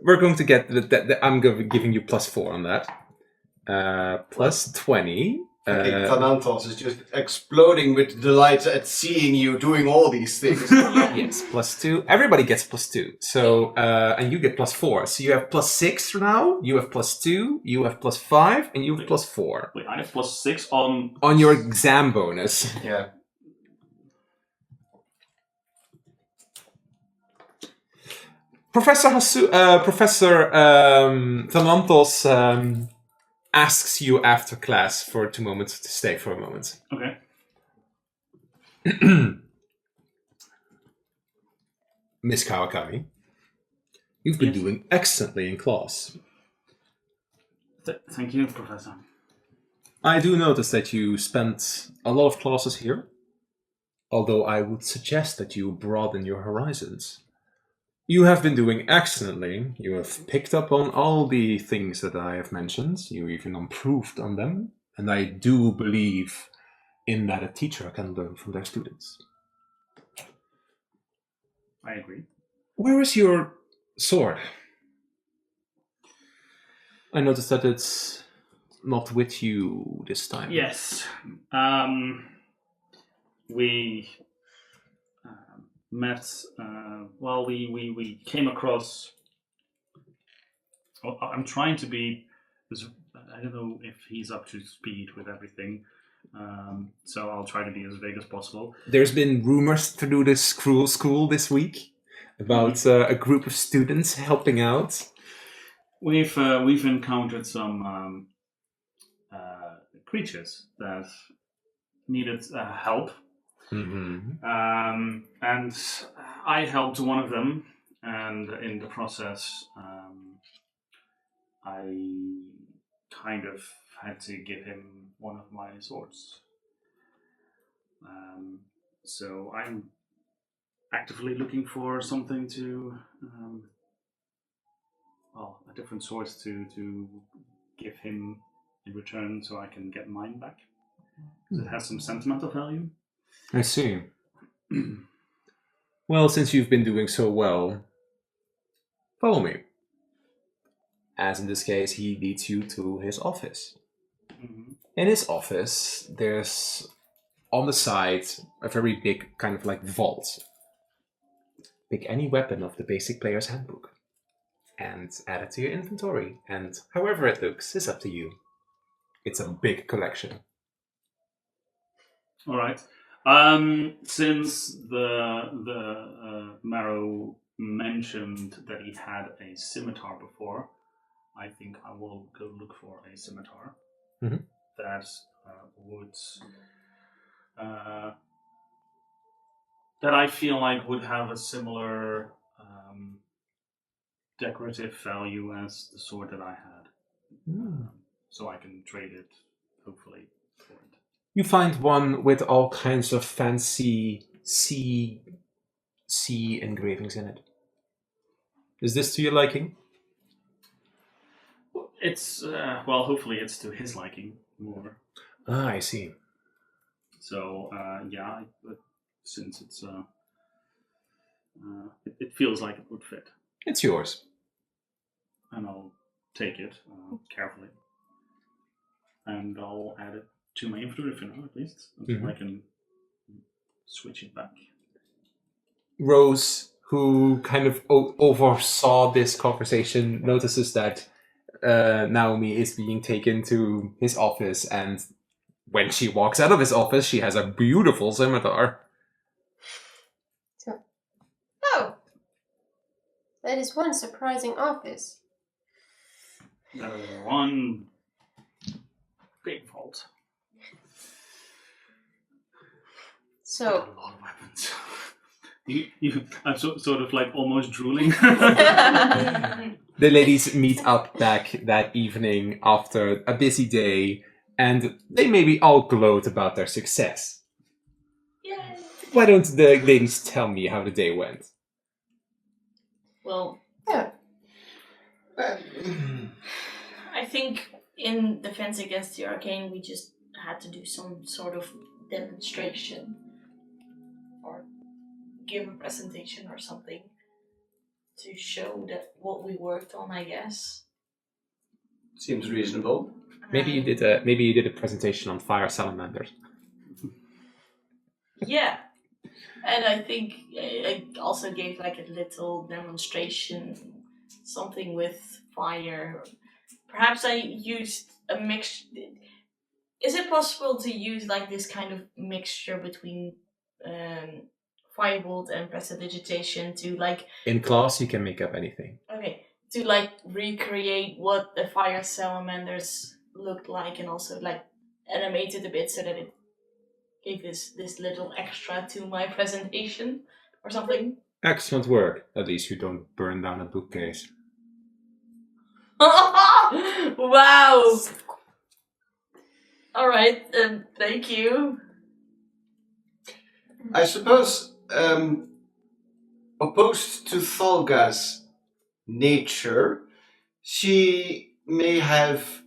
We're going to get I'm giving you plus 4 on that. Plus 20. Thanatos is just exploding with delight at seeing you doing all these things. Yes, plus 2. Everybody gets plus 2. So, and you get plus 4. So you have plus 6 now, you have plus 2, you have plus 5, and you have plus 4. Wait, I have plus 6 on... On your exam bonus. Yeah. Professor Thalantos asks you after class for 2 moments to stay for a moment. Okay. Miss Kawakami, you've been Yes. doing excellently in class. Thank you, Professor. I do notice that you spent a lot of classes here, although I would suggest that you broaden your horizons. You have been doing excellently. You have picked up on all the things that I have mentioned. You even improved on them. And I do believe in that a teacher can learn from their students. I agree. Where is your sword? I noticed that it's not with you this time. Yes. We met, well, we came across, well, I'm trying to be, I don't know if he's up to speed with everything, so I'll try to be as vague as possible. There's been rumors through this cruel school this week about a group of students helping out. We've encountered some creatures that needed help. Mm-hmm. And I helped one of them, and in the process, I kind of had to give him one of my swords. So I'm actively looking for something to, well, a different source to give him in return, so I can get mine back. 'Cause it has some sentimental value. I see. Well, since you've been doing so well, follow me. As in this case, he leads you to his office. Mhm. In his office, there's on the side, a very big kind of like vault. Pick any weapon of the basic player's handbook and add it to your inventory. And however it looks is up to you. It's a big collection. All right. Since the Marrow mentioned that he had a scimitar before, I think I will go look for a scimitar that would that I feel like would have a similar decorative value as the sword that I had, so I can trade it, hopefully, for it. You find one with all kinds of fancy sea engravings in it. Is this to your liking? It's well, hopefully it's to his liking more. Ah, I see. So yeah, but since it's it feels like it would fit, It's yours. and I'll take it carefully, and I'll add it to my inventory for now, at least, until I can switch it back. Rose, who kind of oversaw this conversation, notices that Naomi is being taken to his office, and when she walks out of his office, she has a beautiful scimitar. Oh, that is one surprising office. One big vault. So, A lot of weapons. I'm sort of like almost drooling. The ladies meet up back that evening after a busy day, and they maybe all gloat about their success. Yay! Why don't the ladies tell me how the day went? Well, yeah. I think in Defense Against the Arcane, we just had to do some sort of demonstration or give a presentation or something to show that what we worked on, I guess. Seems reasonable. Maybe you did a presentation on fire salamanders. Yeah. And I think I also gave like a little demonstration, something with fire. Perhaps I used a mix. Is it possible to use like this kind of mixture between firebolt and prestidigitation to like... In class, you can make up anything. Okay, to like recreate what the fire salamanders looked like, and also like animate it a bit so that it gave this little extra to my presentation or something. Excellent work. At least you don't burn down a bookcase. Wow! Alright, thank you. I suppose, opposed to Thalga's nature, she may have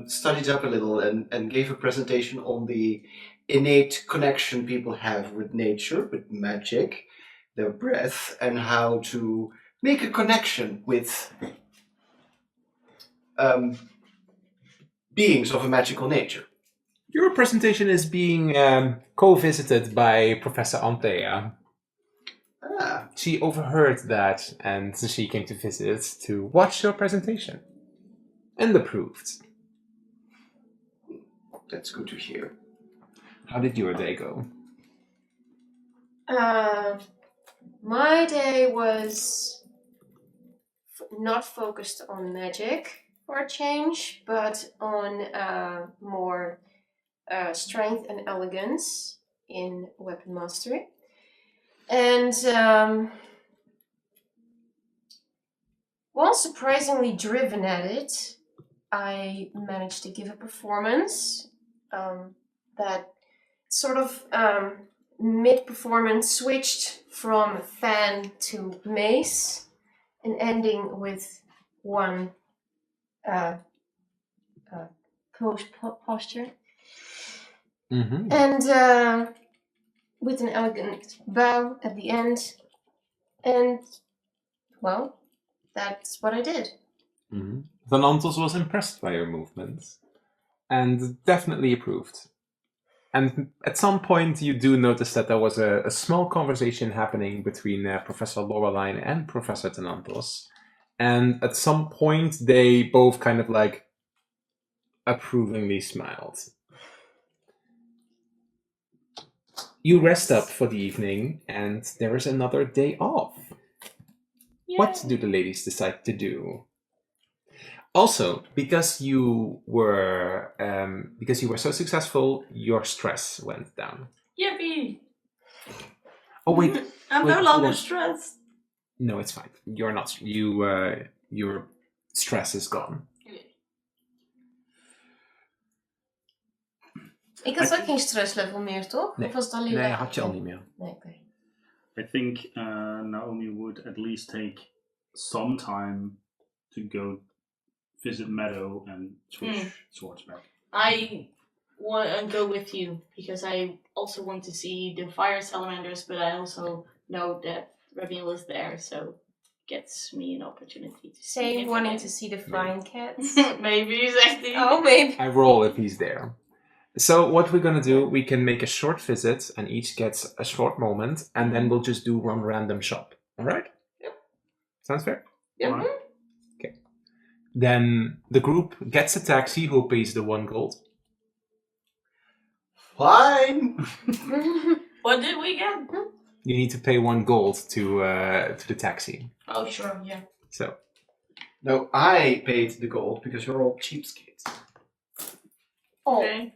studied up a little and gave a presentation on the innate connection people have with nature, with magic, their breath, and how to make a connection with beings of a magical nature. Your presentation is being co-visited by Professor Antea. Ah, She overheard that, and she came to visit to watch your presentation. And approved. that's good to hear. How did your day go? My day was not focused on magic for a change, but on more strength and elegance in weapon mastery. And while surprisingly driven at it, I managed to give a performance that sort of mid-performance switched from fan to mace, and ending with one posture. Mm-hmm. And with an elegant bow at the end. And, well, that's what I did. Mm-hmm. Van Antos was impressed by your movements and definitely approved. And at some point, you do notice that there was a small conversation happening between Professor Laureline and Professor Tenantos. And at some point, they both kind of like approvingly smiled. You rest up for the evening, and there is another day off. What do the ladies decide to do? Also, because you were so successful, your stress went down. Yippee! Oh wait, I'm wait, no longer hold on. stressed. No, it's fine. You're not. Your stress is gone. Ik had ook geen stresslevel meer, toch? Nee, Of was het alleen nee, lager? had je al niet meer. Nee, oké. I think Naomi would at least take some time to go visit Meadow and switch swords back. I want to go with you because I also want to see the fire salamanders, but I also know that Ramil is there, so gets me an opportunity to see Say him wanting again. to see the flying cats. Maybe, zegt hij. Oh, maybe. I roll if he's there. So what we're gonna do, we can make a short visit, and each gets a short moment, and then we'll just do one random shop. All right? Yep. Sounds fair. Yep. Alright. Okay. Then the group gets a taxi. Who pays the 1 gold? Fine. What did we get? You need to pay 1 gold to the taxi. Oh, sure, yeah. So No, I paid the gold because you're all cheapskates. Oh. Okay.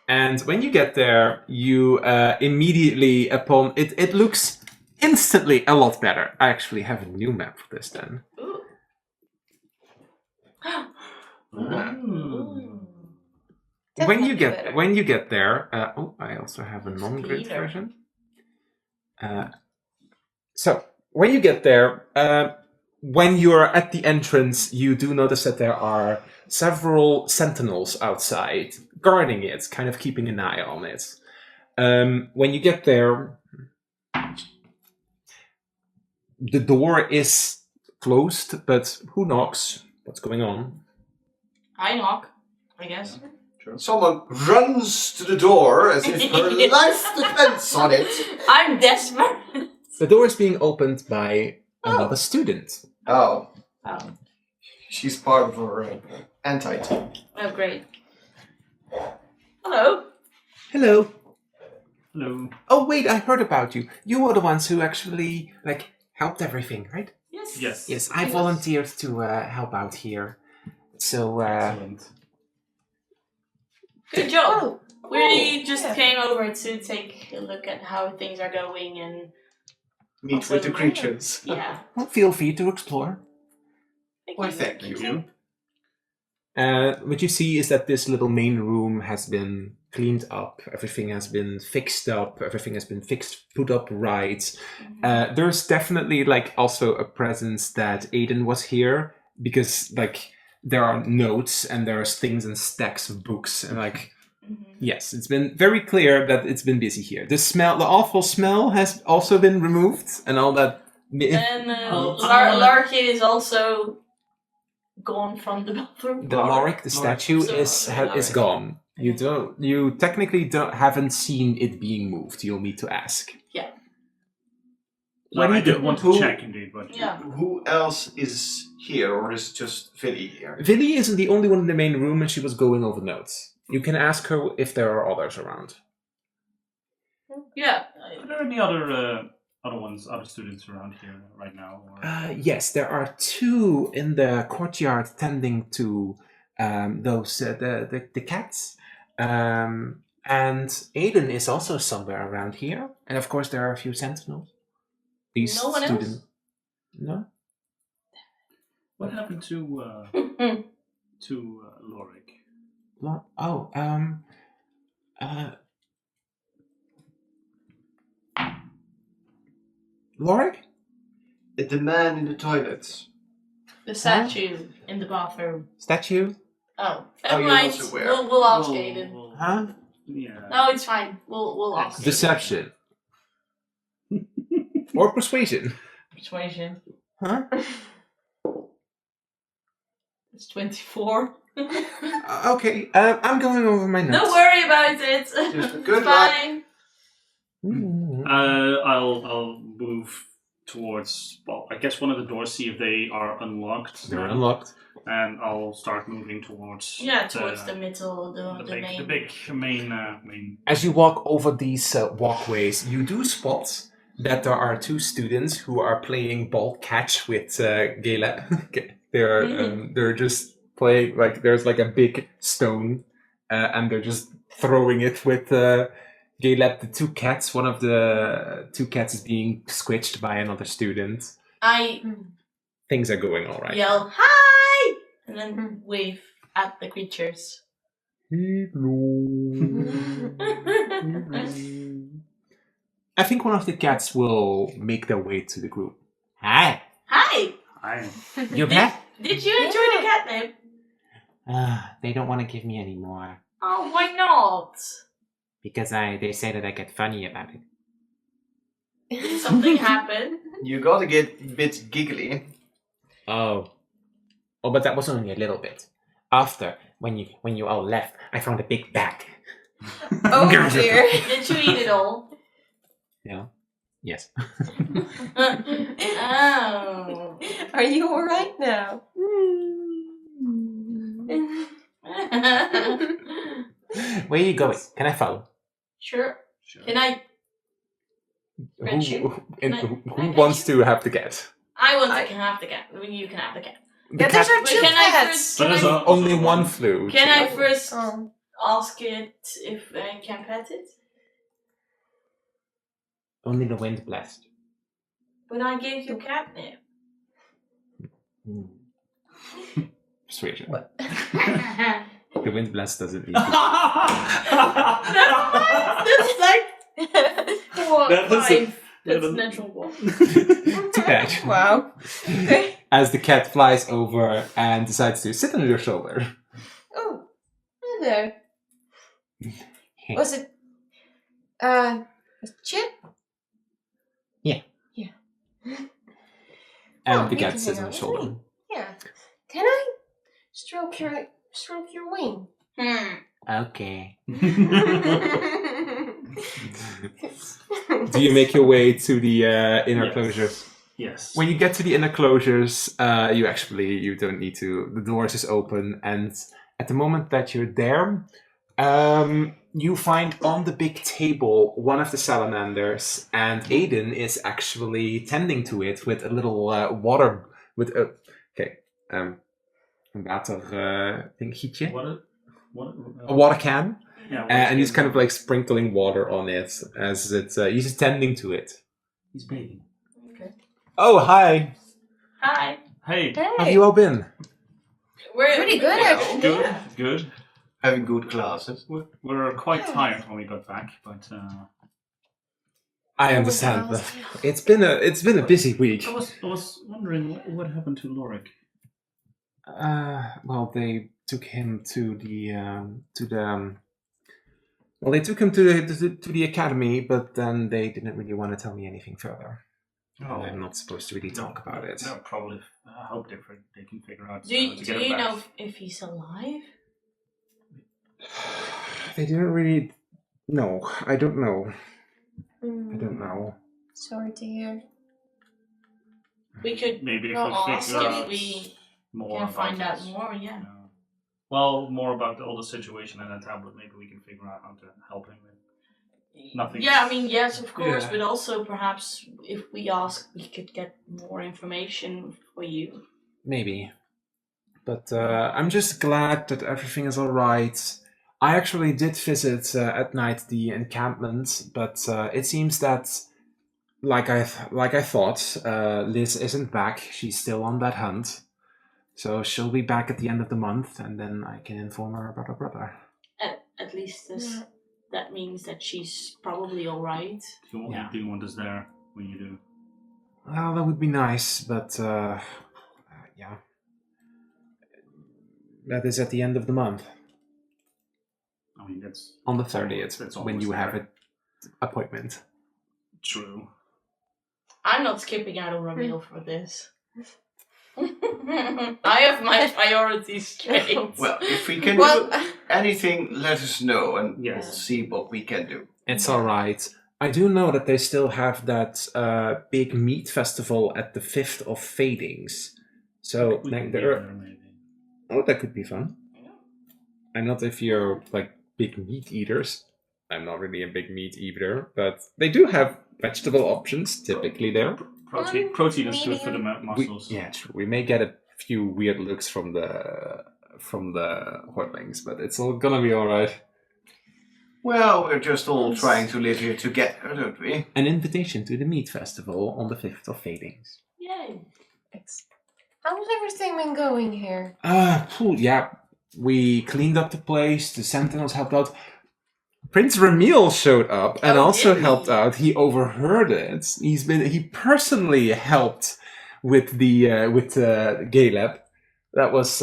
And when you get there, you immediately upon it looks instantly a lot better. I actually have a new map for this then. Ooh. When you Definitely get better. there, I also have a non-grid cleaner. version. So when you get there, when you're at the entrance, you do notice that there are several sentinels outside guarding it, kind of keeping an eye on it. When you get there, the door is closed, but who knocks? What's going on? I knock, I guess. Someone runs to the door as if her life depends on it. I'm desperate. The door is being opened by another student. Oh, Oh, she's part of her anti-team. oh, great. Hello. Hello. Hello. Oh wait, I heard about you. You were the ones who actually helped everything, right? Yes. Yes. Yes, I volunteered to help out here. So Excellent. Good job. Oh, We just yeah. came over to take a look at how things are going and Meet with the creatures. yeah. well, feel free to explore. Why, thank Thank you. you. What you see is that this little main room has been cleaned up. Everything has been fixed up. Everything has been put up right. There's definitely also a presence that Aiden was here because there are notes and there's things and stacks of books and yes, it's been very clear that it's been busy here. The awful smell has also been removed and all that. And Oh, Larkin is also gone from the bathroom. The Lorik, the statue, So, is Lorik. gone. You technically haven't seen it being moved. You'll need to ask. Yeah. No, When I you did do- want to who- check indeed, but Yeah. Who else is here, or is just Villy here? Villy isn't the only one in the main room, and she was going over notes. You can ask her if there are others around. Yeah. are there any other students around here right now? Or... Yes, there are 2 in the courtyard tending to those the cats. And Aiden is also somewhere around here. And of course, there are a few sentinels. These No one else? students. No? What happened to Lorik? Oh, Lorik? The man in the toilets. The statue in the bathroom. Statue? Oh, Oh, never you're mind. not aware. We'll ask Aiden. Huh? Yeah. No, it's fine. We'll ask. Aiden. Deception. Or persuasion. Persuasion. Huh? It's 24. Okay, I'm going over my notes. Don't worry about it. Just It's good luck. fine. I'll move towards. Well, I guess one of the doors. See if they are unlocked. They're now, unlocked. and I'll start moving towards. Yeah, towards the middle, the main. big main. As you walk over these walkways, you do spot that there are two students who are playing ball catch with Gela. They're just playing, like, there's like a big stone, and they're just throwing it with Gela. The two cats. One of the two cats is being squished by another student. I Things are going all right. yell hi and then wave at the creatures. I think one of the cats will make their way to the group. Hi. Hi. Hi. You back? Did you enjoy the catnip? They don't want to give me any more Oh, why not? because they say that I get funny about it. Did something happen? You gotta get a bit giggly. Oh, but that was only a little bit. After, when you all left, I found a big bag. Oh dear. Did you eat it all? Yeah. Yes. Oh. Are you alright now? Where are you going? Can I follow? Sure. Can I? French you? Who wants to have the cat? I want to have the cat. You can have the cat. The Yeah, cat those are But two can I cats. first? But Can there's I, only one flew. can I first Oh. ask it if I can pet it? Only the wind blessed. But I gave you catnip. Persuasion. What? The wind blast doesn't need. That's like what? That was a- Five. That's natural one. Too bad. Wow. Okay. As the cat flies over and decides to sit on your shoulder. Oh, hello. Hey. Was it a chip? And Oh, the you cat can sits hang on your out with shoulder. me. Yeah. Can I stroke your wing? Okay. Do you make your way to the inner Yes. closures? Yes. When you get to the inner closures, you don't need to. The doors is open, and at the moment that you're there, you find on the big table one of the salamanders, and Aiden is actually tending to it with a little water with a een water dingietje, What? a water can, Yeah. and he's kind of like sprinkling water on it as it's. He's tending to it. He's bathing. Okay. Oh, hi! Hi. Hey. How have Hey. you all been? We're Pretty good, actually. Good. Good. Having good classes. We're quite tired when we got back, but I understand, but it's been a busy week. I was wondering what happened to Lorik. Well, they took him to they took him to the academy, but then they didn't really want to tell me anything further. Oh. I'm not supposed to really talk about it. No, probably. I hope they can figure out. Do you, to do get him you back. know if he's alive? They didn't really. No, I don't know. I Mm, don't know. sorry to hear. We could Maybe if well, we ask figure if out we more can about find out this. more. Yeah. Well, more about all the situation and the tablet. Maybe we can figure out how to help him. Nothing. Yeah, I mean, yes, of course, Yeah. but also perhaps if we ask, we could get more information for you. Maybe. But I'm just glad that everything is all right. I actually did visit at night the encampment, but it seems that, like I thought, Liz isn't back. She's still on that hunt, so she'll be back at the end of the month, and then I can inform her about her brother. At least this, Yeah. that means that she's probably all right. Yeah. Do you want us there when you do? Well, that would be nice, but yeah, that is at the end of the month, I mean, that's on the 30th, That's when you almost have there. an appointment. true. I'm not skipping out on a meal for this. I have my priorities straight. Well, if we can Well, do anything, let us know, and we'll Yes. see what we can do. It's all right. I do know that they still have that big meat festival at the 5th of Fadings. So We like, can be there. there, maybe. Oh, that could be fun. I'm not if you're like big meat eaters. I'm not really a big meat eater, but they do have vegetable options typically there. Protein is good for the Medium. muscles. Yeah, true. We may get a few weird looks from the Hortlings, but it's all gonna be all right. Well, we're just all trying to live here together, don't we? An invitation to the meat festival on the 5th of Fadings. Yay. how's everything been going here? Yeah. We cleaned up the place. The Sentinels helped out. Prince Ramil showed up and also did he? helped out. He overheard it. He personally helped with the Galeb. That was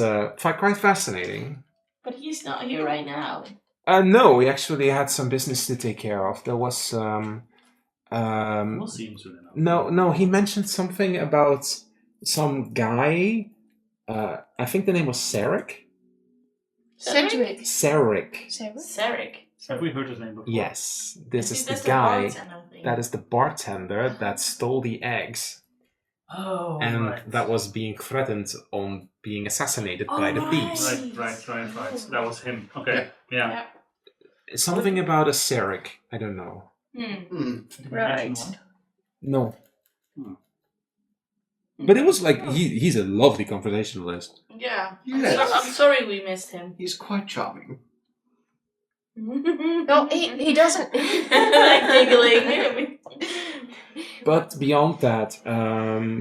quite fascinating. But he's not here right now. No, we actually had some business to take care of. There was We'll see him soon enough. no. He mentioned something about some guy. I think the name was Sarek. Cedric. Sarek. Sarek. Have we heard his name before? Yes, this is the That's guy. bartender thing. That is the bartender that stole the eggs, Oh, and right. that was being threatened on being assassinated by the right. thieves. Right. That was him. Okay. Yeah. Something about a Sarek. I don't know. Hmm. Did he Right. mention one? No, Hmm. but it was like he's a lovely conversationalist. Yeah. Yes. I'm sorry we missed him. He's quite charming. No, he doesn't. Like giggling. But beyond that,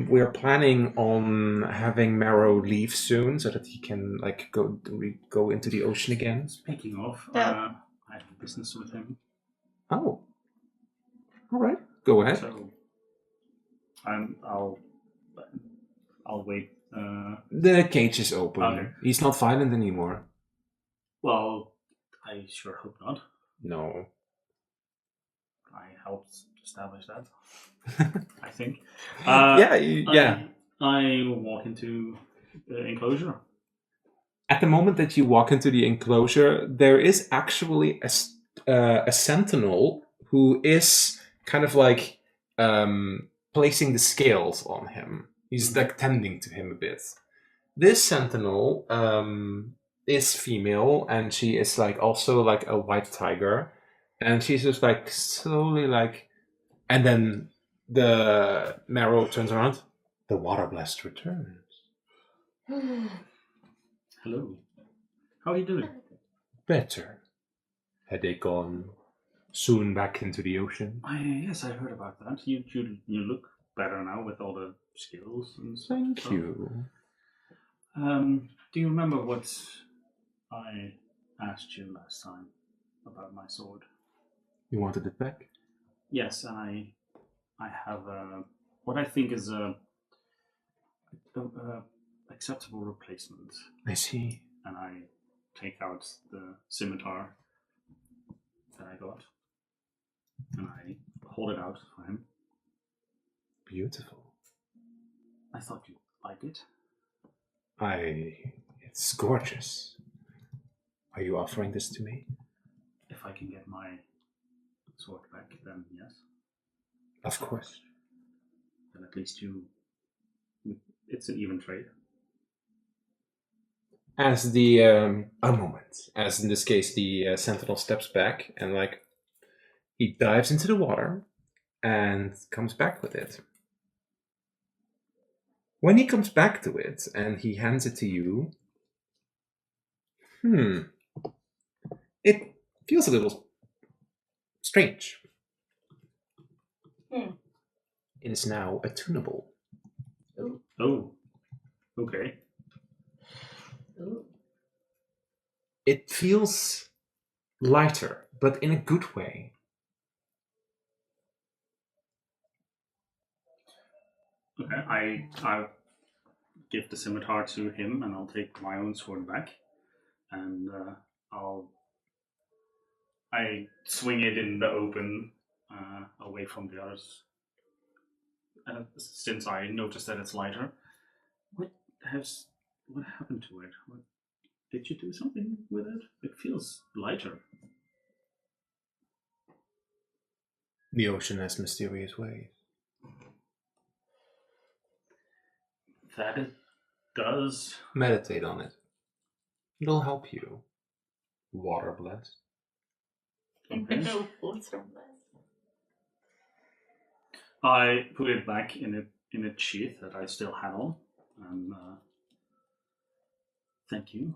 we're planning on having Marrow leave soon so that he can like go into the ocean again. Speaking of, Yeah. I have business with him. Oh, all right. Go ahead. So I'll wait. The cage is open. Okay. He's not violent anymore. Well, I sure hope not. No. I helped establish that. I think. Yeah. I walk into the enclosure. At the moment that you walk into the enclosure, there is actually a sentinel who is kind of like placing the scales on him. He's like tending to him a bit. This sentinel is female, and she is like also like a white tiger, and she's just like slowly like, and then the Marrow turns around. The water blast returns. Hello. How are you doing? Better. Had they gone soon back into the ocean? Yes, I heard about that. You look better now with all the skills and stuff. Thank you. Do you remember what I asked you last time about my sword? You wanted it back? Yes, and I have what I think is a acceptable replacement, I see. and I take out the scimitar that I got, and I hold it out for him. Beautiful. I thought you'd like it. It's gorgeous. Are you offering this to me? If I can get my sword back, then yes. Of course. Then at least it's an even trade. As a moment. As in this case, the sentinel steps back and like he dives into the water and comes back with it. When he comes back to it and he hands it to you, it feels a little strange. It is now attunable. Oh, okay. It feels lighter, but in a good way. Okay, I give the scimitar to him, and I'll take my own sword back, and I swing it in the open, away from the others. Since I noticed that it's lighter, what happened to it? Did you do something with it? It feels lighter. The ocean has mysterious ways. That it does. Meditate on it. It'll help you. Water blessed. Okay. What's wrong with I put it back in a sheath that I still had on, and thank you.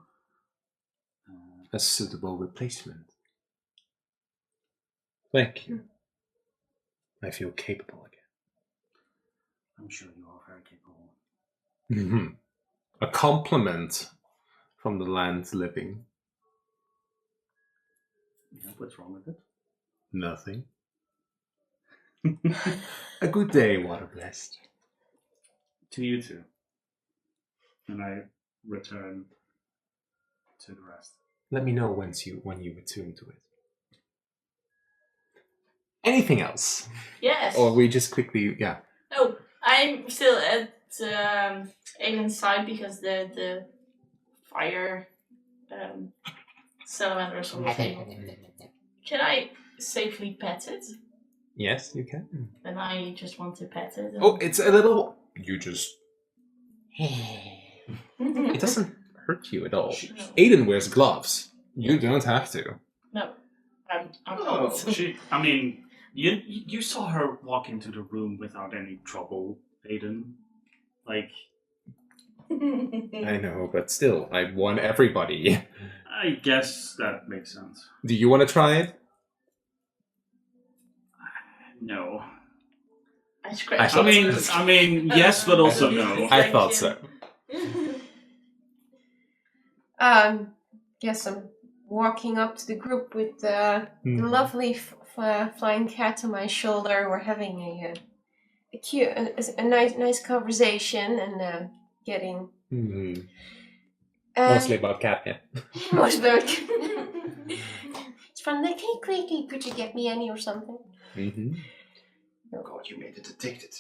A suitable replacement. Thank you. I feel capable I'm sure you are very capable. again. A compliment from the land living. Yeah, what's wrong with it? Nothing. A good day, water blessed. To you too. And I return to the rest. Let me know when you return to it. Anything else? Yes. Or we just quickly, yeah. Oh, I'm still at Aiden's side because the fire salamanders on the table. Can I safely pet it? Yes, you can. Then I just want to pet it. Oh, it's a little. You just. It doesn't hurt you at all. No. Aiden wears gloves. You don't have to. No. I'm Oh, not. you saw her walk into the room without any trouble, Aiden. Like, I know, but still, I won everybody. I guess that makes sense. Do you want to try it? No. I I scratched thought it. so. I mean, yes, but also no. I thought so. Yes, I'm walking up to the group with the lovely flying cat on my shoulder. We're having a cute, a nice conversation and getting. Mostly about catnip. Mostly about It's fun. Like, hey, Queeky, could you get me any or something? Oh God, you made it addicted.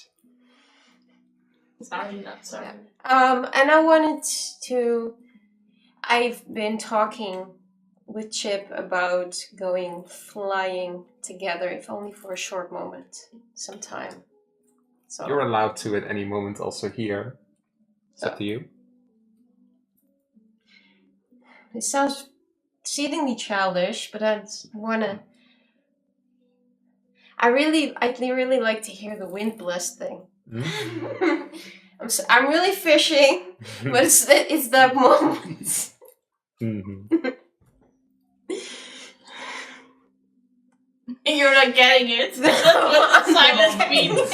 Sorry, not sorry. And I wanted to. I've been talking with Chip about going flying together, if only for a short moment, sometime. So You're allowed to at any moment also here. It's up to you. it sounds exceedingly childish, but I'd really like to hear the wind blast thing. I'm really fishing, but it's that moment. You're not getting it. That's what the silence means.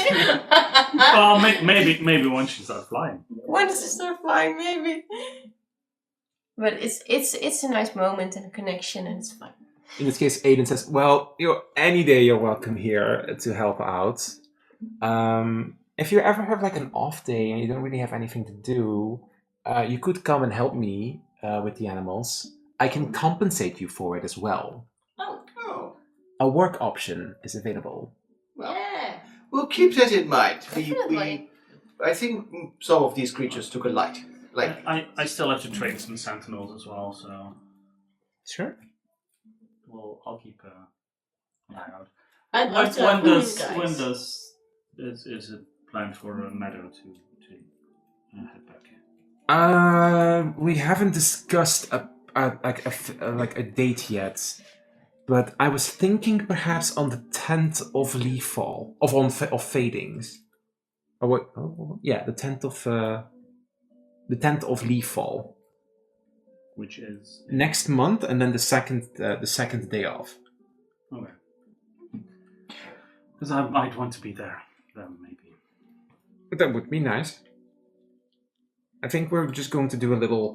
Well, maybe once she starts flying. Once I start flying, maybe. But it's a nice moment and a connection, and it's fun. In this case, Aiden says, "Well, any day you're welcome here to help out. If you ever have like an off day and you don't really have anything to do, you could come and help me with the animals. I can compensate you for it as well. Oh, A work option is available." well, Yeah. we'll keep that in mind. Definitely. I think some of these creatures took a liking. I still have to train some sentinels as well, so Sure. I'll keep an eye out. I'd love to have When guys. is it planned for a meadow to head back? We haven't discussed a date yet, but I was thinking perhaps on the 10th of leaf fall of fadings. Oh wait, yeah, the 10th of leaf fall. Which is Next month, and then the second day off. okay. Because I might want to be there then, maybe. That would be nice. I think we're just going to do a little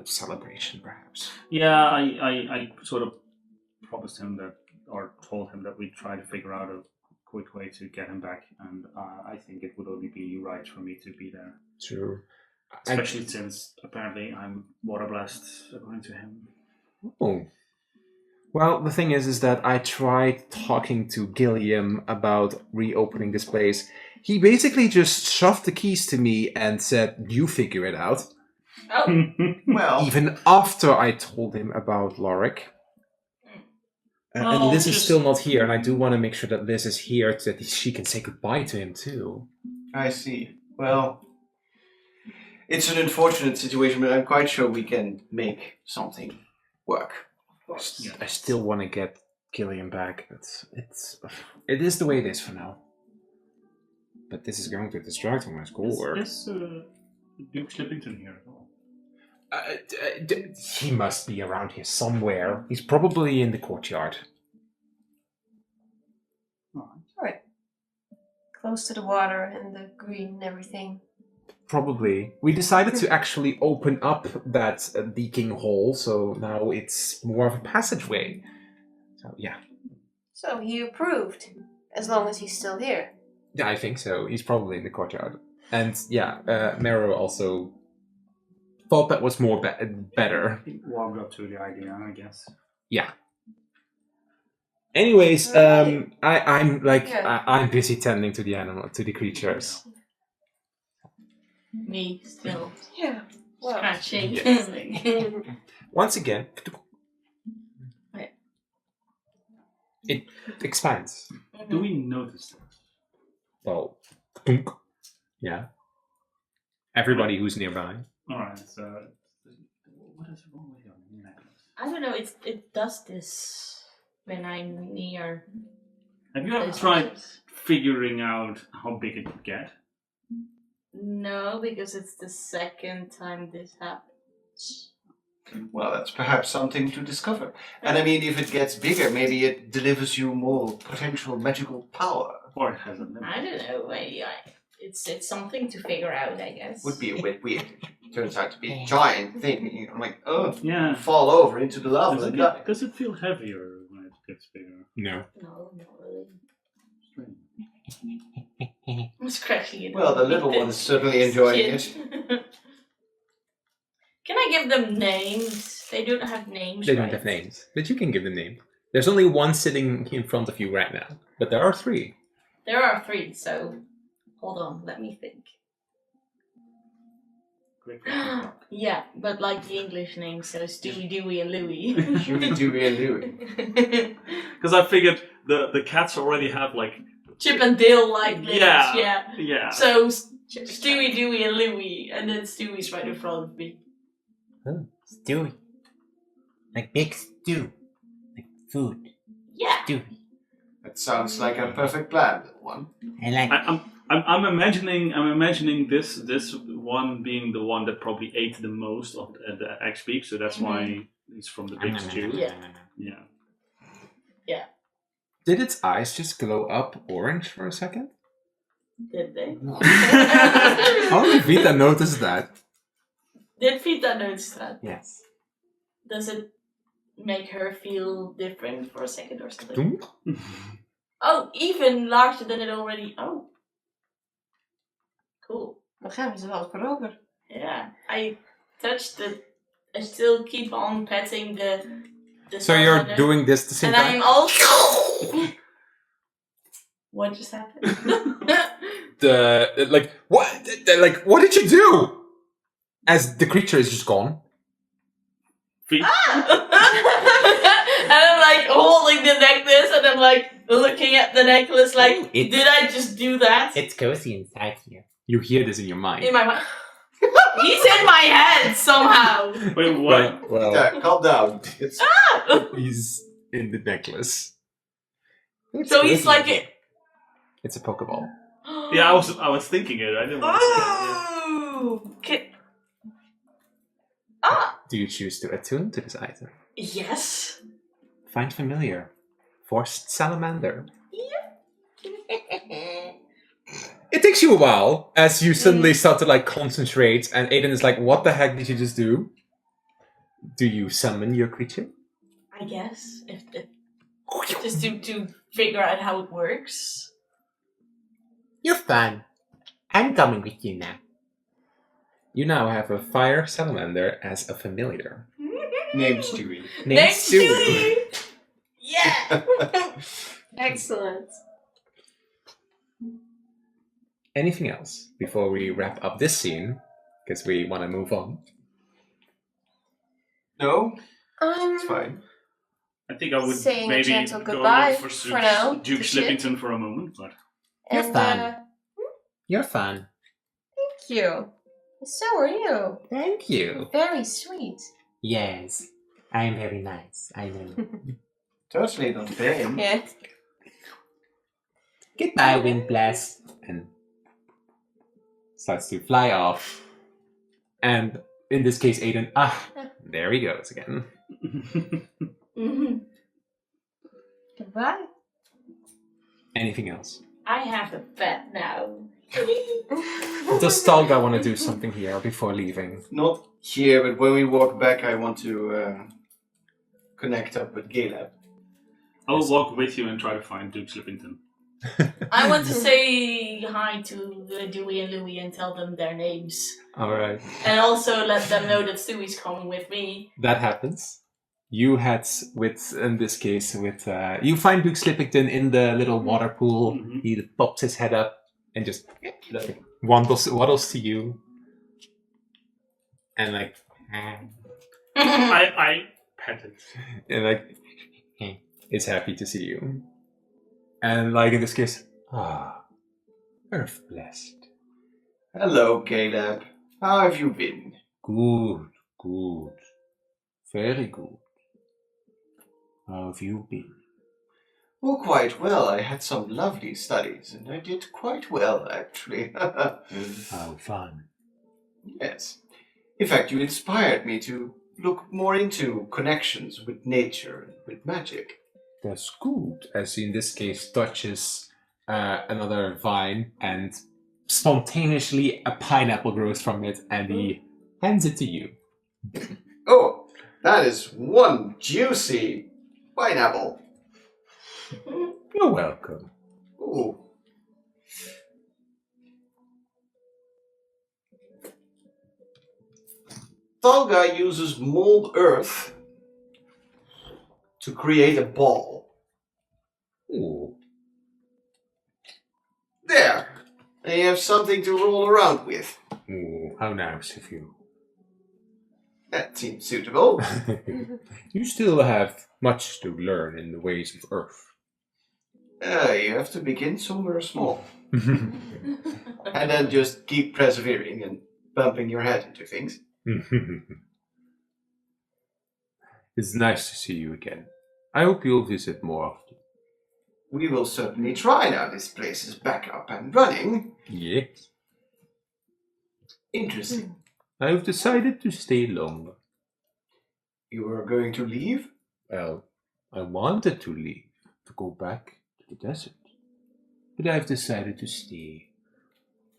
celebration, perhaps. Yeah, I sort of promised him that, or told him that we'd try to figure out a quick way to get him back, and I think it would only be right for me to be there. True. Especially since apparently I'm water blessed, according to him. Oh. Well, the thing is that I tried talking to Gilliam about reopening this place. He basically just shoved the keys to me and said, "You figure it out." Oh, Well, Even after I told him about Lorik. And Well, Liz is just- still not here, and I do want to make sure that Liz is here so that she can say goodbye to him too. I see. Well, it's an unfortunate situation, but I'm quite sure we can make something work. Yeah. I still want to get Gillian back. It is the way it is for now. But this is going to distract from my schoolwork. Is Duke Slippington here at all? He must be around here somewhere. He's probably in the courtyard. Right. Close to the water and the green and everything. Probably. We decided to actually open up that leaking hole, so now it's more of a passageway. So, yeah. So he approved, as long as he's still here. Yeah, I think so. He's probably in the courtyard. And, yeah, Mero also thought that was more better. He warmed up to the idea, I guess. Yeah. Anyways, Right. I'm busy tending to the creatures. me still Yeah. Well. scratching. Yes. Once again, Right. it expands. Do we notice that? Well, thunk. Yeah. Everybody who's nearby. Alright, so what is wrong with your necklace? I don't know. It does this when I'm near. Have you ever those tried objects. figuring out how big it could get? No, because it's the second time this happens. Well, that's perhaps something to discover. And I mean, if it gets bigger, maybe it delivers you more potential magical power. Or it has a limit? I don't know. It's something to figure out, I guess. Would be a bit weird. It turns out to be a giant thing. I'm like, oh, Yeah. fall over into the lava Does and it, die. does it feel heavier when it gets bigger? No. No, not really. Strange. I'm scratching it. Well, the little one's certainly enjoying it. Can I give them names? They don't have names. They don't right? have names, but you can give them names. There's only one sitting in front of you right now, but there are three. There are 3, so hold on, let me think. Quick. Yeah, but like the English names, so Stewie, Dewey, and Louie. Huey, Dewey, and Louie. Because I figured the cats already have like Chip and Dale like names, Yeah. yeah. So Stewie, Dewey, and Louie, and then Stewie's right in front of me. Oh, stew. Like big stew. Like food. Yeah. Stew. That sounds like a perfect plan, little one. I like I'm imagining this one being the one that probably ate the most of the XP, so that's why he's from the big stew. Yeah. Yeah. Did its eyes just glow up orange for a second? Did they? Only Vita noticed that. Did Vita notice that? Yes. Does it make her feel different for a second or something? Thunk. Oh, even larger than it already. Oh. Cool. Dan gaan we ze wel voorover. Yeah. I touched the. I still keep on petting the So you're salamander. doing this the same And time? I'm also. What just happened? What did you do? As the creature is just gone. Feet. And I'm like holding the necklace and I'm like looking at the necklace like, It's- did I just do that? it's cozy inside here. You hear this in your mind. In my mind. He's in my head somehow. Wait, what? Right, well, Yeah, calm down. It's he's in the necklace. So he's like it. It's a Pokeball. Yeah, I was thinking it. I didn't want to say Oh! Ah! Do you choose to attune to this item? Yes. Find familiar. Forced salamander. It takes you a while as you suddenly start to concentrate, and Aiden is like, "What the heck did you just do?" Do you summon your creature? I guess. If just to figure out how it works. You're fun. I'm coming with you now. You now have a fire salamander as a familiar. named Stewie. Next Stewie. to you. Yeah. Excellent. Anything else before we wrap up this scene? Because we want to move on. No, it's I'm fine. I think I would saying a maybe gentle go goodbye look for for now Duke to Chip. Slippington for a moment, but You're and fun. You're fun. thank you. So are you. Thank you. Very sweet. Yes, I am very nice. I know. Totally not vain. Yeah. Goodbye, Windblast. And starts to fly off. And in this case, Aiden, there he goes again. Mhm. Goodbye. Anything else? I have a pet now. Does Stalga want to do something here before leaving? Not here, but when we walk back, I want to connect up with Caleb. I will walk with you and try to find Duke Slippington. I want to say hi to Dewey and Louie and tell them their names. Alright. And also let them know that Stewie's coming with me. That happens. You head in this case, you find Duke Slippington in the little water pool. Mhm. He pops his head up and just waddles to you. And I pet it. and is happy to see you. And in this case, Earth blessed. Hello, Caleb. How have you been? Good. Very good. How have you been? Oh, quite well. I had some lovely studies, and I did quite well, actually. How fun. Yes. In fact, you inspired me to look more into connections with nature and with magic. That's good. As in this case, touches another vine, and spontaneously a pineapple grows from it, and he hands it to you. Oh, that is one juicy pineapple. You're welcome. Ooh. Thalga uses mold earth to create a ball. Ooh. There! And you have something to roll around with. Ooh, how nice of you. That seems suitable. You still have much to learn in the ways of Earth. You have to begin somewhere small. And then just keep persevering and bumping your head into things. It's nice to see you again. I hope you'll visit more often. We will certainly try now this place is back up and running. Yes. Interesting. I've decided to stay longer. You are going to leave? Well, I wanted to leave, to go back to the desert. But I've decided to stay,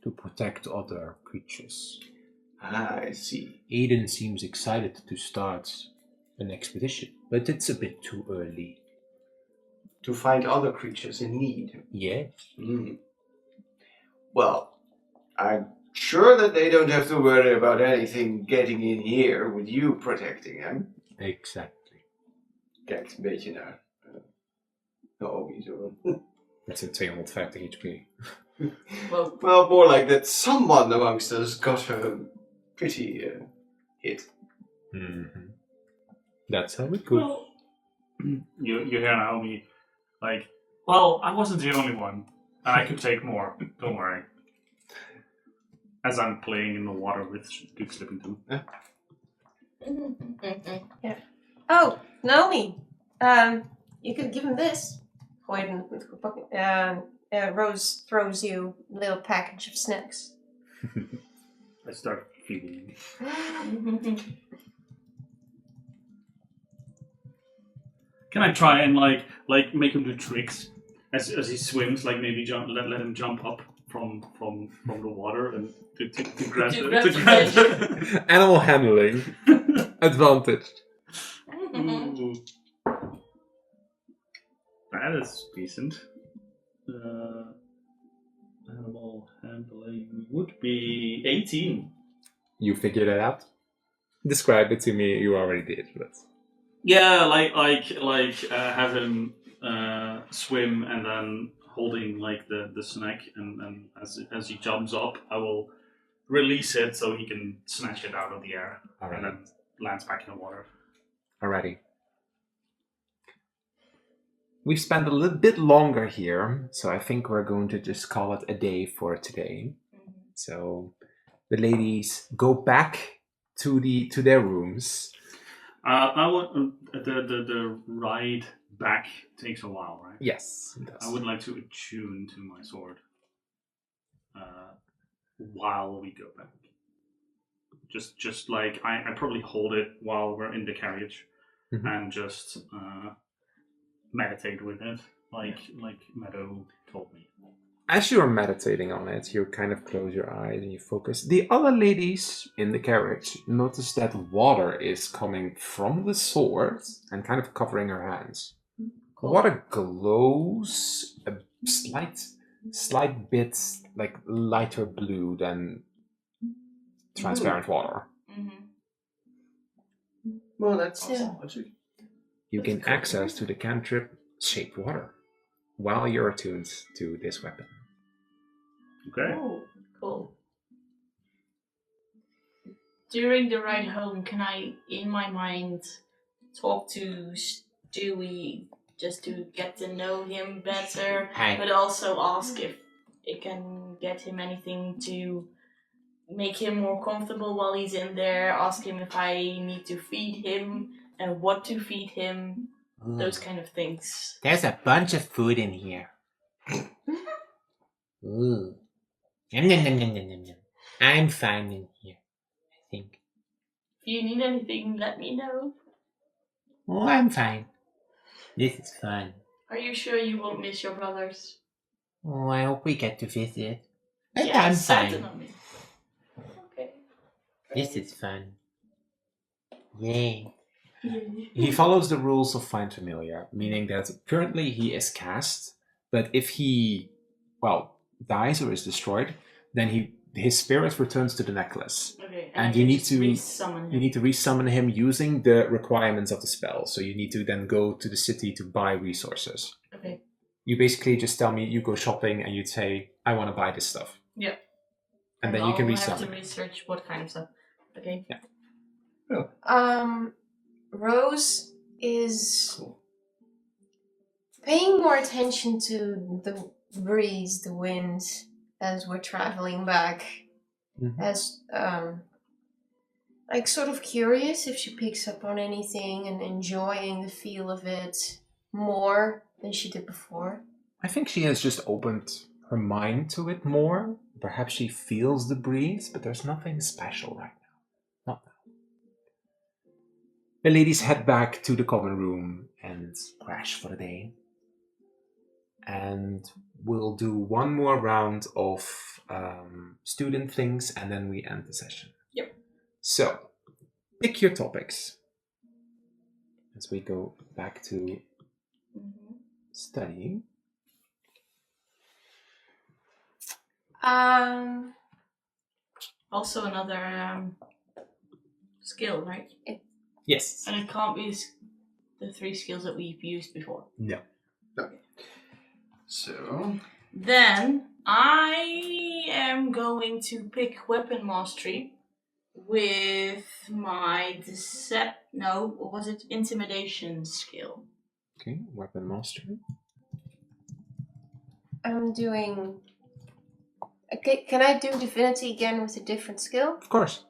to protect other creatures. I see. Aiden seems excited to start an expedition, but it's a bit too early. To find other creatures in need. Yes. Well, I'm sure that they don't have to worry about anything getting in here with you protecting them. Exactly. Kijk, een beetje naar Naomi zo. That's a 250 HP. Well, more like that someone amongst us got a pretty hit. Mm-hmm. That's how it goes. Well, you hear Naomi like, well, I wasn't the only one. And I could take more. Don't worry. As I'm playing in the water with Duke Slippington. Yeah. Oh, Naomi. You could give him this. Rose throws you a little package of snacks. I start feeding him. Can I try and like make him do tricks as he swims? Like maybe let him jump up from the water and to grab To the grab to the grab fish. the- Animal handling. Advantage. Ooh. That is decent. Animal handling would be 18. You figured it out? Describe it to me. You already did, but... Yeah, like have him swim and then holding like the snack, and as he jumps up, I will release it so he can snatch it out of the air, Alright. and then lands back in the water. Alrighty. We've spent a little bit longer here, so I think we're going to just call it a day for today. So the ladies go back to their rooms. I want the ride back takes a while, right? Yes, it does. I would like to attune to my sword while we go back. Just like I probably hold it while we're in the carriage, and just meditate with it, like Meadow told me. As you're meditating on it, you kind of close your eyes and you focus. The other ladies in the carriage notice that water is coming from the sword and kind of covering her hands. Cool. Water glows a slight bit like lighter blue than transparent water. Well, that's Yeah. logic. You That's gain cool. access to the cantrip Shape Water while you're attuned to this weapon. Okay. Oh, cool. During the ride home, can I, in my mind, talk to Stewie just to get to know him better, Hi. but also ask if it can get him anything to make him more comfortable while he's in there, ask him if I need to feed him and what to feed him, those kind of things. There's a bunch of food in here. Ooh. Yum, yum, yum, yum, yum, yum, yum. I'm fine in here, I think. If you need anything, let me know. Oh, I'm fine. This is fun. Are you sure you won't miss your brothers? Oh, I hope we get to visit. But Yeah, I'm fine. certainly. Okay. This is fun. Yay. He follows the rules of Find Familiar, meaning that currently he is cast, but if he, dies or is destroyed, then his spirit returns to the necklace. Okay, And I you can need just to- re-summon him. You need to resummon him using the requirements of the spell, so you need to then go to the city to buy resources. Okay. You basically just tell me you go shopping and you'd say, I want to buy this stuff. Yeah. And then you can I'll have to resummon. research what kind of stuff. Okay. Rose is paying more attention to the breeze, the wind, as we're traveling back. Mhm. As like sort of curious if she picks up on anything and enjoying the feel of it more than she did before. I think she has just opened her mind to it more. Perhaps she feels the breeze, but there's nothing special right now. Not now. The ladies head back to the common room and crash for the day. And we'll do one more round of student things and then we end the session. Yep. So, pick your topics as we go back to studying. Also another skill, right? Yes. And it can't be the 3 skills that we've used before. No. So, Then I am going to pick Weapon Mastery with my Intimidation skill. Okay, weapon mastery. I'm doing. Okay, can I do Divinity again with a different skill? Of course.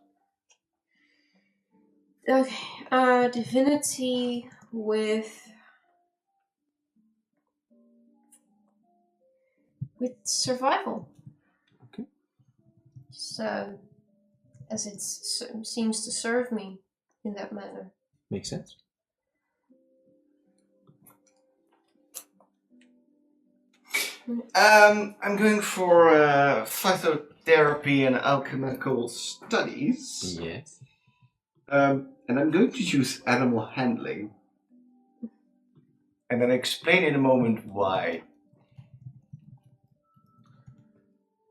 Okay, Divinity with survival. Okay. Just, as it seems to serve me in that manner. Makes sense. I'm going for phytotherapy and alchemical studies. Yes. And I'm going to use animal handling. And then explain in a moment why.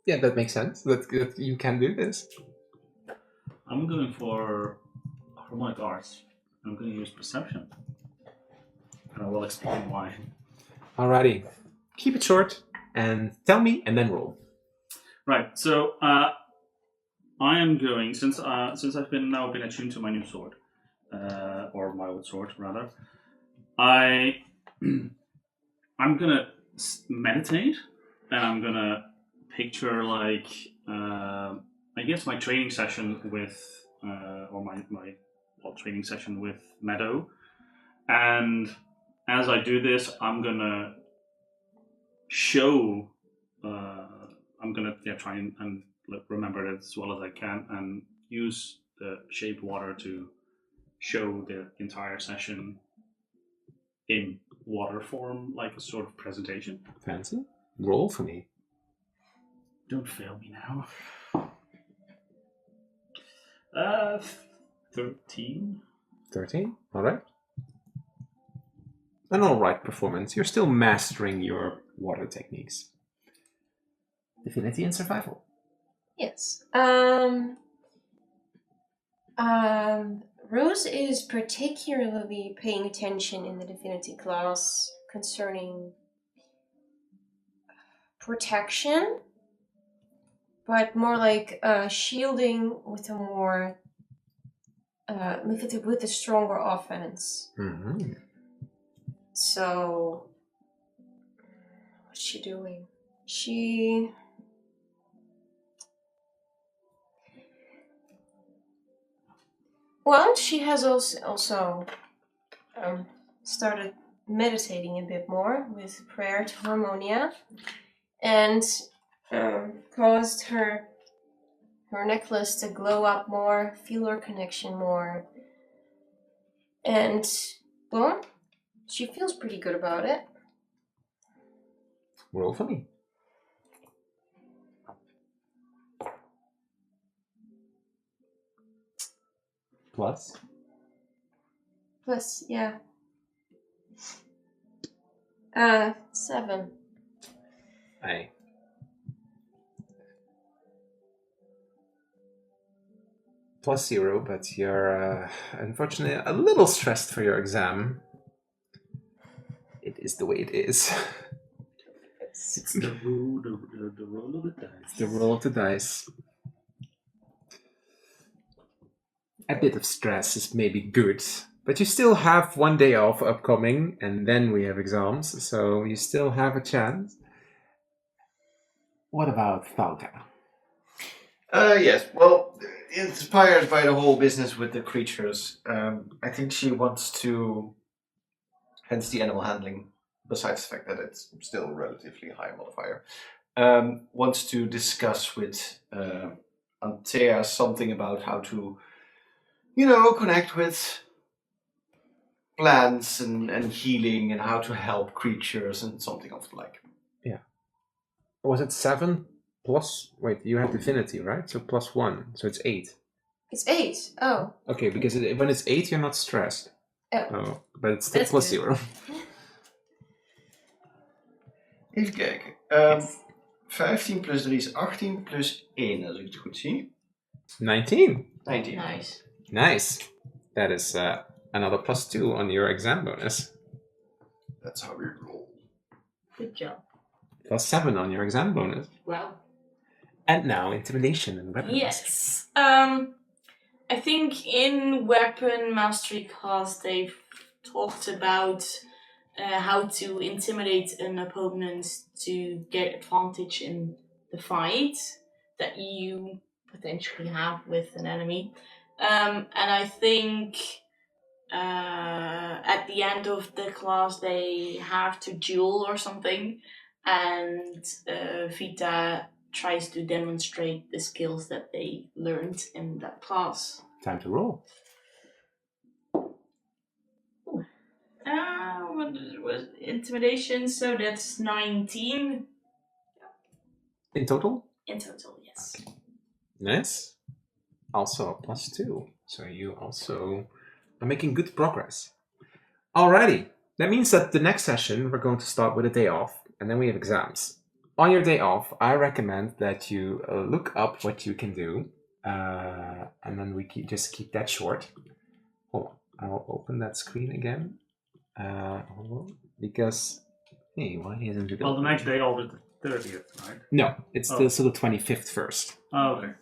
Yeah, that makes sense. That you can do this. I'm going for harmonic arts. I'm going to use perception. And I will explain why. Alrighty. Keep it short. and tell me, and then roll. Right. So I am going since I've now been attuned to my new sword, or my old sword rather. I'm gonna meditate, and I'm gonna picture like I guess my training session with or my training session with Meadow, and as I do this, I'm gonna show. I'm gonna try and remember it as well as I can, and use the shaped water to show the entire session in water form, like a sort of presentation. Fancy? Roll for me. Don't fail me now. 13. 13. All right. An all right performance. You're still mastering your water techniques. Divinity and survival. Yes. Rose is particularly paying attention in the divinity class concerning protection, but more like shielding with a more with a stronger offense. Mm-hmm. So, what's she doing? She has also started meditating a bit more with prayer to Harmonia, and caused her necklace to glow up more, feel her connection more, and well, she feels pretty good about it. Roll for me. Plus, Yeah. 7. Aye. Plus 0, but you're unfortunately a little stressed for your exam. It is the way it is. It's the roll of the dice. It's the roll of the dice. A bit of stress is maybe good, but you still have 1 day off upcoming, and then we have exams, so you still have a chance. What about Falca? Yes, well, inspired by the whole business with the creatures, I think she wants to, hence the animal handling, besides the fact that it's still relatively high modifier, wants to discuss with Antea something about how to, connect with plants and healing and how to help creatures and something of the like. Yeah. Was it 7 plus? Wait, you have divinity, right? So plus 1, so it's 8. It's 8. Oh. Okay, because when it's 8, you're not stressed. Oh. But it's still That's plus good. 0. Even kijken. 15 plus 3 is 18 plus 1, als ik het goed zie. 19. 19. Nice. Nice. That is another plus 2 on your exam bonus. That's how we roll. Good job. Plus 7 on your exam bonus. Well. And now intimidation and weapons. Yes. I think in Weapon Mastery class they've talked about how to intimidate an opponent to get advantage in the fight that you potentially have with an enemy. And I think at the end of the class they have to duel or something, and Vita tries to demonstrate the skills that they learned in that class. Time to roll. What was intimidation? So that's 19 In total? in total. Yes. Okay. Nice. Also a plus 2. So you also are making good progress. Alrighty. That means that the next session we're going to start with a day off, and then we have exams. On your day off, I recommend that you look up what you can do, and then we just keep that short. Hold on, I'll open that screen again. Hold on, because hey, why isn't it? Well, the next day, all the 30th, right? No, it's Oh. still the 25th first. Oh, okay.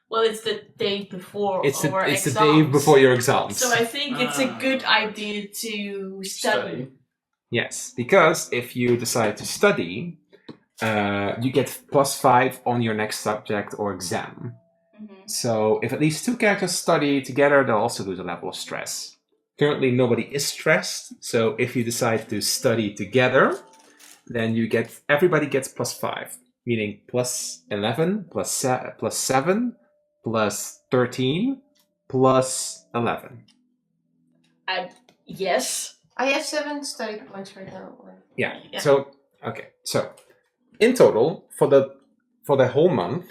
Well, it's the day before It's our the exams. day before your exams. So I think it's a good idea to study. Yes, because if you decide to study, you get +5 on your next subject or exam. Mm-hmm. So if at least 2 characters study together, they'll also lose a level of stress. Currently, nobody is stressed, so if you decide to study together, then everybody gets +5, meaning +11, +7, +13, +11. Yes. I have 7 study points right now. Yeah. Yeah. So okay. So in total for the whole month,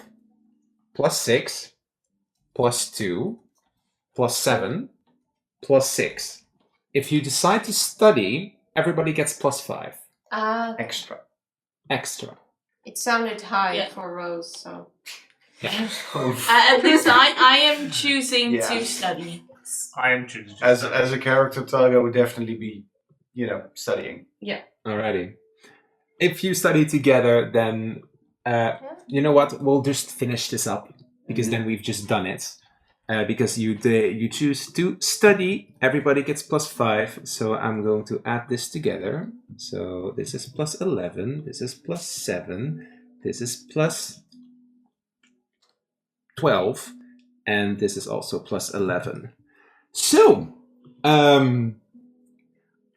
+6, +2, +7, +6. If you decide to study, everybody gets +5 Extra. extra. It sounded high Yeah. for Rose, so. Yeah. At least I am choosing Yeah. to study. I am choosing. As a character, Talga would definitely be, studying. Alrighty. If you study together, then you know what? We'll just finish this up because then we've just done it. Because you choose to study, everybody gets +5. So I'm going to add this together. So this is +11. This is +7. This is +12, and this is also +11. So,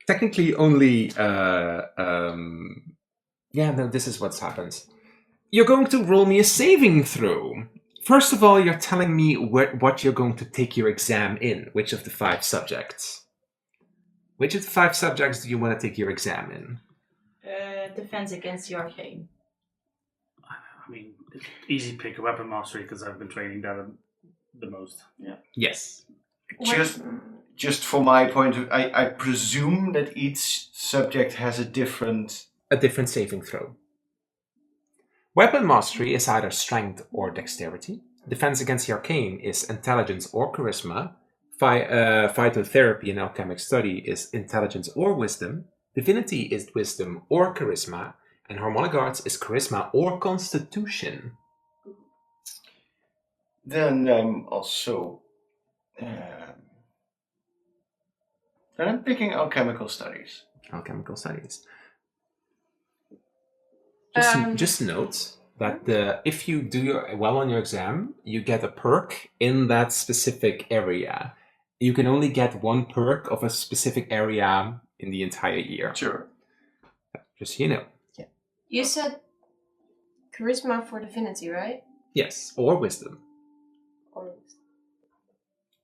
technically only, this is what's happened. You're going to roll me a saving throw. First of all, you're telling me what you're going to take your exam in, which of the 5 subjects. Which of the 5 subjects do you want to take your exam in? Defense against the arcane. I mean, easy pick, weapon mastery, because I've been training that the most. Yeah. Yes. Just for my point of I presume that each subject has a different saving throw. Weapon mastery is either strength or dexterity. Defense against the arcane is intelligence or charisma. Phytotherapy and alchemic study is intelligence or wisdom. Divinity is wisdom or charisma. And harmonic arts is charisma or constitution. Then I'm also then I'm picking alchemical studies. Alchemical studies. Um, Just note that if you do well on your exam, you get a perk in that specific area. You can only get 1 perk of a specific area in the entire year. Sure. Just so you know. You said charisma for divinity, right? Yes, or wisdom. Or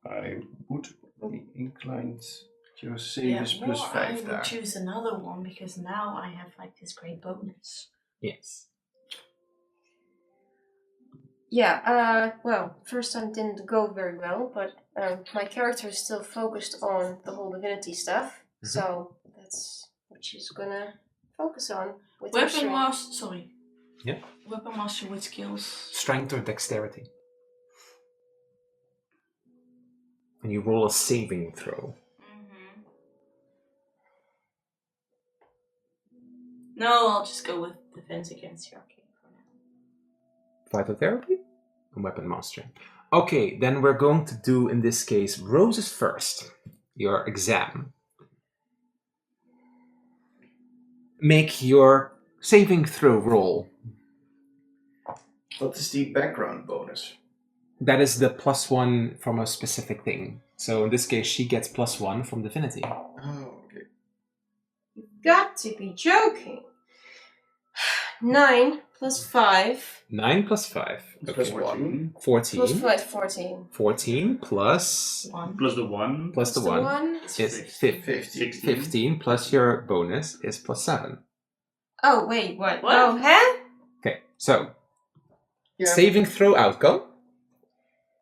I would be inclined to save this plus 5 I there. would choose another one because now I have this great bonus. Yes. Yeah, well, first time didn't go very well, but my character is still focused on the whole divinity stuff, so that's what she's gonna focus on. With her Weapon strength. master. Sorry. Yeah. Weapon master with skills. Strength or dexterity. And you roll a saving throw. Mm-hmm. No, I'll just go with defense against the arcane for now. Phytotherapy and weapon mastery. Okay, then we're going to do, in this case, Rose's first. Your exam. Make your saving throw roll. What is the background bonus? That is the +1 from a specific thing. So in this case, she gets +1 from divinity. Oh, okay. You've got to be joking. 9 plus 5 9 plus 5. Plus Okay. 1. 14. plus 5, 14. 14 plus... One. Plus the 1. Plus the 1 is 15. 50. 15 plus your bonus is +7. Oh, wait, what? What? Oh, huh? Okay, so Yeah. saving throw outcome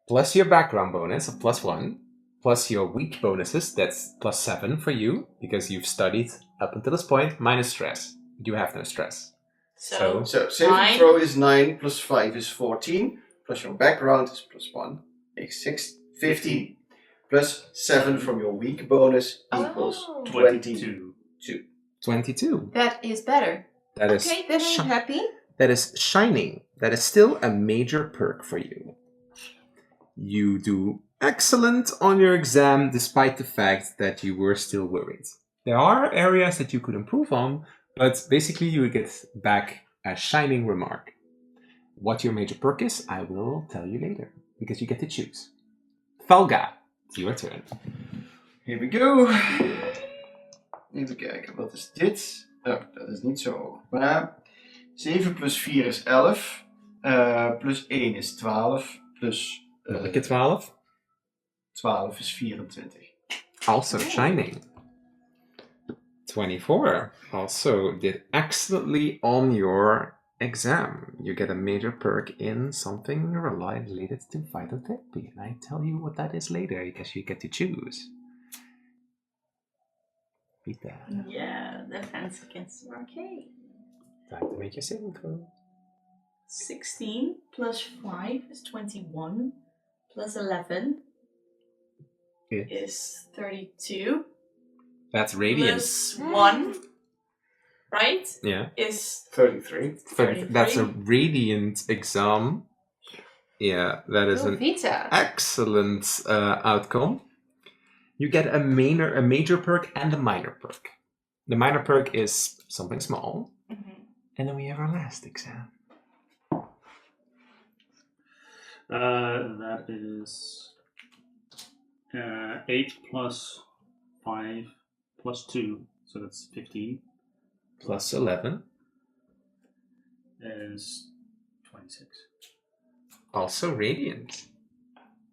plus your background bonus of +1 plus your weak bonuses, that's +7 for you because you've studied up until this point, minus stress. You have no stress. So So saving 9. throw is 9 plus 5 is 14. Plus your background is +1. Makes 15. Plus 7 from your weak bonus equals Oh. 22. 22. That is better. That is Okay, then I'm happy. That is shining. That is still a major perk for you. You do excellent on your exam despite the fact that you were still worried. There are areas that you could improve on, but basically you get back a shining remark. What your major perk is, I will tell you later, because you get to choose. Valga, it's your turn. Here we go. Even kijken, wat is dit? Oh, dat is niet zo hoog. Maar 7 plus 4 is 11. Plus 1 is 12. Plus Welke 12? 12 is 24. Also shining. 24. Also did excellently on your exam. You get a major perk in something related to phytotherapy. And I tell you what that is later, because you get to choose. Pita. Yeah, defense against the arcade. Time to make your saving throw. 16 plus 5 is 21. Plus 11 is 32. That's radiant. Plus 1, right? Yeah. Is 33. 33. That's a radiant exam. Yeah, that is an Vita. excellent outcome. You get a major perk and a minor perk. The minor perk is something small. Mm-hmm. And then we have our last exam. That is 8 plus 5 plus 2, so that's 15. Plus 11. Is 26. Also radiant.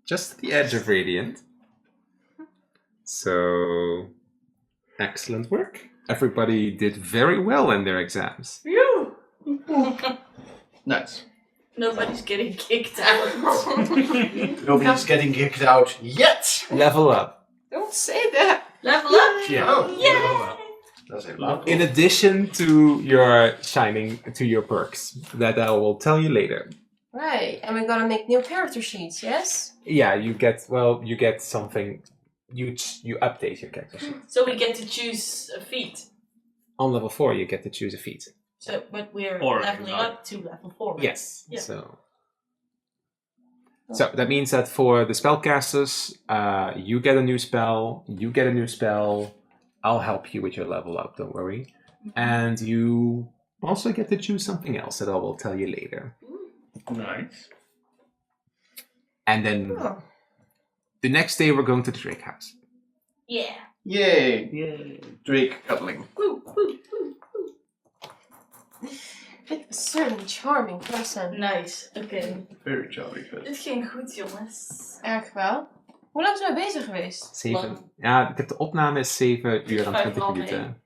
Just the edge of radiant. So, excellent work. Everybody did very well in their exams. Phew! Nice. Nobody's getting kicked out. Nobody's getting kicked out yet. Level up. Don't say that. Level up! Yeah. Oh, Yay! dat is helemaal In addition to your your perks that I will tell you later. Right, and we're gonna make new character sheets, yes? Yeah, you get something. You update your character sheet. So we get to choose a feat. On level 4, you get to choose a feat. So, but we're Or leveling not. up to level 4. Right? Yes. Yeah. So that means that for the spellcasters, you get a new spell. You get a new spell. I'll help you with your level up. Don't worry. Mm-hmm. And you also get to choose something else that I will tell you later. Nice. And then Oh. the next day, we're going to the Drake house. Yeah. Yay. Yay. Drake cuddling. Woo, woo, woo, woo. It was certainly a charming person. Nice, oké. Very jolly good. Dit ging goed, jongens. Erg wel. Hoe lang zijn we bezig geweest? 7. Lang. Ja, ik heb de opname is 7 uur en 5,5 20 minuten.